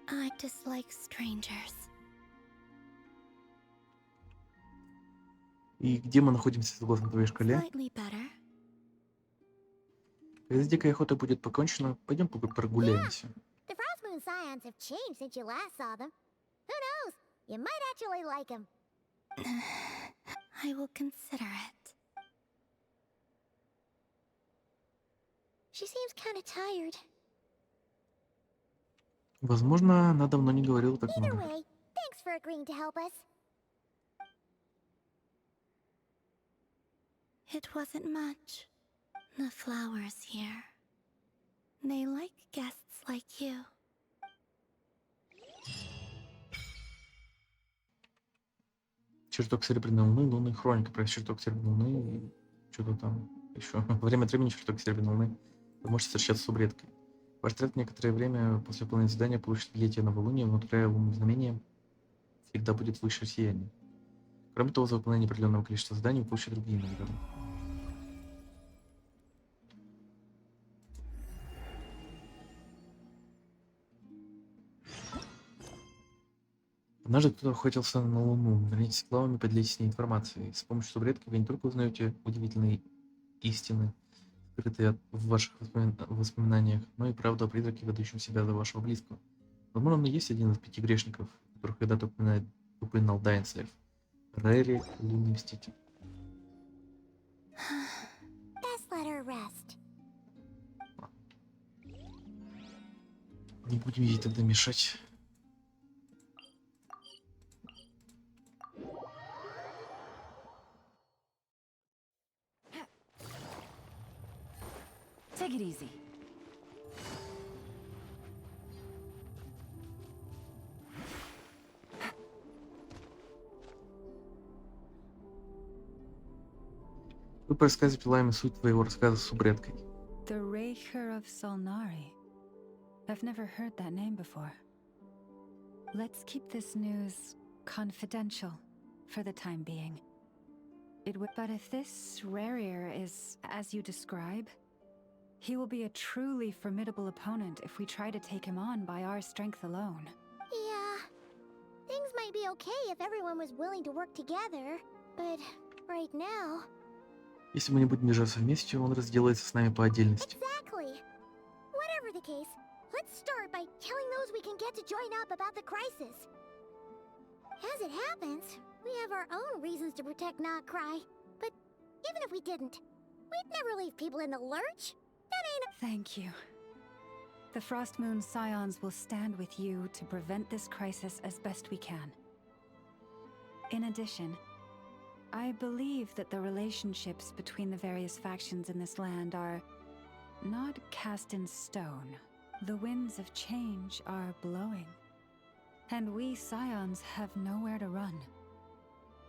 I dislike strangers. И где мы находимся согласно твоей шкале? Slightly better. Когда с дикой охотой будет покончено, пойдем прогуляемся. The Frost Moon Scions have changed since you last saw them. Who knows? You might actually like them. I will consider it. She seems kind of tired. Возможно, она давно не говорила так Either много. way, thanks for agreeing to help us. It wasn't much. The flowers here. They like guests like you. Чертог Серебряной Луны, лунная хроника про чертог Серебряной Луны и что-то там еще. Время от времени чертог Серебряной Луны. Вы можете встречаться с субредкой. Ваш отряд некоторое время после выполнения задания получит билетие новолуния, внутри лунного знамения всегда будет высшее сияние. Кроме того, за выполнение определенного количества заданий вы получите другие награды. Однажды кто-то охотился на Луну. Вернитесь к лавам и поделитесь с ней информацией. С помощью субредки вы не только узнаете удивительные истины, скрытые в ваших воспоминаниях, но и правду о призраке, выдающем себя за вашего близкого. Возможно, он и есть один из 5 грешников, которых когда-то упоминал Дайнслев. Рэри, лунный мститель. Best let her rest. Не будем ей тогда мешать. Take it easy. Вы пересказываете Лайме суть твоего рассказа с субредкой. The Raker of Solnari. I've never heard that name before. Let's keep this news confidential for the time being. But if this Rarier is as you describe, he will be a truly formidable opponent if we try to take him on by our strength alone. Yeah. Things might be okay if everyone was willing to work together, but right now... Если мы не будем держаться вместе, он разделается с нами по отдельности. Exactly. Whatever the case, let's start by telling those we can get to join up about the crisis. As it happens, we have our own reasons to protect Not Cry. But even if we didn't, we'd never leave people in the lurch. That ain't a... Thank you. The Frost Moon Scions will stand with you to prevent this crisis as best we can. In addition, I believe that the relationships between the various factions in this land are not cast in stone. The winds of change are blowing. And we Scions have nowhere to run.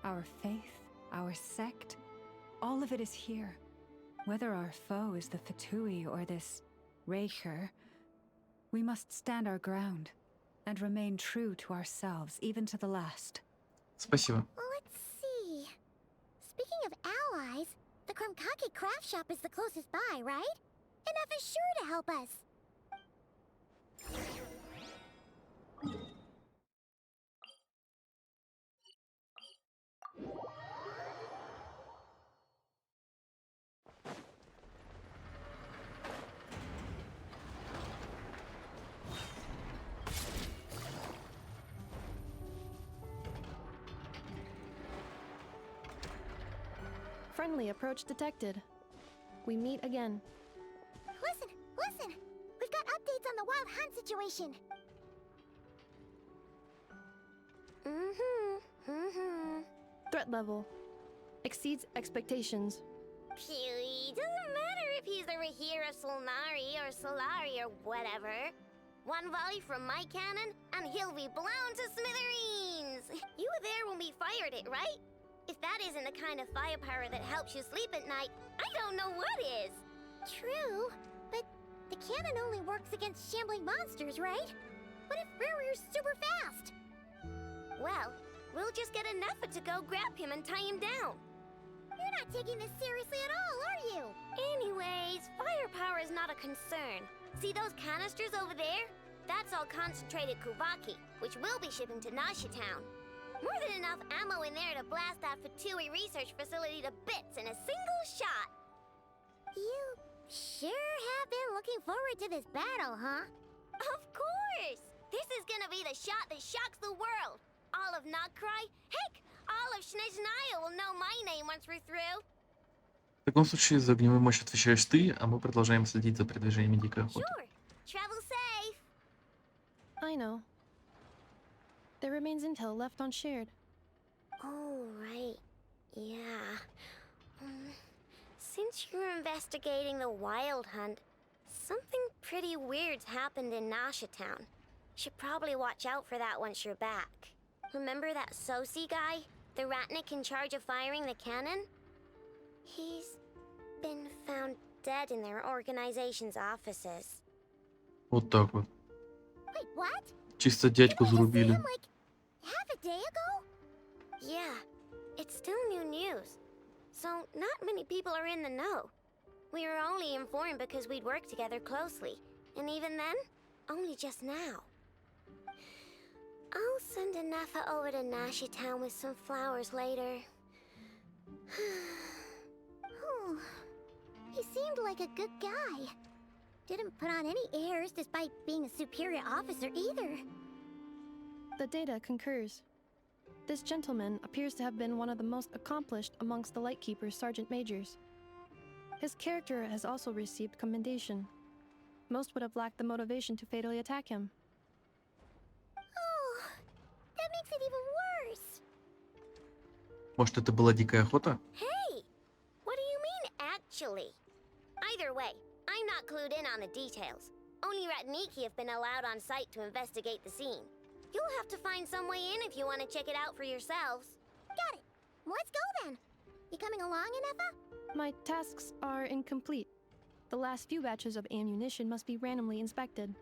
Our faith, our sect, all of it is here. Whether our foe is the Fatui or this Raker, we must stand our ground and remain true to ourselves, even to the last. Спасибо. Let's see. Speaking of allies, the Krumkake craft shop is the closest by, right? Enough is sure to help us. Friendly approach detected. We meet again. Listen, listen! We've got updates on the wild hunt situation. Threat level exceeds expectations. Phew, doesn't matter if he's the Rahira Solnari or Solari or whatever. One volley from my cannon, and he'll be blown to smithereens! You were there when we fired it, right? If that isn't the kind of firepower that helps you sleep at night, I don't know what is! True, but the cannon only works against shambling monsters, right? What if Rarir's super fast? Well, we'll just get a Nepha to go grab him and tie him down. You're not taking this seriously at all, are you? Anyways, firepower is not a concern. See those canisters over there? That's all concentrated Kuvaki, which we'll be shipping to Nasha Town. More than enough ammo in there to blast that Fatui research facility to bits in a single shot. You sure have been looking forward to this battle, huh? Of course! This is gonna be the shot that shocks the world. All of Nokrai, heck, all of Snezhnaya will know my name once we're through. В таком случае за огневую мощь отвечаешь ты, а мы продолжаем следить за передвижениями дикой охоты. Sure. Travel safe. I know. There remains intel left unshared. Oh, right. Yeah. Since you're investigating the wild hunt, something pretty weird's happened in Nasha Town. Should probably watch out for that once you're back. Remember that Sosi guy? The Ratnik in charge of firing the cannon? He's been found dead in their organization's offices. Вот так вот. Wait, what? Чисто дядьку зарубили. Like half a day ago? Yeah, it's still new news. So not many people are in the know. We were only informed because we'd worked together closely. And even then, only just now. I'll send a Nepha over to Nashi Town with some flowers later. Oh, he seemed like a good guy. Didn't put on any airs despite being a superior officer either. The data concurs. This gentleman appears to have been one of the most accomplished amongst the Lightkeeper's sergeant majors. His character has also received commendation. Most would have lacked the motivation to fatally attack him. Oh, that makes it even worse. Может, это была дикая охота? Hey! What do you mean, actually? Either way, I'm not clued in on the details. Only Ratniki have been allowed on site to investigate the scene. You'll have to find some way in if you want to check it out for yourselves. Got it. Let's go then. You coming along, Inefa? My tasks are incomplete. The last few batches of ammunition must be randomly inspected.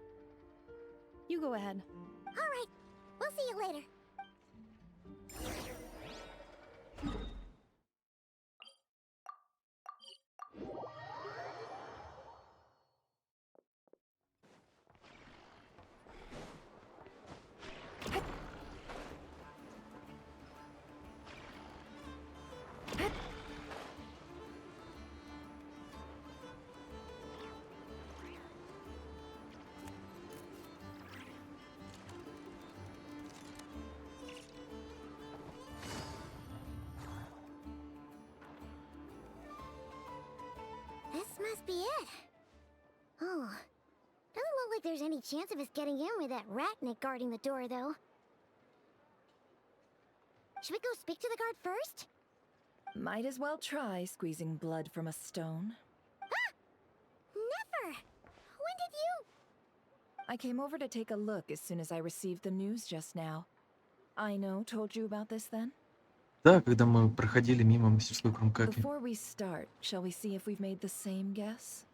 You go ahead. All right. We'll see you later. This must be it. Oh, doesn't look like there's any chance of us getting in with that Ratnik guarding the door, though. Should we go speak to the guard first? Might as well try squeezing blood from a stone. Ah! Never! When did you... I came over to take a look as soon as I received the news just now. Aino told you about this then? Да, когда мы проходили мимо мастерской Крумкаки. Before we start, shall we see if we've made the same guess?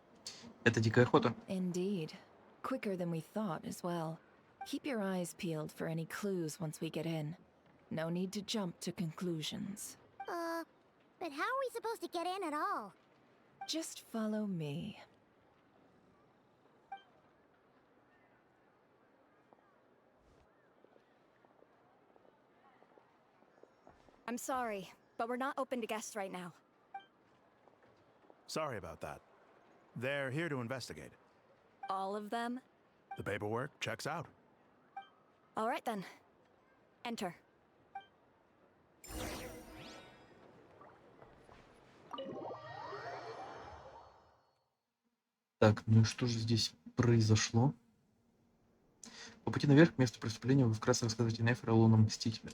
Это дикая охота. Indeed. Quicker than we thought as well. Keep your eyes peeled for any clues once we get in. No need to jump to conclusions. But how are we supposed to get in at all? Just follow me. I'm sorry, but we're not open to guests right now. Sorry about that. They're here to investigate. All of them? The paperwork checks out. All right then. Enter. Так, ну и что же здесь произошло? По пути наверх к месту преступления вы вкратце рассказываете Нефер о лунном мстителе.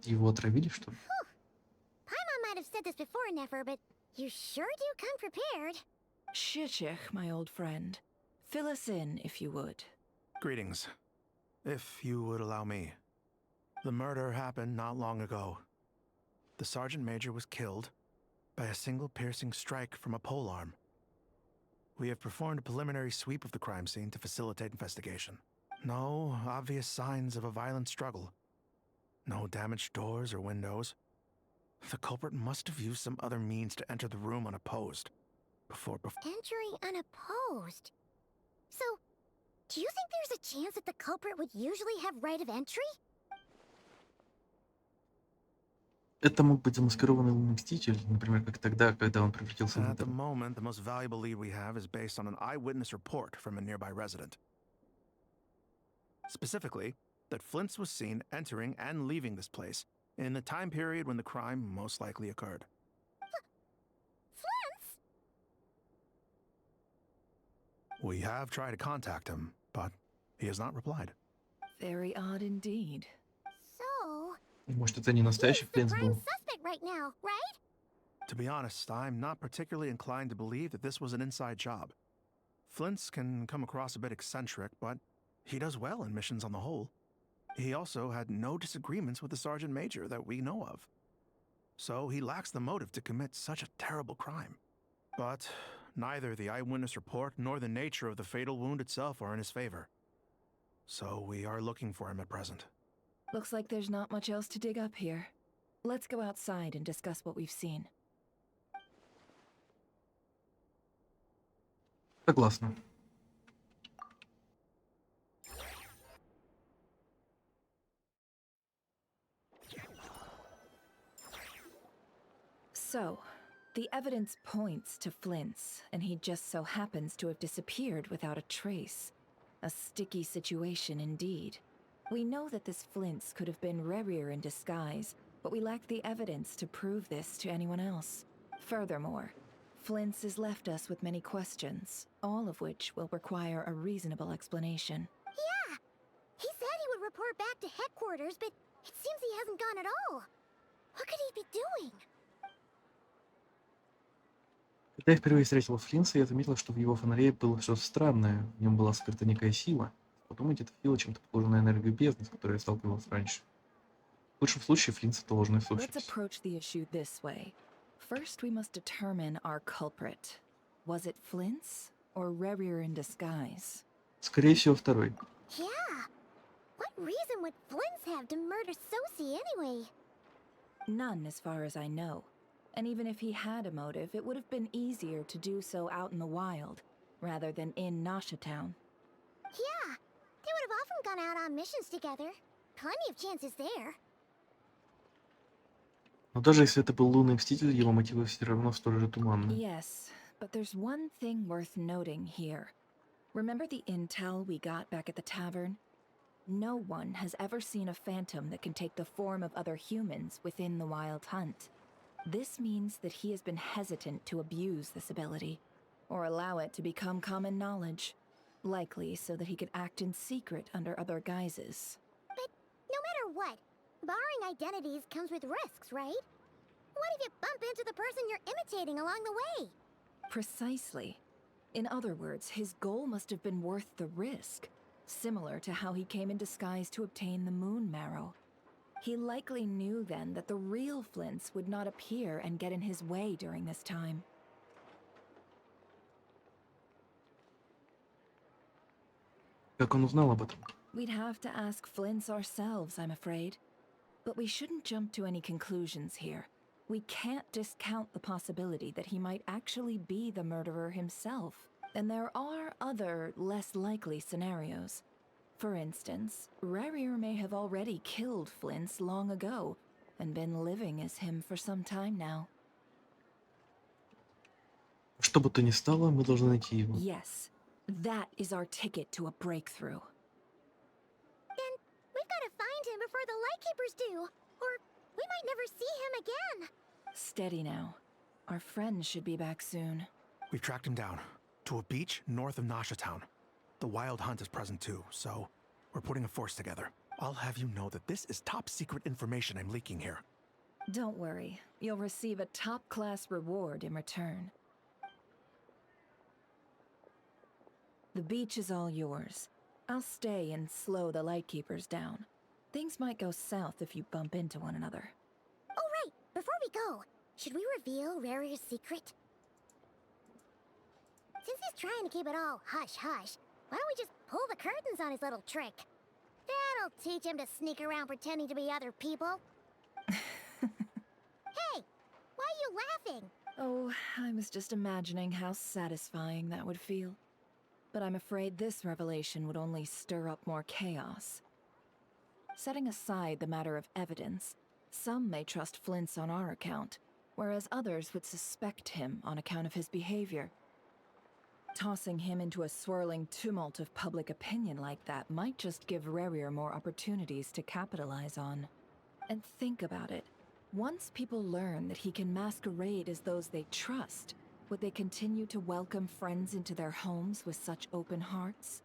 Его отравили, что ли? Paimon might have said this before, Nefer, but you sure do come prepared. Shishich, my old friend. Fill us in, if you would. Greetings. If you would allow me. The murder happened not long ago. The Sergeant Major was killed by a single piercing strike from a polearm. We have performed a preliminary sweep of the crime scene to facilitate investigation. No obvious signs of a violent struggle. No damaged doors or windows. The culprit must have used some other means to enter the room unopposed. Entering unopposed? So, do you think there's a chance that the culprit would usually have right of entry? Это мог быть замаскированный лунный мститель, например, как тогда, когда он превратился в At the Интер. moment, the most valuable lead we have is based on an eyewitness report from a nearby resident. Specifically, that Flint's was seen entering and leaving this place in the time period when the crime most likely occurred. Flint's? We have tried to contact him, but he has not replied. Very odd indeed. So, Может, это не настоящий Флинс prime был? suspect right now, right? To be honest, I'm not particularly inclined to believe that this was an inside job. Flint's can come across a bit eccentric, but he does well in missions on the whole. He also had no disagreements with the Sergeant Major that we know of. So he lacks the motive to commit such a terrible crime. But neither the eyewitness report nor the nature of the fatal wound itself are in his favor. So we are looking for him at present. Looks like there's not much else to dig up here. Let's go outside and discuss what we've seen. Согласна. So, the evidence points to Flint's, and he just so happens to have disappeared without a trace. A sticky situation indeed. We know that this Flint's could have been Rerir in disguise, but we lack the evidence to prove this to anyone else. Furthermore, Flint's has left us with many questions, all of which will require a reasonable explanation. Yeah! He said he would report back to headquarters, but it seems he hasn't gone at all. What could he be doing? Когда я впервые встретил Флинса, я заметил, что в его фонаре было что-то странное. В нем была скрыта некая сила. Подумайте, это сила чем-то похожа на энергию бездны, с которой я сталкивался раньше. В лучшем случае Флинс — это ложная Let's сущность. approach the issue this way. First, we must determine our culprit. Was it Flint's or Rerir in disguise? Скорее всего, второй. Yeah! What reason would Flint's have to murder Sosie anyway? None, as far as I know. And even if he had a motive, it would have been easier to do so out in the wild, rather than in Nasha Town. Yeah! They would have often gone out on missions together. Plenty of chances there. Но даже если это был лунный мститель, его мотивы все равно столь же туманны. Yes, but there's one thing worth noting here. Remember the intel we got back at the tavern? No one has ever seen a phantom that can take the form of other humans within the Wild Hunt. This means that he has been hesitant to abuse this ability, or allow it to become common knowledge, likely so that he could act in secret under other guises. But no matter what, borrowing identities comes with risks, right? What if you bump into the person you're imitating along the way? Precisely. In other words, his goal must have been worth the risk, similar to how he came in disguise to obtain the moon marrow. He likely knew then that the real Flint's would not appear and get in his way during this time. Как он узнал об этом? We'd have to ask Flint's ourselves, I'm afraid. But we shouldn't jump to any conclusions here. We can't discount the possibility that he might actually be the murderer himself. And there are other, less likely scenarios. For instance, Rerir may have already killed Flint's long ago, and been living as him for some time now. Что бы то ни стало, мы должны найти его. Yes, that is our ticket to a breakthrough. Then we've got to find him before the Lightkeepers do. Or We might never see him again. Steady now. Our friend should be back soon. We've tracked him down to a beach north of Nasha Town. The Wild Hunt is present too, so we're putting a force together. I'll have you know that this is top secret information I'm leaking here. Don't worry. You'll receive a top-class reward in return. The beach is all yours. I'll stay and slow the Lightkeepers down. Things might go south if you bump into one another. Oh, right. Before we go, should we reveal Rarier's secret? Since he's trying to keep it all hush-hush, why don't we just pull the curtains on his little trick? That'll teach him to sneak around pretending to be other people. Hey, why are you laughing? Oh, I was just imagining how satisfying that would feel. But I'm afraid this revelation would only stir up more chaos. Setting aside the matter of evidence, some may trust Flint's on our account, whereas others would suspect him on account of his behavior. Tossing him into a swirling tumult of public opinion like that might just give Rarier more opportunities to capitalize on. And think about it. Once people learn that he can masquerade as those they trust, would they continue to welcome friends into their homes with such open hearts?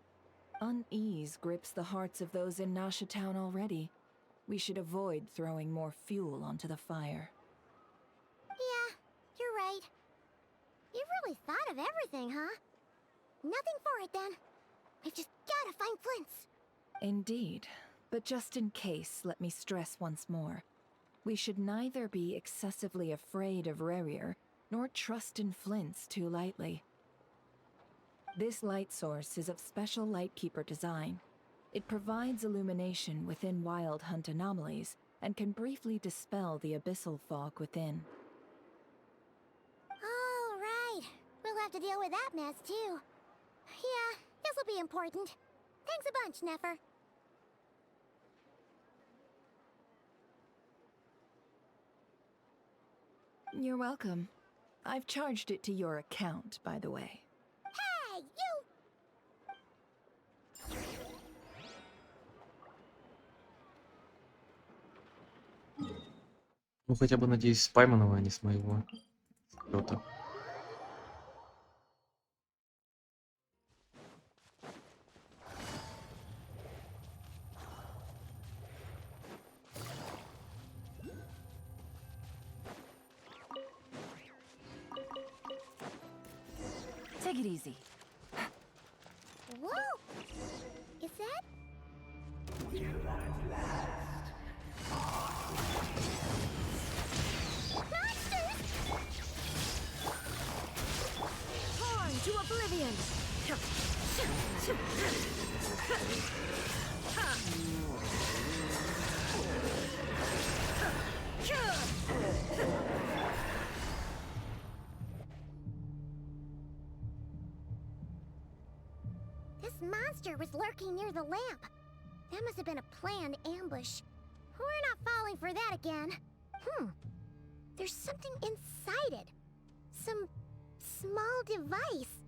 Unease grips the hearts of those in Nasha Town already. We should avoid throwing more fuel onto the fire. Yeah, you're right. You really thought of everything, huh? Nothing for it, then. We've just gotta find Flint's. Indeed. But just in case, let me stress once more. We should neither be excessively afraid of Rarier, nor trust in Flint's too lightly. This light source is of special Lightkeeper design. It provides illumination within Wild Hunt anomalies, and can briefly dispel the abyssal fog within. All right. We'll have to deal with that mess, too. Yeah, this'll be important. Thanks a bunch, Nefer. You're welcome. I've charged it to your account, by the way. Hey, you! Ну, хотя бы, надеюсь, с пойманного, а не с моего. Кто-то. Take it easy. Whoa! Is that? Monsters! Torn to oblivion! This monster was lurking near the lamp. That must have been a planned ambush. We're not falling for that again. There's something inside it. Some small device.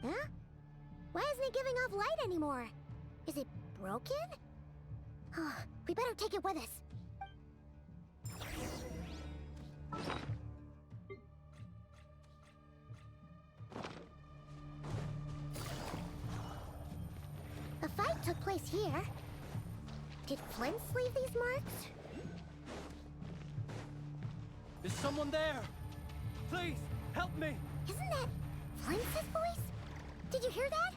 Huh? Why isn't it giving off light anymore? Is it broken? Oh, we better take it with us. A fight took place here. Did Flint leave these marks? Is someone there? Please, help me! Isn't that Flint's voice? Did you hear that?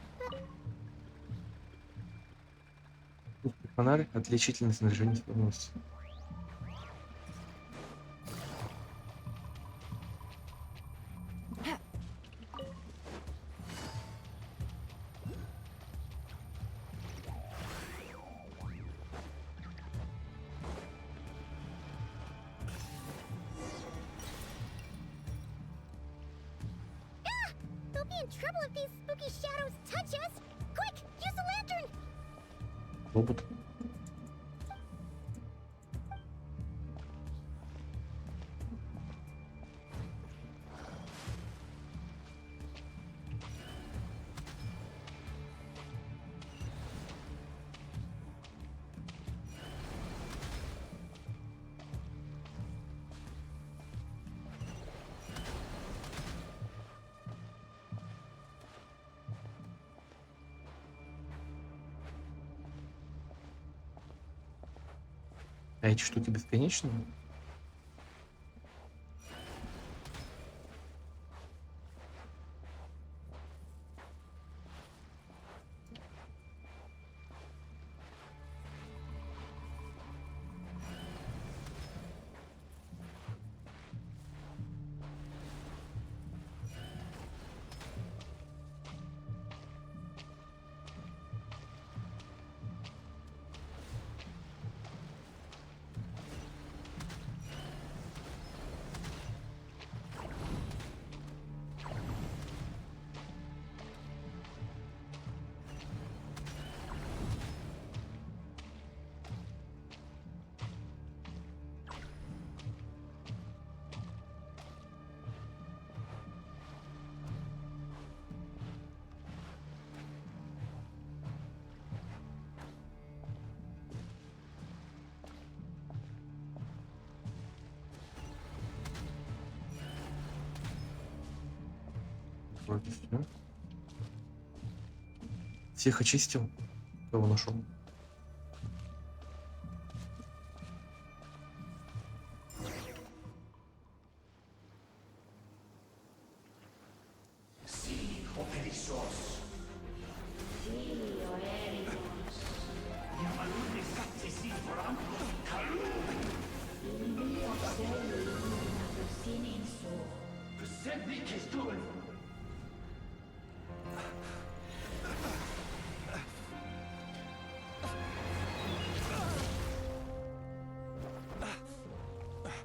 Фонарь, отличительное снаряжение спорности. We'll be in trouble if these spooky shadows touch us! Quick, use the lantern! Робот. А эти штуки бесконечные? Вроде всё. Всех очистил, кого нашел.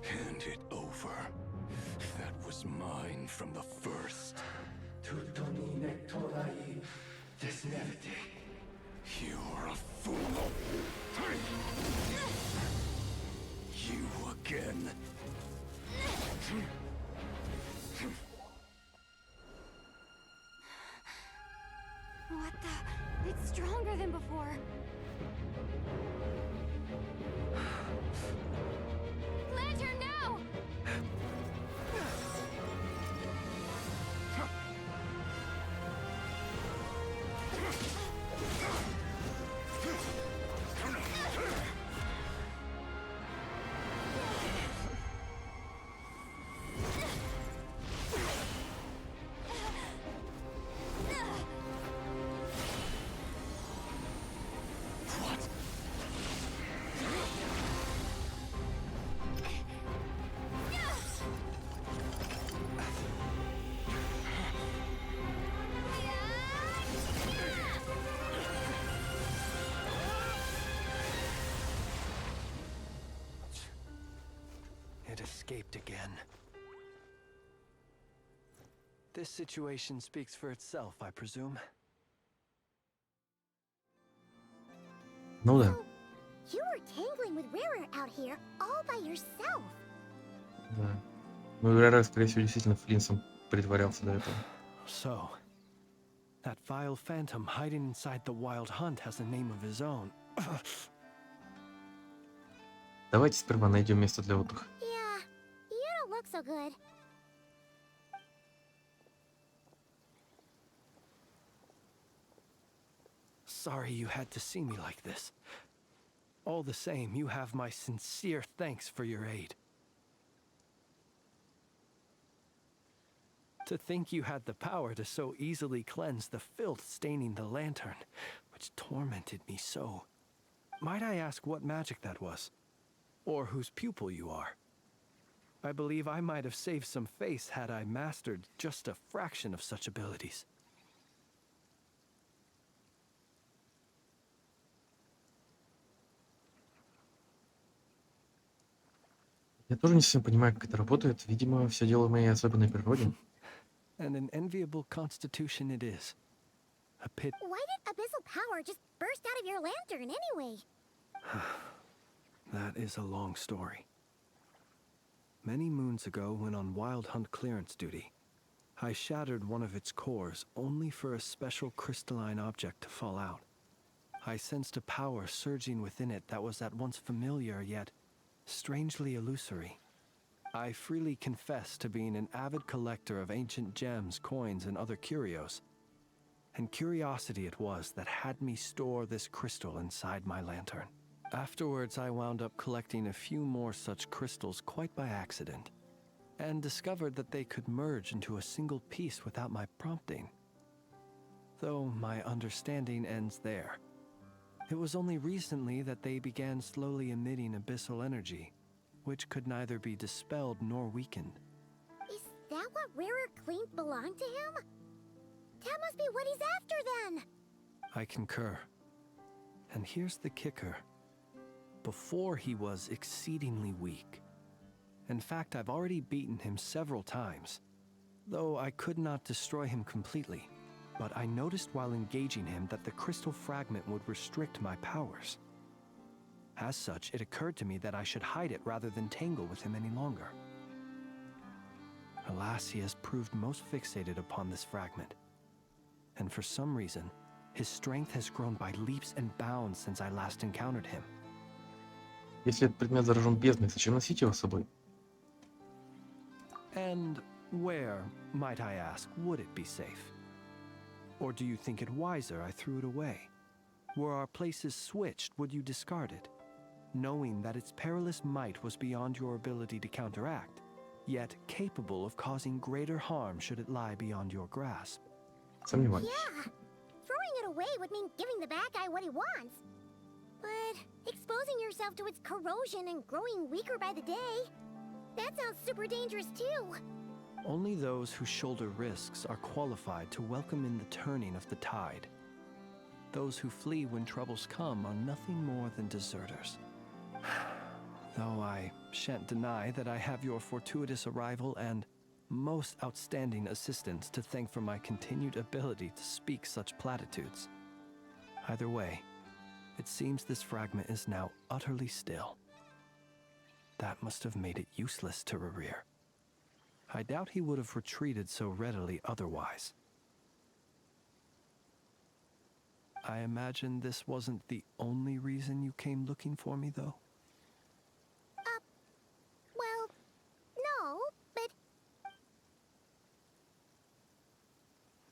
Hand it over. That was mine from the first. You're a fool. You again. What the? It's stronger than before. Lantern, now! It escaped again. This situation speaks for itself, I presume. Ну да. You were tangling with Rara out here all by yourself. Да. Ну, Рера, скорее всего, действительно Флинсом притворялся до этого. So, that vile phantom hiding inside the wild hunt has a name of his own. Давайте сперва найдем место для отдыха. Yeah, you don't look so good. Sorry you had to see me like this. All the same, you have my sincere thanks for your aid. To think you had the power to so easily cleanse the filth staining the lantern, which tormented me so. Might I ask what magic that was? Or whose pupil you are? I believe I might have saved some face had I mastered just a fraction of such abilities. Я тоже не совсем понимаю, как это работает. Видимо, все дело в моей особенной природе. And an enviable constitution it is. A pit. Why did abyssal power just burst out of your lantern anyway? That is a long story. Many moons ago, when on wild hunt clearance duty, I shattered one of its cores only for a special crystalline object to fall out. I sensed a power surging within it that was at once familiar yet strangely illusory. I freely confess to being an avid collector of ancient gems, coins, and other curios. And curiosity it was that had me store this crystal inside my lantern. Afterwards, I wound up collecting a few more such crystals quite by accident, and discovered that they could merge into a single piece without my prompting. Though my understanding ends there. It was only recently that they began slowly emitting abyssal energy, which could neither be dispelled nor weakened. Is that what Rarer claimed belonged to him? That must be what he's after then! I concur. And here's the kicker. Before he was exceedingly weak. In fact, I've already beaten him several times, though I could not destroy him completely. But I noticed while engaging him that the crystal fragment would restrict my powers. As such, it occurred to me that I should hide it rather than tangle with him any longer. Alas, he has proved most fixated upon this fragment. And for some reason, his strength has grown by leaps and bounds since I last encountered him. Если этот предмет заражен бездной, зачем носить его с собой? And where, might I ask, would it be safe? Or do you think it wiser I threw it away? Were our places switched, would you discard it, knowing that its perilous might was beyond your ability to counteract, yet capable of causing greater harm should it lie beyond your grasp? Сомневаюсь. Yeah, throwing it away would mean giving the bad guy what he wants. But exposing yourself to its corrosion and growing weaker by the day, that sounds super dangerous too. Only those who shoulder risks are qualified to welcome in the turning of the tide. Those who flee when troubles come are nothing more than deserters. Though I shan't deny that I have your fortuitous arrival and most outstanding assistance to thank for my continued ability to speak such platitudes. Either way, it seems this fragment is now utterly still. That must have made it useless to Rerir. I doubt he would have retreated so readily otherwise. I imagine this wasn't the only reason you came looking for me, though? Well, no, but...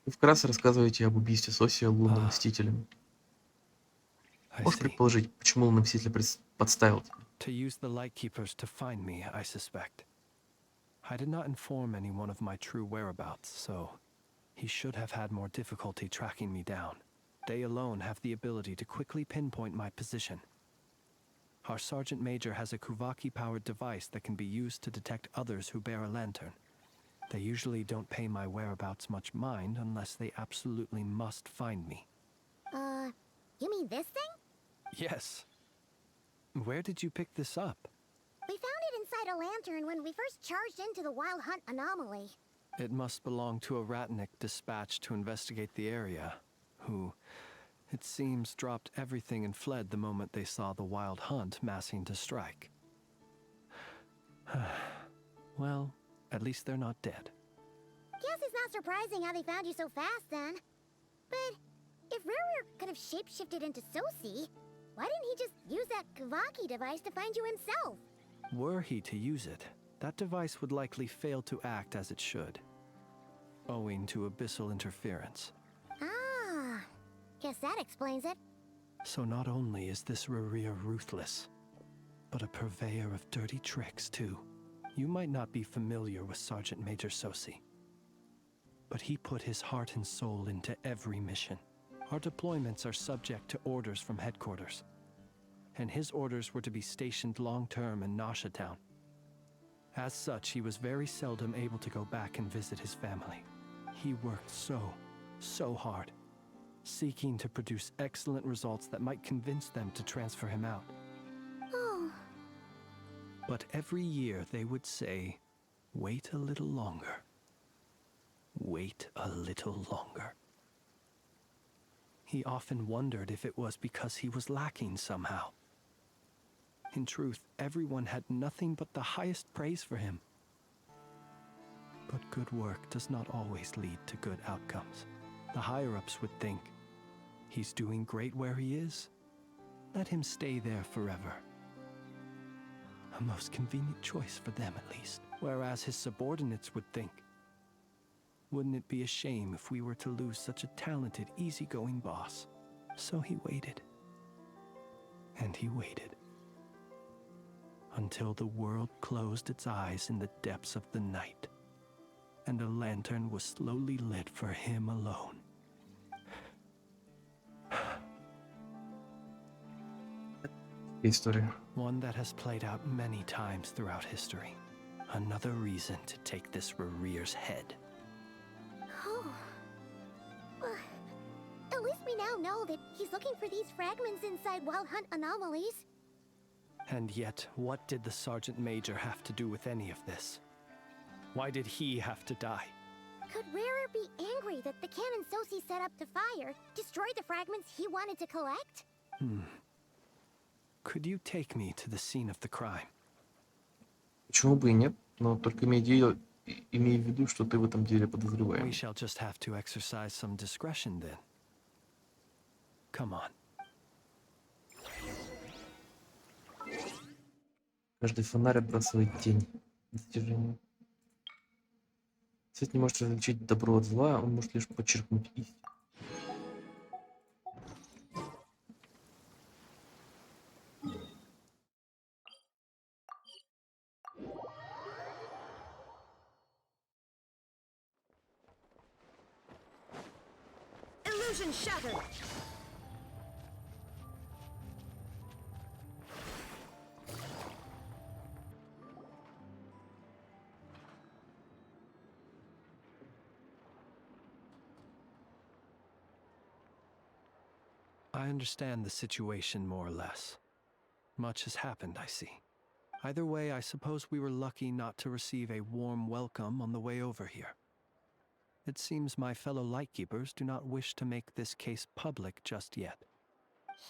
Вы вкратце рассказываете об убийстве Соси лунным мстителем. Можешь предположить, почему лунный мститель подставил тебя? To use the Lightkeepers to find me, I suspect. I did not inform anyone of my true whereabouts, so he should have had more difficulty tracking me down. They alone have the ability to quickly pinpoint my position. Our Sergeant Major has a Kuvaki-powered device that can be used to detect others who bear a lantern. They usually don't pay my whereabouts much mind unless they absolutely must find me. You mean this thing? Yes. Where did you pick this up? We found it inside a lantern when we first charged into the Wild Hunt anomaly. It must belong to a Ratnik dispatched to investigate the area, who, it seems, dropped everything and fled the moment they saw the Wild Hunt massing to strike. Well, at least they're not dead. Guess it's not surprising how they found you so fast then. But if Rarer could have shapeshifted into Sosi, why didn't he just use that Kavaki device to find you himself? Were he to use it, that device would likely fail to act as it should, owing to abyssal interference. Ah, guess that explains it. So not only is this Rerir ruthless, but a purveyor of dirty tricks too. You might not be familiar with Sergeant Major Sosi, but he put his heart and soul into every mission. Our deployments are subject to orders from headquarters, and his orders were to be stationed long-term in Nasha Town. As such, he was very seldom able to go back and visit his family. He worked so hard, seeking to produce excellent results that might convince them to transfer him out. Oh. But every year they would say, wait a little longer. Wait a little longer. He often wondered if it was because he was lacking somehow. In truth, everyone had nothing but the highest praise for him. But good work does not always lead to good outcomes. The higher-ups would think, he's doing great where he is. Let him stay there forever. A most convenient choice for them, at least. Whereas his subordinates would think, wouldn't it be a shame if we were to lose such a talented, easygoing boss? So he waited. And And he waited. Until the world closed its eyes in the depths of the night, and a lantern was slowly lit for him alone. История. One that has played out many times throughout history. Another reason to take this Rerere's head. Oh. At least we now know that he's looking for these fragments inside Wild Hunt anomalies. And yet, what did the Sergeant Major have to do with any of this? Why did he have to die? Could Rarer be angry that the cannon Sosi set up to fire destroyed the fragments he wanted to collect? Could you take me to the scene of the crime? Почему бы и нет? Но только имей в виду, что ты в этом деле We подозреваем. shall just have to exercise some discretion then. Come on. Каждый фонарь отбрасывает тень. Достижение. Свет не может различить добро от зла, он может лишь подчеркнуть истину. Illusion shattered! I understand the situation more or less. Much has happened, I see. Either way, I suppose we were lucky not to receive a warm welcome on the way over here. It seems my fellow Lightkeepers do not wish to make this case public just yet.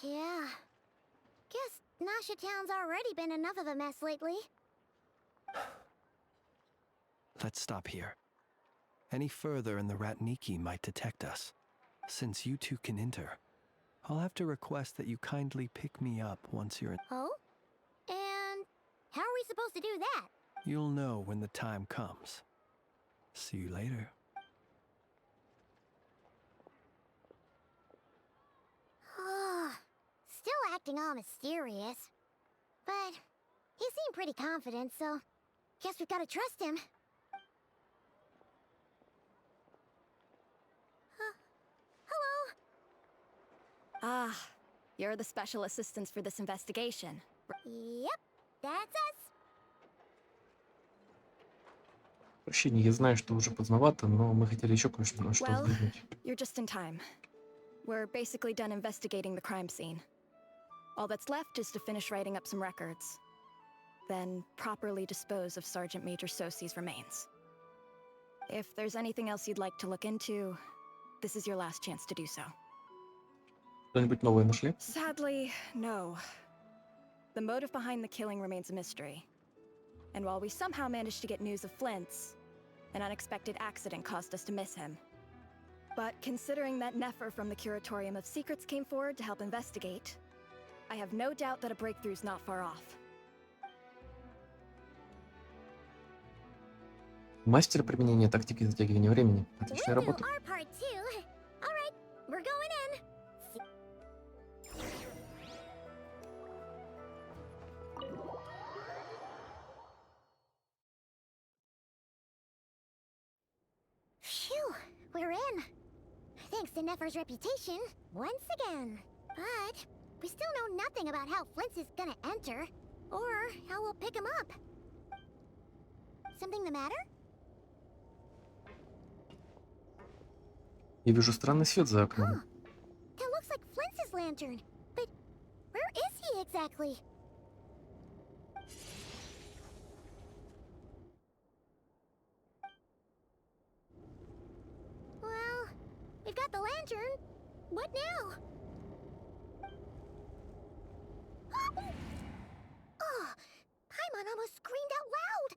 Yeah. Guess Nasha Town's already been enough of a mess lately. Let's stop here. Any further and the Ratniki might detect us. Since you two can enter, I'll have to request that you kindly pick me up once you're in. Oh? And how are we supposed to do that? You'll know when the time comes. See you later. Still acting all mysterious. But he seemed pretty confident, so guess we've gotta trust him. Hello? Ah, you're the special assistants for this investigation. Yep, that's us. Прощение, я знаю, что уже поздновато, но мы хотели еще кое-что на что Well, взглянуть. you're just in time. We're basically done investigating the crime scene. All that's left is to finish writing up some records. Then properly dispose of Sergeant Major Sosi's remains. If there's anything else you'd like to look into, this is your last chance to do so. Что-нибудь новое нашли? Sadly, no. The motive behind the killing remains a mystery. And while we somehow managed to get news of Flint's, an unexpected accident caused us to miss him. But considering that Nefer from the Curatorium of Secrets came forward to help investigate, I have no doubt that a breakthrough's not far off. Мастер применения тактики затягивания времени. Отличная We'll do работа. our part too. All right, we're going in. Phew, we're in. Thanks to Nefer's reputation, once again. But we still know nothing about how Flint's is gonna enter, or how we'll pick him up. Something the matter? Я вижу странный свет за окном. That looks like Flint's lantern. But where is he exactly? Well, we've got the lantern. What now? Oh, Paimon almost screamed out loud.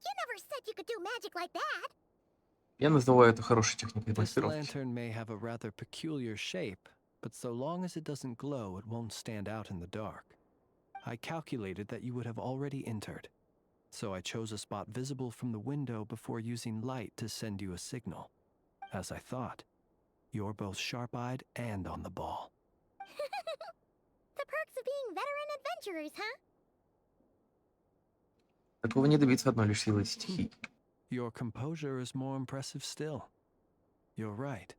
You never said you could do magic like that. Я называю это хорошей техникой This маскировки. lantern may have a rather peculiar shape, but so long as it doesn't glow, it won't stand out in the dark. I calculated that you would have already entered, so I chose a spot visible from the window before using light to send you a signal. As I thought, you're both sharp-eyed and on the ball. The perk adventurers, huh? Такого не добиться одной лишь силой стихий. Your composure is more impressive still. You're right.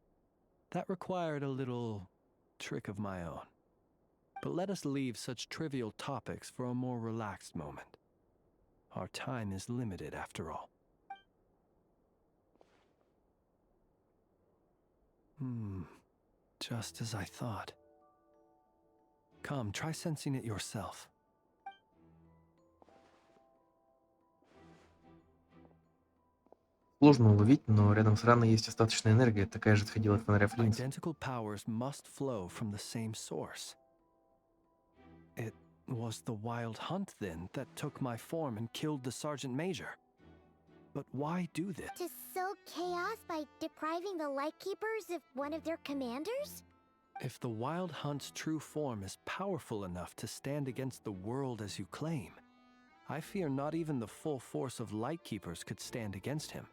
That required a little trick of my own. But let us leave such trivial topics for a more relaxed moment. Our time is limited after all. Just as I thought. Come, try sensing it yourself. Сложно уловить, но рядом с раной есть остаточная энергия, такая же исходила от фонаря Флинта. Identical powers must flow from the same source. It was the wild hunt, then, that took my form and killed the Sergeant Major. But why do this? To sow chaos by depriving the Lightkeepers of one of their commanders? If the wild hunt's true form is powerful enough to stand against the world as you claim, I fear not even the full force of Lightkeepers could stand against him,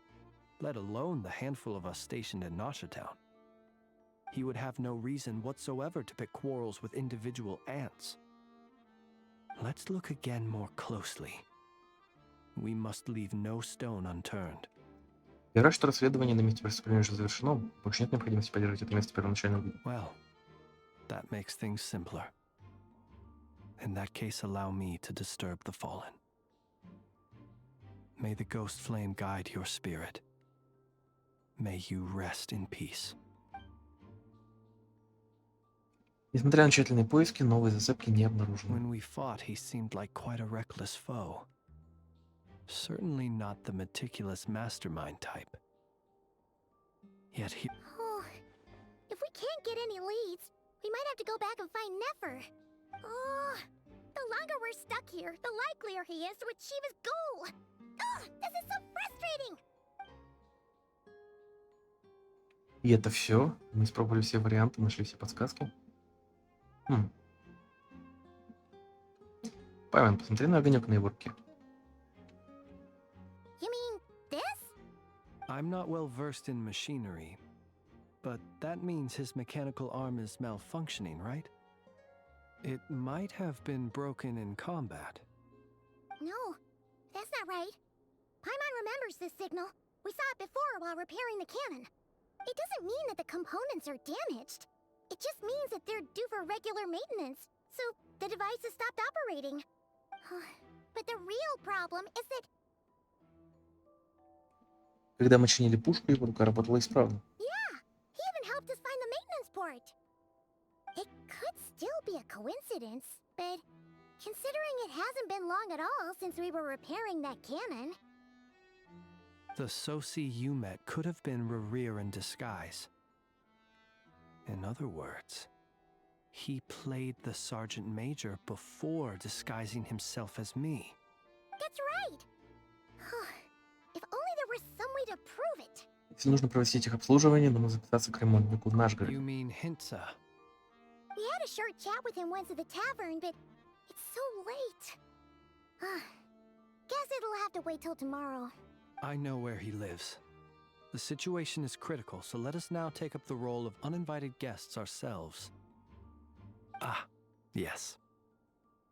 let alone the handful of us stationed in Noshatown. He would have no reason whatsoever to pick quarrels with individual ants. Let's look again more closely. We must leave no stone unturned. Я рад, что расследование на месте преступления уже завершено. Больше нет необходимости поддерживать это место первоначальным видом. Well, that makes things simpler. In that case, allow me to disturb the fallen. May the ghost flame guide your spirit. May you rest in peace. Несмотря на тщательные поиски, новые зацепки не обнаружены. When we fought, he seemed like quite a reckless foe. Certainly not the meticulous mastermind type. Yet he... Oh, if we can't get any leads, we might have to go back and find Nefer. Oh, the longer we're stuck here, the likelier he is to achieve his goal. Oh, this is so frustrating. И это все? Мы испробовали все варианты, нашли все подсказки? Павел, посмотри на огонек на его руке. You mean this? I'm not well versed in machinery, but that means his mechanical arm is malfunctioning, right? It might have been broken in combat. No, that's not right. Paimon remembers this signal. We saw it before while repairing the cannon. It doesn't mean that the components are damaged. It just means that they're due for regular maintenance, so the device has stopped operating. But the real problem is that... Когда мы чинили пушку, его рука работала исправно. Yeah, he even helped us find the maintenance port. It could still be a coincidence, but considering it hasn't been long at all since we were repairing that cannon... The Sosi you met could have been Rerir in disguise. In other words, he played the Sergeant Major before disguising himself as me. That's right! If only there was some way to prove it. Если нужно провести техобслуживание, нужно записаться к ремонтнику в наш город. You mean Hintsa? We had a short chat with him once at the tavern, but it's so late. Guess it'll have to wait till tomorrow. I know where he lives. The situation is critical, so let us now take up the role of uninvited guests ourselves. Ah, yes.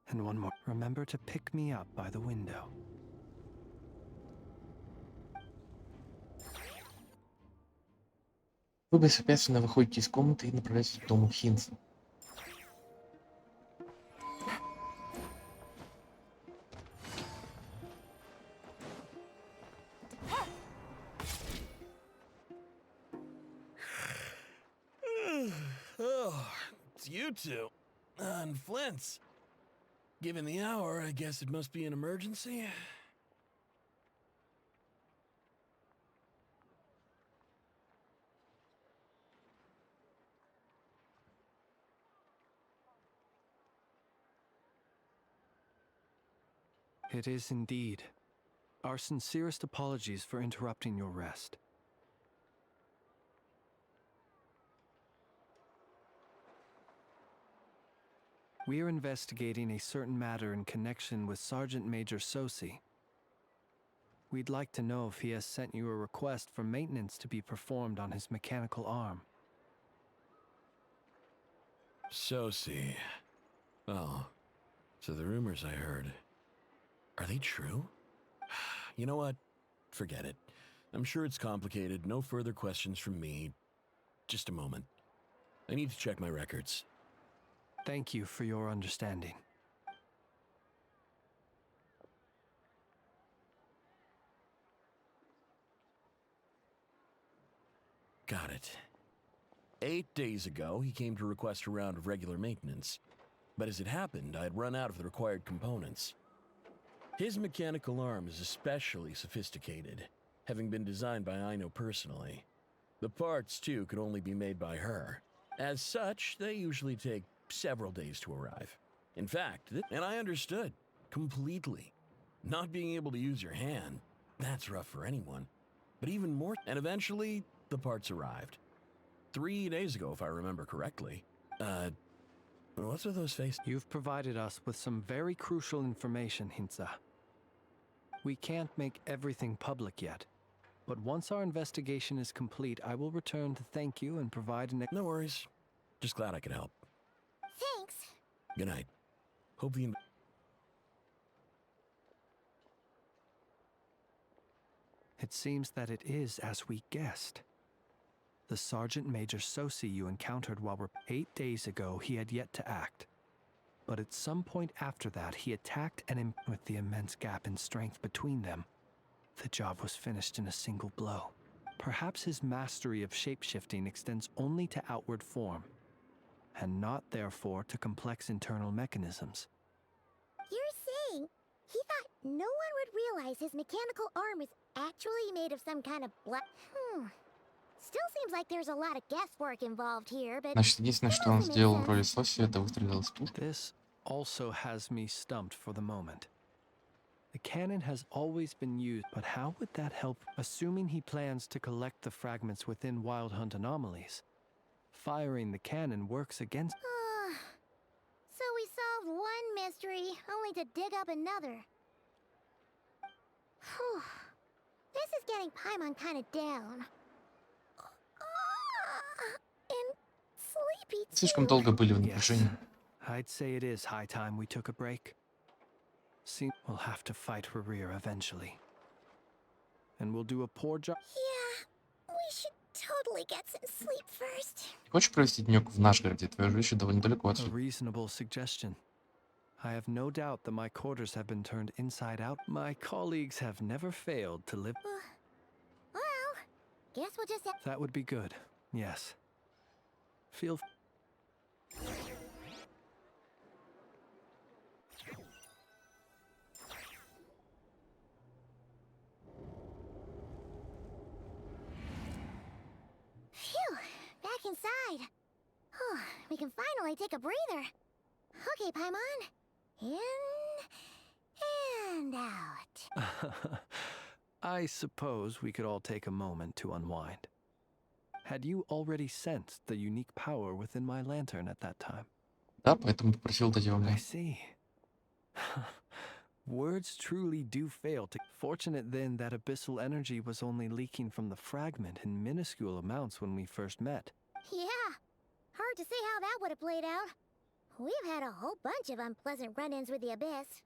And one more. Remember to pick me up by the window. Вы беспрепятственно выходите из комнаты и направляетесь к дому Хинца. Oh, it's you two. On Flint's. Given the hour, I guess it must be an emergency. It is indeed. Our sincerest apologies for interrupting your rest. We are investigating a certain matter in connection with Sergeant Major Sosi. We'd like to know if he has sent you a request for maintenance to be performed on his mechanical arm. Sosi. Oh, So the rumors I heard, are they true? You know what? Forget it. I'm sure it's complicated. No further questions from me. Just a moment. I need to check my records. Thank you for your understanding. Got it. 8 days ago, he came to request a round of regular maintenance. But as it happened, I had run out of the required components. His mechanical arm is especially sophisticated, having been designed by Aino personally. The parts, too, could only be made by her. As such, they usually take several days to arrive. In fact, and I understood completely. Not being able to use your hand, that's rough for anyone. But even more, and eventually, the parts arrived. 3 days ago, if I remember correctly. What's with those faces? You've provided us with some very crucial information, Hintsa. We can't make everything public yet, but once our investigation is complete, I will return to thank you and provide an... No worries. Just glad I could help. Thanks. Good night. Hope the... It seems that it is as we guessed. The Sergeant Major Sosi you encountered while we're 8 days ago, he had yet to act. But at some point after that, he attacked and with the immense gap in strength between them, the job was finished in a single blow. Perhaps his mastery of shapeshifting extends only to outward form, and not therefore to complex internal mechanisms. You're saying he thought no one would realize his mechanical arm is actually made of some kind of black... Still seems like there's a lot of guesswork involved here, but... Значит, единственное, что он сделал в роли Соси, это выстрелил из пушки. This also has me stumped for the moment. The cannon has always been used, but how would that help? Assuming he plans to collect the fragments within Wild Hunt anomalies, firing the cannon works against... So we solved one mystery, only to dig up another. Whew. This is getting Paimon kind of down. And sleepy too. Слишком долго были в напряжении. I'd say it is high time we took a break. See, we'll have to fight Rerir eventually. And we'll do a poor job. Yeah, we should totally get some sleep first. Хочешь провести денек в Нашгороде? Твое жилище довольно далеко A отсюда. reasonable suggestion. I have no doubt that my quarters have been turned inside out. My colleagues have never failed to live. Well, guess we'll just have... That would be good. Yes. Feel... Phew, back inside. We can finally take a breather. Okay, Paimon. In and out. I suppose we could all take a moment to unwind. Had you already sensed the unique power within my lantern at that time? Да, поэтому попросил дать его мне. I see. Words truly do fail to... Fortunate then that abyssal energy was only leaking from the fragment in minuscule amounts when we first met. Yeah, hard to say how that would have played out. We've had a whole bunch of unpleasant run-ins with the Abyss.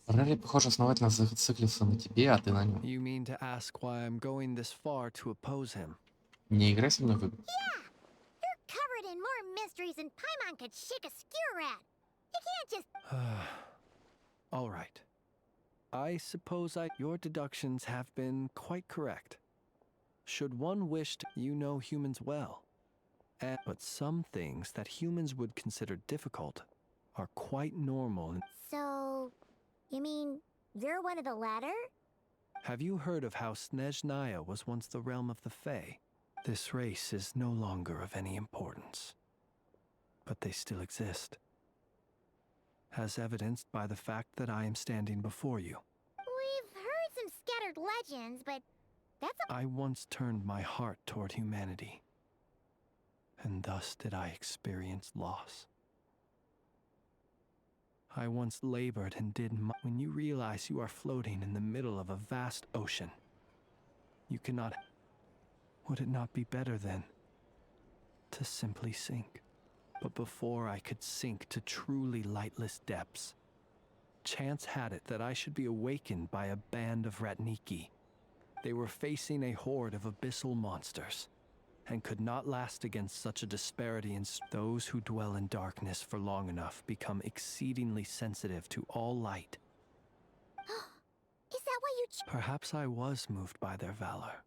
Рерри, похоже, основательно зациклился на тебе, а ты на нем. You mean to ask why I'm going this far to oppose him? Не играй со мной в игры. Yeah, you're covered in more mysteries than Paimon could shake a skewer at. You can't just... All right. I suppose your deductions have been quite correct. Should one wish to... You know humans well. But some things that humans would consider difficult are quite normal. So, you mean you're one of the latter? Have you heard of how Snezhnaya was once the realm of the Fae? This race is no longer of any importance, but they still exist, as evidenced by the fact that I am standing before you. We've heard some scattered legends, but that's... I once turned my heart toward humanity, and thus did I experience loss. I once labored and did when you realize you are floating in the middle of a vast ocean. You cannot... Would it not be better then to simply sink? But before I could sink to truly lightless depths, chance had it that I should be awakened by a band of Ratniki. They were facing a horde of abyssal monsters, and could not last against such a disparity in those who dwell in darkness for long enough become exceedingly sensitive to all light. Is that why you Perhaps I was moved by their valor.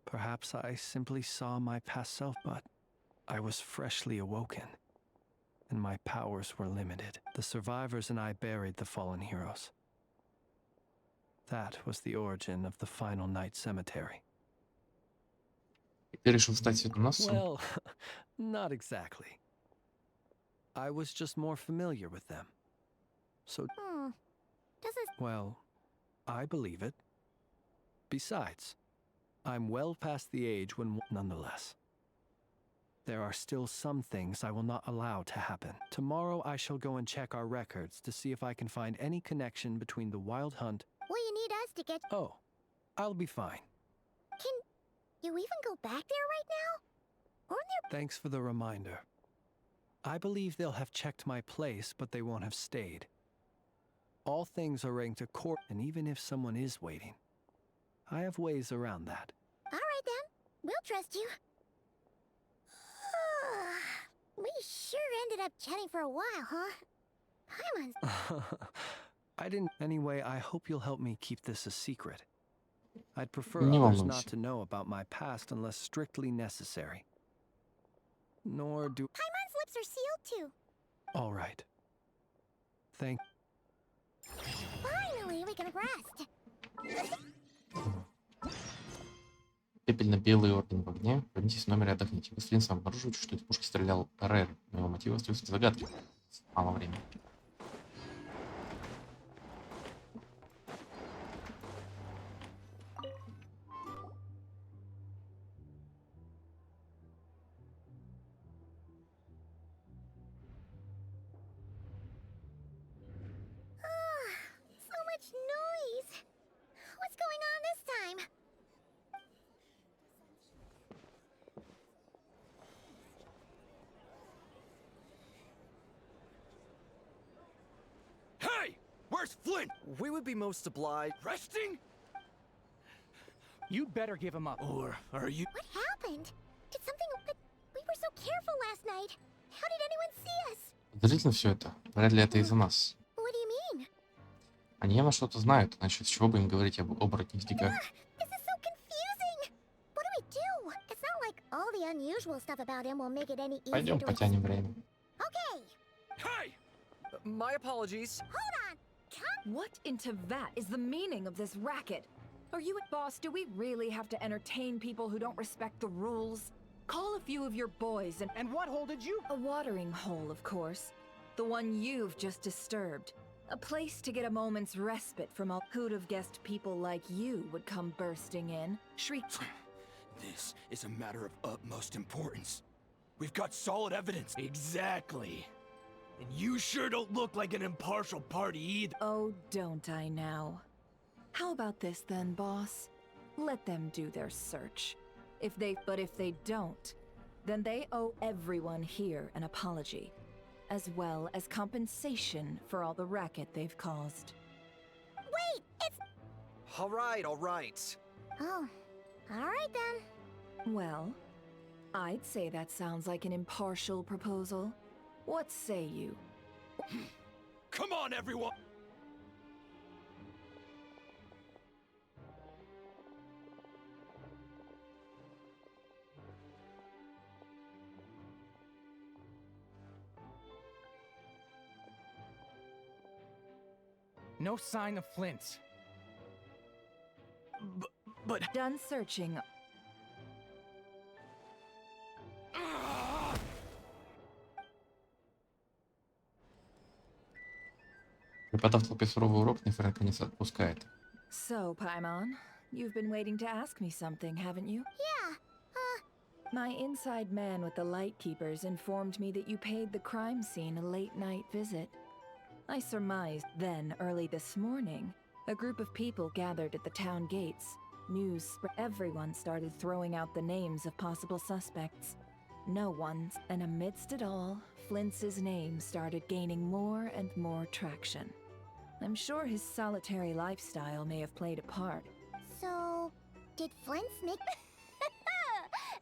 Perhaps I simply saw my past self, but I was freshly awoken, and my powers were limited. The survivors and I buried the fallen heroes. That was the origin of the final night cemetery. Ты решил стать светоносцем? Well, not exactly. I was just more familiar with them. So, well, I believe it. Besides, I'm well past the age when, nonetheless. There are still some things I will not allow to happen. Tomorrow I shall go and check our records to see if I can find any connection between the wild hunt. Will you need us to get... Oh, I'll be fine. Can you even go back there right now? Or there... Thanks for the reminder. I believe they'll have checked my place, but they won't have stayed. All things are ranked to court, and even if someone is waiting, I have ways around that. All right then, we'll trust you. We sure ended up chatting for a while, huh? Paimon's... I didn't... Anyway, I hope you'll help me keep this a secret. I'd prefer Не others волнуйся. not to know about my past unless strictly necessary. Nor do... Paimon's lips are sealed too. All right. Thank... Finally, we can rest. Пепельно-белый орден в огне. Вернитесь в номер и отдохните. Вы с Линсом обнаружите, что из пушки стрелял Рэр, но его мотивы остаются загадкой. Мало времени. So much noise. What's going on this time? Hey! Where's Flint? We would be most obliged. Resting? You'd better give him up. Or are you... What happened? Did something... We were so careful last night. How did anyone see us? Подозрительно все это. Вряд ли это из-за нас. What do you mean? Они явно что-то знают, иначе с чего бы им говорить об оборотнях дикарях? This is so confusing. What do we do? It's not like all the unusual stuff about him will make it any easier Пойдем to... потянем время. Okay. Hey! My apologies. Hold on. What into that is the meaning of this racket? Are you a boss? Do we really have to entertain people who don't respect the rules? Call a few of your boys and... And what hole did you... A watering hole, of course. The one you've just disturbed. A place to get a moment's respite from all... Who'd have guessed people like you would come bursting in, shriek... This is a matter of utmost importance. We've got solid evidence. Exactly. And you sure don't look like an impartial party either. Oh, don't I now? How about this then, boss? Let them do their search. But if they don't, then they owe everyone here an apology, as well as compensation for all the racket they've caused. Wait, it's... All right, all right. Oh, all right then. Well, I'd say that sounds like an impartial proposal. What say you? Come on, everyone! No sign of Flint. But... Done searching. Преподав толпе суровый урок, Нефер наконец отпускает. So, Paimon, you've been waiting to ask me something, haven't you? Yeah, My inside man with the Lightkeepers informed me that you paid the crime scene a late-night visit. I surmised then, early this morning, a group of people gathered at the town gates. News spread. Everyone started throwing out the names of possible suspects. no one's. And amidst it all, Flintz's name started gaining more and more traction. I'm sure his solitary lifestyle may have played a part. So, did Flint's make...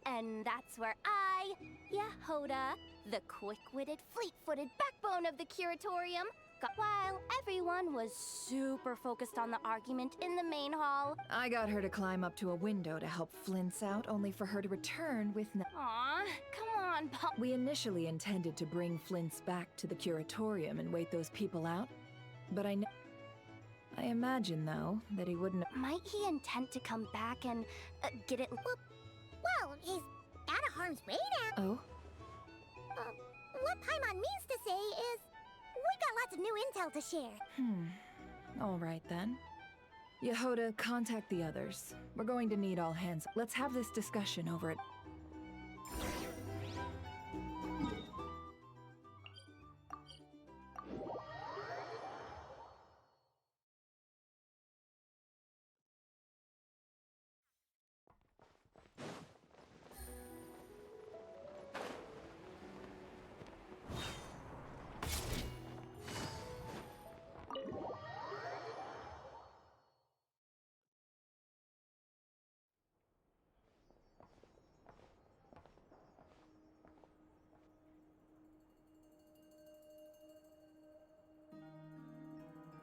And that's where I, Yehoda, the quick-witted, fleet-footed backbone of the curatorium, got while everyone was super focused on the argument in the main hall. I got her to climb up to a window to help Flintz out, only for her to return with no— Aw, come on, Paul. We initially intended to bring Flintz back to the curatorium and wait those people out, but I imagine, though, that he wouldn't— Might he intend to come back and get it— Well, he's out of harm's way now. Oh? What Paimon means to say is, we got lots of new intel to share. All right, then. Yehoda, contact the others. We're going to need all hands. Let's have this discussion over it.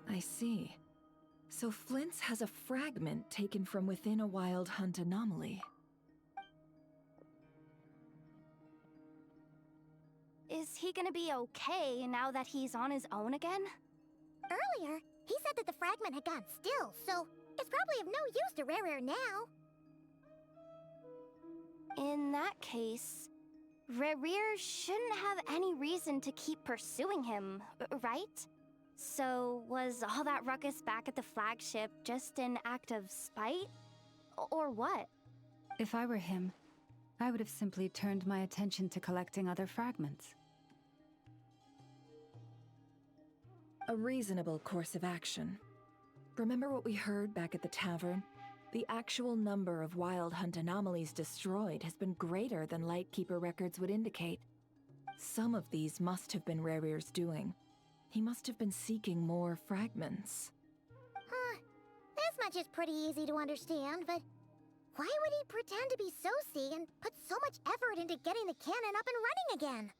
I see. So Flint's has a fragment taken from within a wild hunt anomaly. Is he gonna be okay now that he's on his own again? Earlier, he said that the fragment had gone still, so it's probably of no use to Rare now. In that case, Rerir shouldn't have any reason to keep pursuing him, right? So, was all that ruckus back at the flagship just an act of spite? Or what? If I were him, I would have simply turned my attention to collecting other fragments. A reasonable course of action. Remember what we heard back at the tavern? The actual number of wild hunt anomalies destroyed has been greater than Lightkeeper records would indicate. Some of these must have been Rerir's doing. He must have been seeking more fragments. This much is pretty easy to understand, but why would he pretend to be Soci and put so much effort into getting the cannon up and running again?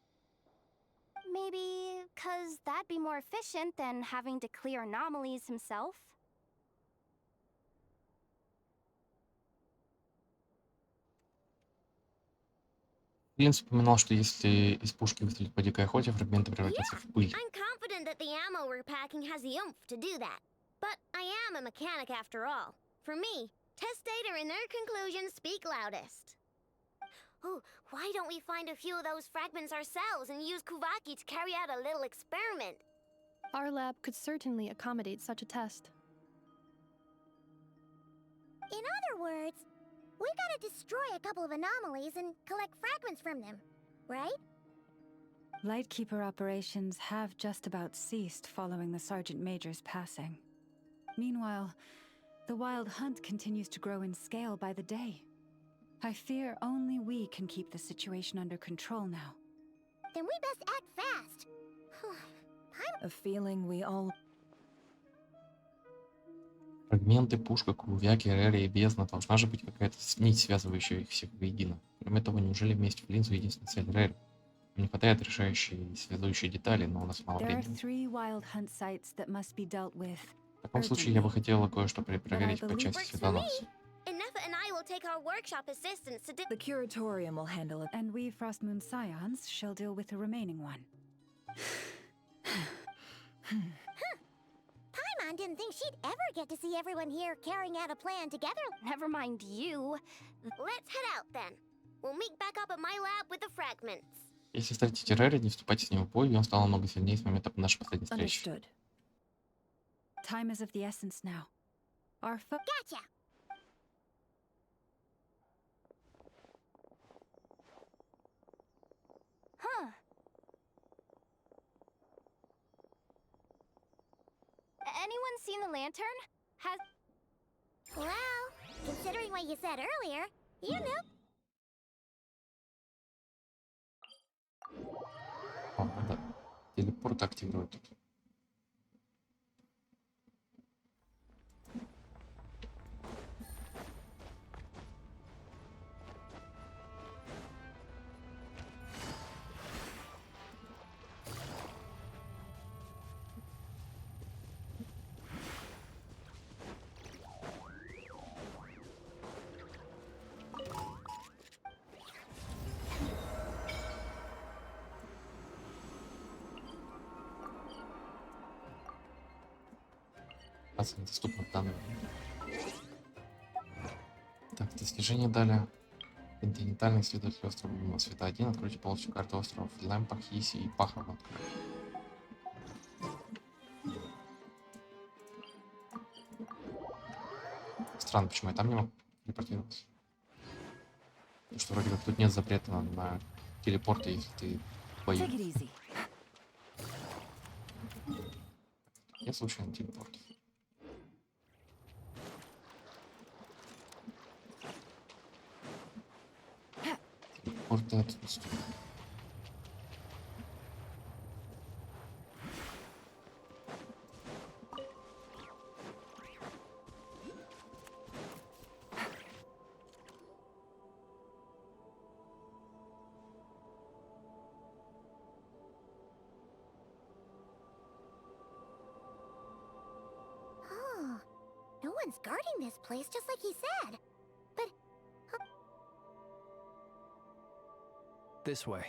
Maybe 'cause that'd be more efficient than having to clear anomalies himself? Блин вспоминал, что если из пушки выстрелить по дикой охоте, фрагменты превратятся в пыль. I'm confident that the ammo we're packing has the oomph to do that. But I am a mechanic after all. For me, test data and their conclusions speak loudest. Ooh, why don't we find a few of those fragments ourselves and use Kuvaki to carry out a little experiment? Our lab could certainly accommodate such a test. In other words, we gotta destroy a couple of anomalies and collect fragments from them, right? Lightkeeper operations have just about ceased following the Sergeant Major's passing. Meanwhile, the Wild Hunt continues to grow in scale by the day. I fear only we can keep the situation under control now. Then we best act fast. A feeling we all... Фрагменты, пушка, Кувяки, Рерри и бездна. Должна же быть какая-то нить, связывающая их всех воедино. Кроме того, неужели вместе в линзу единственная цель Рерри? Нам не хватает решающей и связующей детали, но у нас мало There are времени. 3 Wild Hunt sites that must be dealt with. В таком случае я бы хотела кое-что проверить по части светоноса. Enough and I will take our workshop assistants to do— The curatorium will handle it. And we Frostmoon Scions shall deal with the remaining one. Paimon didn't think she'd ever get to see everyone here carrying out a plan together. Never mind you. Let's head out then. We'll meet back up at my lab with the fragments. Если встретите Рерри, не вступайте с ним в бой, и он стал намного сильнее с момента нашей последней встречи. Understood. Time is of the essence now. Our Gotcha! Huh. Anyone seen the lantern? Has... Well, considering what you said earlier, you knew. телепорты активировать тут. Недоступно в данный момент. Так, достижение дали. Континентальный исследователь острова Лунного Света 1. Откройте полностью карту острова Лэмпа, Хиси и Пахом. Странно, почему я там не мог телепортироваться. Потому что вроде как тут нет запрета на телепорты, если ты боишься. Я случайно телепорт. Телепорты отсутствуют. Oh, no one's guarding this place, just like he said. But This way.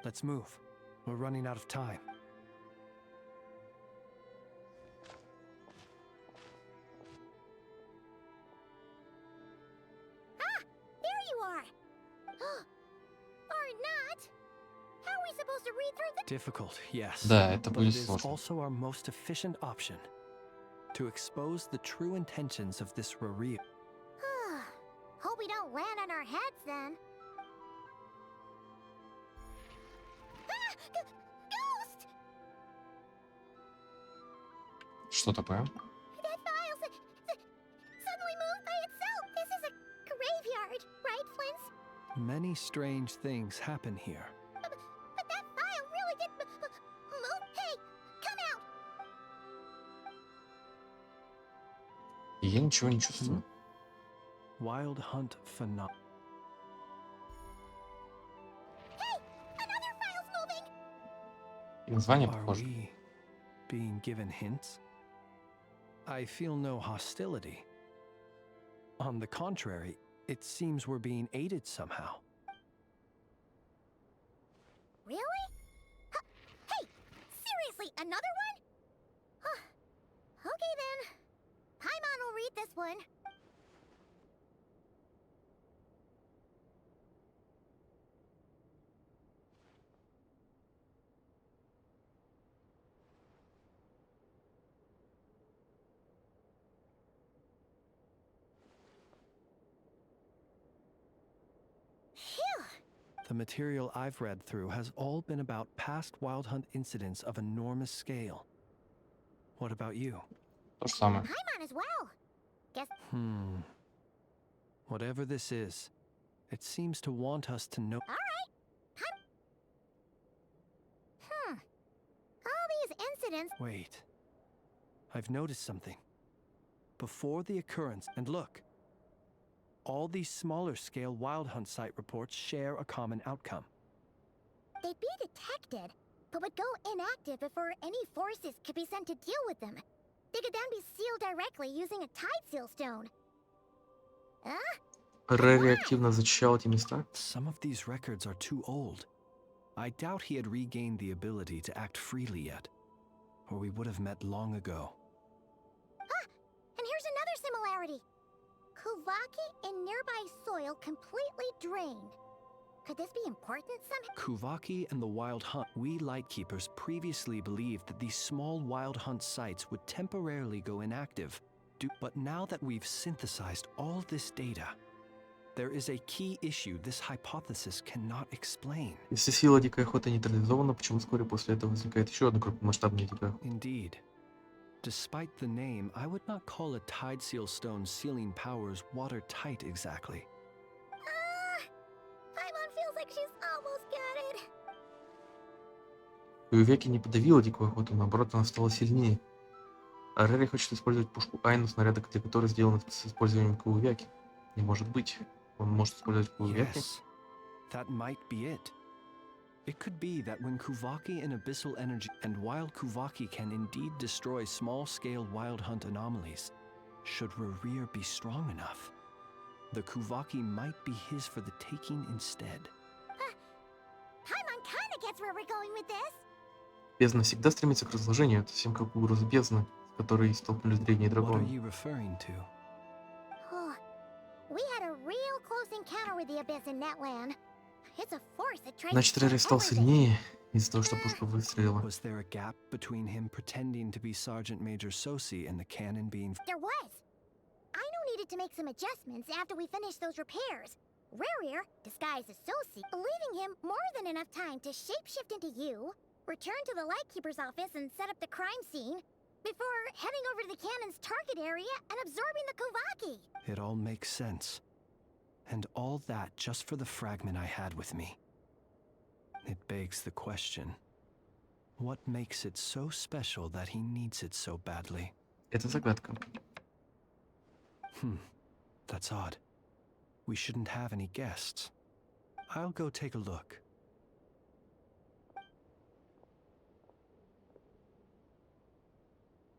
Let's move. We're running out of time. ah, there you are. Or not. How are we supposed to read through the? Difficult, yes. Да, это but будет it is сложно. also our most efficient option. To expose the true intentions of this Rari. Hope we don't land on our heads then. Ah, ghost! Что такое? That file suddenly moved by itself. This is a graveyard, right, Flint's? Many strange things happen here. But that file really did move. Hey, come out! И я ничего не чувствую. Wild Hunt Phenom. Hey, another file's moving. И название Are похоже. we being given hints? I feel no hostility. On the contrary, it seems we're being aided somehow. Really? Hey, seriously, another one? Okay then. Paimon will read this one. The material I've read through has all been about past Wild Hunt incidents of enormous scale. What about you? То же самое. Paimon as well. Guess. Whatever this is, it seems to want us to know. All right. All these incidents. Wait. I've noticed something. Before the occurrence, and look. All these smaller scale Wild Hunt site reports share a common outcome. They'd be detected, but would go inactive before any forces could be sent to deal with them. They could then be sealed directly using a tide seal stone. Реактивно зачищал эти места. Some of these records are too old. I doubt he had regained the ability to act freely yet, or we would have met long ago. And here's another similarity. Kuvaki in nearby soil completely drained. Could this be important somehow? Kuvaki and the Wild Hunt. We Lightkeepers previously believed that these small Wild Hunt sites would temporarily go inactive. But now that we've synthesized all this data, there is a key issue this hypothesis cannot explain. Если сила дикой охоты нейтрализована, почему вскоре после этого возникает еще одна крупномасштабная дикая охота? Indeed. Despite the name, I would not call a Tide Seal Stone's sealing powers watertight exactly. Paimon feels like she's almost got it. Куевяки не подавила дикую охоту, наоборот, она стала сильнее. А Рери хочет использовать пушку Айну, снаряды для которой сделаны с использованием Куевяки. Не может быть. Он может использовать Куевяки? Yes, that might be it. It could be that when Kuvaki and abyssal energy, and while Kuvaki can indeed destroy small-scale wild hunt anomalies, should Rerir be strong enough, the Kuvaki might be his for the taking instead. Paimon kinda gets where we're going with this. Бездна всегда стремится к разложению. Это совсем как угроза бездны, с которой столкнулись древние What are драконы. you referring to? We had a real close encounter with the Abyss in Netland. It's a force that tries Значит, to Рери kill стал everything. сильнее из-за того, что пушка выстрелила. Was there a gap between him pretending to be Sergeant Major Sosi and the cannon being... There was. Aino needed to make some adjustments after we finished those repairs. Rerir, disguised as Sosi, leaving him more than enough time to shapeshift into you, return to the Lightkeeper's office and set up the crime scene, before heading over to the cannon's target area and absorbing the Kovaki. It all makes sense. And all that just for the fragment I had with me. It begs the question, what makes it so special that he needs it so badly? Это загадка. That's odd. We shouldn't have any guests. I'll go take a look.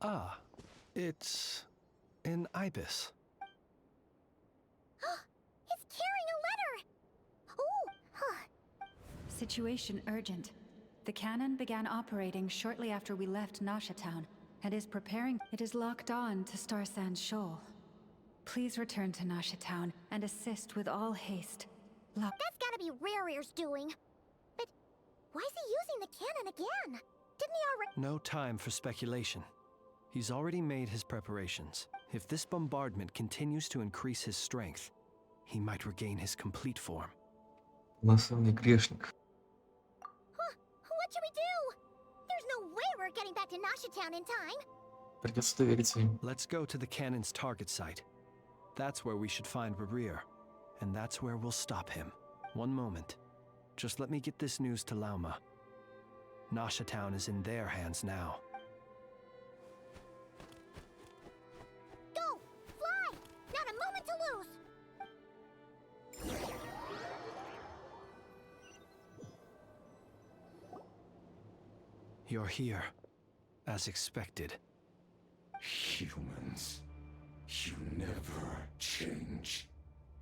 Ah, it's an ibis. It's carrying a letter! Situation urgent. The cannon began operating shortly after we left Nasha Town and is preparing. It is locked on to Star Sand Shoal. Please return to Nasha Town and assist with all haste. That's gotta be Rerir's doing. But why is he using the cannon again? Didn't he already— No time for speculation. He's already made his preparations. If this bombardment continues to increase his strength, he might regain his complete form. Массовный грешник. What should we do? There's no way we're getting back to Nasha Town in time. Придется довериться им. Let's go to the cannon's target site. That's where we should find Rerir, and that's where we'll stop him. One moment. Just let me get this news to Lauma. Nasha Town is in their hands now. Go! Fly! Not a moment to lose! You're here, as expected. Humans, you never change.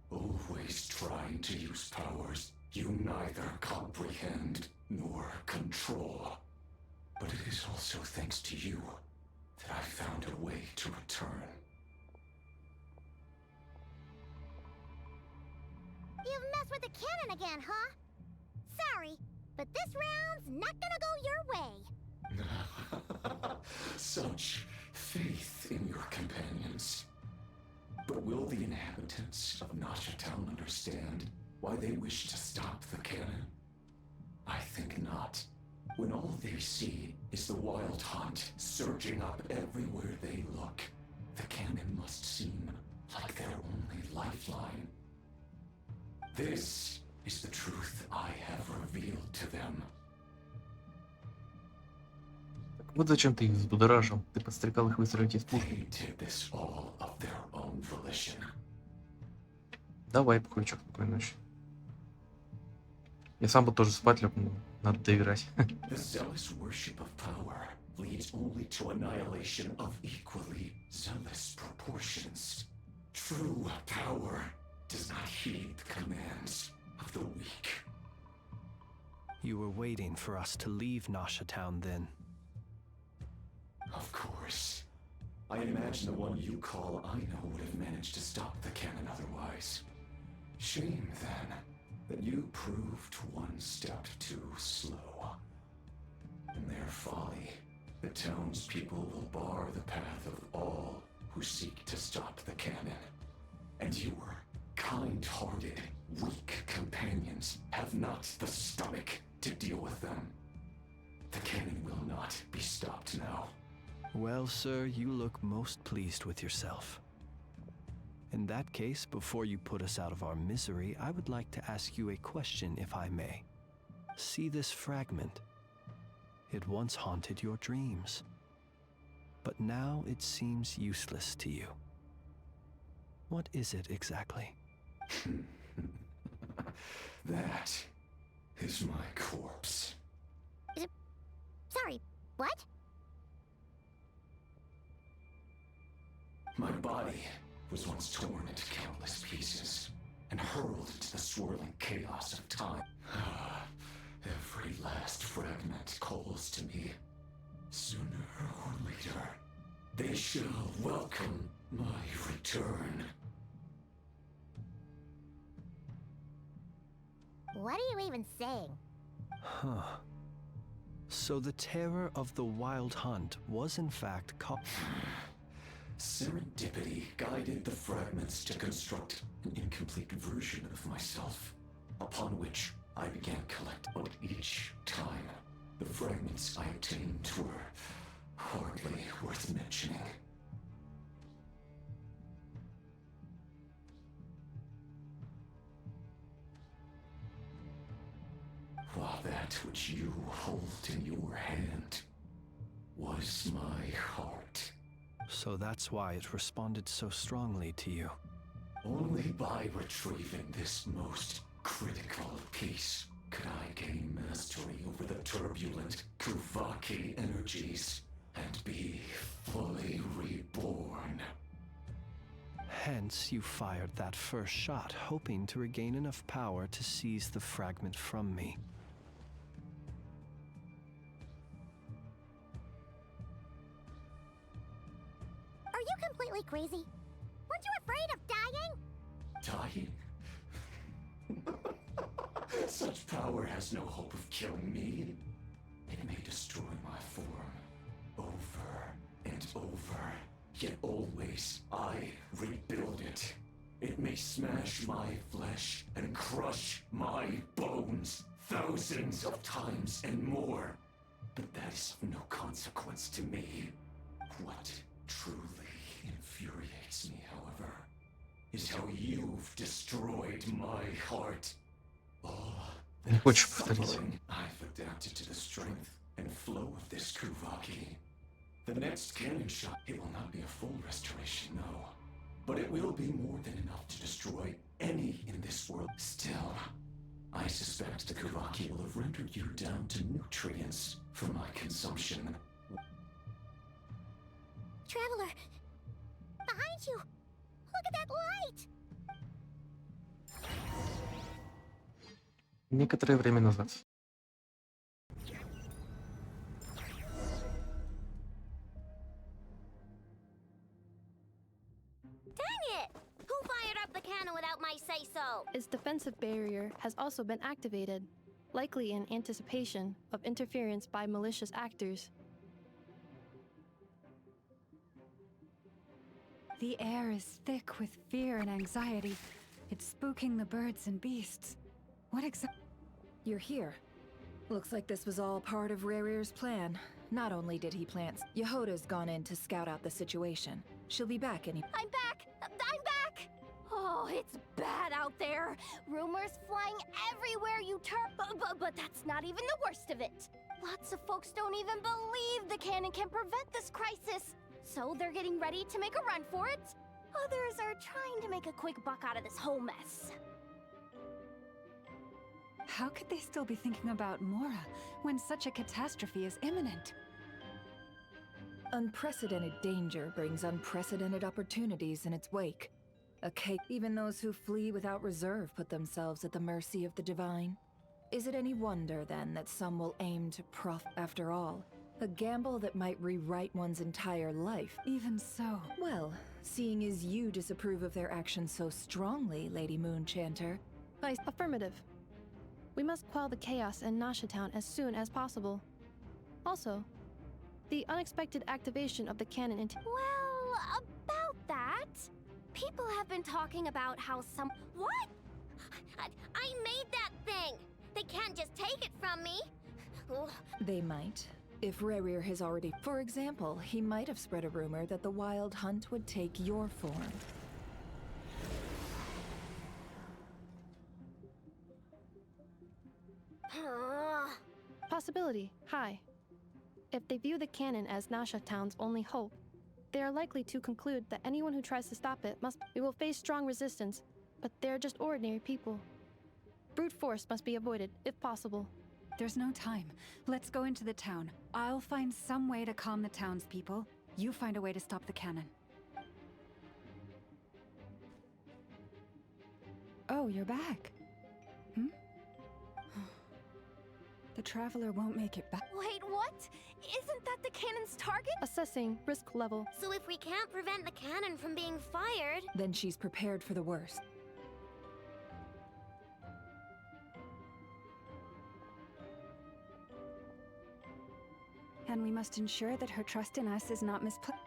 Always trying to use powers you neither comprehend nor control. But it is also thanks to you that I found a way to return. You've messed with the cannon again, huh? Sorry, but this round's not gonna go your way. Such faith in your companions. But will the inhabitants of Nasha Town understand why they wish to stop the cannon? I think not. When all they see is the wild hunt surging up everywhere they look, the cannon must seem like their only lifeline. This is the truth I have revealed to them. Вот зачем ты их взбудоражил. Ты подстрекал их выстрелить из пушки. They did this all of their own volition. Давай, пуховичок, спокойной ночи. Я сам бы тоже спать лег, но надо доиграть. The zealous worship of power leads only to annihilation of equally zealous proportions. True power does not heed the commands of the weak. You were waiting for us to leave Nasha Town then. Of course. I imagine the one you call Aino would have managed to stop the cannon otherwise. Shame, then, that you proved one step too slow. In their folly, the townspeople will bar the path of all who seek to stop the cannon. And your kind-hearted, weak companions have not the stomach to deal with them. The cannon will not be stopped now. Well, sir, you look most pleased with yourself. In that case, before you put us out of our misery, I would like to ask you a question, if I may. See this fragment? It once haunted your dreams. But now it seems useless to you. What is it exactly? That is my corpse. Sorry, what? My body was once torn into countless pieces and hurled into the swirling chaos of time. Every last fragment calls to me. Sooner or later, they shall welcome my return. What are you even saying? Huh. So the terror of the Wild Hunt was in fact Serendipity guided the fragments to construct an incomplete version of myself, upon which I began collecting. But each time, the fragments I obtained were hardly worth mentioning. While that which you hold in your hand was my heart. So that's why it responded so strongly to you. Only by retrieving this most critical piece could I gain mastery over the turbulent Kuvaki energies and be fully reborn. Hence, you fired that first shot, hoping to regain enough power to seize the fragment from me. Are you completely crazy? Weren't you afraid of dying? Dying? Such power has no hope of killing me. It may destroy my form over and over, yet always I rebuild it. It may smash my flesh and crush my bones thousands of times and more. But that is of no consequence to me. What truly infuriates me, however, is how you've destroyed my heart. Не хочешь повторить? I've adapted to the strength and flow of this Kuvaki. The next cannon shot, it will not be a full restoration, no. But it will be more than enough to destroy any in this world. Still, I suspect the Kuvaki will have rendered you down to nutrients for my consumption. Traveler! Behind you! Look at that light! Некоторое время назад. Dang it! Who fired up the cannon without my say-so? Its defensive barrier has also been activated, likely in anticipation of interference by malicious actors. The air is thick with fear and anxiety. It's spooking the birds and beasts. What exactly? You're here. Looks like this was all part of Rarir's plan. Not only did he plant, Yehoda's gone in to scout out the situation. She'll be back any— I'm back! I'm back! Oh, it's bad out there. Rumors flying everywhere you turn. But that's not even the worst of it. Lots of folks don't even believe the cannon can prevent this crisis. So they're getting ready to make a run for it. Others are trying to make a quick buck out of this whole mess. How could they still be thinking about Mora when such a catastrophe is imminent? Unprecedented danger brings unprecedented opportunities in its wake. Even those who flee without reserve put themselves at the mercy of the divine. Is it any wonder, then, that some will aim to profit? After all, a gamble that might rewrite one's entire life. Even so. Well, seeing as you disapprove of their actions so strongly, Lady Moonchanter, Affirmative. We must quell the chaos in Nasha Town as soon as possible. Also, the unexpected activation of the cannon into— Well, about that, people have been talking about how some— What? I made that thing! They can't just take it from me! Ugh. They might. If Rarir has already— For example, he might have spread a rumor that the Wild Hunt would take your form. Possibility, high. If they view the cannon as Nasha Town's only hope, they are likely to conclude that anyone who tries to stop it we will face strong resistance, but they're just ordinary people. Brute force must be avoided, if possible. There's no time. Let's go into the town. I'll find some way to calm the townspeople. You find a way to stop the cannon. Oh, you're back. The traveler won't make it back. Wait, what? Isn't that the cannon's target? Assessing risk level. So if we can't prevent the cannon from being fired... Then she's prepared for the worst. And we must ensure that her trust in us is not misplaced.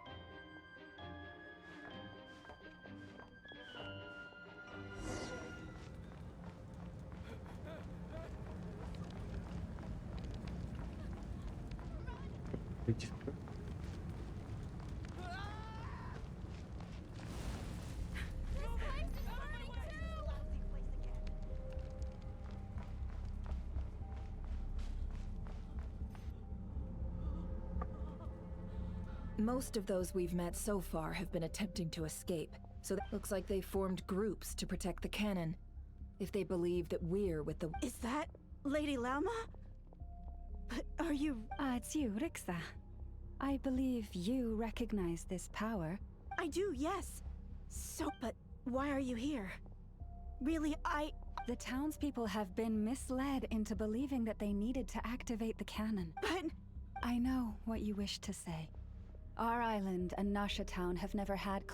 Most of those we've met so far have been attempting to escape, so that looks like they formed groups to protect the cannon. If they believe that we're with the— Is that Lady Lauma? But are you— It's you, Rixa. I believe you recognize this power. I do, yes. So, but why are you here? Really, The townspeople have been misled into believing that they needed to activate the cannon. But... I know what you wish to say. Our island and Nasha Town have never had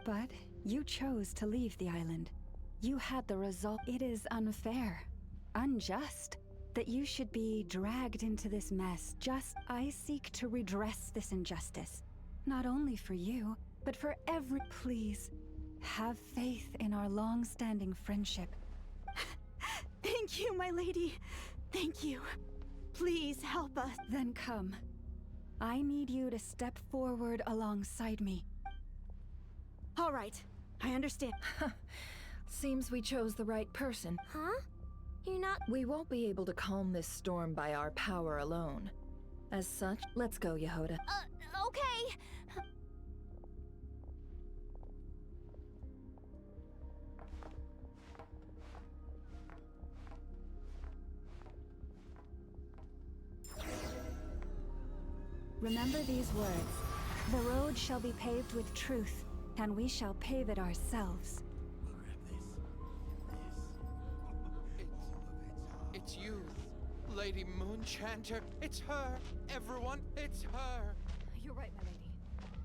but you chose to leave the island. You had the result. It is unfair, unjust, that you should be dragged into this mess. I seek to redress this injustice. Not only for you, but for every— Please, have faith in our long-standing friendship. Thank you, my lady. Thank you. Please help us. Then come. I need you to step forward alongside me. All right, I understand. Seems we chose the right person. Huh? You're not— We won't be able to calm this storm by our power alone. As such, let's go, Yehoda. Okay. Remember these words. The road shall be paved with truth, and we shall pave it ourselves. It's you, Lady Moonchanter. It's her. Everyone, it's her. You're right, my lady.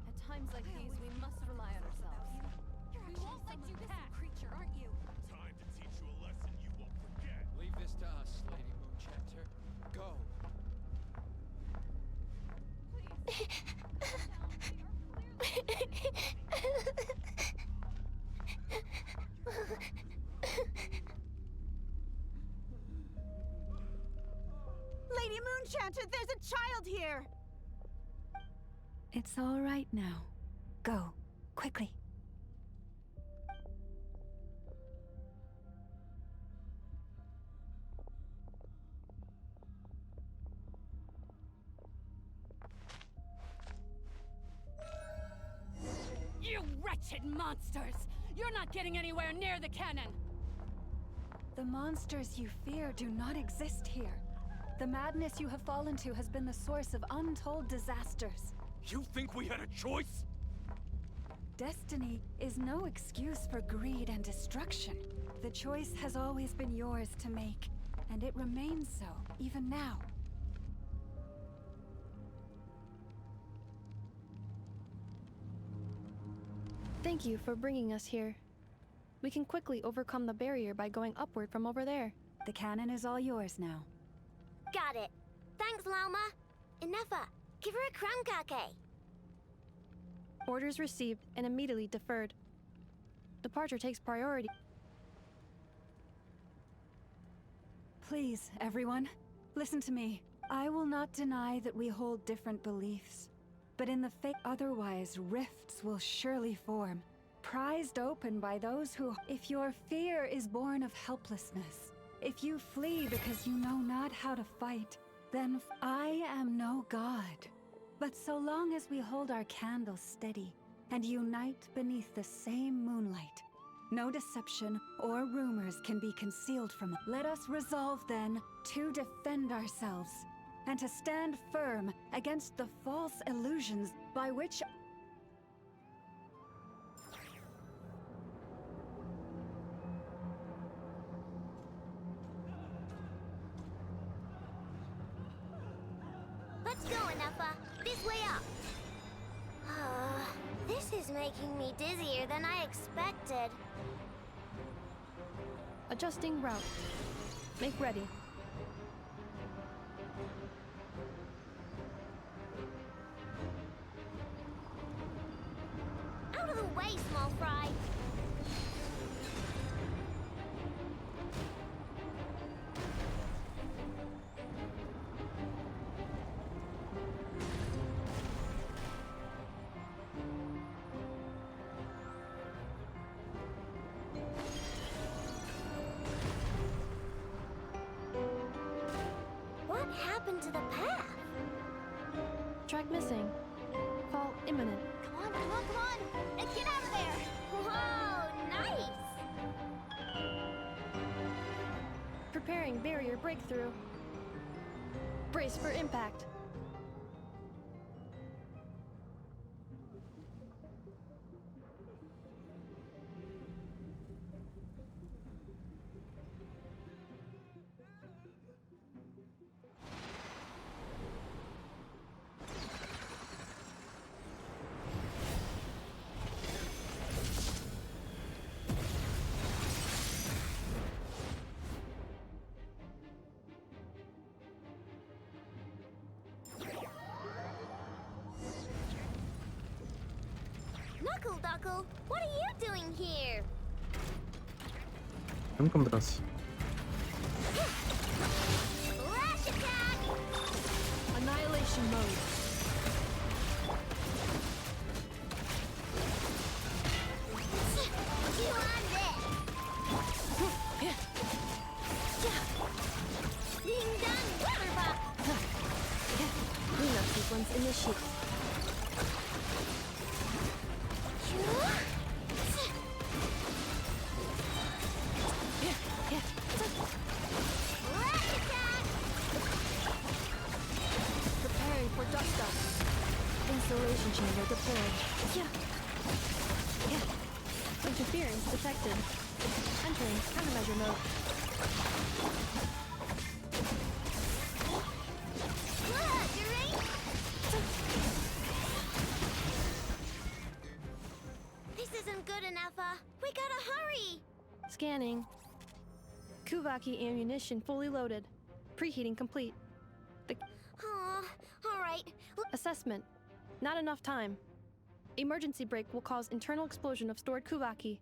At times like these, we must rely on ourselves. We won't let you pass, creature, aren't you? Time to teach you a lesson you won't forget. Leave this to us, Lady Moonchanter. Go. Lady Moonchanter, there's a child here! It's all right now. Go, quickly. You wretched monsters! You're not getting anywhere near the cannon! The monsters you fear do not exist here. The madness you have fallen to has been the source of untold disasters. You think we had a choice? Destiny is no excuse for greed and destruction. The choice has always been yours to make, and it remains so, even now. Thank you for bringing us here. We can quickly overcome the barrier by going upward from over there. The cannon is all yours now. Got it. Thanks, Lauma. Inefa, give her a crankake. Orders received and immediately deferred. Departure takes priority. Please, everyone, listen to me. I will not deny that we hold different beliefs. But in the otherwise, rifts will surely form, prized open by those who— If your fear is born of helplessness, if you flee because you know not how to fight, Then I am no god. But so long as we hold our candles steady and unite beneath the same moonlight, no deception or rumors can be concealed from us. Let us resolve then to defend ourselves and to stand firm against the false illusions by which Let's go, Anafa. This way up. This is making me dizzier than I expected. Adjusting route. Make ready. Out of the way, small fry. What happened to the path? Track missing. Fall imminent. Come on, come on, come on! And get out of there! Whoa, nice! Preparing barrier breakthrough. Brace for impact. Knuckle Duckle, what are you doing here? Танком драться. Flash attack! Annihilation mode. You on this! Ding dong, water pop! Cleanup sequence initiate. Flash attack! Preparing for dust up. Installation chamber deployed. Interference detected. Entering countermeasure mode. Look, you're right. This isn't good enough, we gotta hurry! Scanning. Kuvaki ammunition fully loaded. Preheating complete. Aw, alright. Assessment. Not enough time. Emergency brake will cause internal explosion of stored Kuvaki.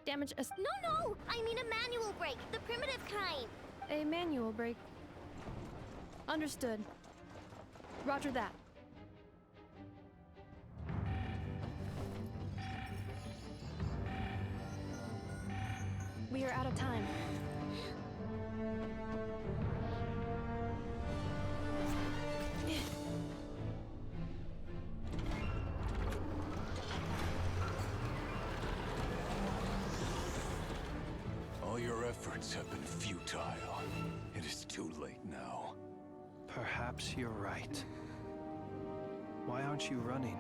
Damage No! I mean a manual brake, the primitive kind. A manual brake. Understood. Roger that. We are out of time. All your efforts have been futile. It is too late now. Perhaps you're right. Why aren't you running?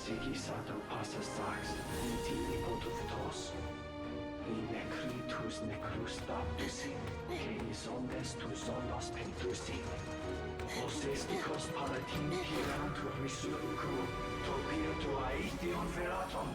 Sigisato passa sax, intili potutos. In necritus necrus baptisi, que ondes tu solos pentusi. Osesticos palatin pirantur resurcu, topirtu aetion feratum.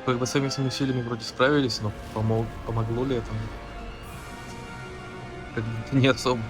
Как бы совместными усилиями вроде справились, но помогло ли это? Как будто не особо.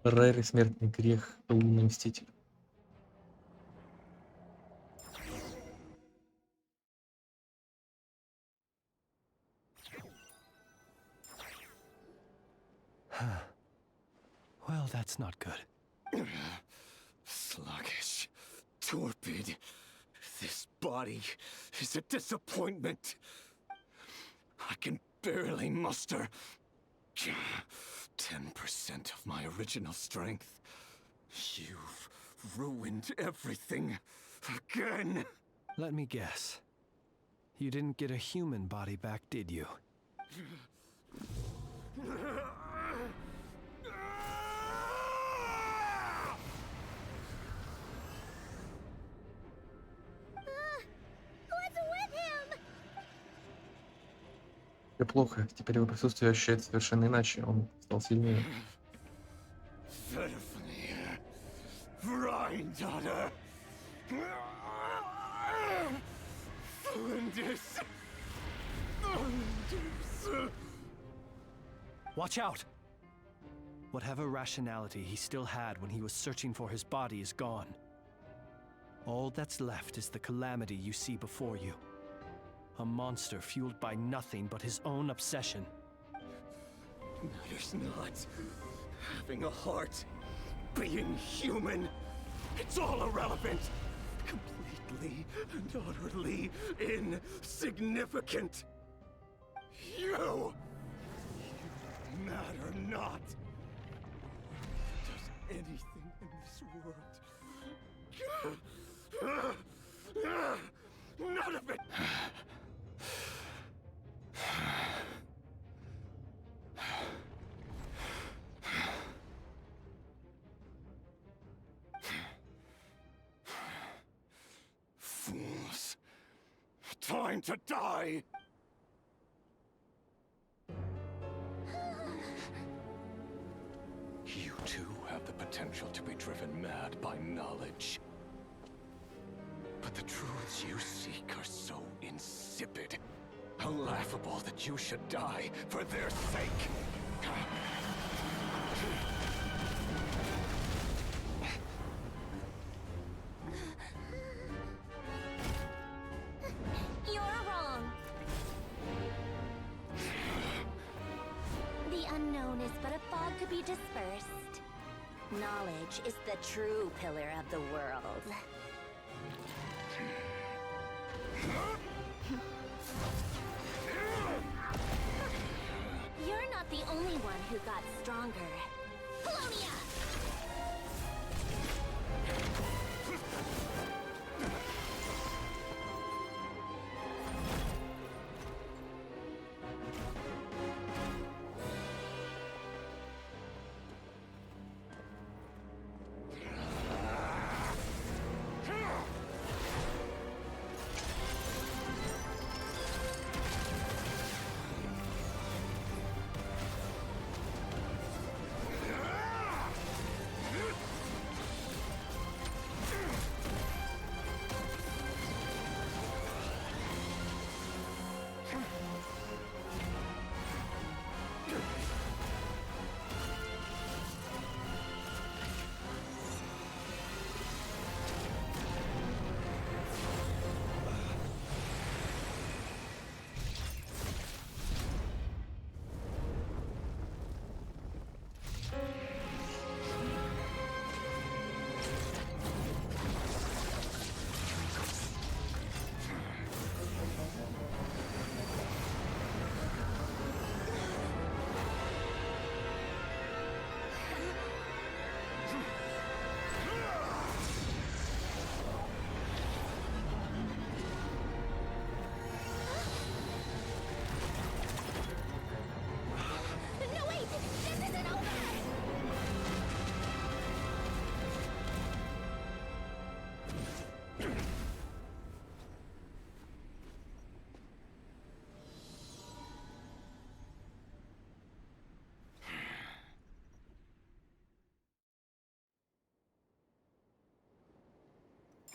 Рари смертный грех, лунный мститель. Well, that's not good. Sluggish, torpid. This body is a disappointment. I can barely muster 10% of my original strength. You've ruined everything again. Let me guess. You didn't get a human body back, did you? What's with him? Все плохо. Теперь его присутствие ощущается совершенно иначе. Он стал сильнее. Granddaughter. Watch out! Whatever rationality he still had when he was searching for his body is gone. All that's left is the calamity you see before you. A monster fueled by nothing but his own obsession. Matters not. Having a heart. Being human. It's all irrelevant. Completely and utterly insignificant. You matter not. Does anything in this world. None of it. Fools. Time to die. You too have the potential to be driven mad by knowledge. But the truths you seek are so insipid. How laughable that you should die for their sake. You're wrong. The unknown is but a fog to be dispersed. Knowledge is the true pillar of the world. You're not the only one who got stronger. Polonia!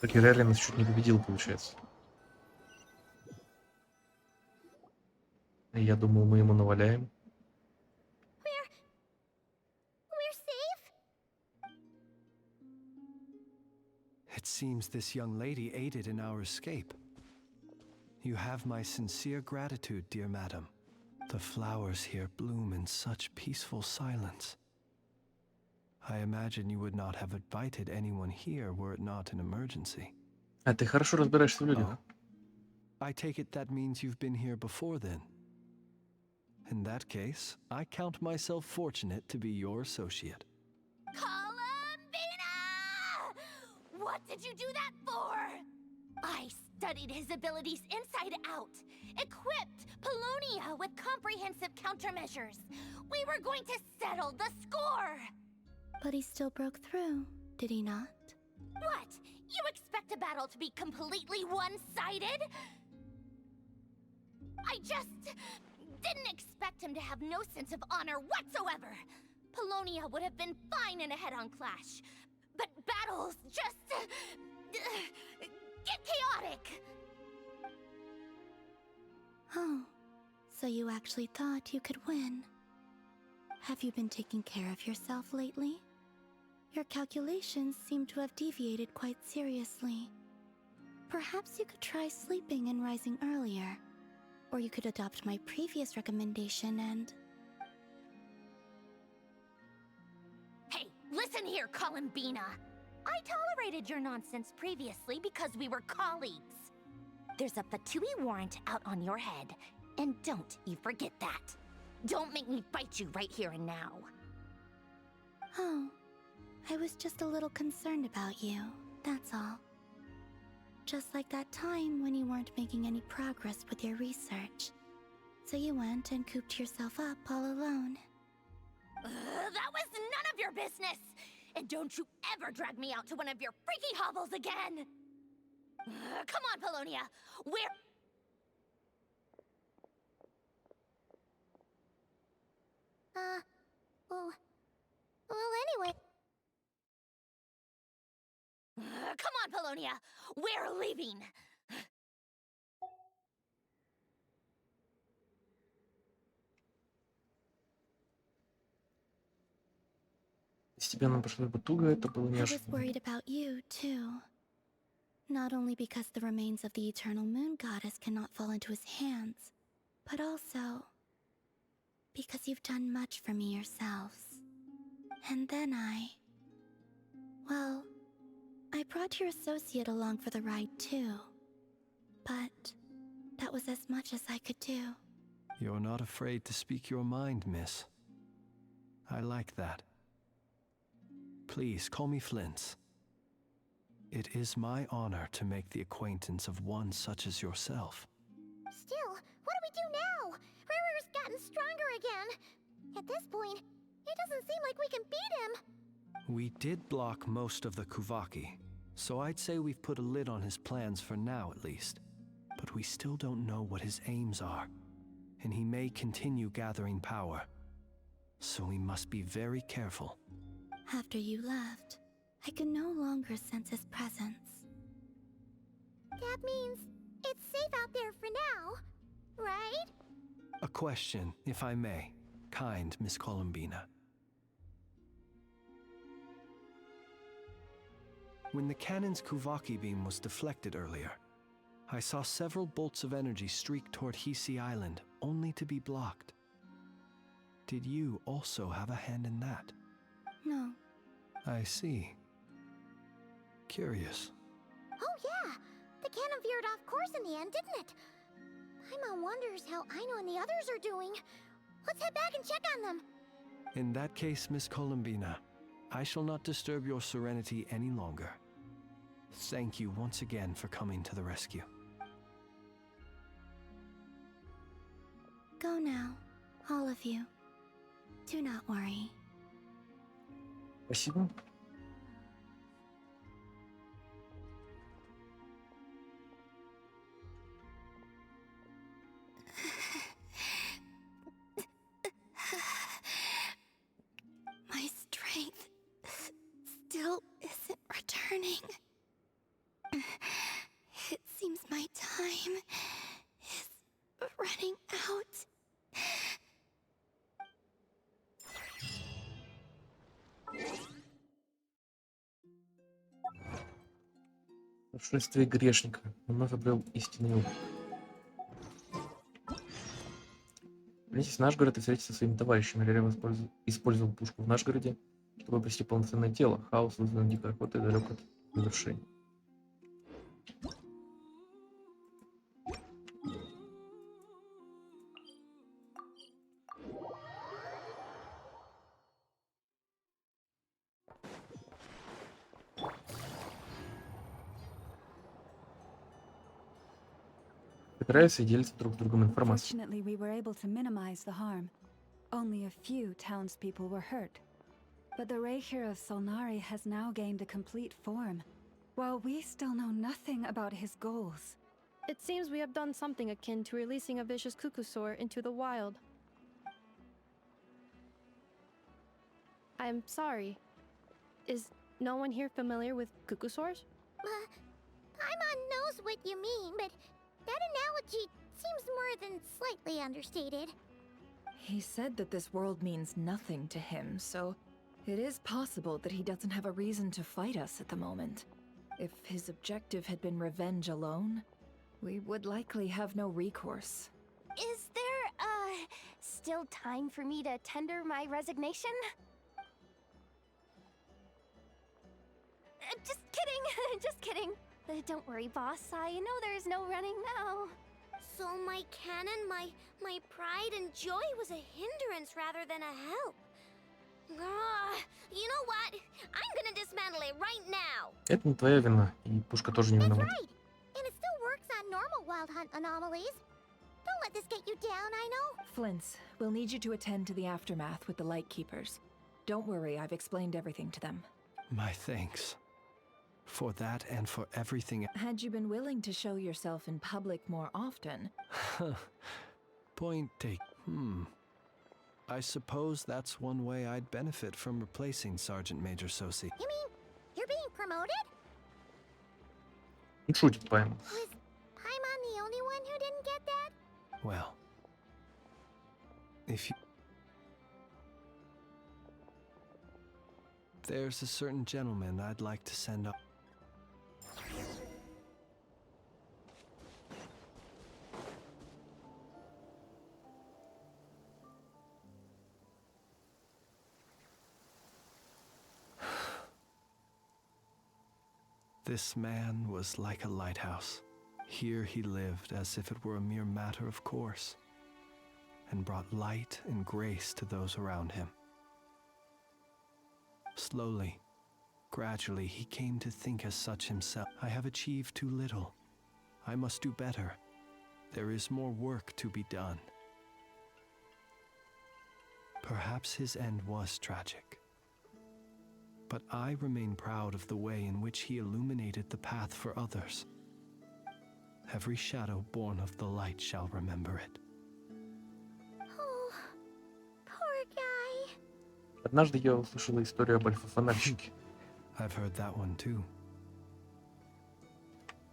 Так Ирелия нас чуть не победил, получается. И я думаю, мы ему наваляем. We're safe? It seems this young lady aided in our escape. You have my sincere gratitude, dear madam. The flowers here bloom in such peaceful silence. I imagine you would not have invited anyone here were it not an emergency. А ты хорошо разбираешься в людях. I take it that means you've been here before then. In that case, I count myself fortunate to be your associate. Columbina! What did you do that for? I studied his abilities inside out, equipped Polonia with comprehensive countermeasures. We were going to settle the score! But he still broke through, did he not? What? You expect a battle to be completely one-sided? I just didn't expect him to have no sense of honor whatsoever. Polonia would have been fine in a head-on clash, but battles just get chaotic. Oh, so you actually thought you could win. Have you been taking care of yourself lately? Your calculations seem to have deviated quite seriously. Perhaps you could try sleeping and rising earlier. Or you could adopt my previous recommendation and... Hey, listen here, Columbina. I tolerated your nonsense previously because we were colleagues. There's a Fatui warrant out on your head, and don't you forget that. Don't make me fight you right here and now. Oh, I was just a little concerned about you, that's all. Just like that time when you weren't making any progress with your research. So you went and cooped yourself up all alone. That was none of your business! And don't you ever drag me out to one of your freaky hovels again! Come on, Polonia! Well, anyway... Come on, Polonia! We're leaving! Если тебе нам пришлось бы туго, это было I was неожиданно. worried about you, too. Not only because the remains of the eternal moon goddess cannot fall into his hands, but also because you've done much for me yourselves. And then well, I brought your associate along for the ride too. But that was as much as I could do. You're not afraid to speak your mind, miss. I like that. Please call me Flint. It is my honor to make the acquaintance of one such as yourself. Still, what do we do now? Riri's gotten stronger again. At this point, it doesn't seem like we can beat him. We did block most of the Kuvaki, so I'd say we've put a lid on his plans for now at least. But we still don't know what his aims are, and he may continue gathering power. So we must be very careful. After you left, I could no longer sense his presence. That means it's safe out there for now, right? A question, if I may, kind Miss Columbina. When the cannon's Kuvaki beam was deflected earlier, I saw several bolts of energy streak toward Hisi Island, only to be blocked. Did you also have a hand in that? No. I see. Curious. Oh yeah! The cannon veered off course in the end, didn't it? Paimon wonders how Aino and the others are doing. Let's head back and check on them. In that case, Miss Columbina, I shall not disturb your serenity any longer. Thank you once again for coming to the rescue. Go now, all of you. Do not worry. Спасибо. My strength still isn't returning. Путешествие грешника. Вновь обрел истинный опыт. Вернитесь в наш город и встретитесь со своими товарищами. Реря использовал пушку в наш городе, чтобы обрести полноценное тело. Хаос, вызванный дикой охотой, далек от завершения. Собираются и делятся друг с другом информацией. Fortunately, we were able to minimize the harm. Only a few townspeople were hurt. But the Reikir of Solnari has now gained a complete form, while we still know nothing about his goals. It seems we have done something akin to releasing a vicious Kukusaur into the wild. I'm sorry. Is no one here familiar with Kukusaurs? Paimon knows what you mean, but that analogy seems more than slightly understated. He said that this world means nothing to him, so it is possible that he doesn't have a reason to fight us at the moment. If his objective had been revenge alone, we would likely have no recourse. Is there, still time for me to tender my resignation? Just kidding, just kidding. Don't worry, boss. I know there's no running now. So my cannon, my pride and joy was a hindrance rather than a help. You know what? I'm gonna dismantle it right now. Это не твоя вина, и пушка тоже не That's виновата. right. And it still works on normal wild hunt anomalies. Don't let this get you down, I know. Flint's, we'll need you to attend to the aftermath with the Lightkeepers. Don't worry, I've explained everything to them. My thanks. For that and for everything. Had you been willing to show yourself in public more often? Point taken. I suppose that's one way I'd benefit from replacing Sergeant Major Sosi. You mean you're being promoted? Он шутит, Паймон. Was Paimon the only one who didn't get that? Well, if you... There's a certain gentleman I'd like to send up. This man was like a lighthouse. Here he lived as if it were a mere matter of course, and brought light and grace to those around him. Slowly, gradually, he came to think as such himself. I have achieved too little. I must do better. There is more work to be done. Perhaps his end was tragic. But I remain proud of the way in which he illuminated the path for others. Every shadow born of the light shall remember it. Oh, poor guy. Однажды я услышала историю об альфа-фонарщике. I've heard that one too.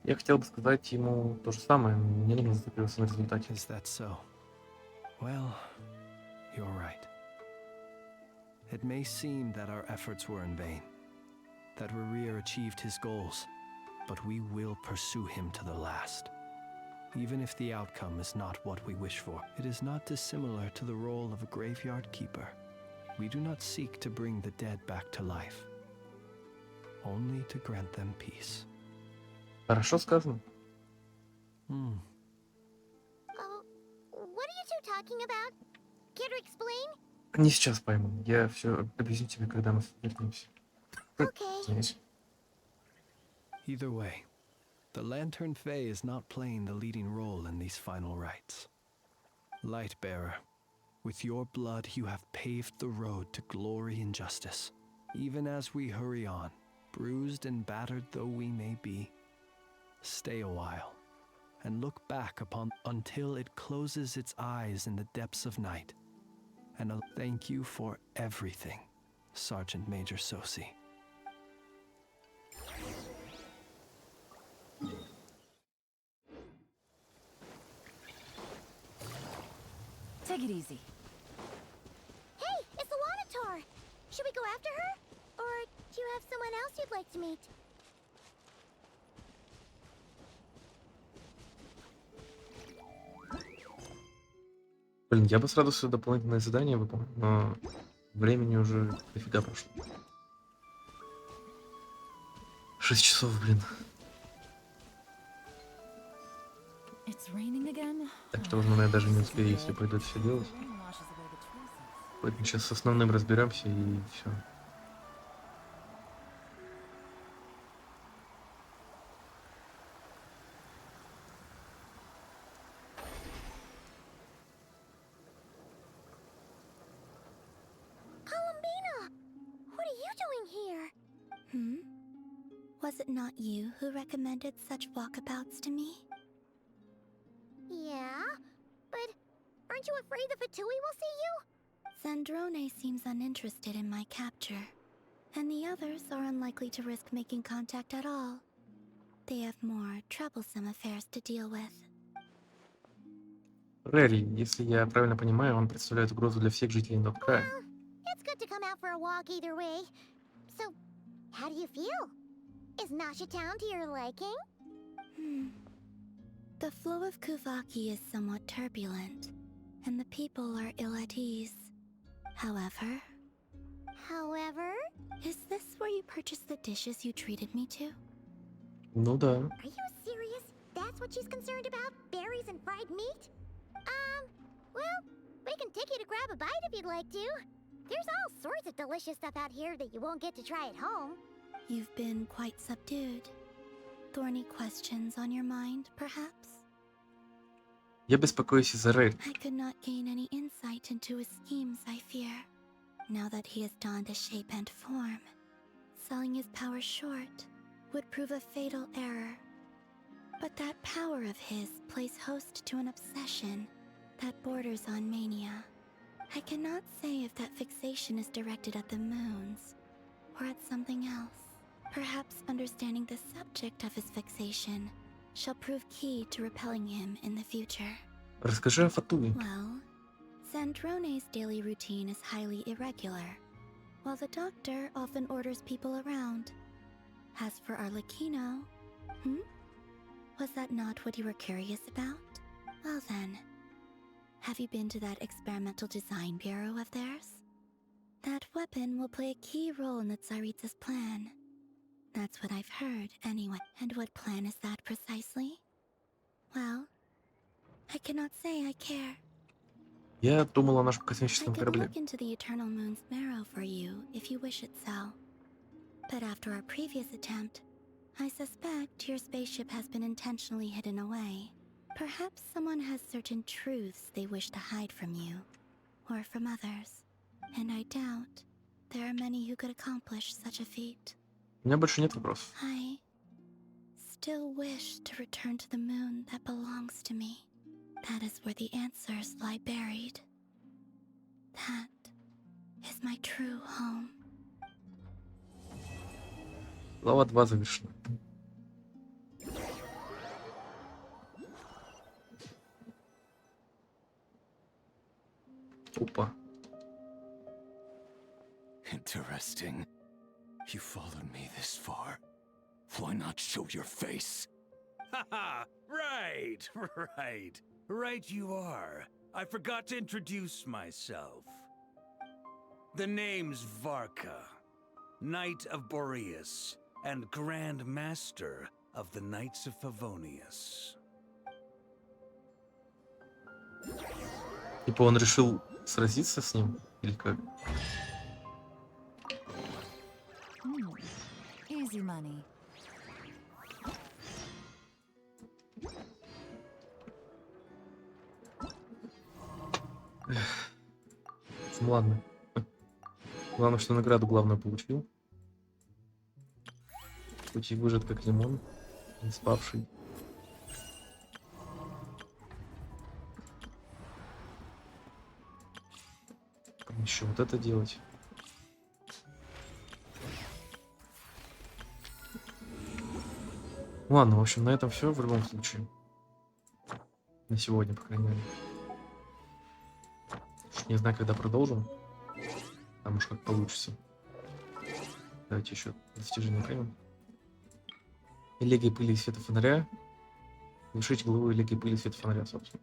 Я хотел бы сказать ему то же самое. Не нужно зацикливаться на результате. Is that so? Well, you're right. It may seem that our efforts were in vain, that Rerir achieved his goals, but we will pursue him to the last. Even if the outcome is not what we wish for, it is not dissimilar to the role of a graveyard keeper. We do not seek to bring the dead back to life, only to grant them peace. Хорошо сказано. What are you two talking about? Care to explain? Не сейчас, Паймон. Я все объясню тебе, когда мы вернемся. Okay. Извиняюсь. Either way, the Lantern Fae is not playing the leading role in these final rites. Lightbearer, with your blood you have paved the road to glory and justice. Even as we hurry on, bruised and battered though we may be, stay a while and look back upon until it closes its eyes in the depths of night. And a thank you for everything, Sergeant Major Sosi. Take it easy. Hey, it's the Wanator! Should we go after her? Or do you have someone else you'd like to meet? Блин, я бы с радостью дополнительное задание выполнил, но времени уже дофига прошло. 6 часов, блин. It's raining again? Так что, возможно, я даже не успею, если пойду это все делать. Поэтому сейчас с основным разберемся и все. Columbina! What are you doing here? Hmm? Was it not you who recommended such walkabouts to me? Yeah, but aren't you afraid the Fatui will see you? Zandrone seems uninterested in my capture, and the others are unlikely to risk making contact at all. They have more troublesome affairs to deal with. Рэри, если я правильно понимаю, он представляет угрозу для всех жителей Нордкрая. It's good to come out for a walk either way. So, how do you feel? Is Nasha Town to your liking? The flow of Kuvaki is somewhat turbulent, and the people are ill at ease. However... Is this where you purchased the dishes you treated me to? Ну да. Are you serious? That's what she's concerned about? Berries and fried meat? Well, we can take you to grab a bite if you'd like to. There's all sorts of delicious stuff out here that you won't get to try at home. You've been quite subdued. Thorny questions on your mind, perhaps? Я беспокоюсь из-за Рэри. I could not gain any insight into his schemes, I fear. Now that he has donned a shape and form, selling his power short would prove a fatal error. But that power of his plays host to an obsession that borders on mania. I cannot say if that fixation is directed at the moons or at something else. Perhaps understanding the subject of his fixation shall prove key to repelling him in the future. Расскажи о Фатуе. Well, Zandrone's daily routine is highly irregular, while the doctor often orders people around. As for Arlecchino, was that not what you were curious about? Well then, have you been to that experimental design bureau of theirs? That weapon will play a key role in the Tsaritsa's plan. That's what I've heard, anyway. And what plan is that precisely? Well, I cannot say I care. Я думал о нашем I космическом can корабле. look into the Eternal Moon's marrow for you if you wish it so. But after our previous attempt, I suspect your spaceship has been intentionally hidden away. Perhaps someone has certain truths they wish to hide from you, or from others. And I doubt there are many who could accomplish such a feat. У меня больше нет вопросов. I still wish to return to the moon that belongs to me. That is where the answers lie buried. That is my true home. Глава 2 завершена. Опа. Interesting. You followed me this far. Why not show your face? Haha! Right, right. Right you are. I forgot to introduce myself. The name's Varka, Knight of Boreas, and Grand Master of the Knights of Favonius. Типа он решил сразиться с ним? Или как? Easy money. Ну ладно. Главное, что награду главную получил. Хоть и выжат как лимон, не спавший. Еще вот это делать. Ладно, в общем, на этом все в любом случае. На сегодня, по крайней мере. Не знаю, когда продолжим. Там уж как получится. Давайте еще достижение примем. Элегия пыли и света фонаря. Завершить главу элегии пыли и света фонаря, собственно.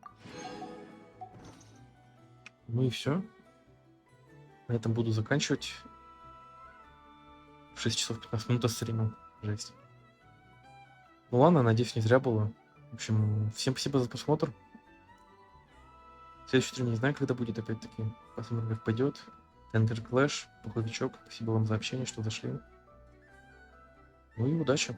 Ну и все. На этом буду заканчивать. 6 часов 15 минут стрима. Жесть. Ну ладно, надеюсь, не зря было. В общем, всем спасибо за просмотр. Следующий стрим не знаю, когда будет, опять-таки. Посмотрим, как пойдет. Тендер Клэш, пуховичок. Спасибо вам за общение, что зашли. Ну и удачи.